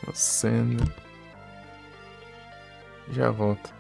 Acendo. Já volto.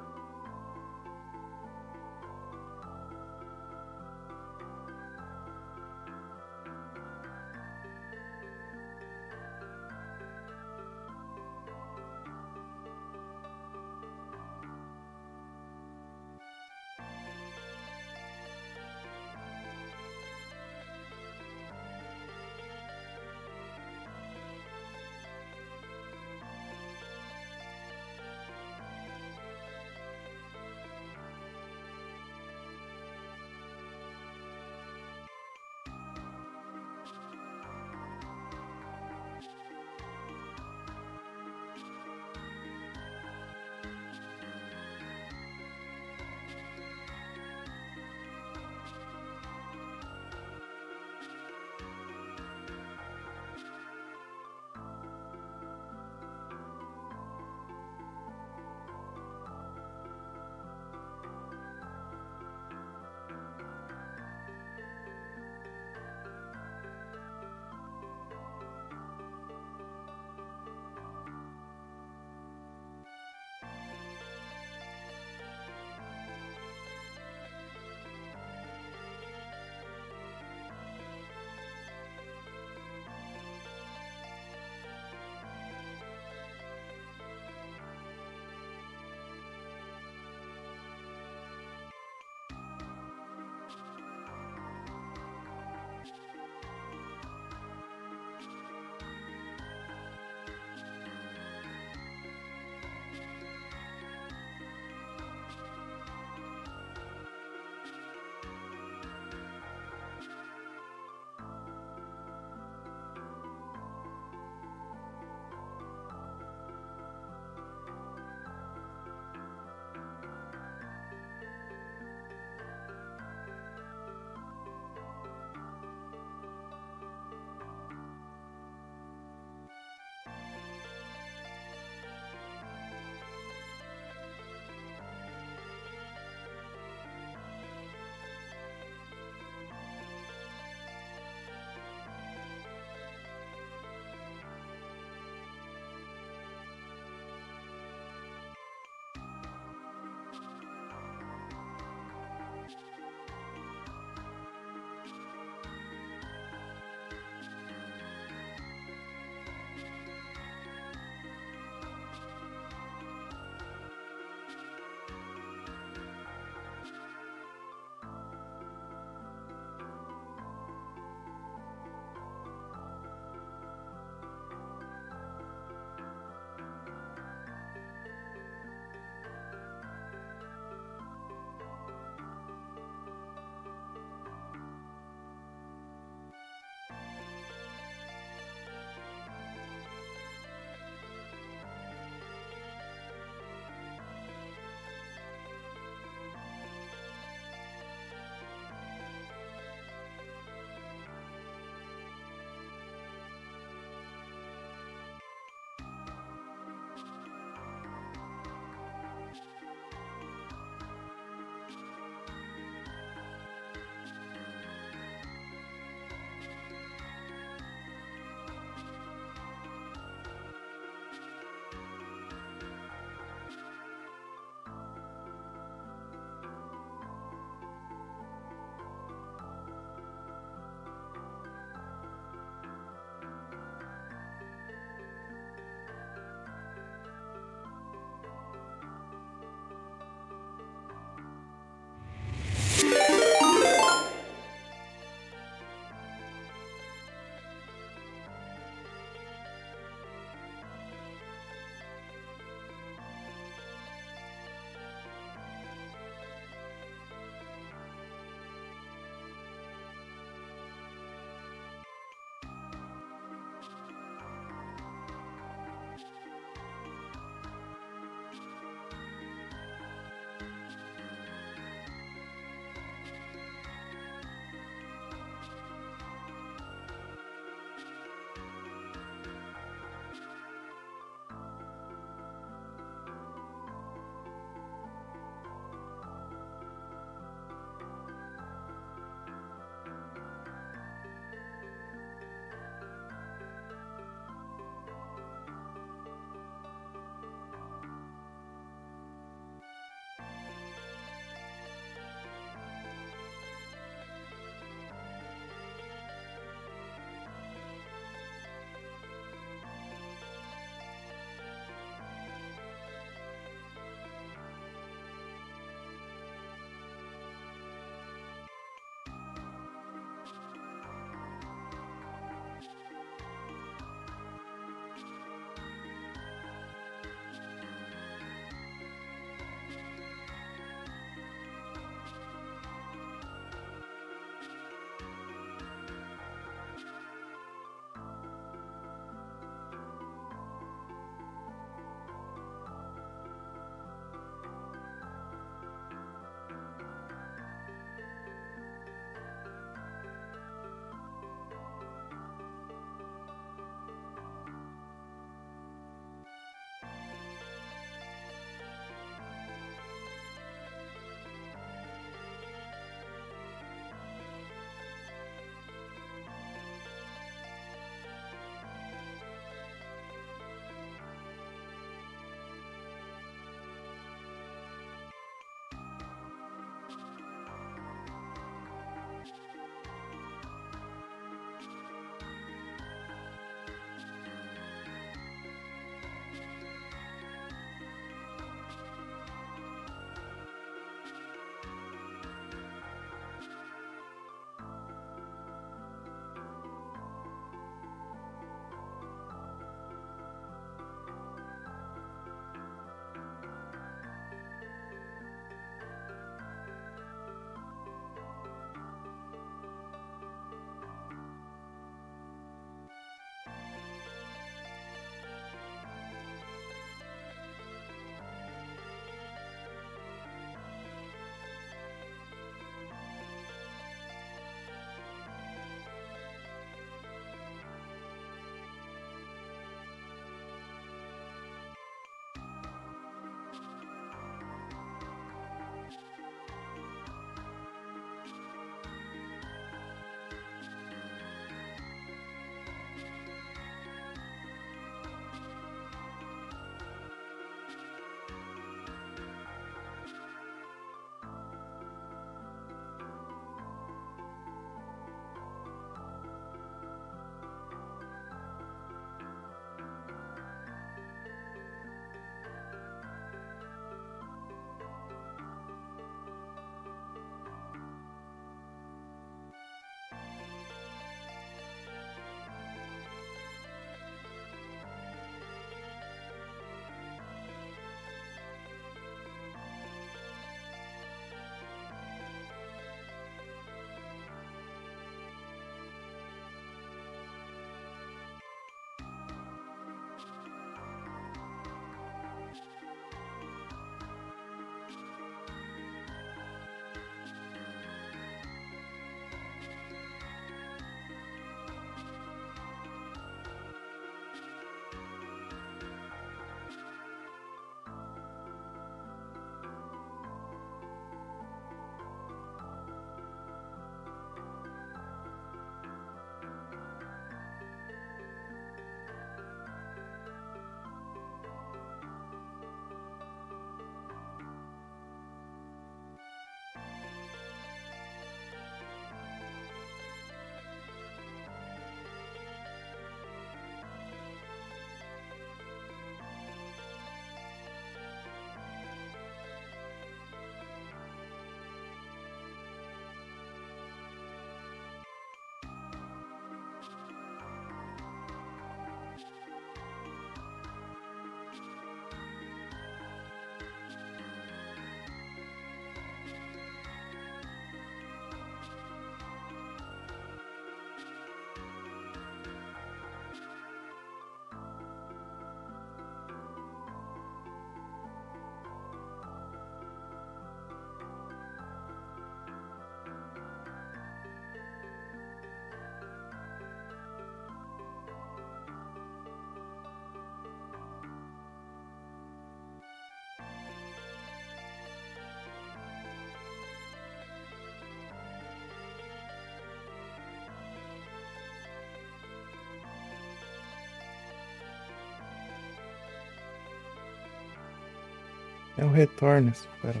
É o retorno, espera.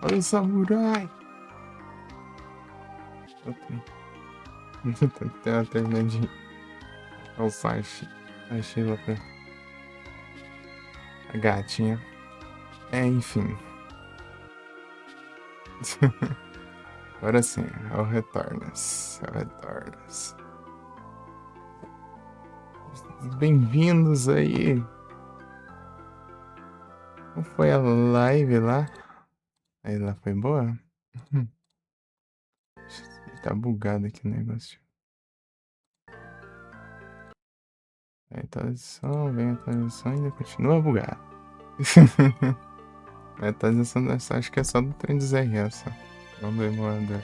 Olha o samurai! Ela terminando de alçar a Sheila pra a gatinha. É, enfim. Agora sim, é o Retornas. É o Retornas. Bem-vindos aí. Como foi a live lá? Aí lá foi boa? Tá bugado aqui o negócio. Aí, atualização, vem atualização e ainda continua bugado. A atualização acho que é só do trem do ZRS, só. Não do emulador.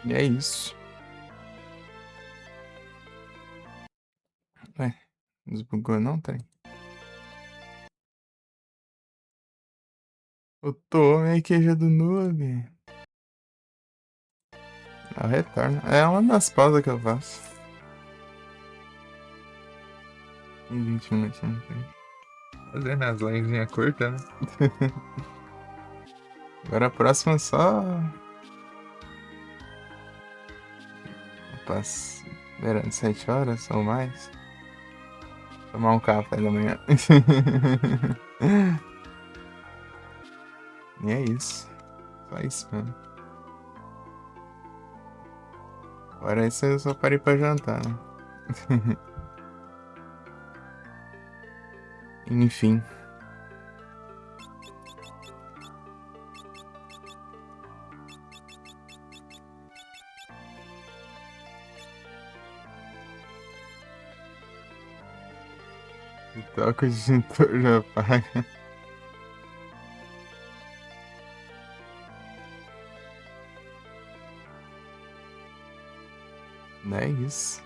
E é isso. Ué, desbugou não, trem? Eu tô meio queijo do noob. É o retorno. É uma das pausas que eu faço. Em 20 minutinhos. Fazendo as livezinhas curtas, né? Agora a próxima é só. Passa. Beirando 7 horas ou mais. Tomar um café da manhã. E é isso. Só isso mesmo. Agora isso eu só parei pra jantar, né? Enfim. Toca o disjuntor já apaga. Não é isso.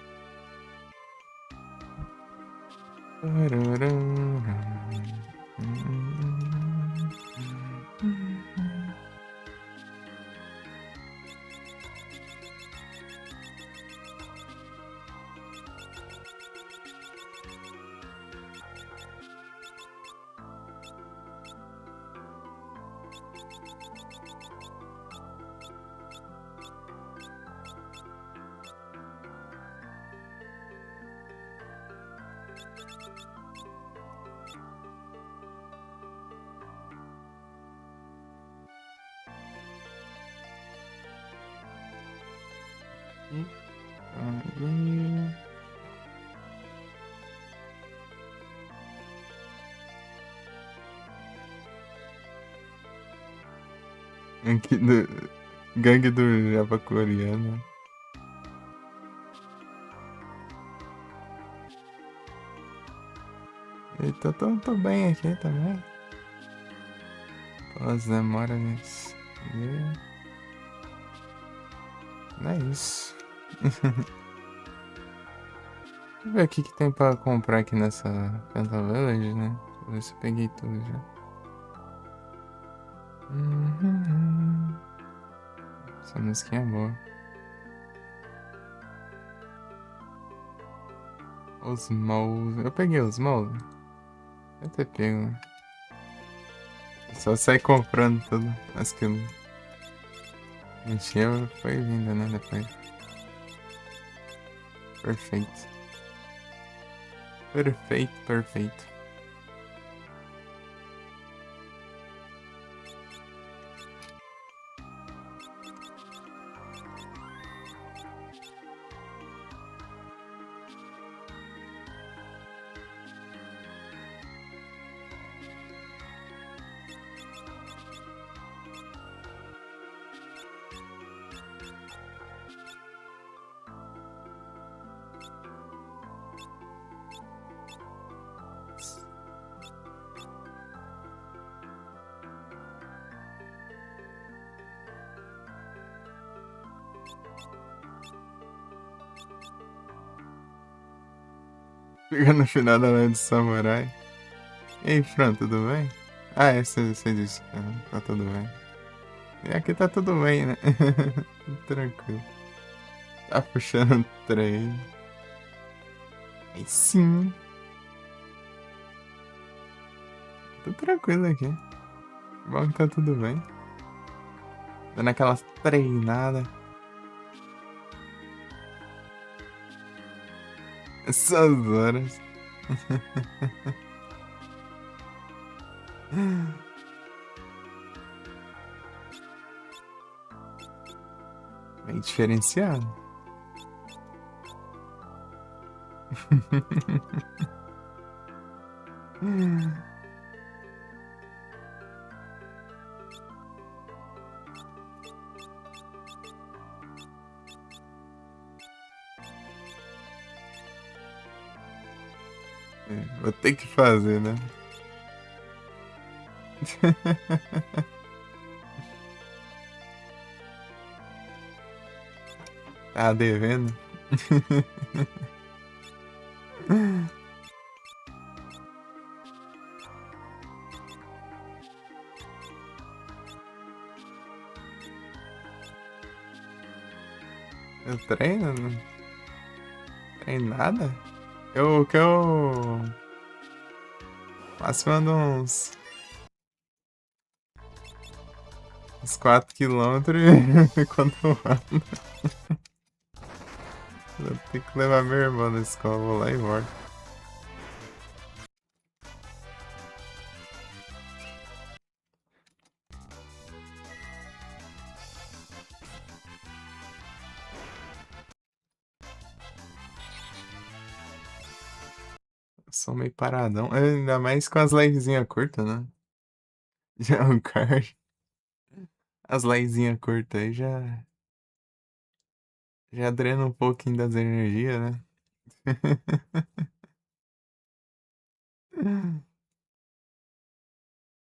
Aqui do gangue do Japa coreano. Eita, tô bem aqui também. As demoras nisso. Não é isso. Deixa eu ver o que tem pra comprar aqui nessa Penta Village, né? Deixa eu ver se eu peguei tudo já. Essa musiquinha é boa. Os moldes. Eu peguei os moldes. Eu até pego, né? Só sair comprando tudo. As que não tinha foi vindo, né? Depois. Perfeito. Perfeito, perfeito. Chega no final da Noite do Samurai. E aí, Fran, tudo bem? Ah, é, você disse que tá tudo bem. E aqui tá tudo bem, né? Tudo tranquilo. Tá puxando o trem. Aí sim. Tô tranquilo aqui. Bom que tá tudo bem. Dando aquela treinada. Essas horas. Bem diferenciado. Vou ter que fazer, né? Tá devendo? Eu treino? Não treino nada? Eu faço ando uns 4 quilômetros quando eu ando. Eu tenho que levar meu irmão na escola, vou lá e volto. Eu sou meio paradão, ainda mais com as livezinhas curtas, né? Já o card, as livezinhas curtas aí já drena um pouquinho das energias, né?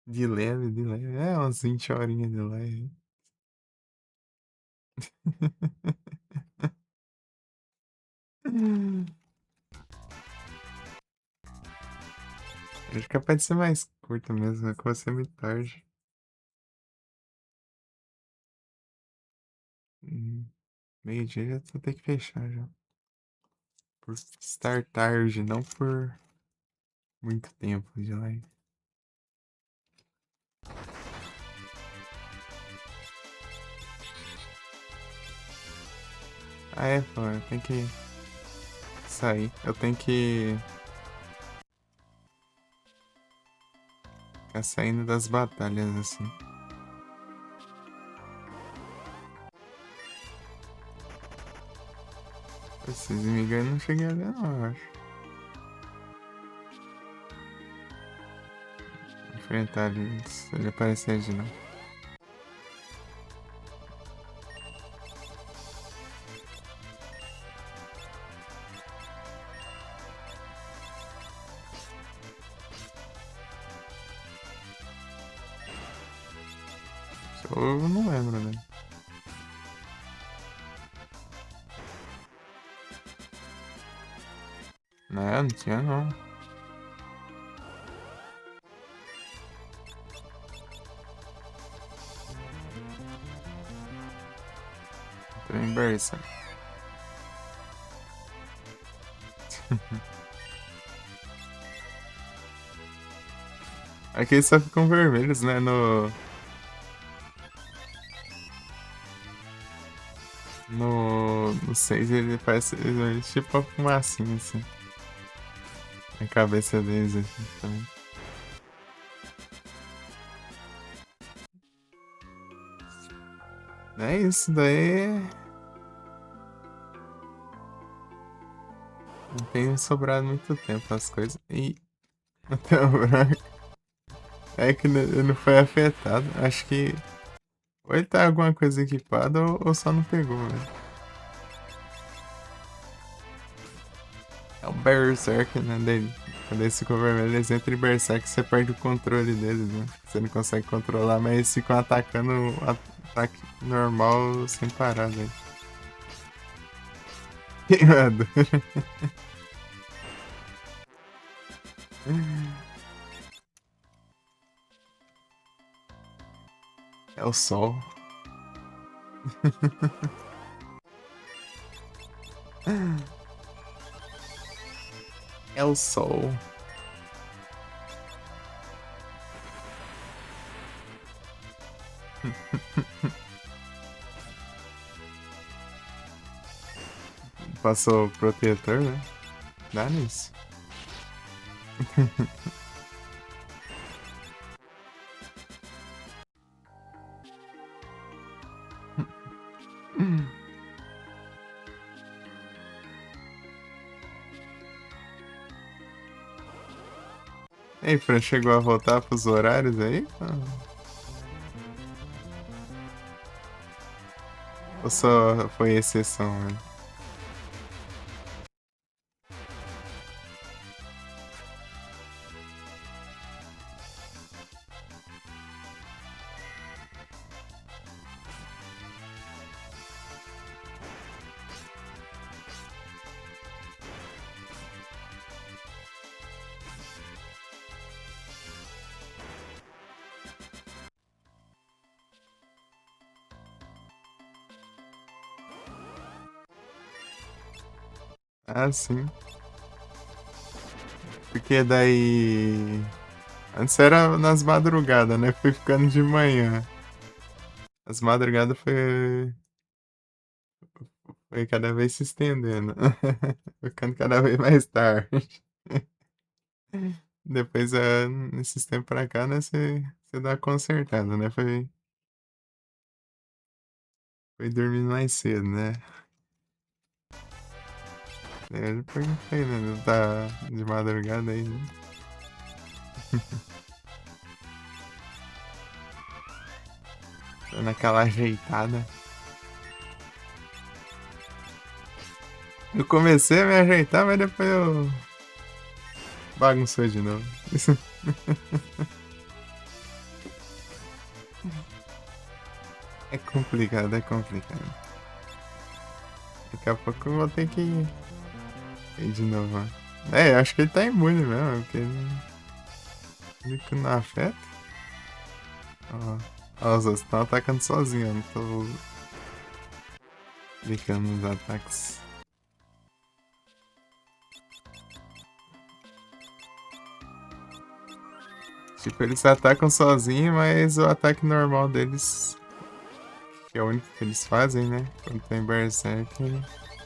De leve, de leve. É, umas 20 horinhas de leve. Acho que é capaz de ser mais curta mesmo, é que você me tarde. Hum, Meio-dia já vou ter que fechar já. Por estar tarde, não por muito tempo de live. Ah, é, pô, eu tenho que sair. Eu tenho que ficar saindo das batalhas assim. Esses imigrantes não cheguei a ver, não, eu acho. Enfrentar ele, se ele aparecer de novo. Eu não lembro, né? Não tinha não. Tô em Berserk. Aqui eles só ficam vermelhos, né? No 6 ele parece tipo uma fumacinha assim. A cabeça deles assim também. É isso daí. Não tem sobrado muito tempo as coisas. E até o branco. É que não foi afetado. Acho que ou ele tá alguma coisa equipada ou só não pegou, velho. É o Berserk, né? Dele. Quando eles ficam vermelhos, eles entram em Berserk, você perde o controle deles, né? Você não consegue controlar, mas eles ficam atacando o ataque normal sem parar, velho. Queimadura. É o sol. o sol. Passou o protetor, né? Dá nisso. Ei, Fran, chegou a voltar pros horários aí? Ou só foi exceção, né? Ah, sim. Porque daí. Antes era nas madrugadas, né? Foi ficando de manhã. As madrugadas foi cada vez se estendendo. Foi ficando cada vez mais tarde. Depois, nesses tempos pra cá, né? Você dá uma consertada, né? Foi dormindo mais cedo, né? Eu perguntei, né? Não tá de madrugada aí, né? Dando aquela ajeitada. Eu comecei a me ajeitar, mas depois eu bagunçou de novo. É complicado, é complicado. Daqui a pouco eu vou ter que ir de novo, né? Eu acho que ele tá imune mesmo, porque ele que não afeta. Ó, ó, os outros estão atacando sozinho, eu não tô clicando nos ataques. Tipo, eles atacam sozinho, mas o ataque normal deles, que é o único que eles fazem, né? Quando tem Berserk,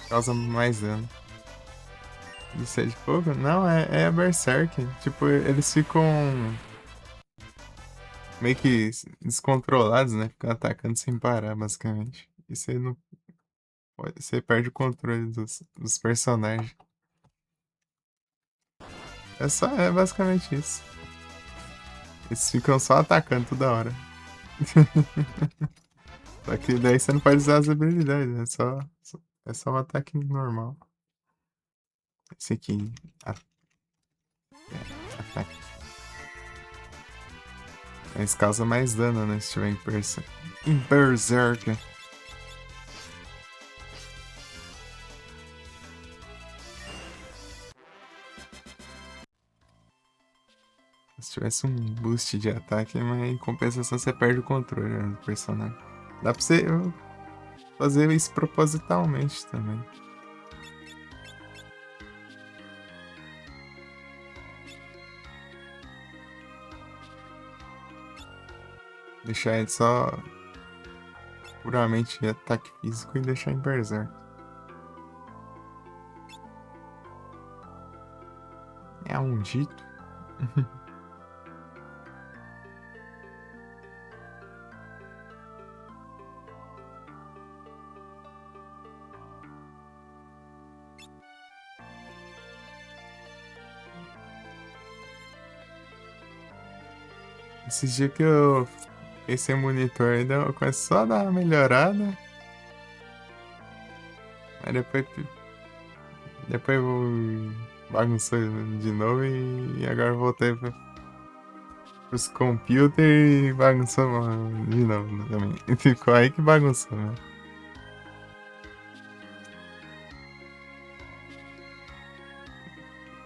causa mais dano. Isso é de fogo? Não, é Berserk. Tipo, eles ficam meio que descontrolados, né? Ficam atacando sem parar, basicamente. E você não pode, você perde o controle dos personagens. É basicamente isso. Eles ficam só atacando toda hora. Só que daí você não pode usar as habilidades, né? É só um ataque normal. Esse aqui. a- Ataque. Mas causa mais dano, né? Se tiver em Berserk. Se tivesse um boost de ataque, mas em compensação você perde o controle, né, do personagem. Dá pra você fazer isso propositalmente também. Deixar ele só puramente ataque físico e deixar em Berserk. É um dito. Esses dias que eu fiquei sem monitor ainda, eu começo só a dar uma melhorada. Mas depois bagunçou de novo e agora voltei pros computers e bagunçou de novo também. E ficou aí que bagunçou, né?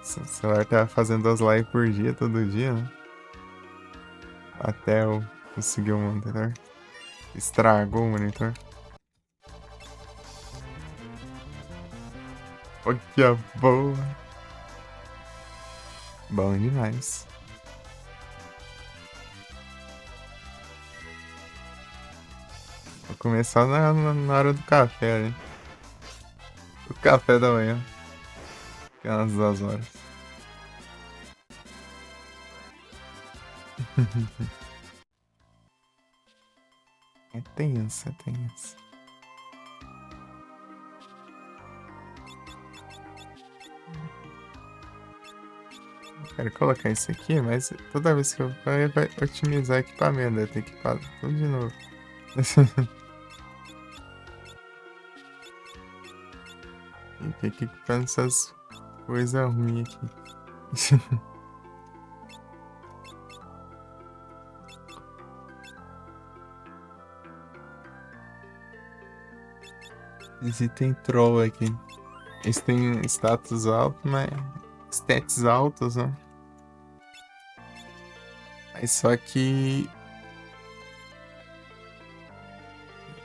O celular tá fazendo 2 lives por dia, todo dia, né? Até eu conseguir o monitor. Estragou o monitor. Olha boa. Bom demais. Vou começar na hora do café, né? O café da manhã. Que é umas 2 horas. É tenso, é tenso. Quero colocar isso aqui, mas toda vez que eu vai otimizar equipamento, eu tenho que fazer tudo de novo. Fiquei aqui equipando essas coisas ruins aqui. Esse tem troll aqui. Esse tem status alto, mas. Stats altos, né? Mas só que.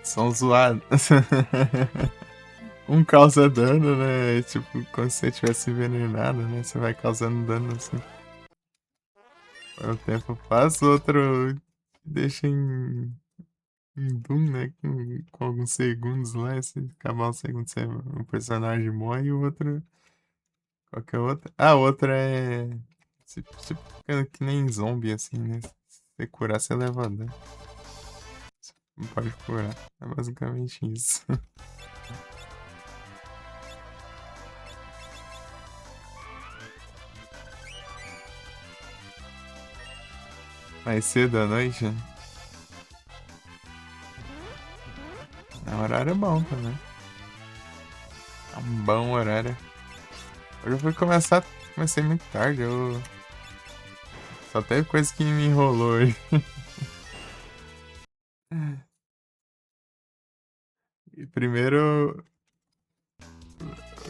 São zoados. Um causa dano, né? Tipo, como se você tivesse envenenado, né? Você vai causando dano assim. O tempo passa, o outro deixa em Doom, né? Com alguns segundos lá. Se acabar um segundo, o personagem morre e o outro. Qualquer outro. Ah, o outro é. Tipo, que nem zombie, assim, né? Se você curar, você leva dano. Não pode curar. É basicamente isso. Mais cedo à noite, né? É um horário bom também. É um bom horário. Hoje eu fui começar. Comecei muito tarde. Só teve coisa que me enrolou hoje. E primeiro.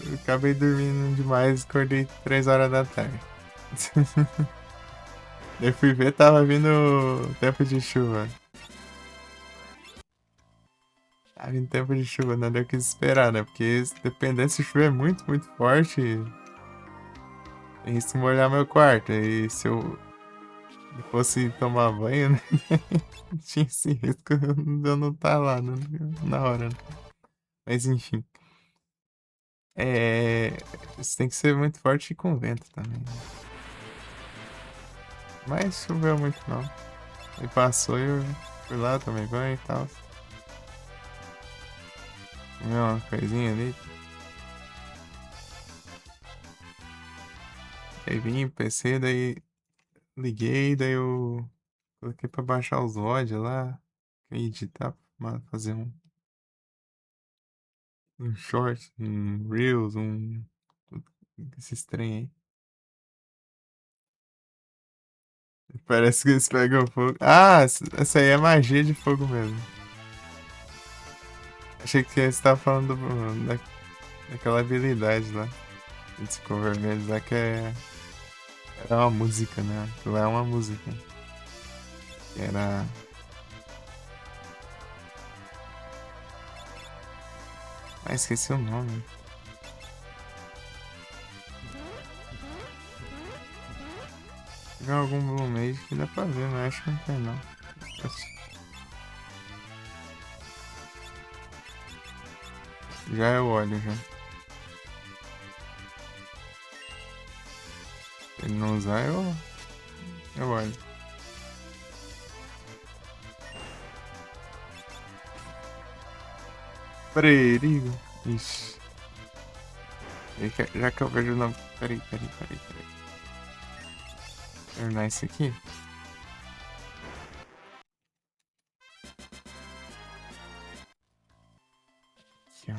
Eu acabei dormindo demais, acordei 3 horas da tarde. Eu fui ver, tava vindo tempo de chuva. Tava vindo tempo de chuva, não deu o que esperar, né? Porque dependendo se chover muito, muito forte, tem risco de molhar meu quarto. E se eu fosse tomar banho, né? Tinha esse risco de eu não estar lá na hora, né? Mas enfim. É. Isso tem que ser muito forte e com vento também, né? Mas choveu muito não. Aí passou e eu fui lá, tomei banho e tal. Comi uma coisinha ali. Aí vim, PC, daí liguei, daí eu coloquei pra baixar os VOD lá. Editar, fazer um short, um Reels, esses trem aí. Parece que eles pegam fogo. Ah, essa aí é magia de fogo mesmo. Achei que você estava falando daquela habilidade lá. De se vermelho lá que era uma música, né? Aquilo lá é uma música. Que era. Ah, esqueci o nome. Tem algum Blue Mage que dá pra ver, mas acho que não tem não. Já é o óleo já. Se ele não usar, eu olho. Perigo. Ixi. Já que eu vejo o nome. Peraí. Terminar isso aqui. Aqui, ó.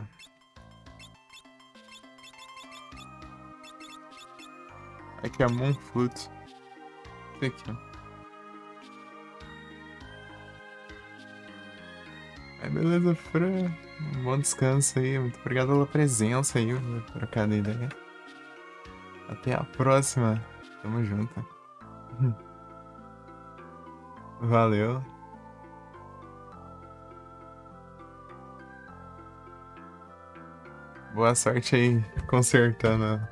Aqui é Moonflute. Isso aqui, ó. Aí beleza, Fran. Um bom descanso aí. Muito obrigado pela presença aí, por trocar de ideia. Até a próxima. Tamo junto. Valeu. Boa sorte aí consertando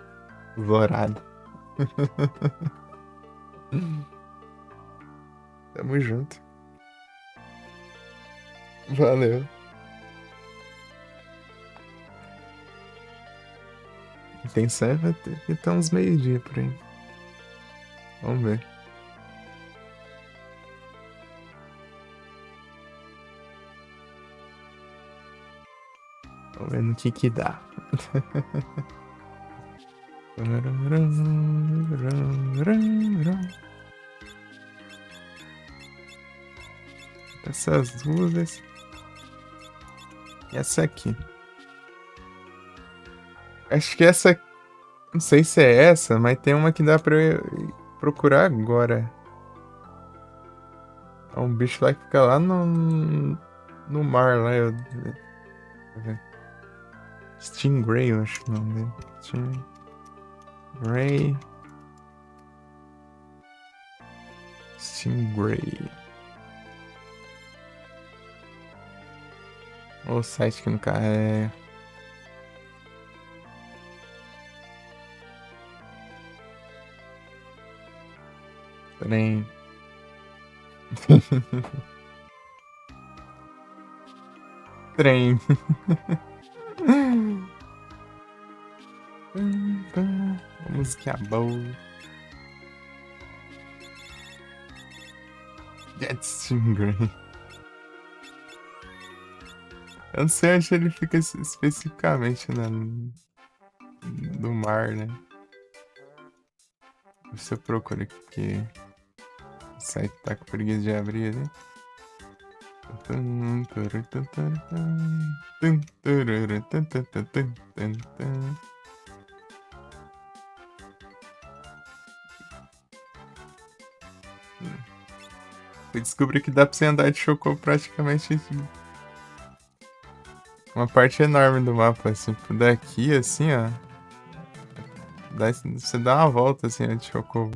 os horários. Tamo junto. Valeu. Intenção vai ter que ter uns meio-dia por aí. Vamos ver. Vamos ver no que dá. Essas luzes. E essa aqui. Acho que essa. Não sei se é essa, mas tem uma que dá pra eu procurar agora. É um bicho lá que fica lá no mar lá. Deixa eu ver. Stingray, eu acho que é o nome dele. Stingray. Stingray. O site que não carrega. Trem. Trem. Música boa. Jet Stingray. Eu não sei onde ele fica especificamente no mar, né? Deixa eu procurar aqui. O site tá com preguiça de abrir ali. Fui descobrir que dá pra você andar de chocô praticamente uma parte enorme do mapa, assim, tipo, daqui, assim, ó. Você dá uma volta, assim, ó, de chocô.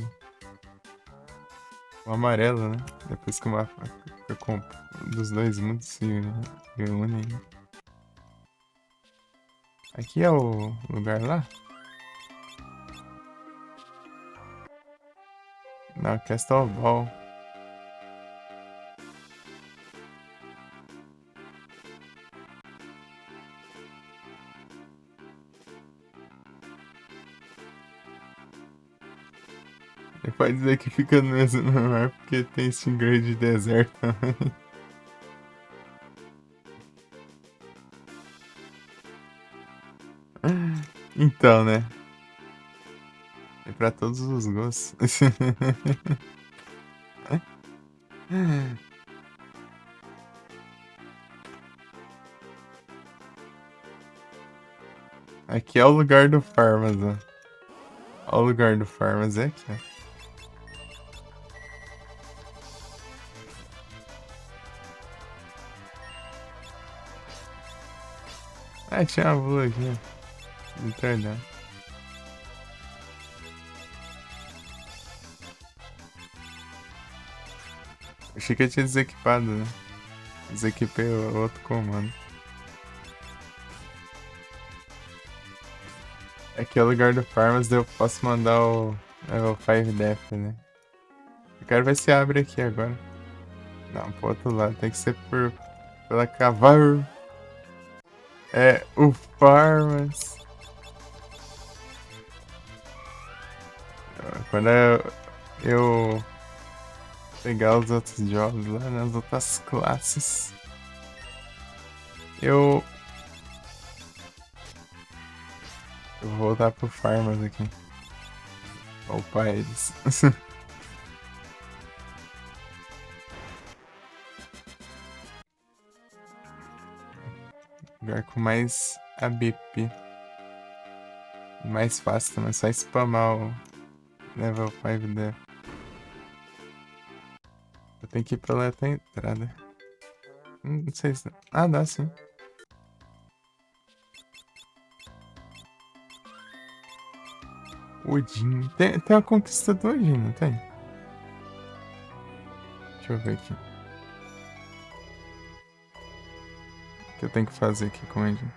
O amarelo, né? Depois que o mapa fica dos dois mundos se unem. Aqui é o lugar lá? Não, Castle Ball. Ele pode dizer que fica no mesmo mar porque tem Stingray de deserto também. Então, né? É pra todos os gostos. Aqui é o lugar do Farmas, ó. Ó, o lugar do Farmas é aqui, ó. Ah, tinha a Vula aqui, ó. Entendeu? Achei que eu tinha desequipado, né? Desequipei o outro comando. Aqui é o lugar do Farmas, daí eu posso mandar o Level 5 Death, né? Eu quero ver se abre aqui agora. Não, pro outro lado, tem que ser pela Cavalo. É o Farmas. Quando eu pegar os outros jogos lá, nas outras classes, eu vou voltar pro Farmas aqui. Vou upar eles. Lugar com mais ABP. Mais fácil também, é só spamar o Level 5 dele. Eu tenho que ir pela outra entrada. Não sei se... Ah, dá sim. Odin. Tem uma conquista do Odin, não tem? Deixa eu ver aqui. O que eu tenho que fazer aqui com o Odin?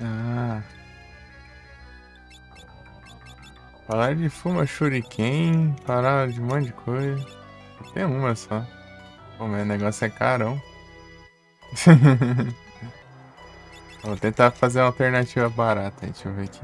Ah. Falar de Fuma Shuriken, parar de um monte de coisa. Tem uma só. Pô, mas o negócio é carão. Vou tentar fazer uma alternativa barata aí, deixa eu ver aqui.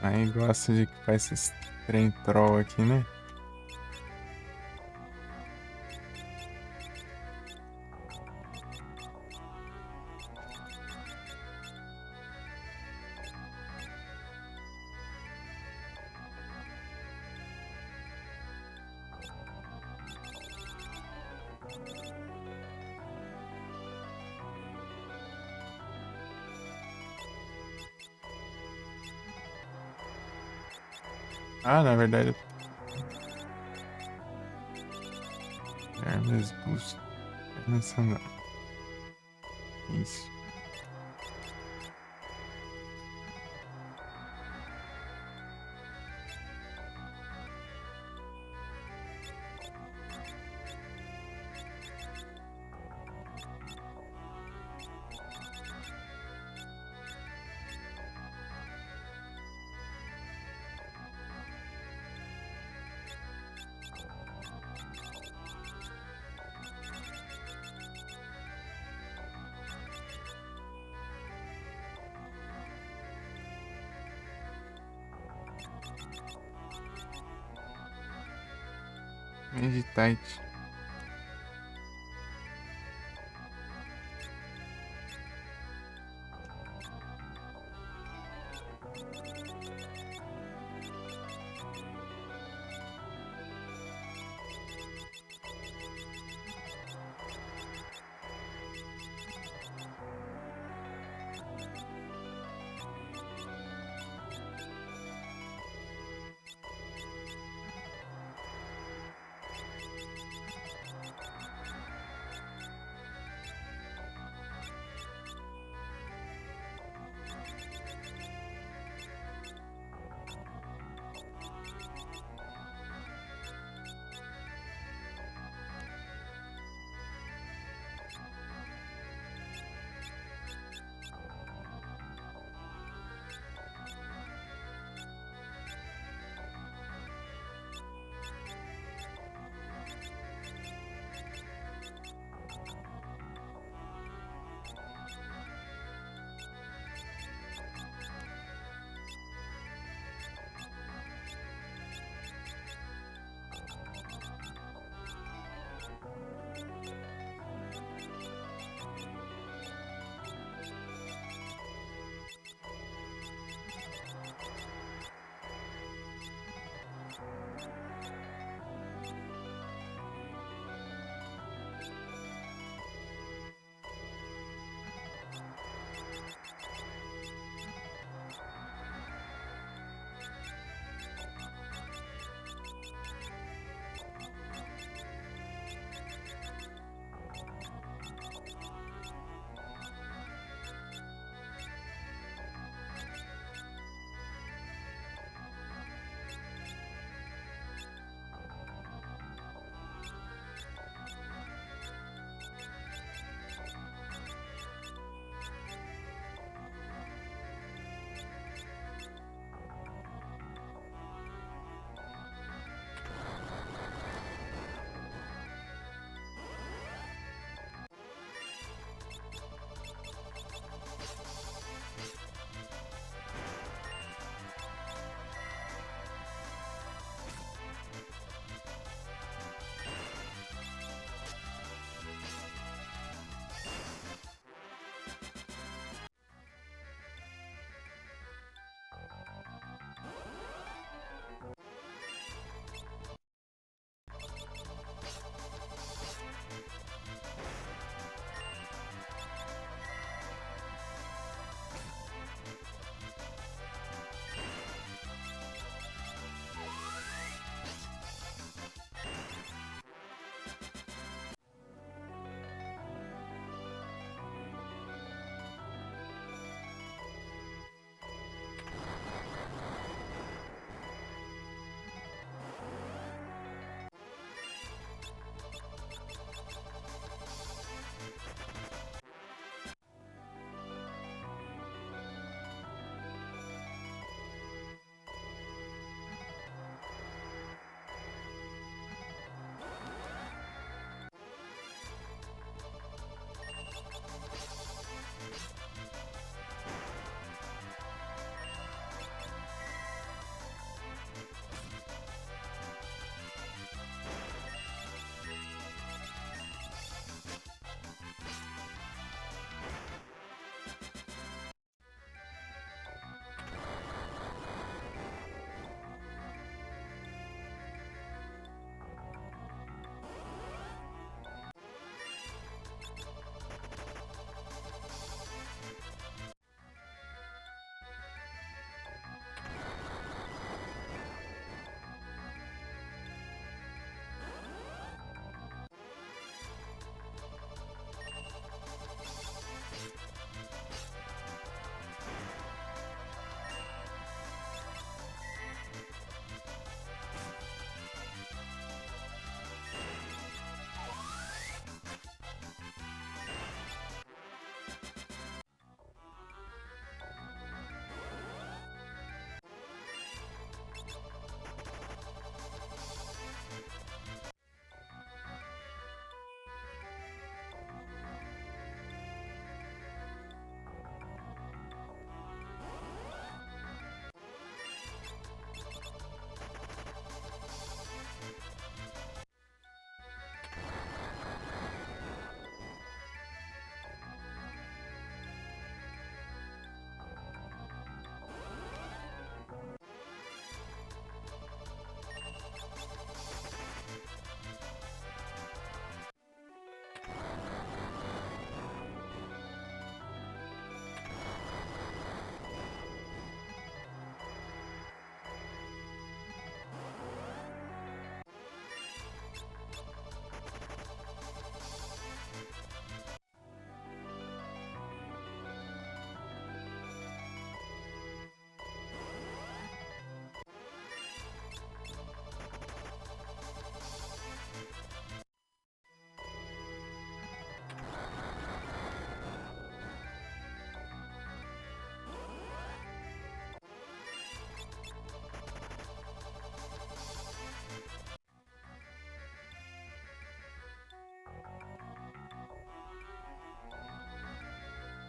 Aí gosta de que faz esses trem troll aqui, né? Ah, na verdade, Hermes Boost. Hermes Sandal. Isso. Meditite.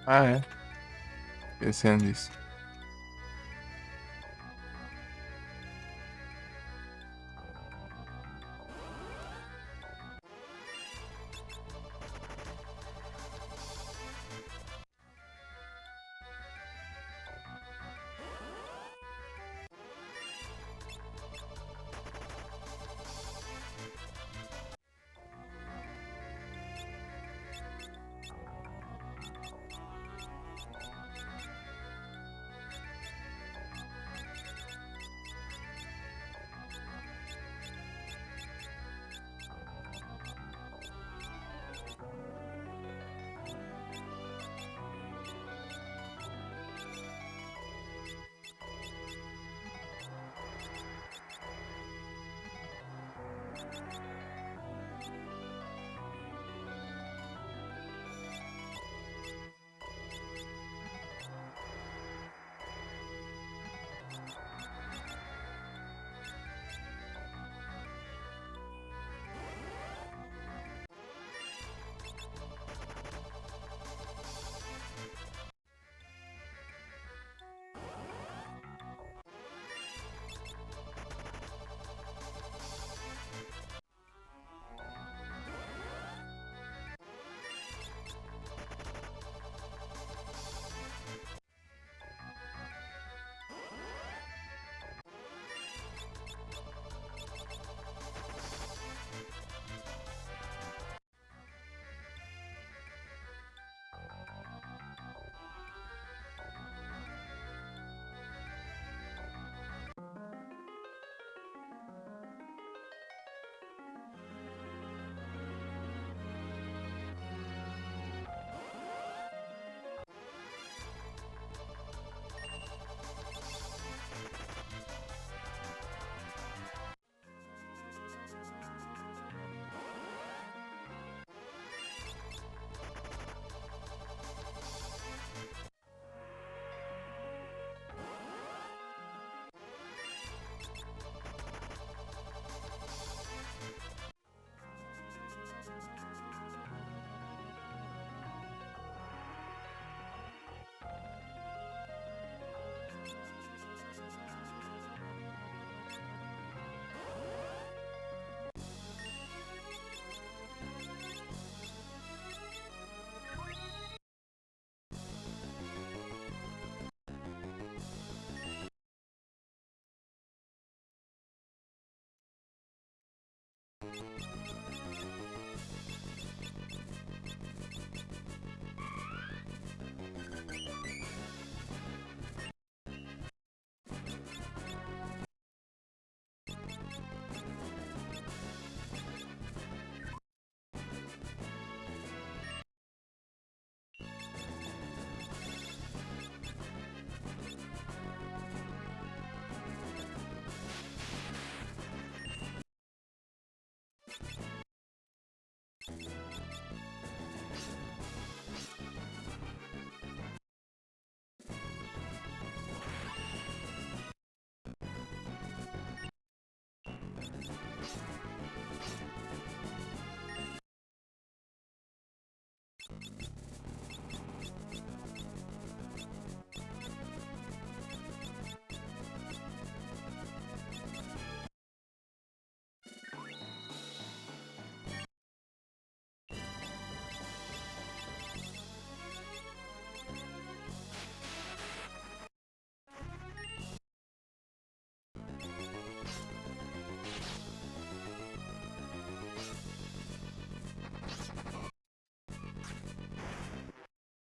Ah, é. Esquecendo disso.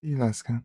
Ih, lasca.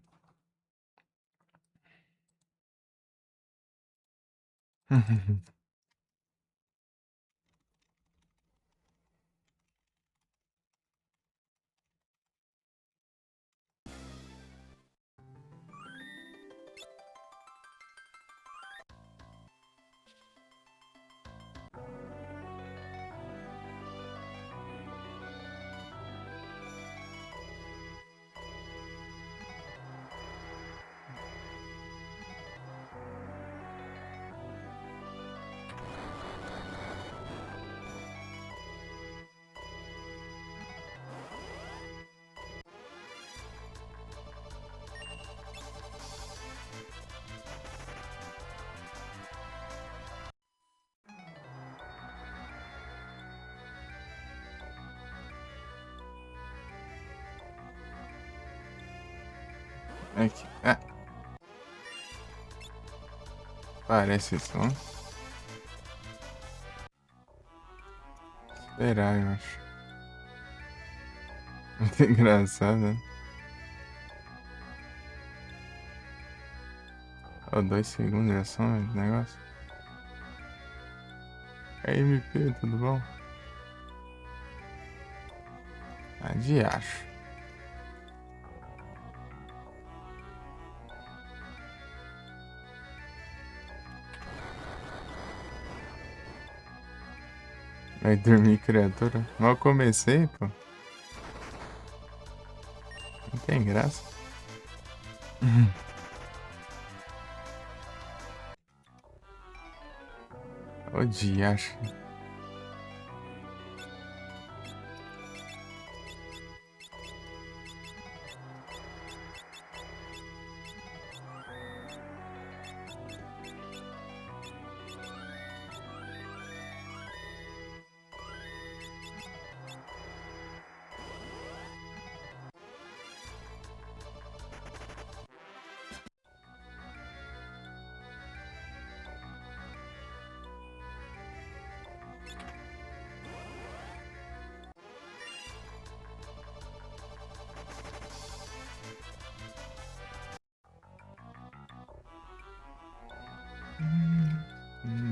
Aqui. Ah, parece som. Será, eu acho. Muito engraçado, né? Ó, 2 segundos já são esse negócio. Aí, MP, tudo bom? Ah, de acho. Vai dormir, criatura. Mal comecei, pô. Não tem graça. Ô, diacho.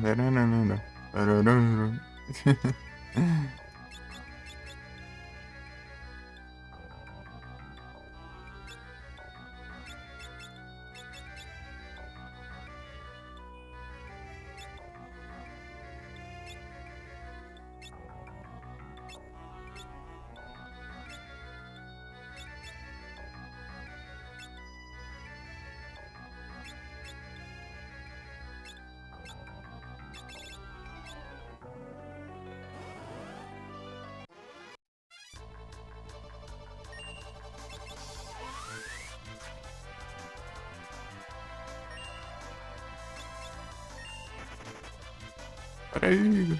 Baranana. Bararara. Peraí.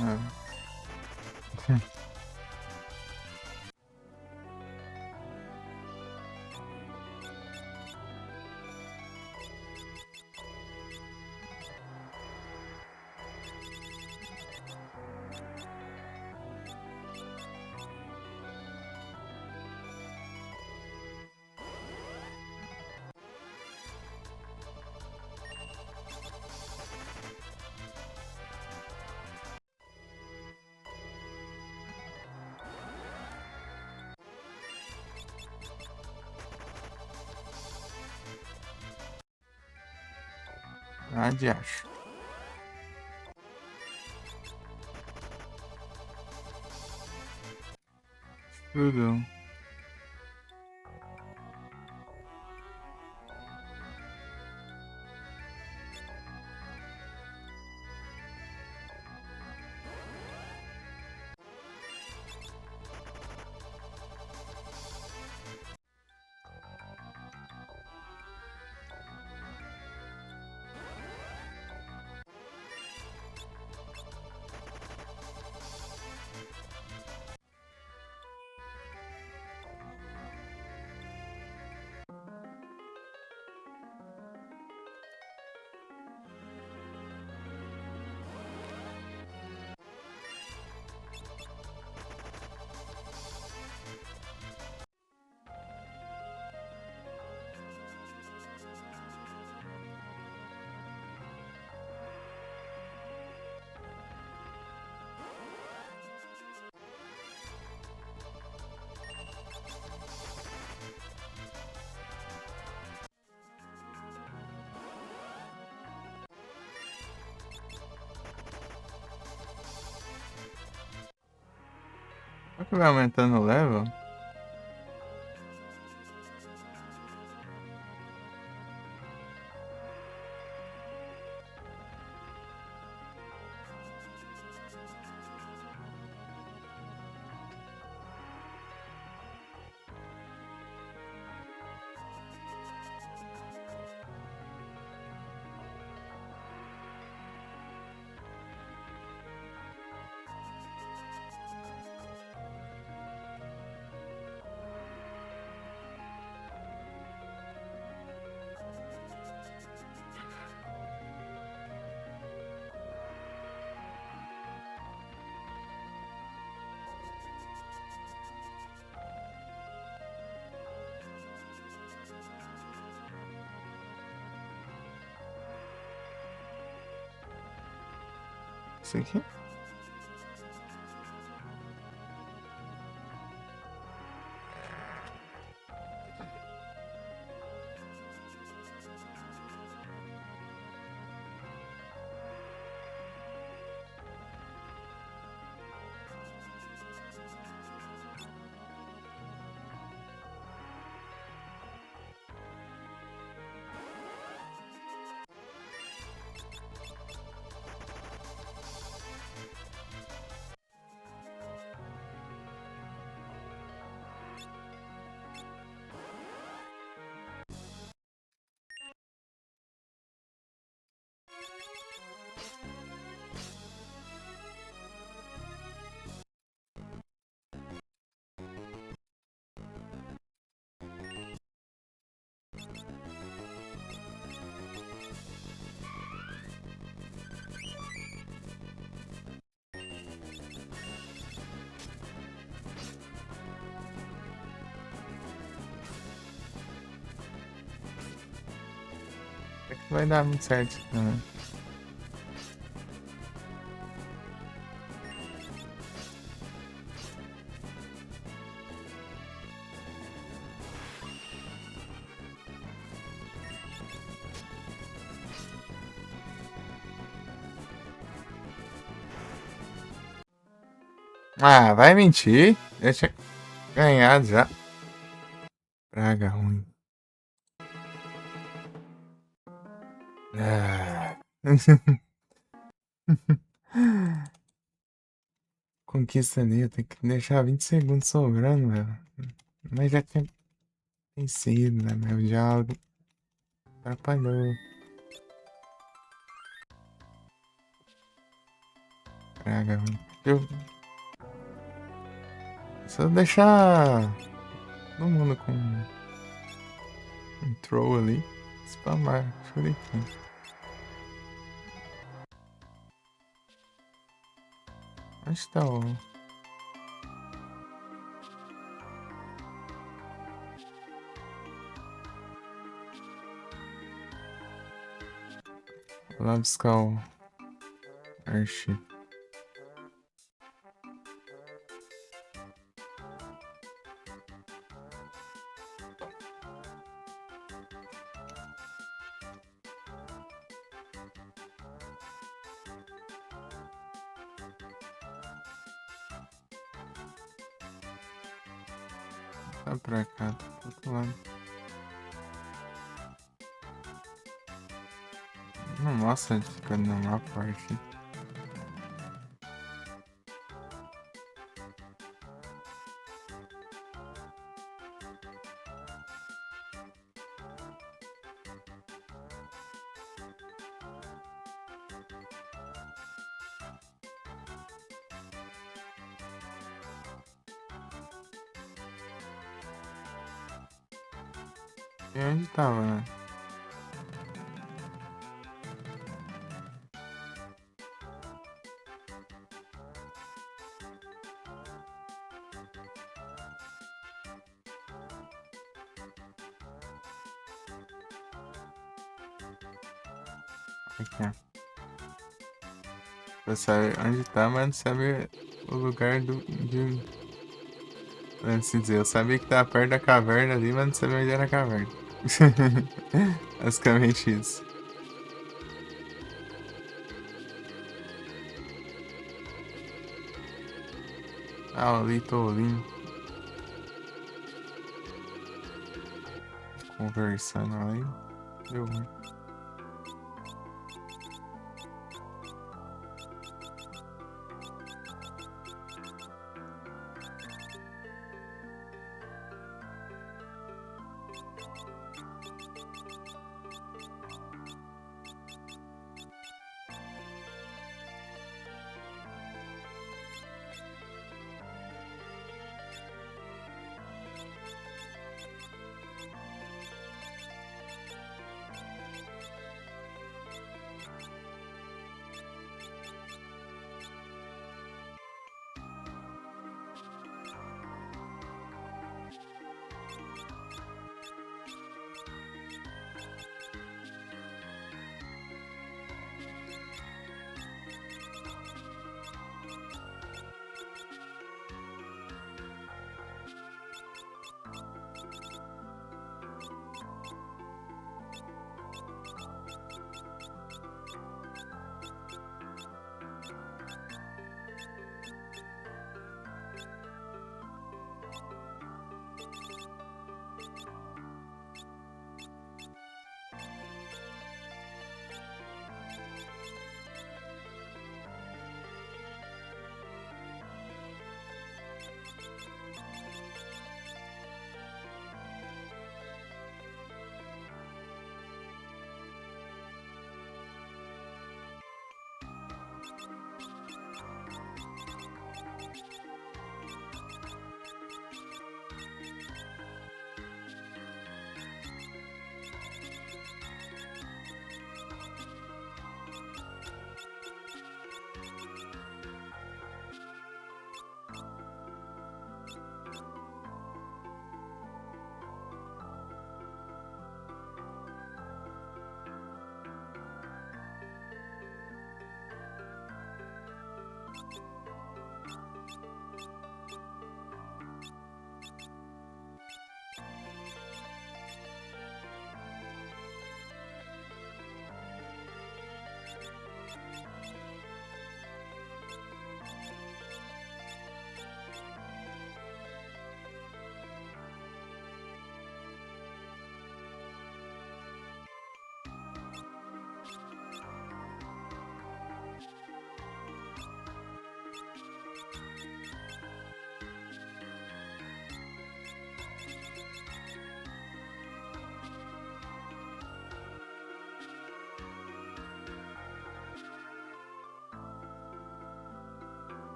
Ah. Ah, de acho. Tudo. Será que vai aumentando o level? Isso aqui? É que vai dar muito certo, né? Ah, vai mentir. Eu tinha ganhado já. Praga ruim. Ah. Conquista ali, eu tenho que deixar 20 segundos sobrando, velho. Mas já tinha vencido, né? Meu diálogo atrapalhou. Praga ruim. Se eu deixar todo mundo com um throw ali, spamar shuriken. Onde tá o... Vou lá buscar o Airship. Tá pra cá, tá pro outro lado. Não mostra ele ficando no mapa, Airship. E onde tava, né? Aqui, ó. Você sabe onde tá, mas não sabe o lugar de... Vamos dizer, eu sabia que tava perto da caverna ali, mas não sabia onde era a caverna. Basicamente isso. Ah, o Litolim conversando aí. Deu ruim.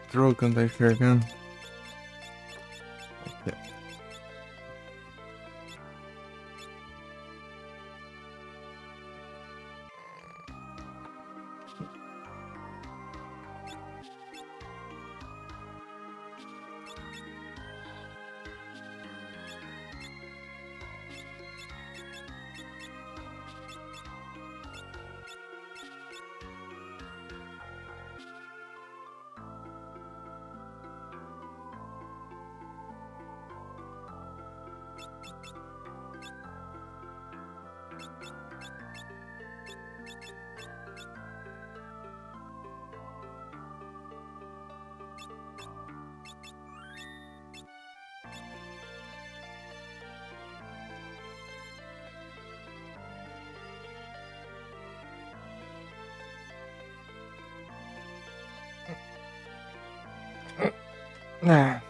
Entrou que não tá enxergando. Aqui. Ah.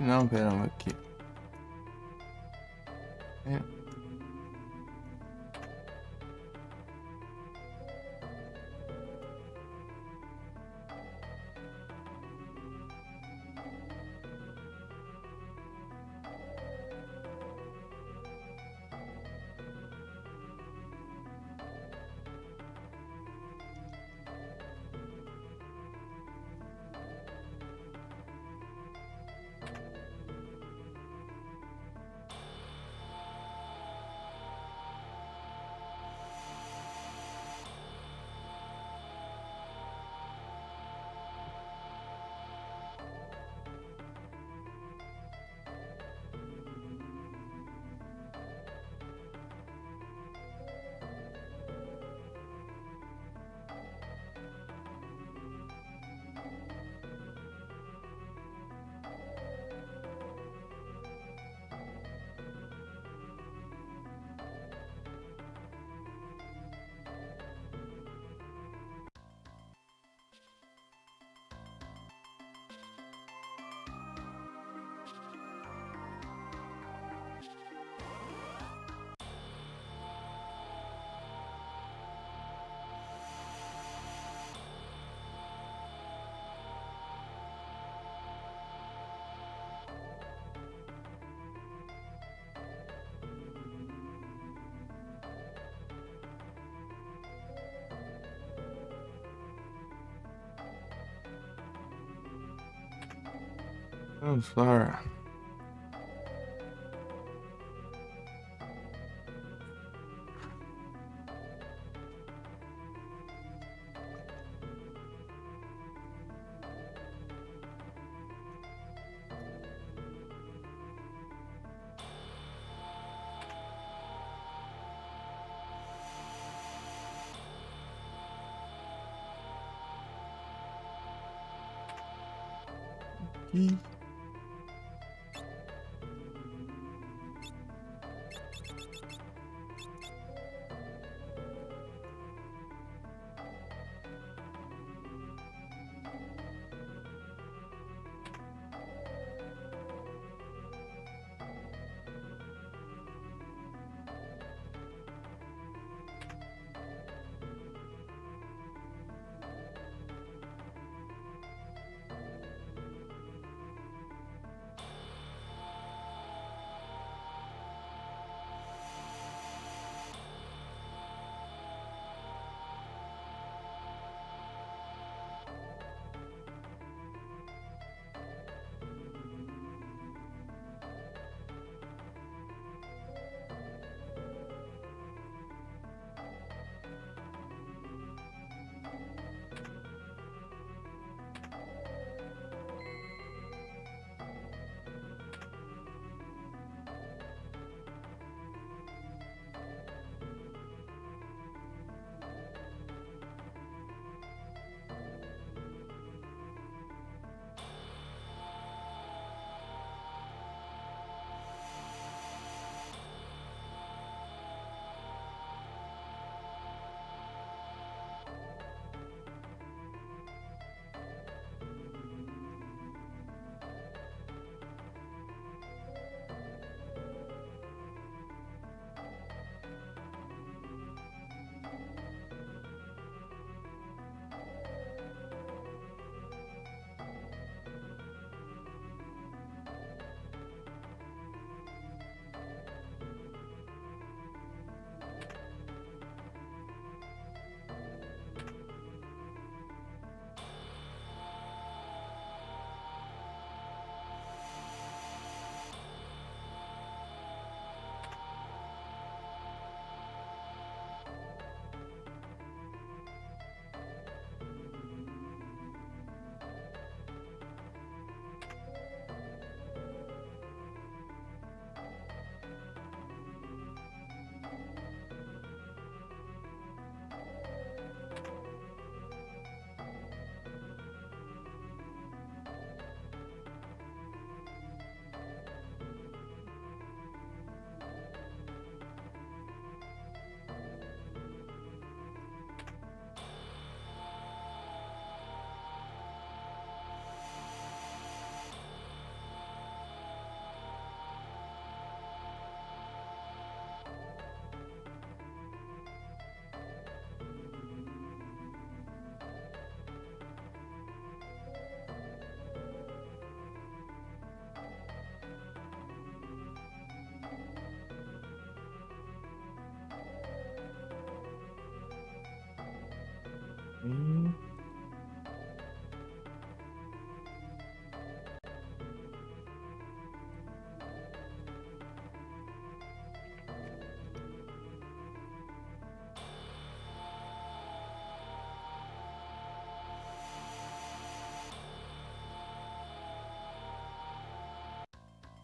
Não, caramba, aqui. É. Vamos lá. Ih.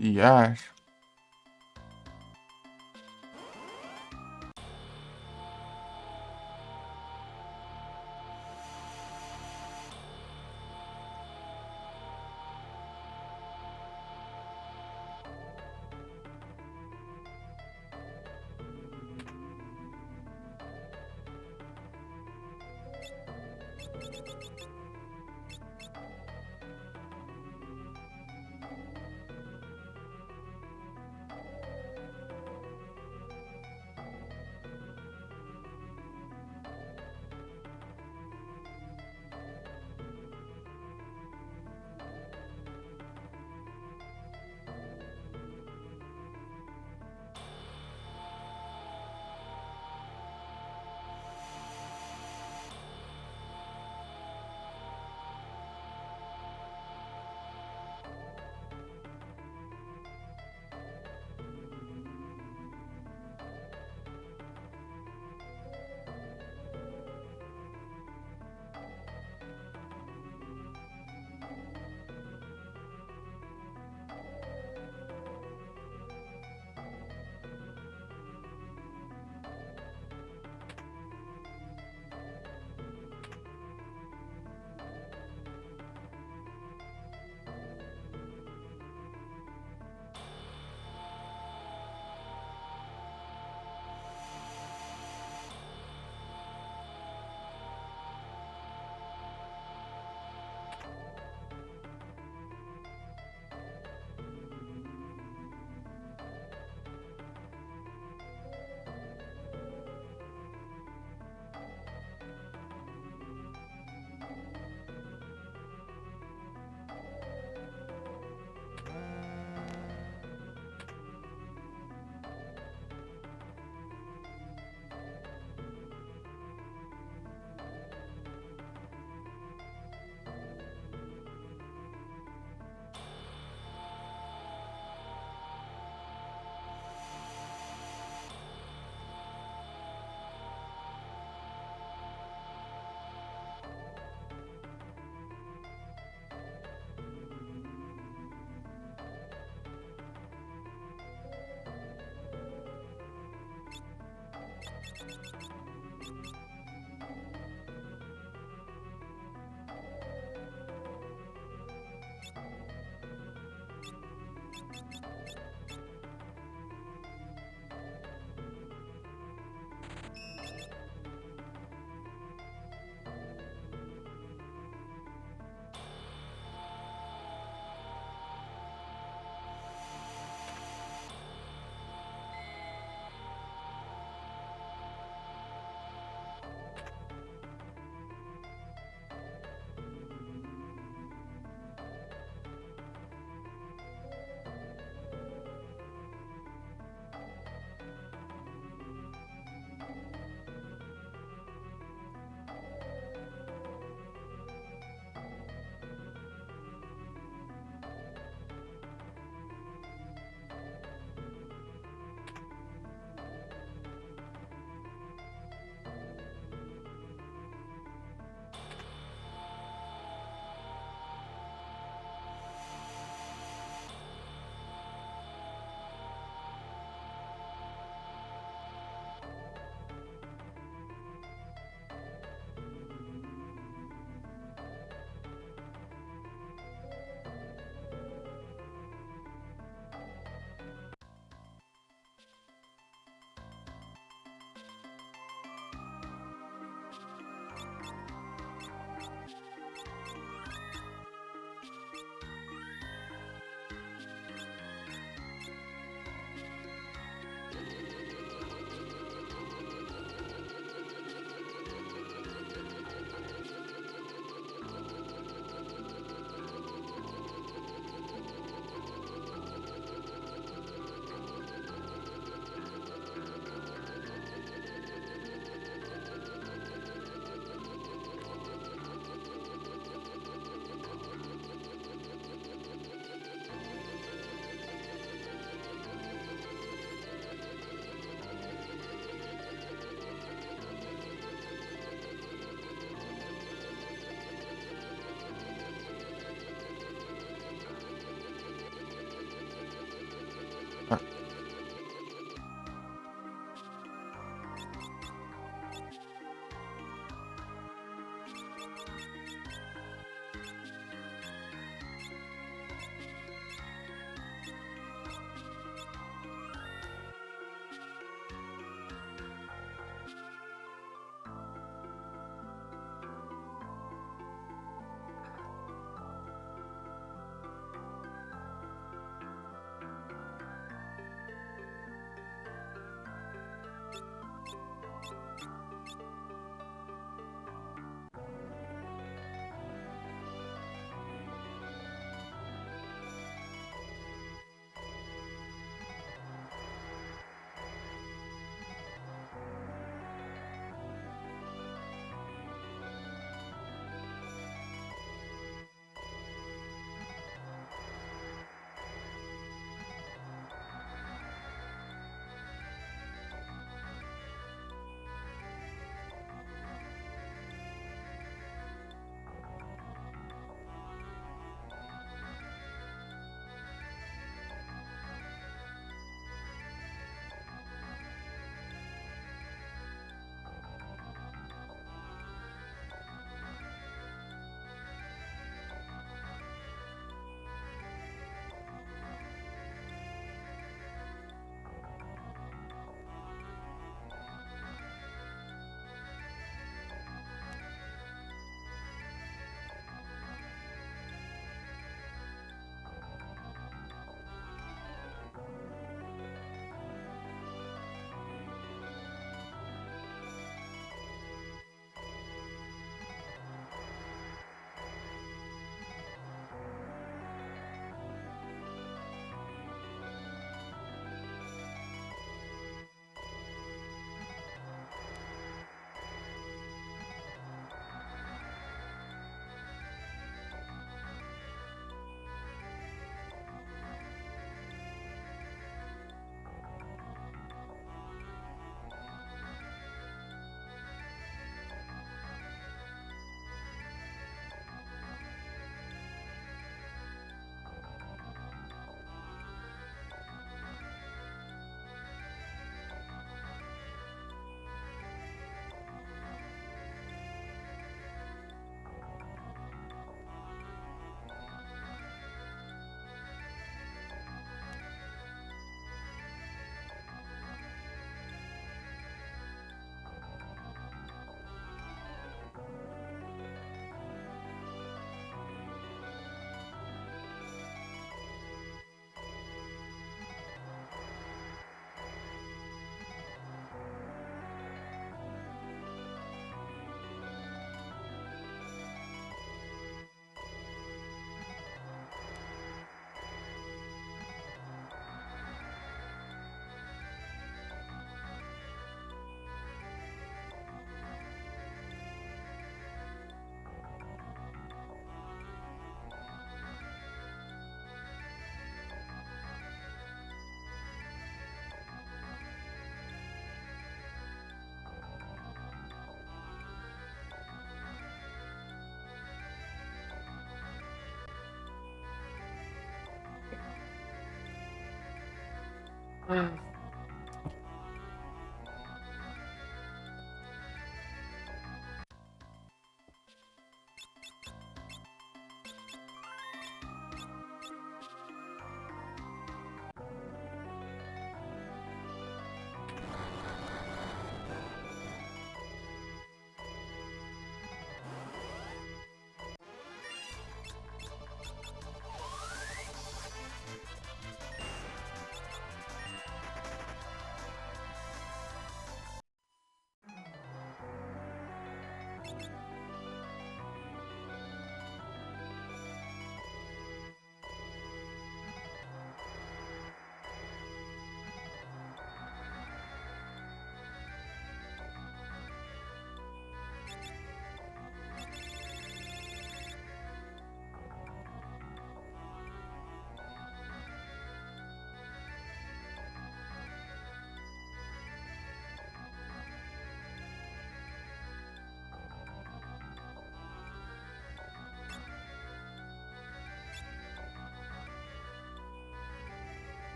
E acho.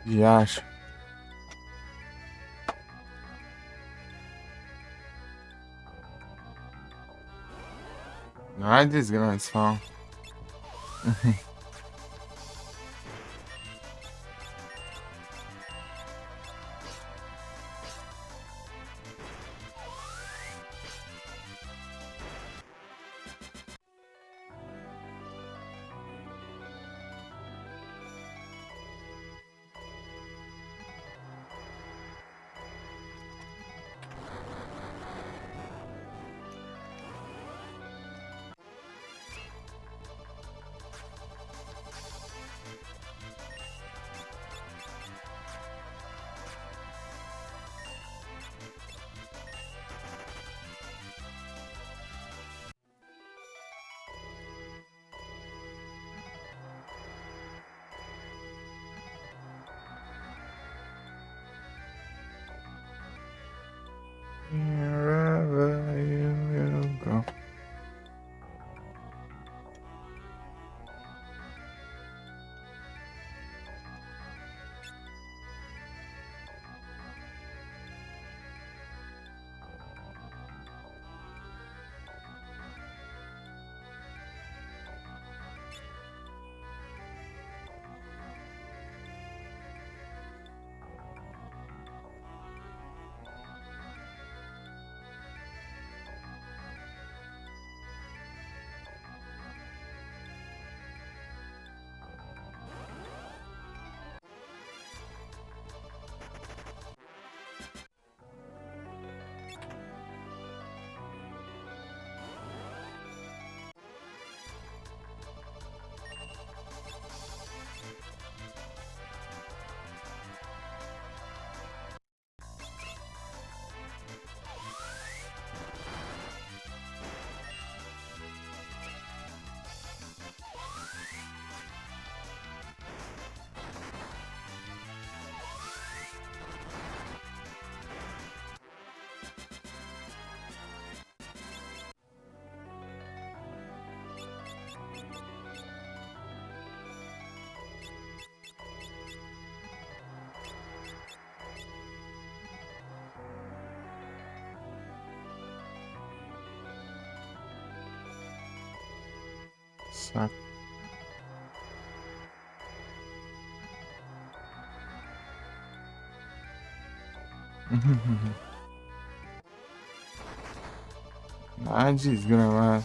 E acho. Ai, desgraça, fala. Wherever you will go. Saco. Ah, desgramado.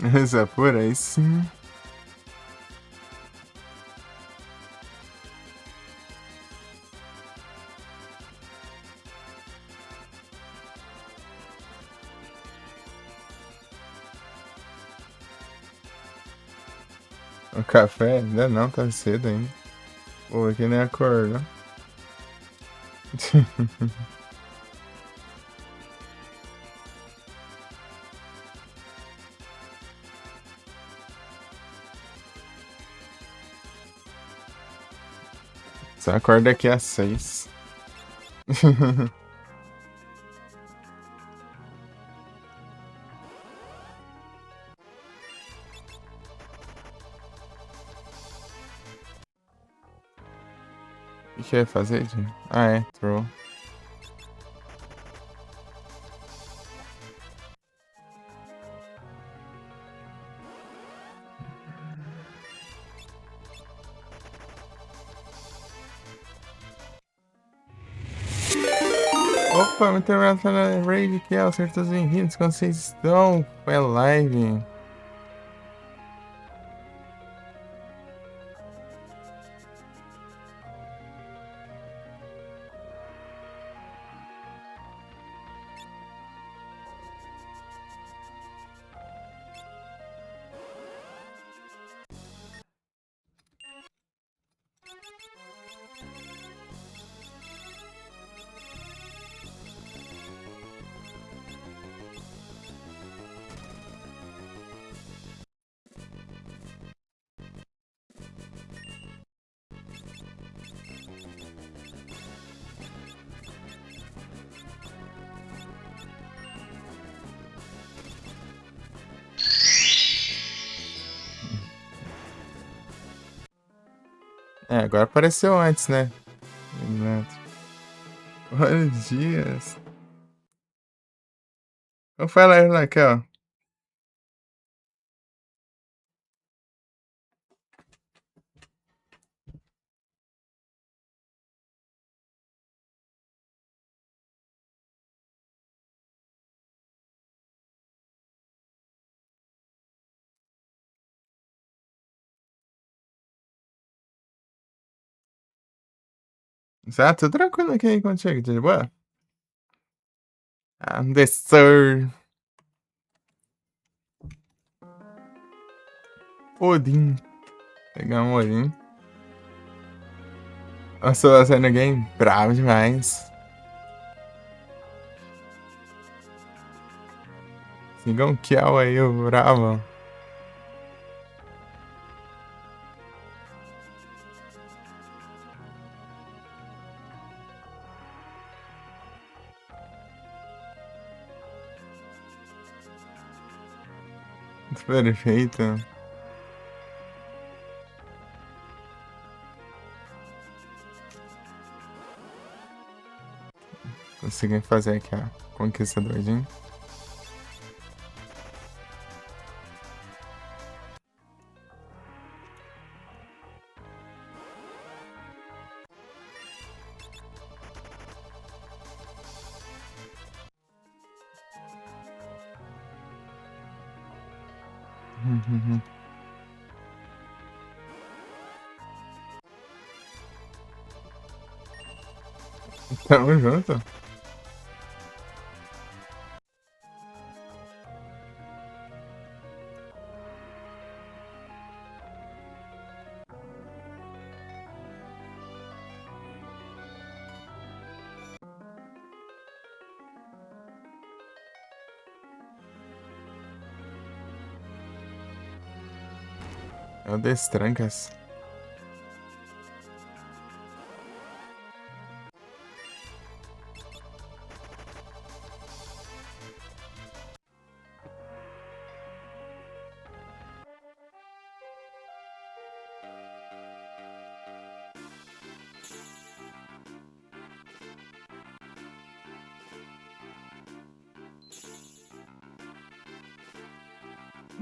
Essa por aí sim. O café? Ainda não, tá cedo ainda. Pô, aqui nem acordou. Só acorda aqui às 6. O que eu ia fazer, Jim? Ah, é, troll. Opa, muito obrigado pela raid, que é, sejam todos bem-vindos. Como vocês estão? Foi a live. É, agora apareceu antes, né? Olha dias. Vamos falar lá, aqui, ó. Tá tudo tranquilo aqui contigo, de boa? I'm the sir. Odin. Pegar um Odin. Nossa, você no game bravo demais. Siga um kill aí, o bravo. Perfeito. Consegui fazer aqui a conquista do Odin. Tamo junto. É o Destrancas.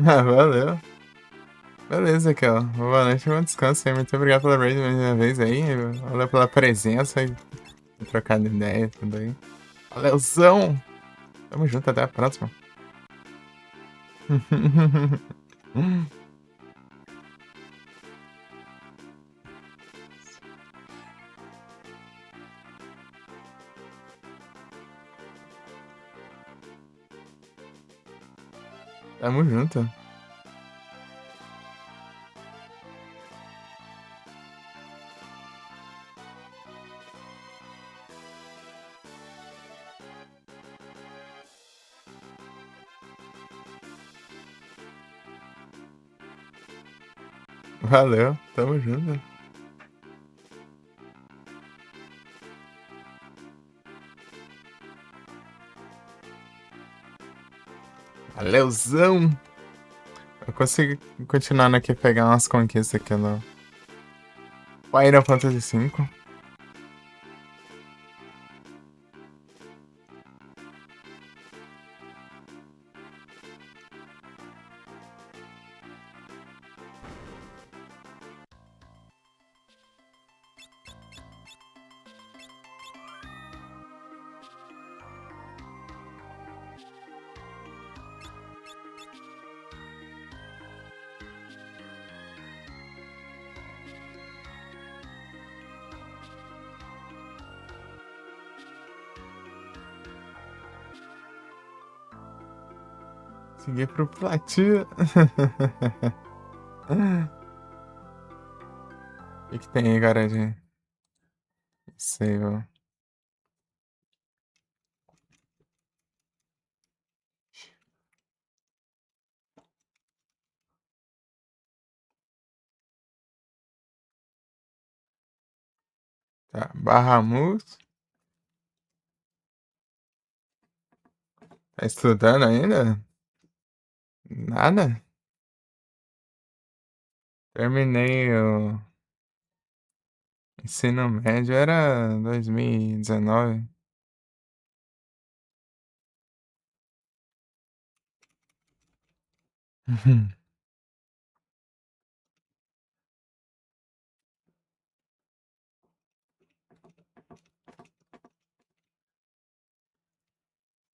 Ah, valeu. Beleza, Kel. Boa noite, bom descanso aí. Muito obrigado pela raid mais uma vez aí. Valeu pela presença e trocando ideia e tudo aí. Valeuzão! Tamo junto, até a próxima. Tamo junto. Valeu, tamo junto. Valeuzão! Eu consigo continuando aqui pegar umas conquistas aqui no Final Fantasy V. Seguir pro platino. O que tem aí, garotinho? Sei, ó. Tá, Bahamut. Tá estudando ainda? Nada? Terminei o ensino médio, era 2019.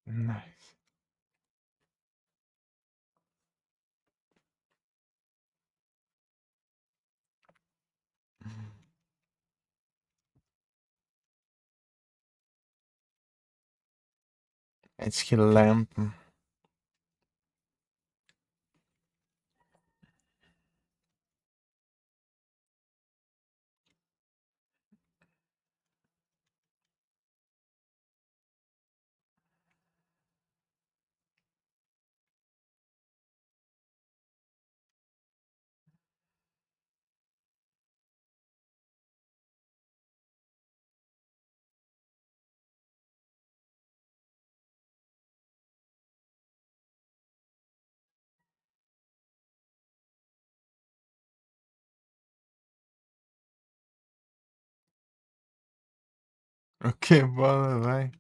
Nice. Magic Lamp. Ok, bola, vai.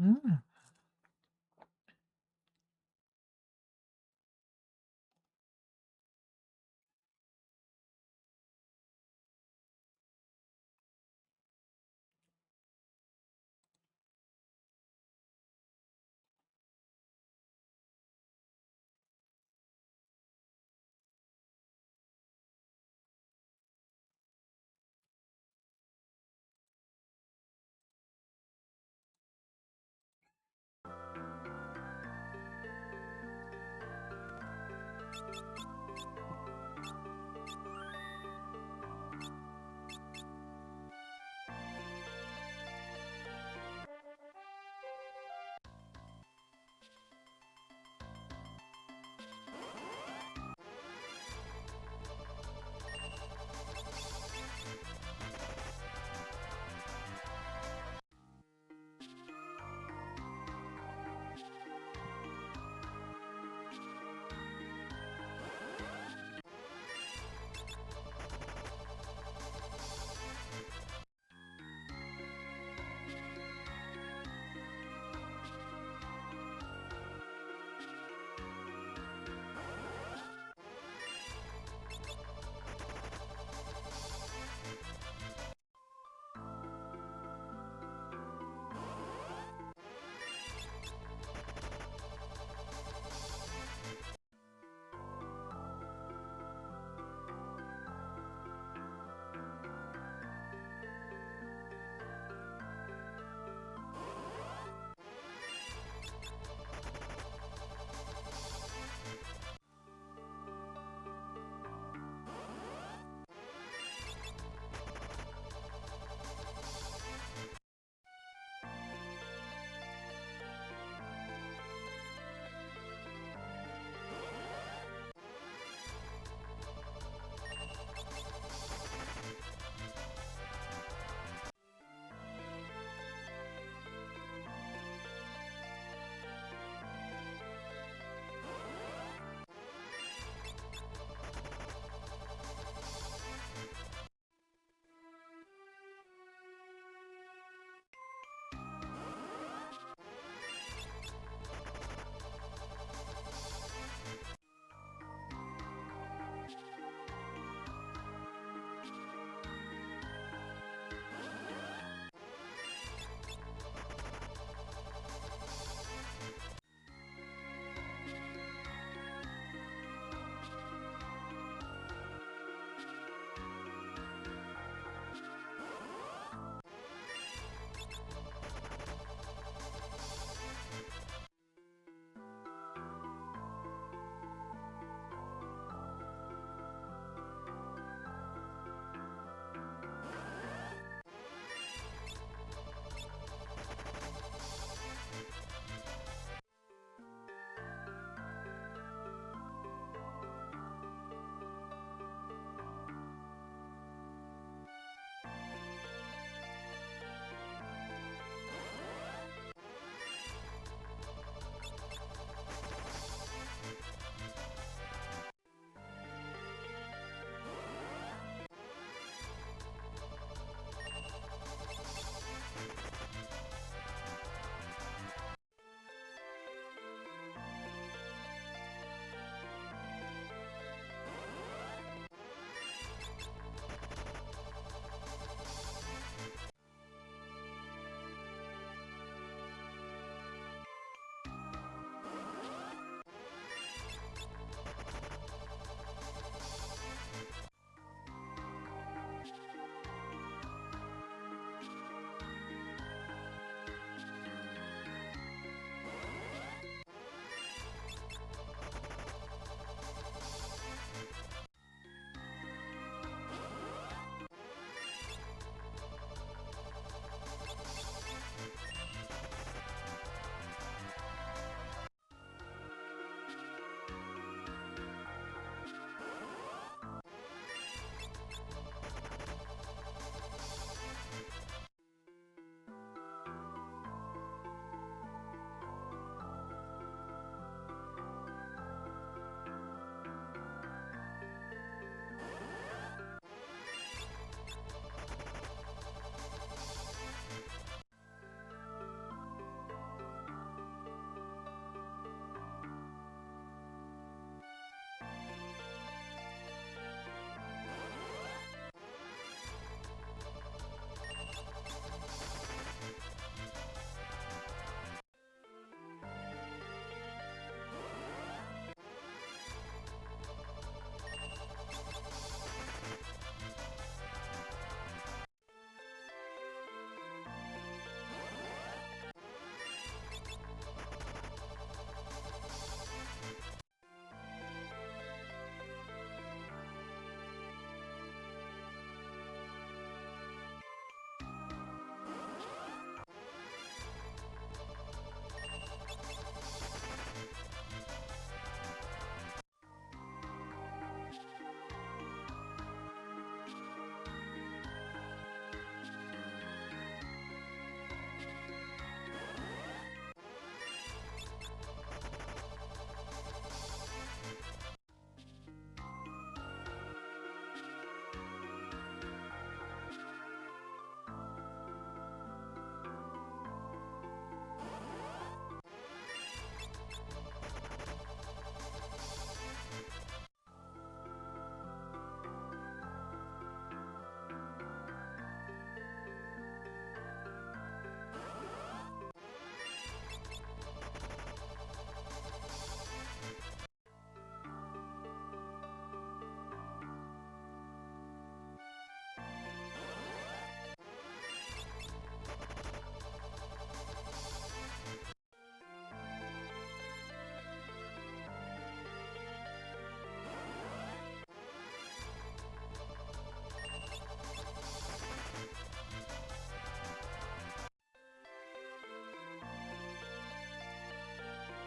Ah.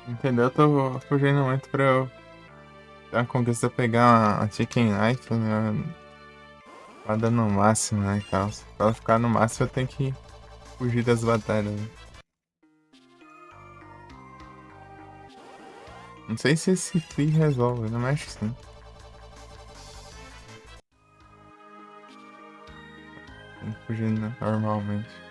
Entendeu? Eu tô fugindo muito pra eu a conquista pegar uma Chicken Life, né? Pra dar no máximo, né? E tal. Pra ela ficar no máximo eu tenho que fugir das batalhas, né? Não sei se esse free resolve, não acho que sim. Tem que fugir normalmente.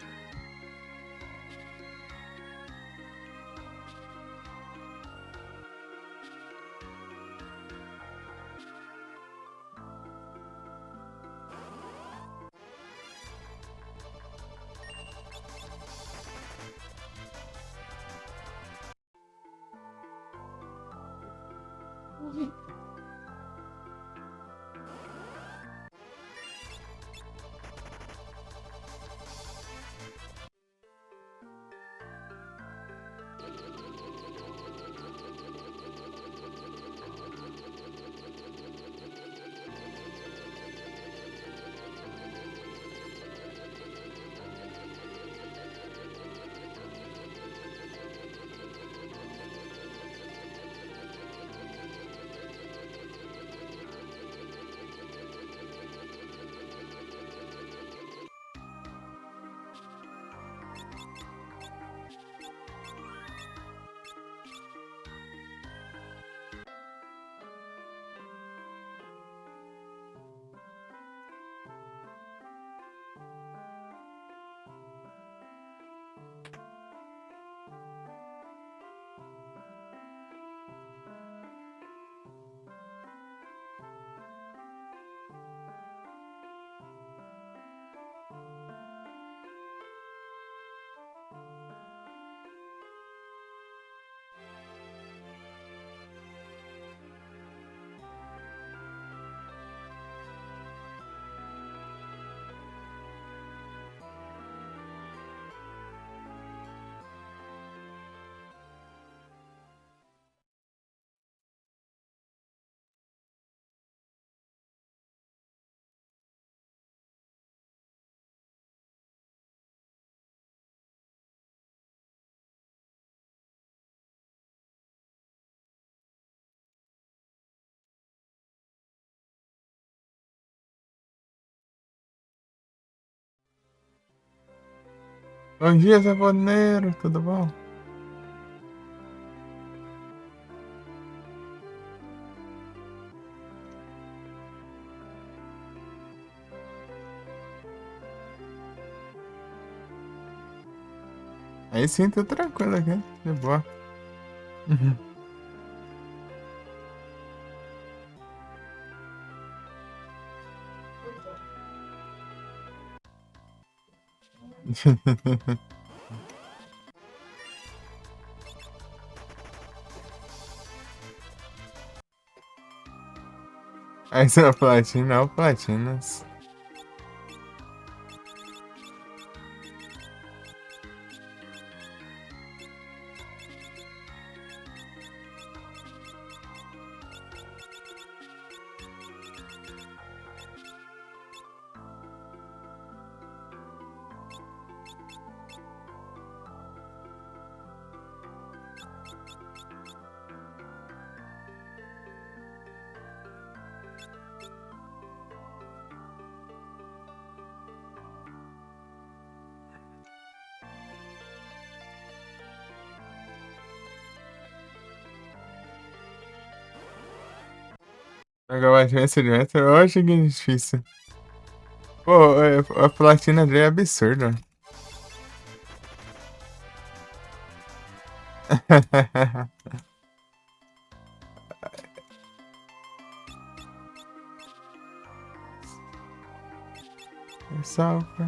Bom dia, Zavoneiro, tudo bom? Aí sim, tô tranquilo aqui, de boa. Uhum. Aí você é platina, ou platinas. Agora vai ser direto, eu acho que é difícil. Pô, a platina dele é absurda. Só pra...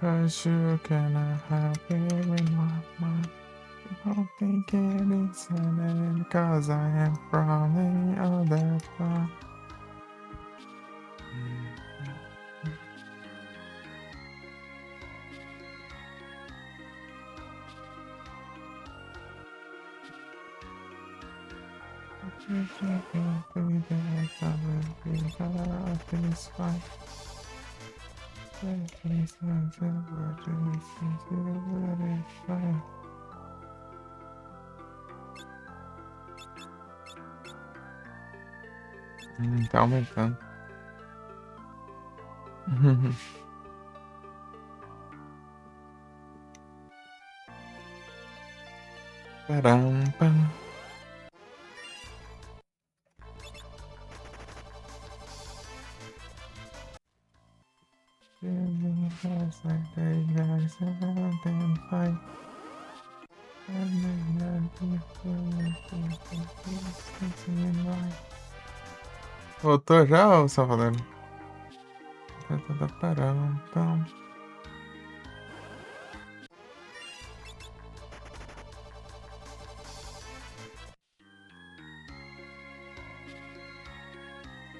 Cause you cannot have it with my mind. Don't think it is happening cause I am crawling all that time. Tá aumentando. Parampa. Voltou já, ô Salvador? Param.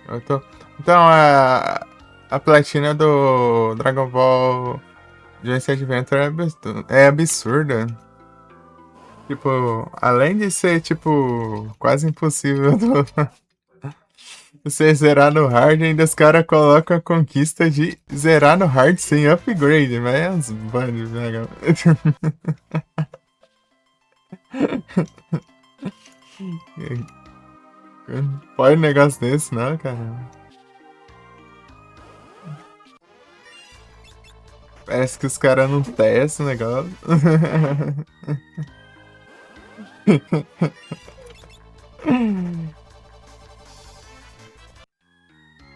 Eu tô... Então, a platina do Dragon Ball Genesis Adventure é absurda. Tipo, além de ser, tipo, quase impossível você zerar no hard, ainda os caras colocam a conquista de zerar no hard sem upgrade, mas é uns bandos, né? Pode um negócio desse, não, cara. Parece que os caras não testam o negócio.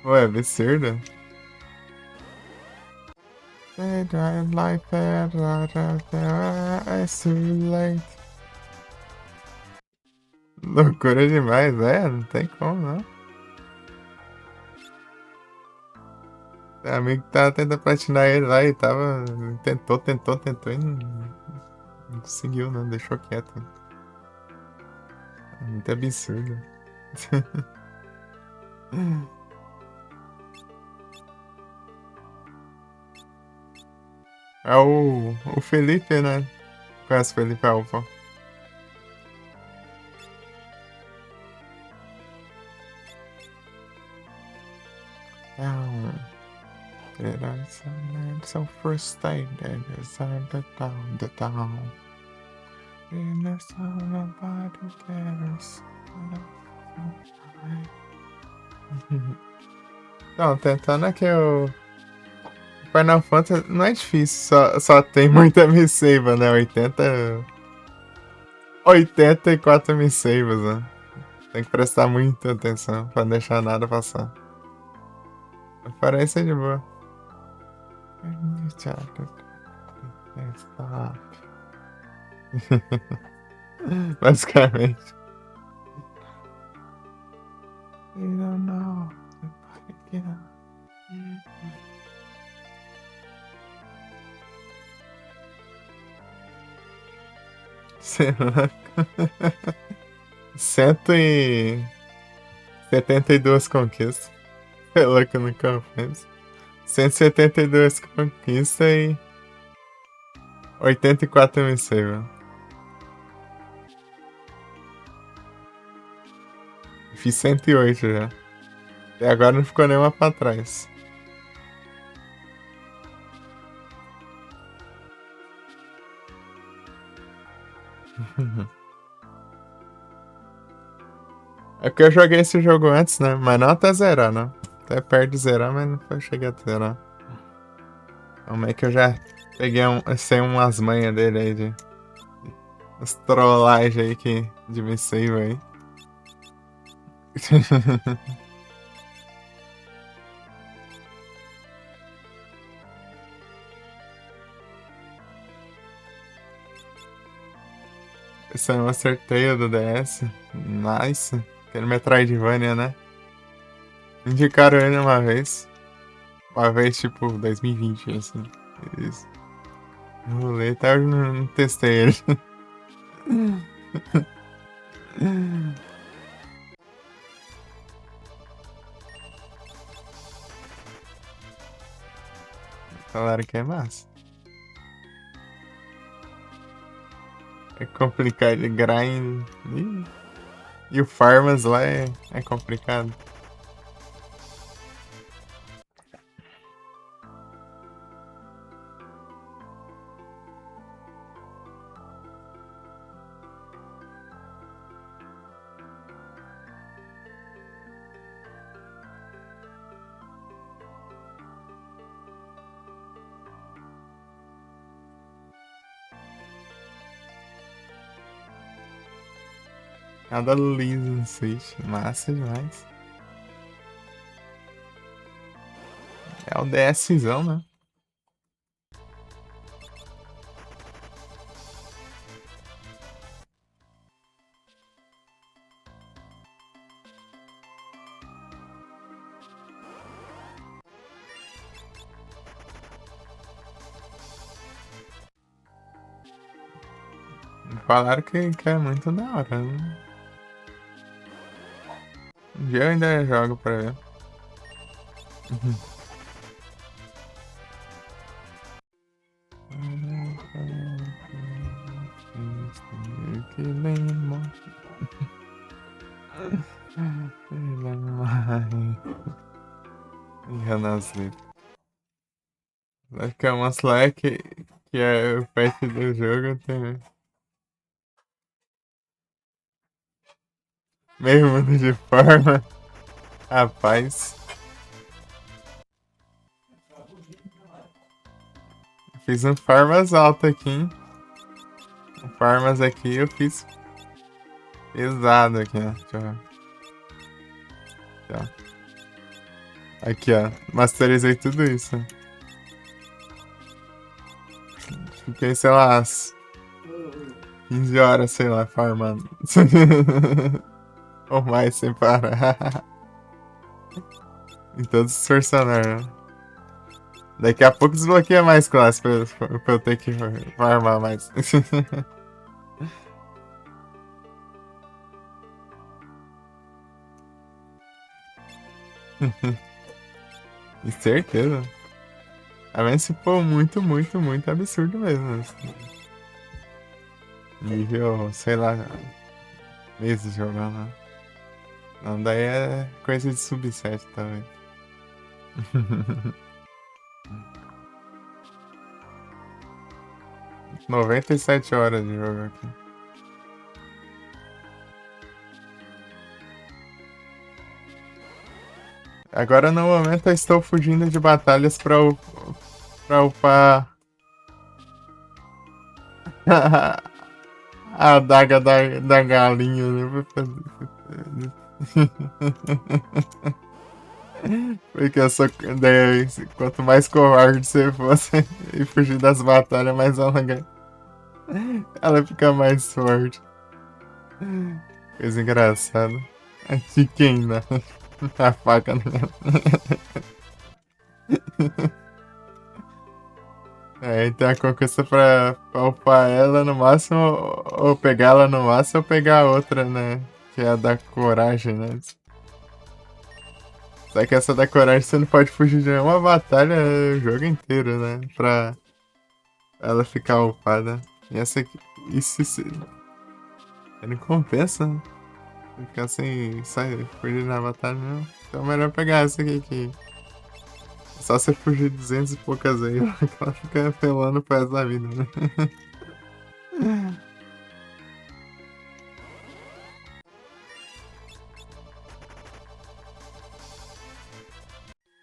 Ué, absurdo. It's too late. Loucura demais, não tem como, não. Tem amigo que tava tentando platinar ele lá e tava. Tentou e não conseguiu, não, deixou quieto. É muito absurdo. É o Felipe, né? Conhece o Felipe Alfa? It's so frustrated inside the town. And there's nobody cares. Então, tentando aqui o Final Fantasy não é difícil, só tem muita misseiva, né? 84 misseivas, né? Tem que prestar muita atenção pra não deixar nada passar. Parece de boa. Basicamente. You don't know. Será? 172 conquistas. É louco, eu nunca fiz. 172 conquistas e 84 missões. Fiz 108 já. E agora não ficou nenhuma pra trás. É porque eu joguei esse jogo antes, né? Mas não até zerar, não. Até perto de zerar, mas não foi chegar a zerar. Como é que eu já peguei sei umas manhas dele aí de. As trollagens aí de me save aí. Esse é um sorteio do DS. Nice. Aquele Metroidvania, né? Indicaram ele uma vez. Uma vez, tipo, 2020, assim. Isso. Rolei, tá? Eu não testei ele. Falaram que é massa. É complicado, grind. E o Farmers lá é complicado. Nada liso no Switch. Massa demais. É o DSzão, né? Falaram que é muito da hora, né? Um dia eu ainda jogo pra ver. Que lembro. Enganar as letras. Vai ficar uma Slack que é o patch do jogo tem meio mundo de forma. Rapaz, fiz um farmas alto aqui, hein? Um farmas aqui eu fiz pesado aqui, ó. Deixa eu ver. Aqui, ó. Aqui, ó. Masterizei tudo isso. Fiquei, sei lá, as 15 horas, sei lá, farmando. Ou mais sem parar. Em todos os personagens. Daqui a pouco desbloqueia mais classe pra eu ter que farmar mais. E certeza. A menos se for muito, muito, muito absurdo mesmo. Assim. Nível, sei lá, meses jogando. Não, daí é coisa de sub-7 também. 97 horas de jogo aqui. Agora no momento eu estou fugindo de batalhas pra upar a adaga da galinha, né? Porque eu sou. Daí, quanto mais covarde você fosse e fugir das batalhas, mais ela ganha. Ela fica mais forte. Coisa engraçada. A chicken na faca. É, então a conquista pra upar ela no máximo, ou pegar ela no máximo, ou pegar a outra, né? Que é a da coragem, né? Só que essa da coragem você não pode fugir de nenhuma batalha o jogo inteiro, né? Pra ela ficar upada. E essa aqui. Isso não compensa, né? Ficar sem sair, fugir na batalha, não. Então é melhor pegar essa aqui que. Só você fugir 200 e poucas aí, que ela fica apelando pro resto da vida, né?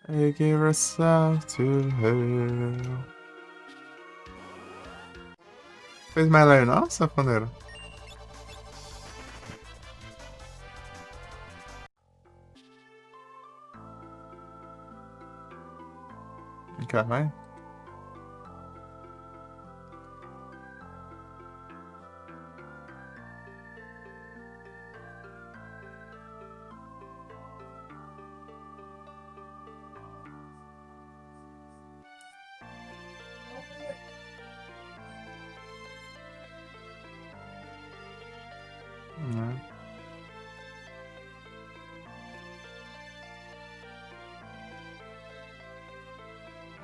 I gave herself to her. Fez mais live não, safoneiro? Quer mais?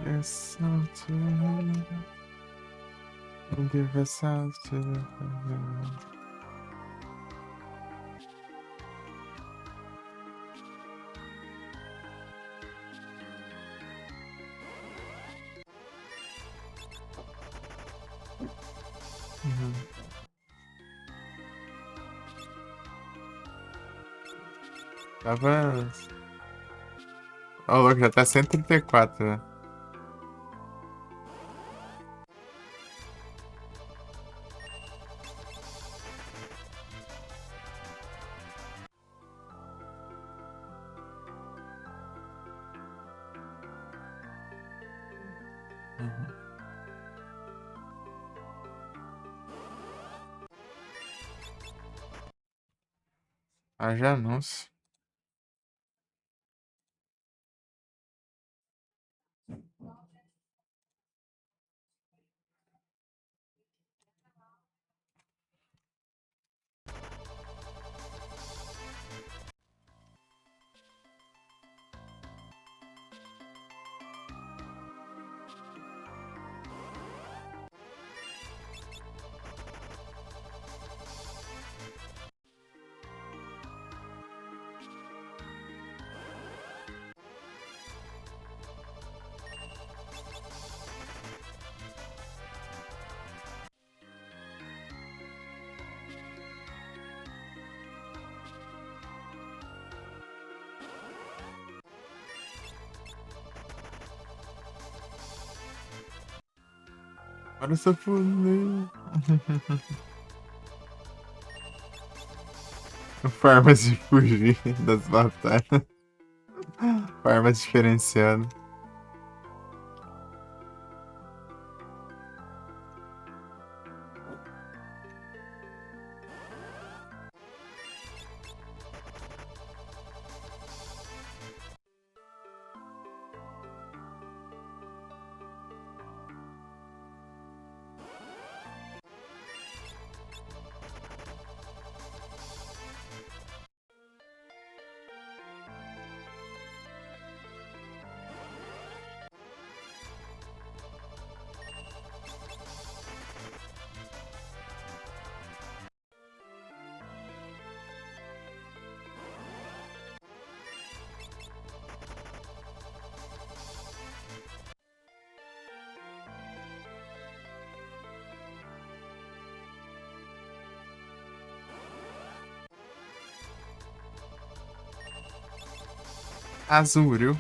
Yourself to me. Give yourself to me. Tava. Ó, louco, já tá 134, né? Uhum. Haja anúncio. Para essa fuder. Formas de fugir das batalhas. Formas diferenciadas. Azul.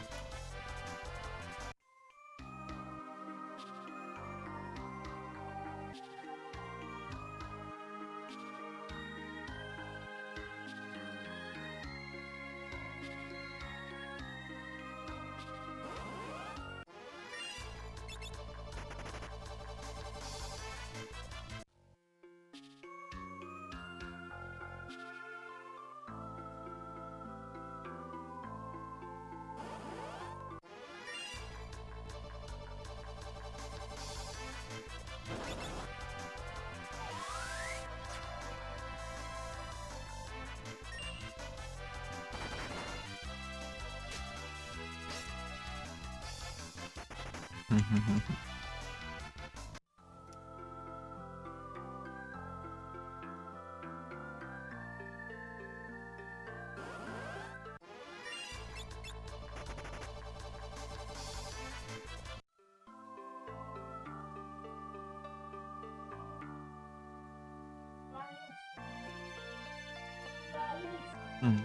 Hum.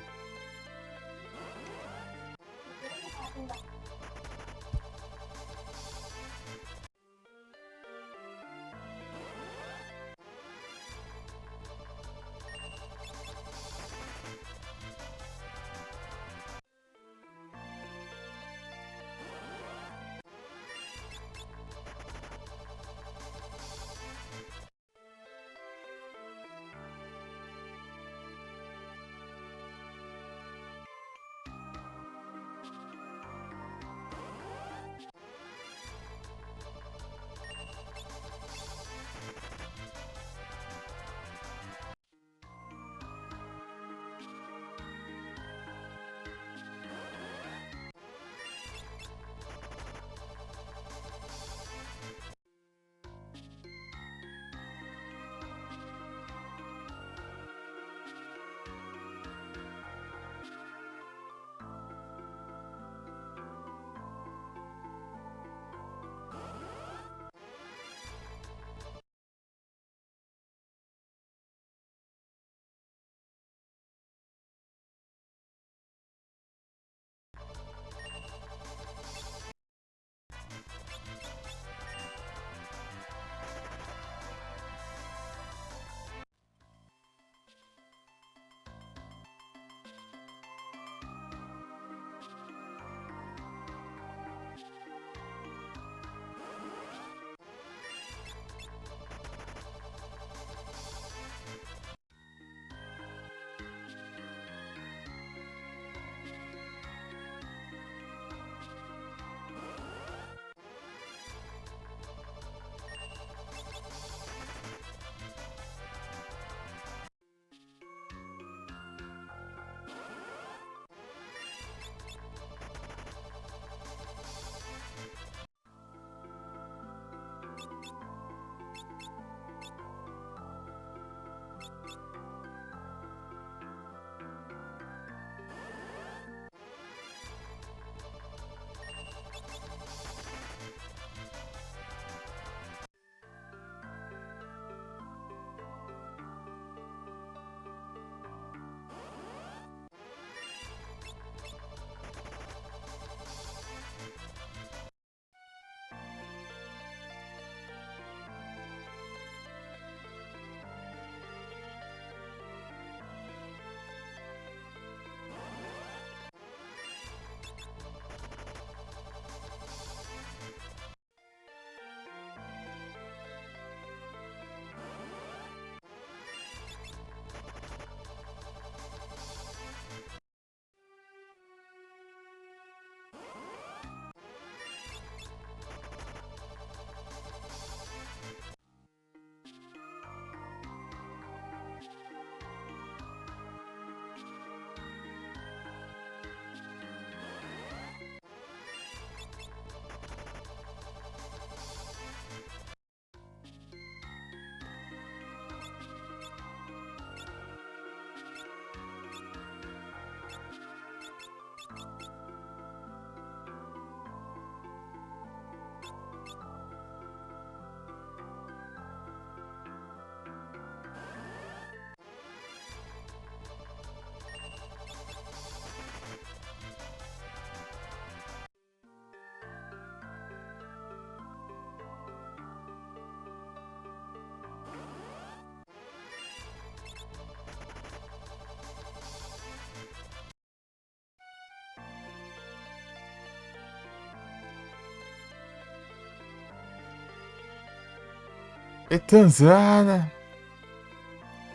Eita, Zana.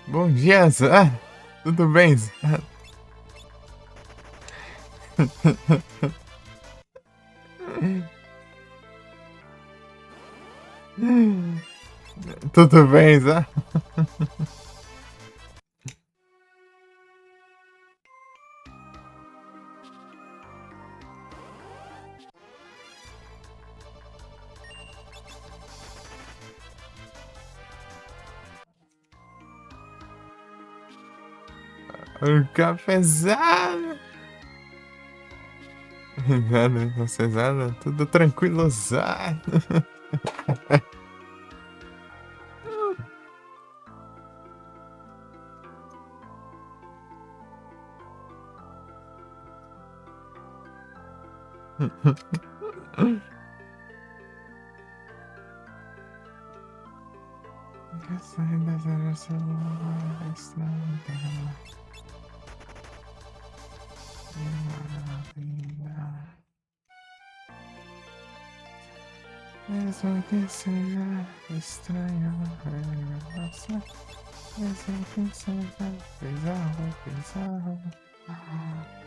Bom dia, Zana. Tudo bem, Zana? Tudo bem, Zana? O cafezado. Nada, cafezada, tudo tranquilo, Zana. Mesmo que seja estranho, você, mesmo que seja bizarro, bizarro.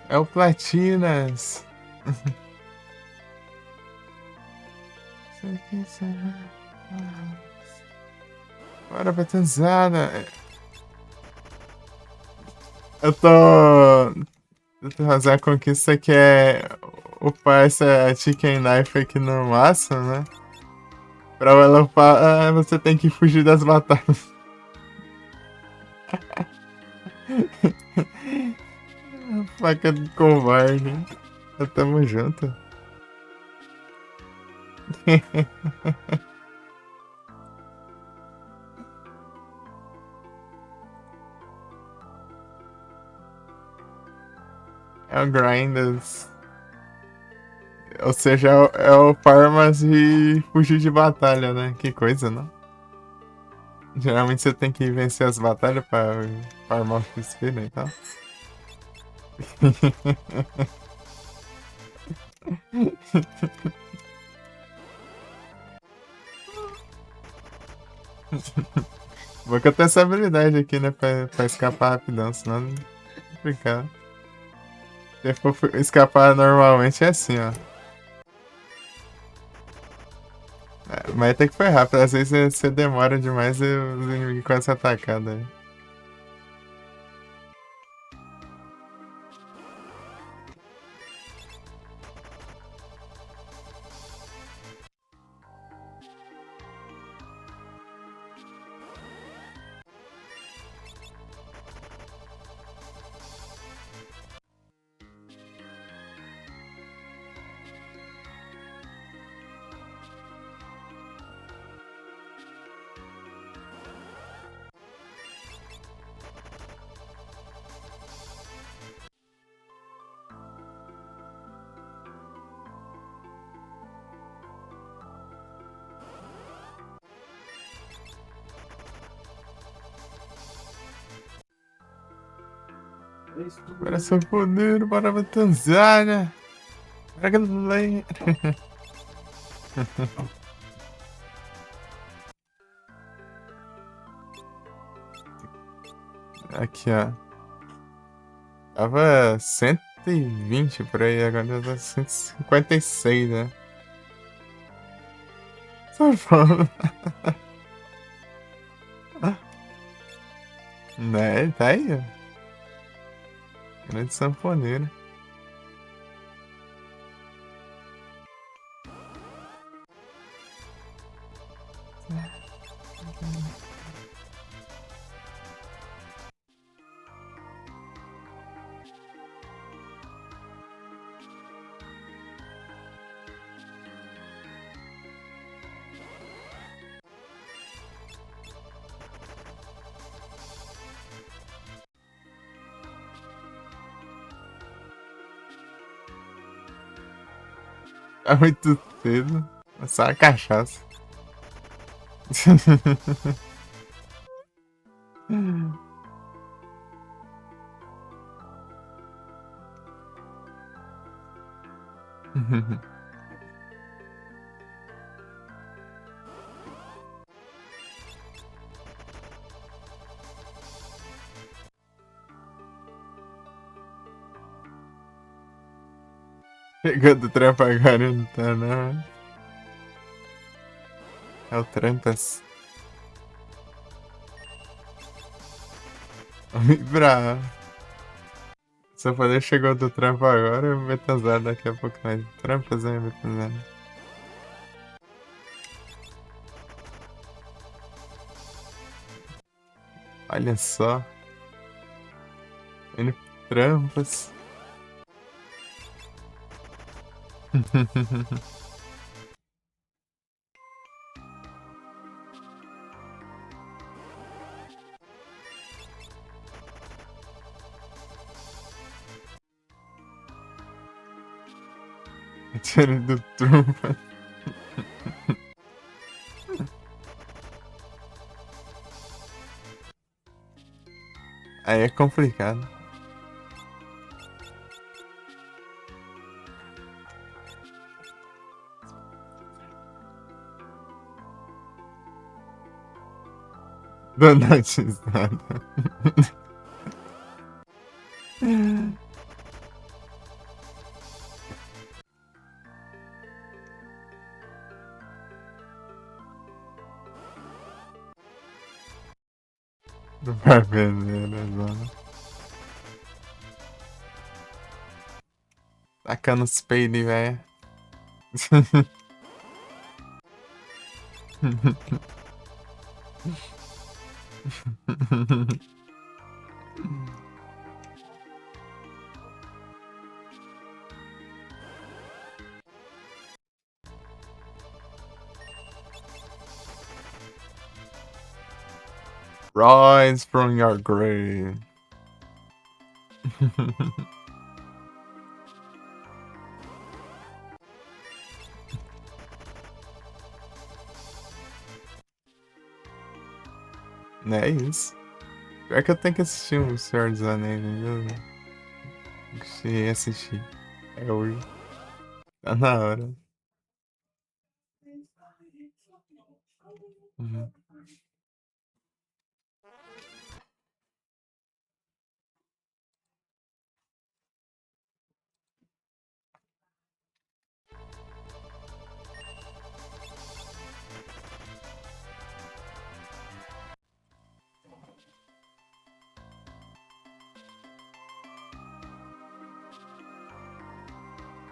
É o Platinas. Sei que seja. Bora, Betenzada. Eu tô. Eu tô fazendo a conquista que é upar essa Chicken Knife aqui no máximo, né? Pra ela upar, você tem que fugir das batalhas. Faca do covarde. Tamo junto. É o Grinders. Ou seja, é o Farmas e fugir de batalha, né? Que coisa, não? Geralmente você tem que vencer as batalhas pra farmar o XP, né? Então. Vou que eu tenho essa habilidade aqui, né? Pra escapar rapidão, senão não ficar. Se for escapar normalmente é assim, ó. É, mas até que foi rápido, às vezes você demora demais e os inimigos começam a atacar, daí. Para seu poder, para a Tanzânia. Para galera. Aqui, ó. Tava 120 por aí, agora tá 156, né? Só falando. Né, tá aí, ó. Grande sanfoneiro. Tá muito cedo. É só a cachaça. Chegou do trampo agora, não tá não. É o Trampas. Homem bravo. Se eu poder chegou do trampo agora, eu meto azar daqui a pouco mais. Trampas, né? Meto azar. Olha só. Indo trampas. Tiro do trumpa. Aí é complicado. Donatizado. Do barbeiro, zona. Tacando os peidos, velho. Rise from your grave. Não é isso. Pior que eu tenho que assistir o Senhor dos Anéis, viu? Cheguei a assistir. É hoje. Tá na hora. Uhum.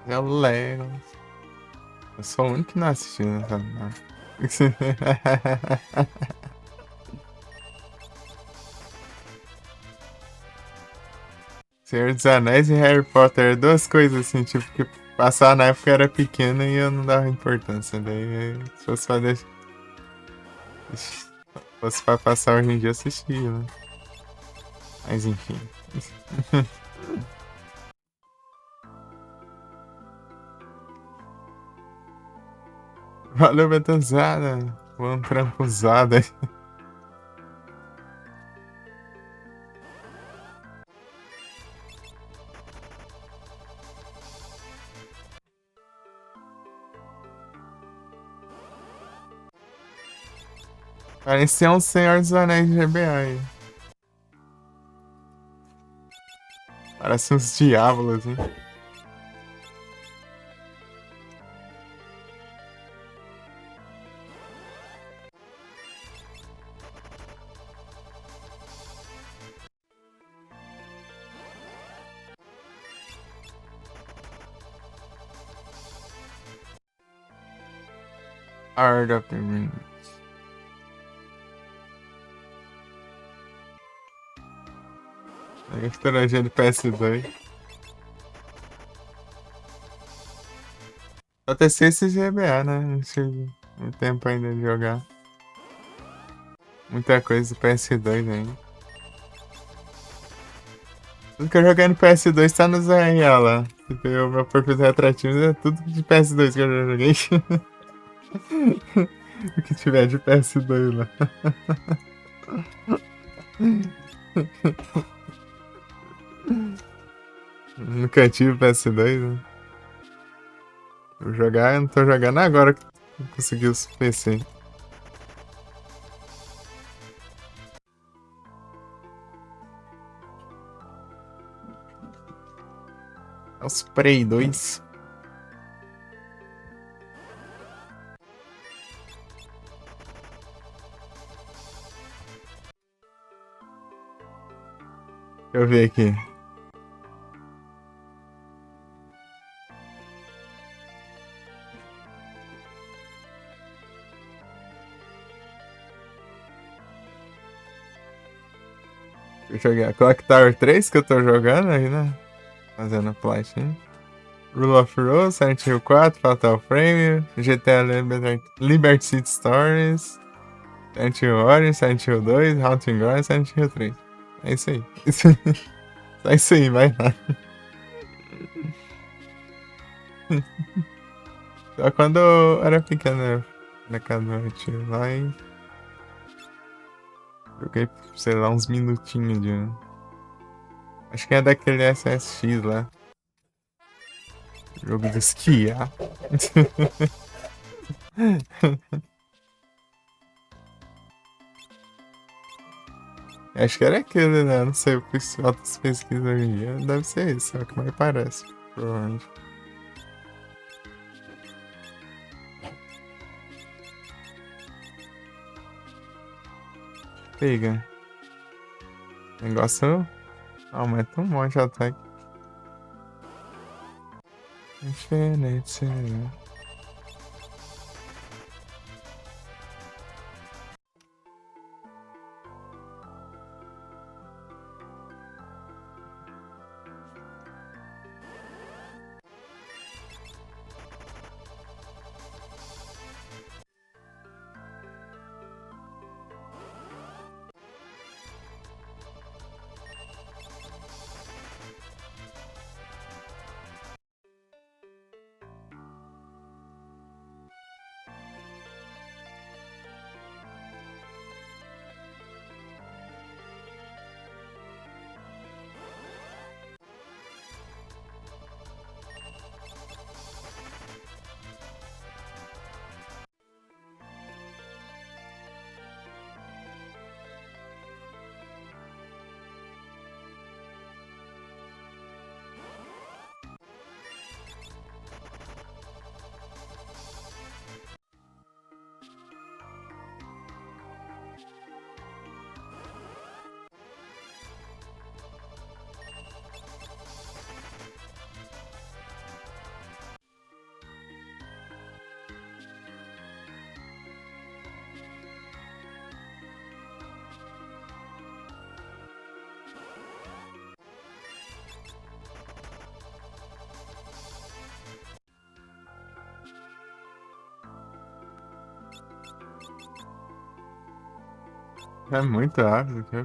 É o Legolas. Eu sou o único que não assistiu nessa. Senhor dos Anéis e Harry Potter, duas coisas assim, tipo, que passar na época era pequena e eu não dava importância. Daí, se fosse pra deixar. Se fosse pra passar hoje em dia, eu assistia, né? Mas enfim. Valeu, Betãozada. Vamos trampuzada aí. Parecia um Senhor dos Anéis de GBA aí. Parece uns diabos, assim. Art of the Ring. Nostalgia do PS2. Só ter esse GBA, né? Não tive muito tempo ainda de jogar. Muita coisa do PS2 ainda. Tudo que eu joguei no PS2 tá no ZRA lá. Se pegar o meu perfil retrativo, é tudo de PS2 que eu já joguei. O que tiver de PS2 lá. Nunca tive PS2, né? Vou jogar, eu não tô jogando agora que eu consegui os PC. É os Prey 2. Eu ver aqui. Eu joguei a Clock Tower 3 que eu tô jogando aí, né? Fazendo a platina. Rule of Rose, Silent Hill 4, Fatal Frame, GTA Liberty City Stories, Silent Hill Origins, Silent Hill 2, Haunting Ground e Silent Hill 3. É isso aí. Só isso aí, vai lá. Só quando eu era pequeno, na casa do meu tio lá e joguei, sei lá, uns minutinhos de. Acho que é daquele SSX lá. Jogo de esquiar. Acho que era aquele, né? Não sei, eu fiz outras pesquisas hoje em dia. Deve ser esse, é o que mais parece. Provavelmente. Pega. Negócio aumenta um monte de ataque. Infinite. É muito rápido, que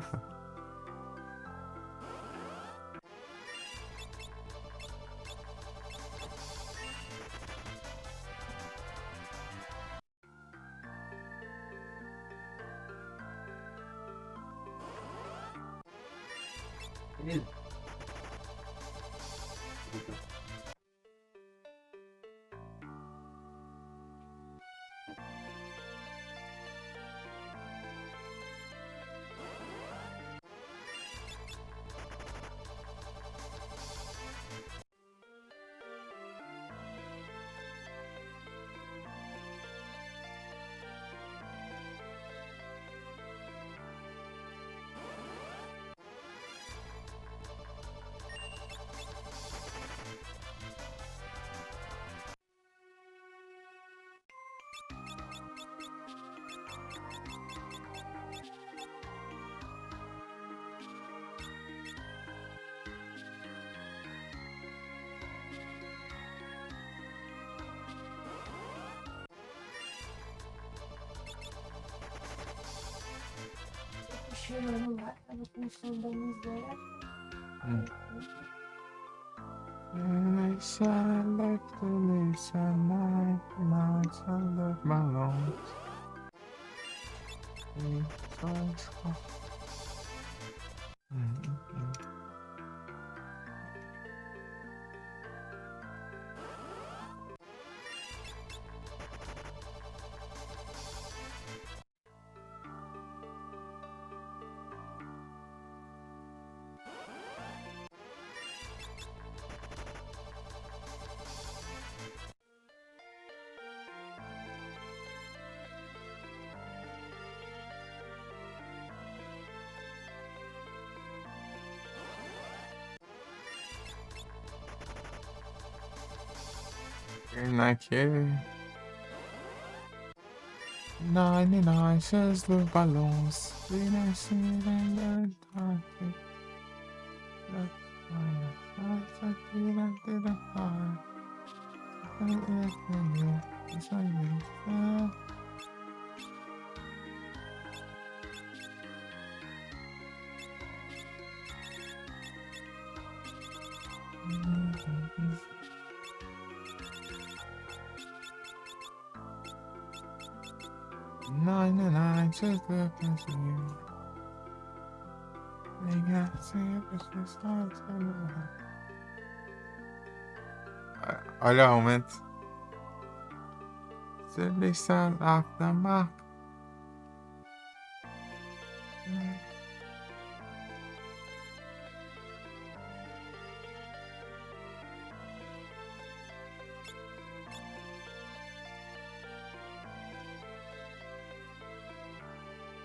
Chegando lá, tava com o som da miséria. Nice, I like to listen, nights I love my lungs. Naquele 99 cheios de balões. Nine, just look and see you. They got sempre olha o aumento. Se deixar lá da marca.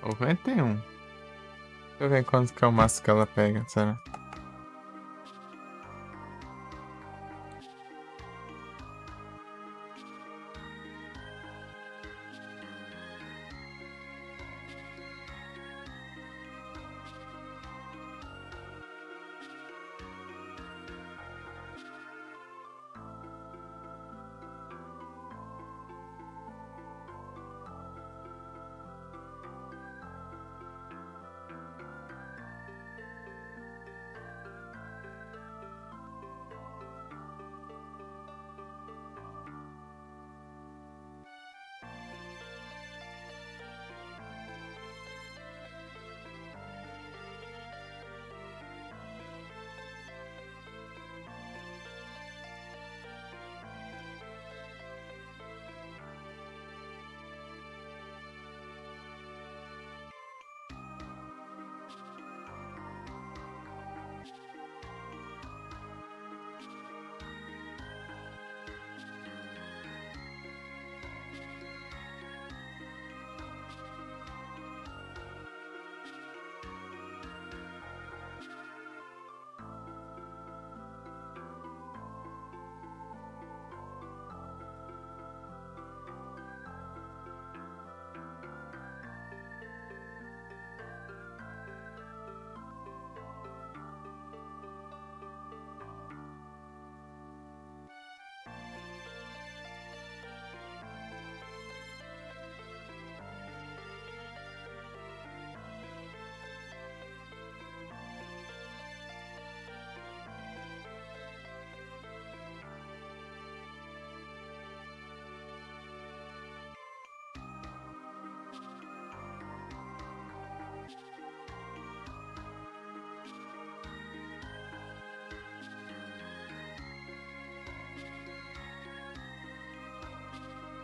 Noventa e um. Deixa eu ver quanto que é o máximo que ela pega, será?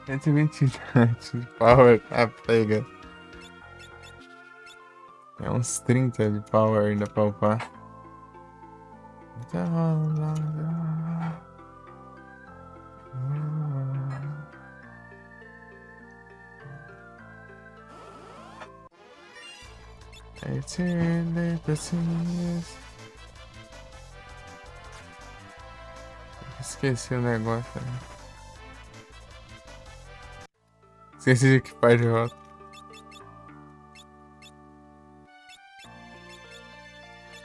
Cento e 127 de power. Ah, pega. É uns 30 de power ainda pra upar. Esqueci o negócio. Né? Esqueci de equipar de volta.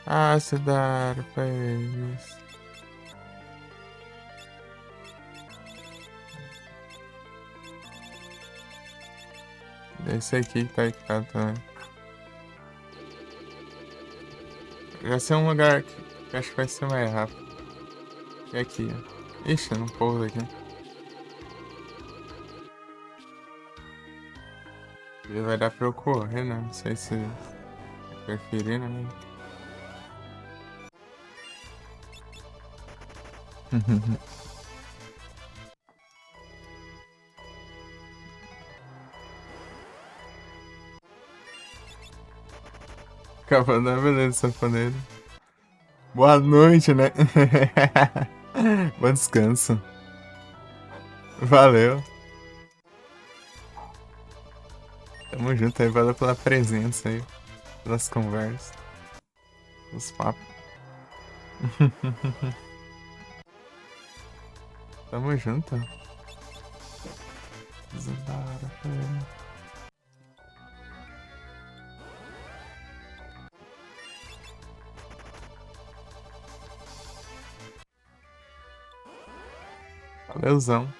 Ah, se dar pra eles. Esse aqui que tá equipado também. Vai ser um lugar que acho que vai ser mais rápido. E aqui, ó. Ixi, não pouso aqui. E vai dar pra eu correr, né? Não sei se preferir, né? Cavando, beleza, safoneiro. Boa noite, né? Bom descanso. Valeu. Tamo junto aí, valeu pela presença aí. Pelas conversas. Os papos. Tamo junto. Isn't that a thing? Valeuzão.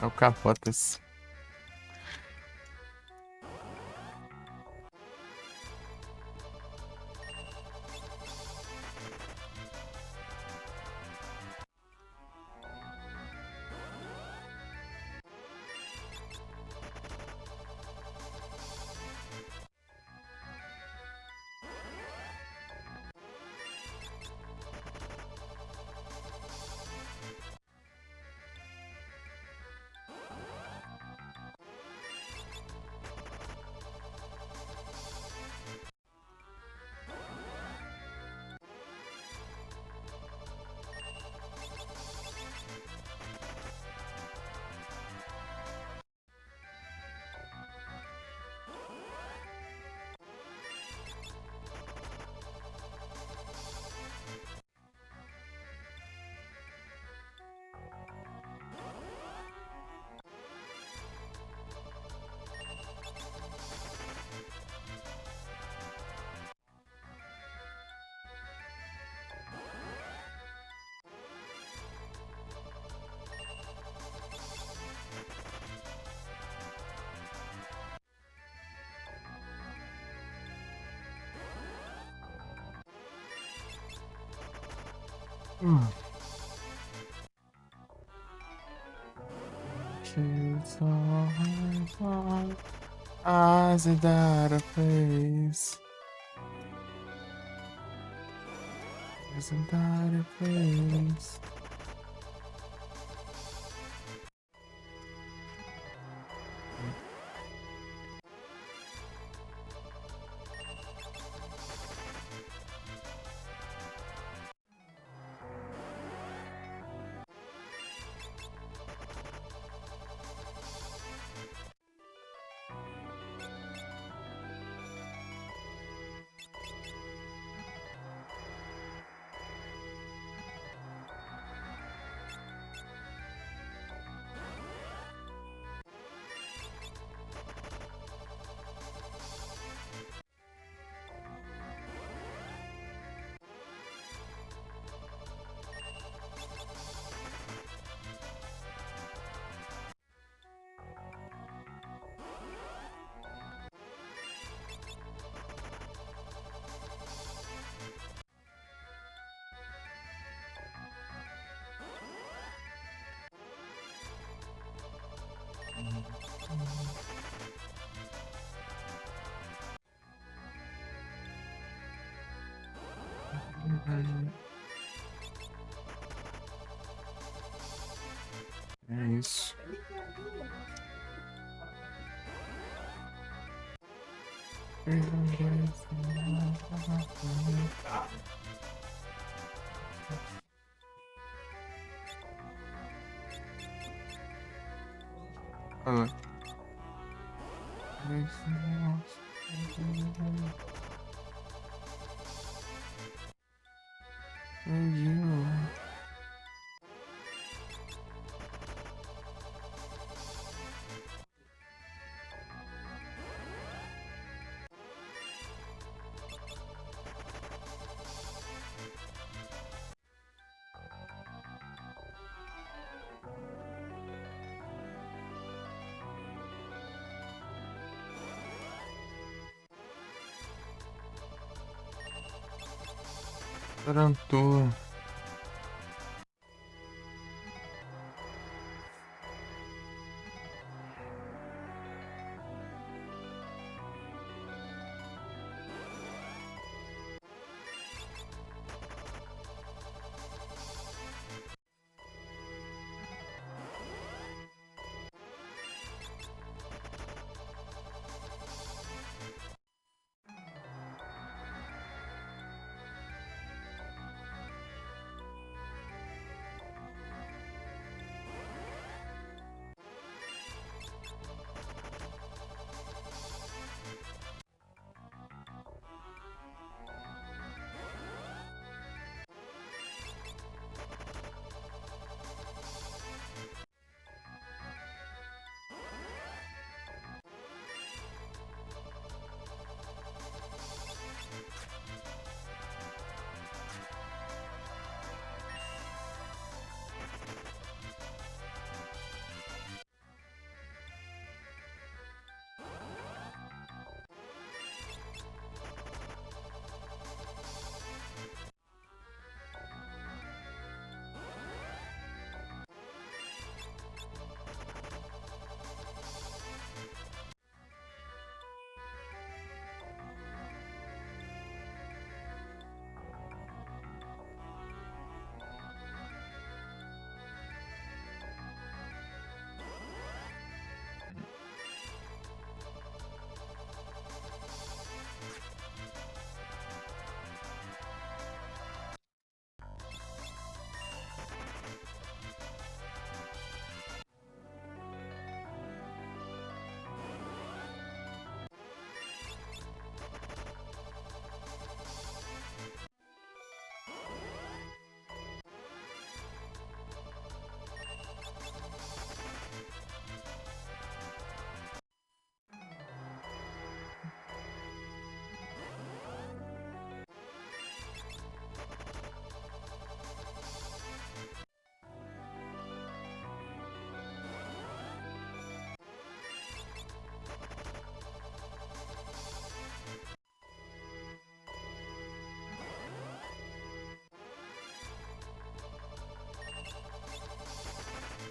É o Capotas. Eyes that a place. Isn't that a place? É isso. Olha lá. Tarantou.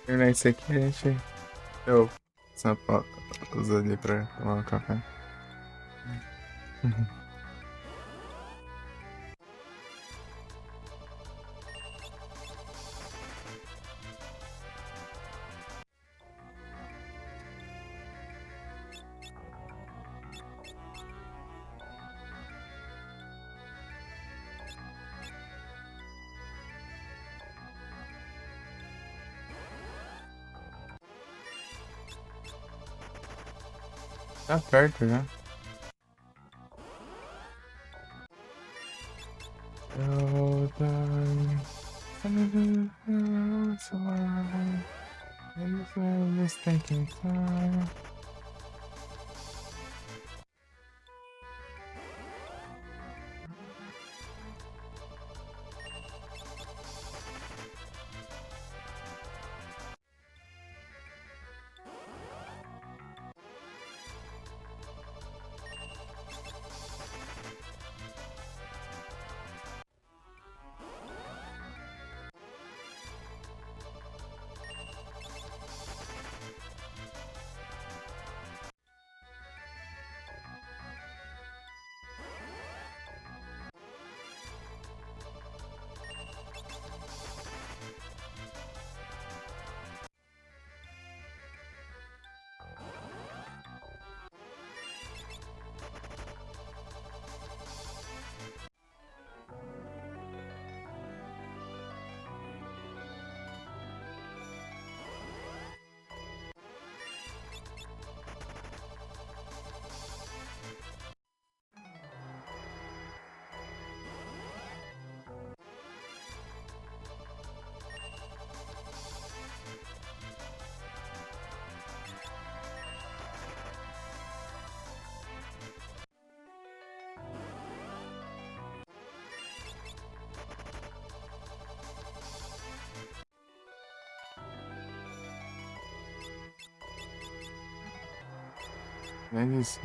Terminar isso aqui, a gente. Eu só uso ali pra tomar um café. Tá perto já. So done. It's taking time. É isso.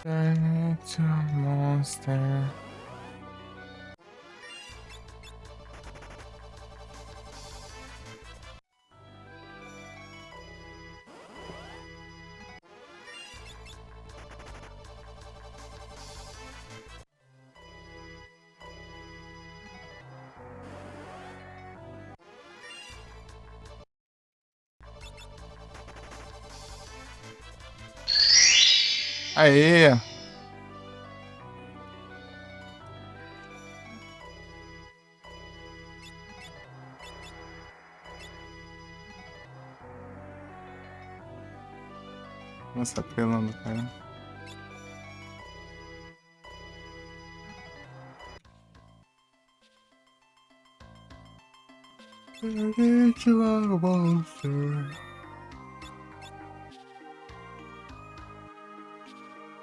Turn into a monster. Aê! Nossa, apelando, cara. Turn into a monster.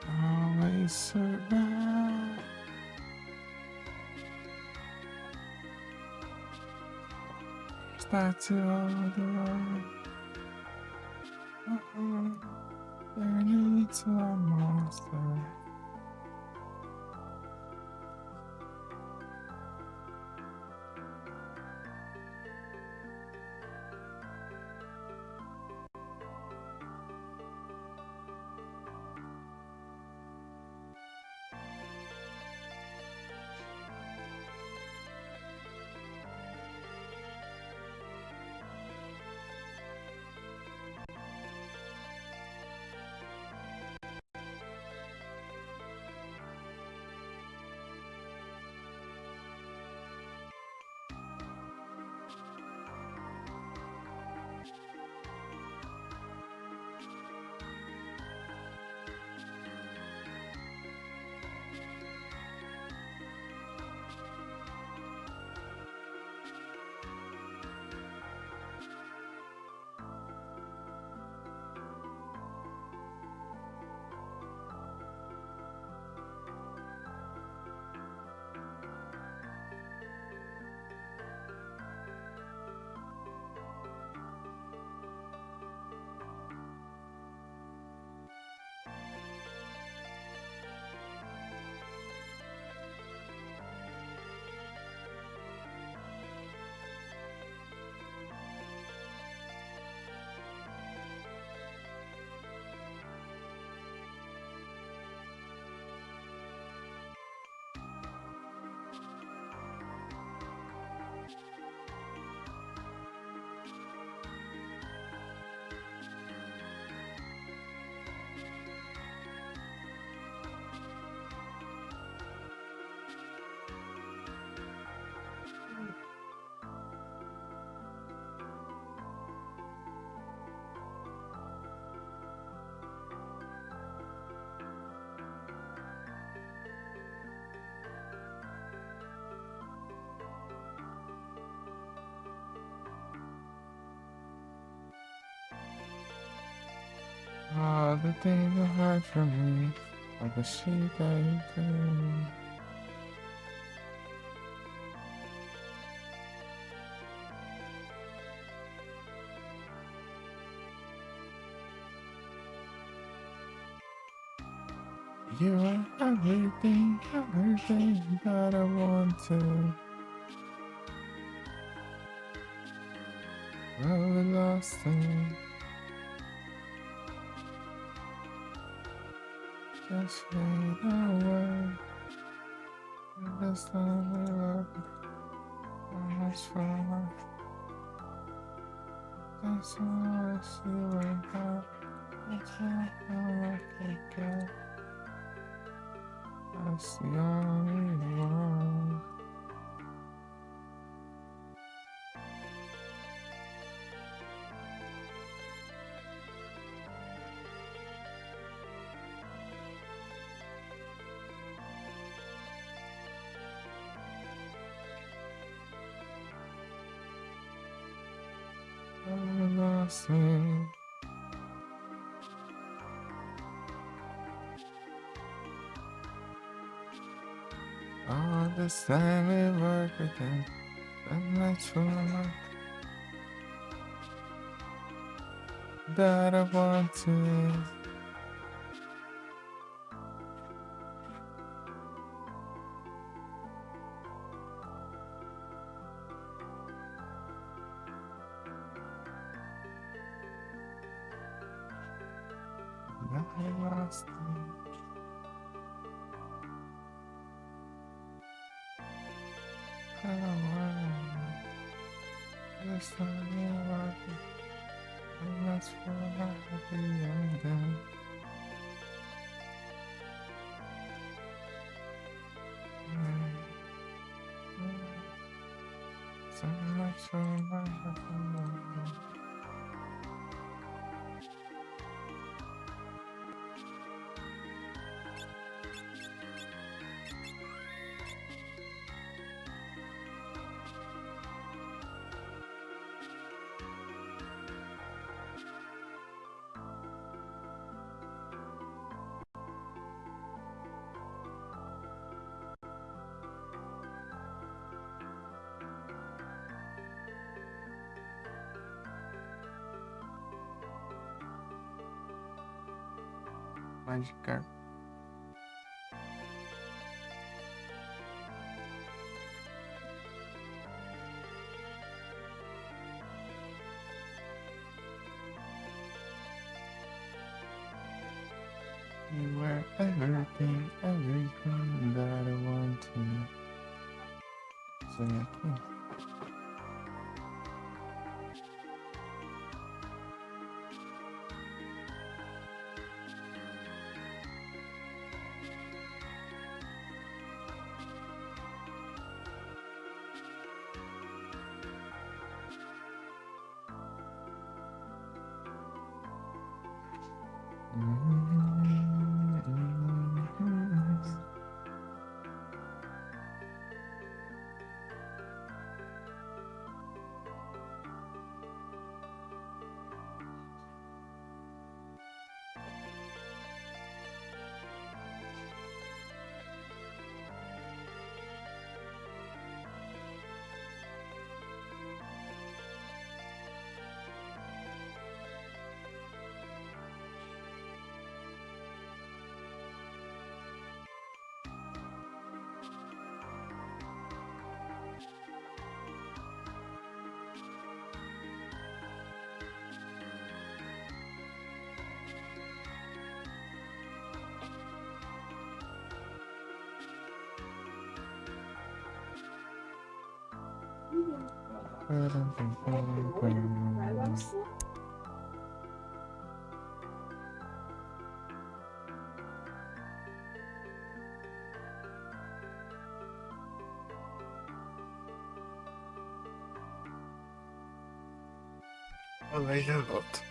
Always survive. Start to all the world. Turn into a monster. All the things are hard for me. All the shit that you do. You are everything, everything that I wanted. Well, we lost it. Just fade away. This time we love much fun. That's all I see right now. That's all I can get. That's the only one. I lost it. All this time we work with them. That much for my that I want to. I lost you. I this time you are and that's what I am done. So much for my happiness. Magikarp. You were everything that I wanted. So yeah. Vai lá, você. Olha, já volto.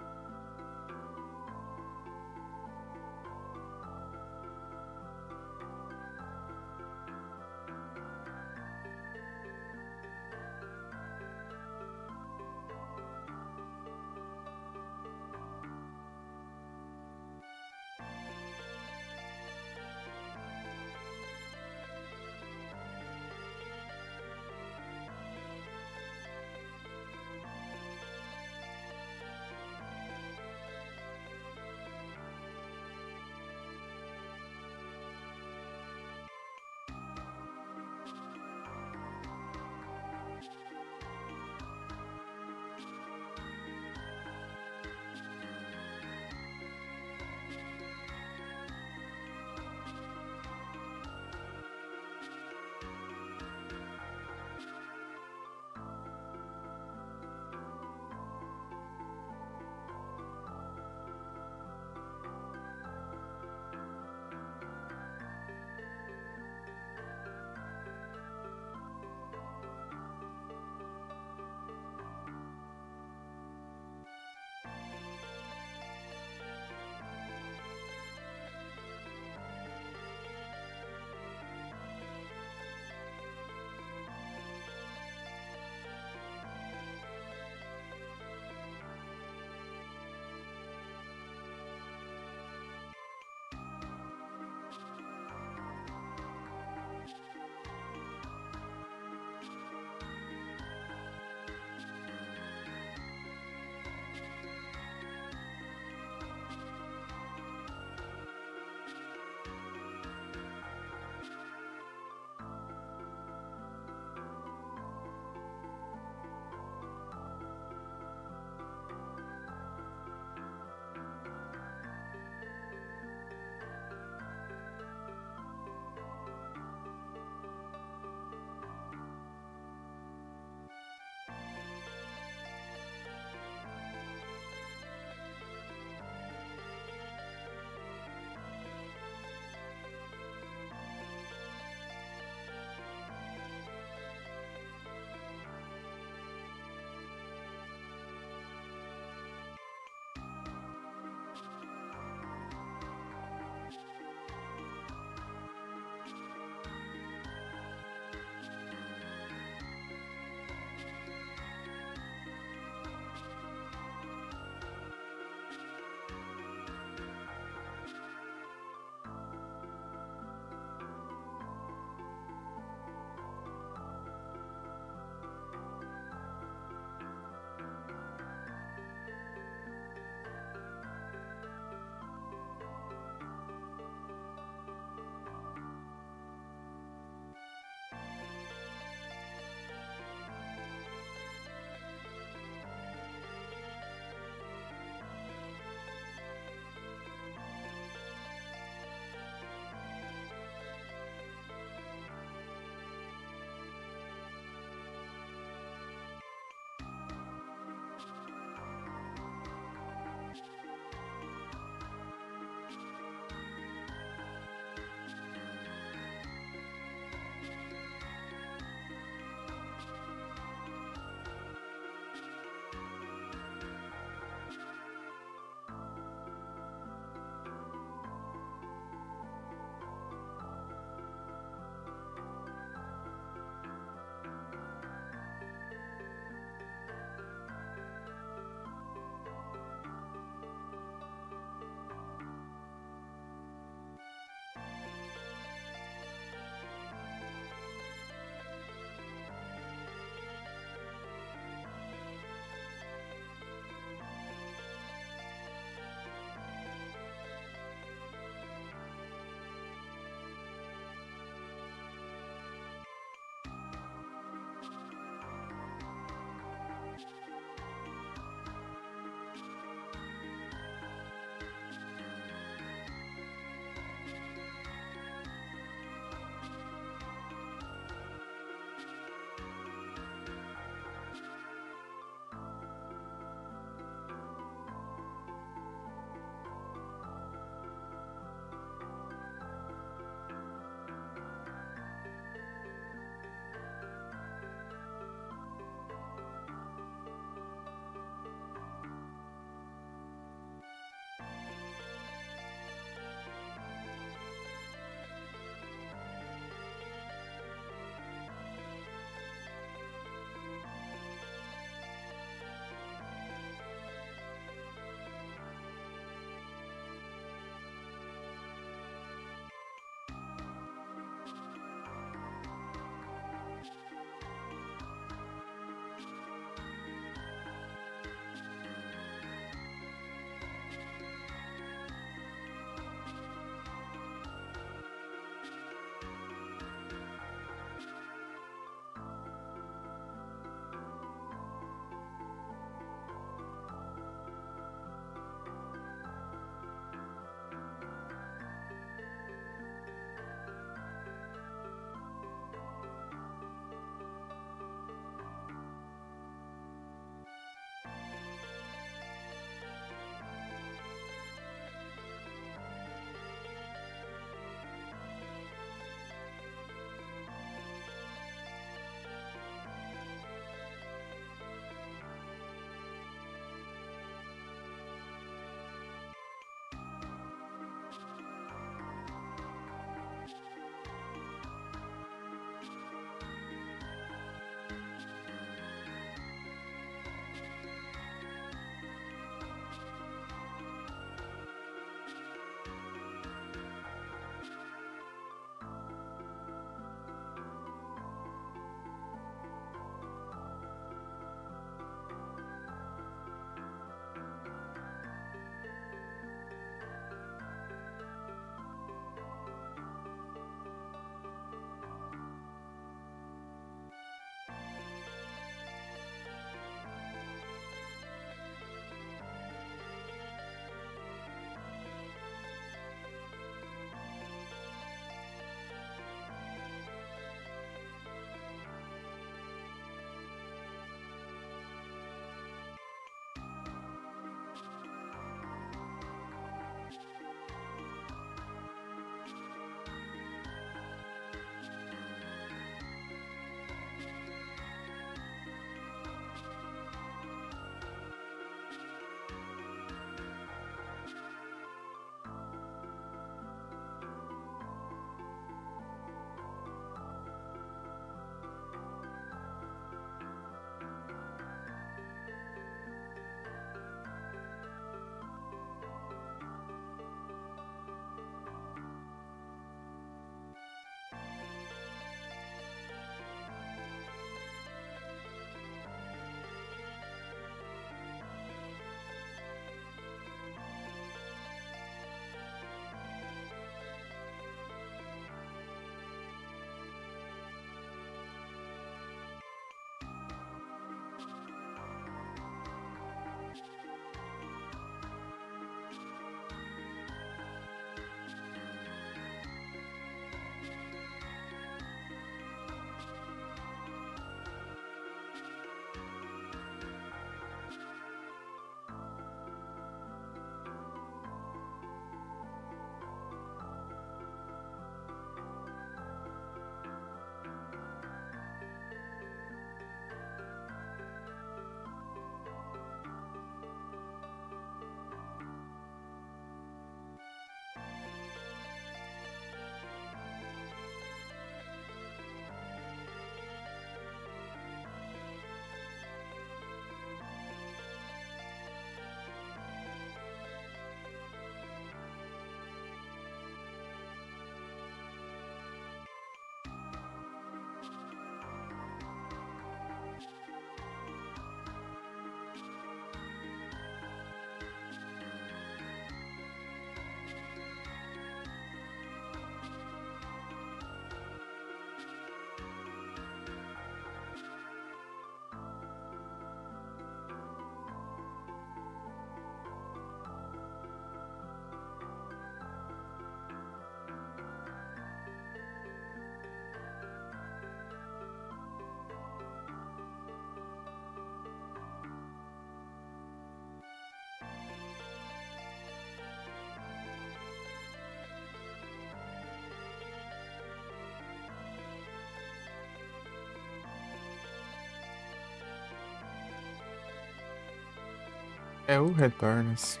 É o Retornos.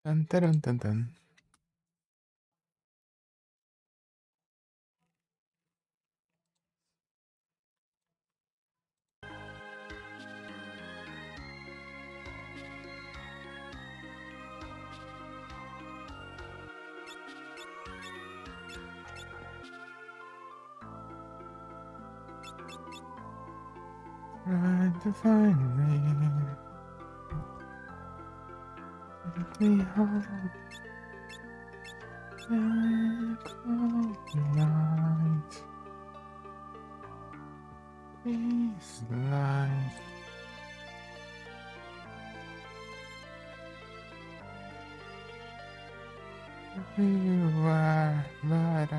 Tan, taran, tan, tan. Try to find me. Take me home. Night. Peace light. You are, but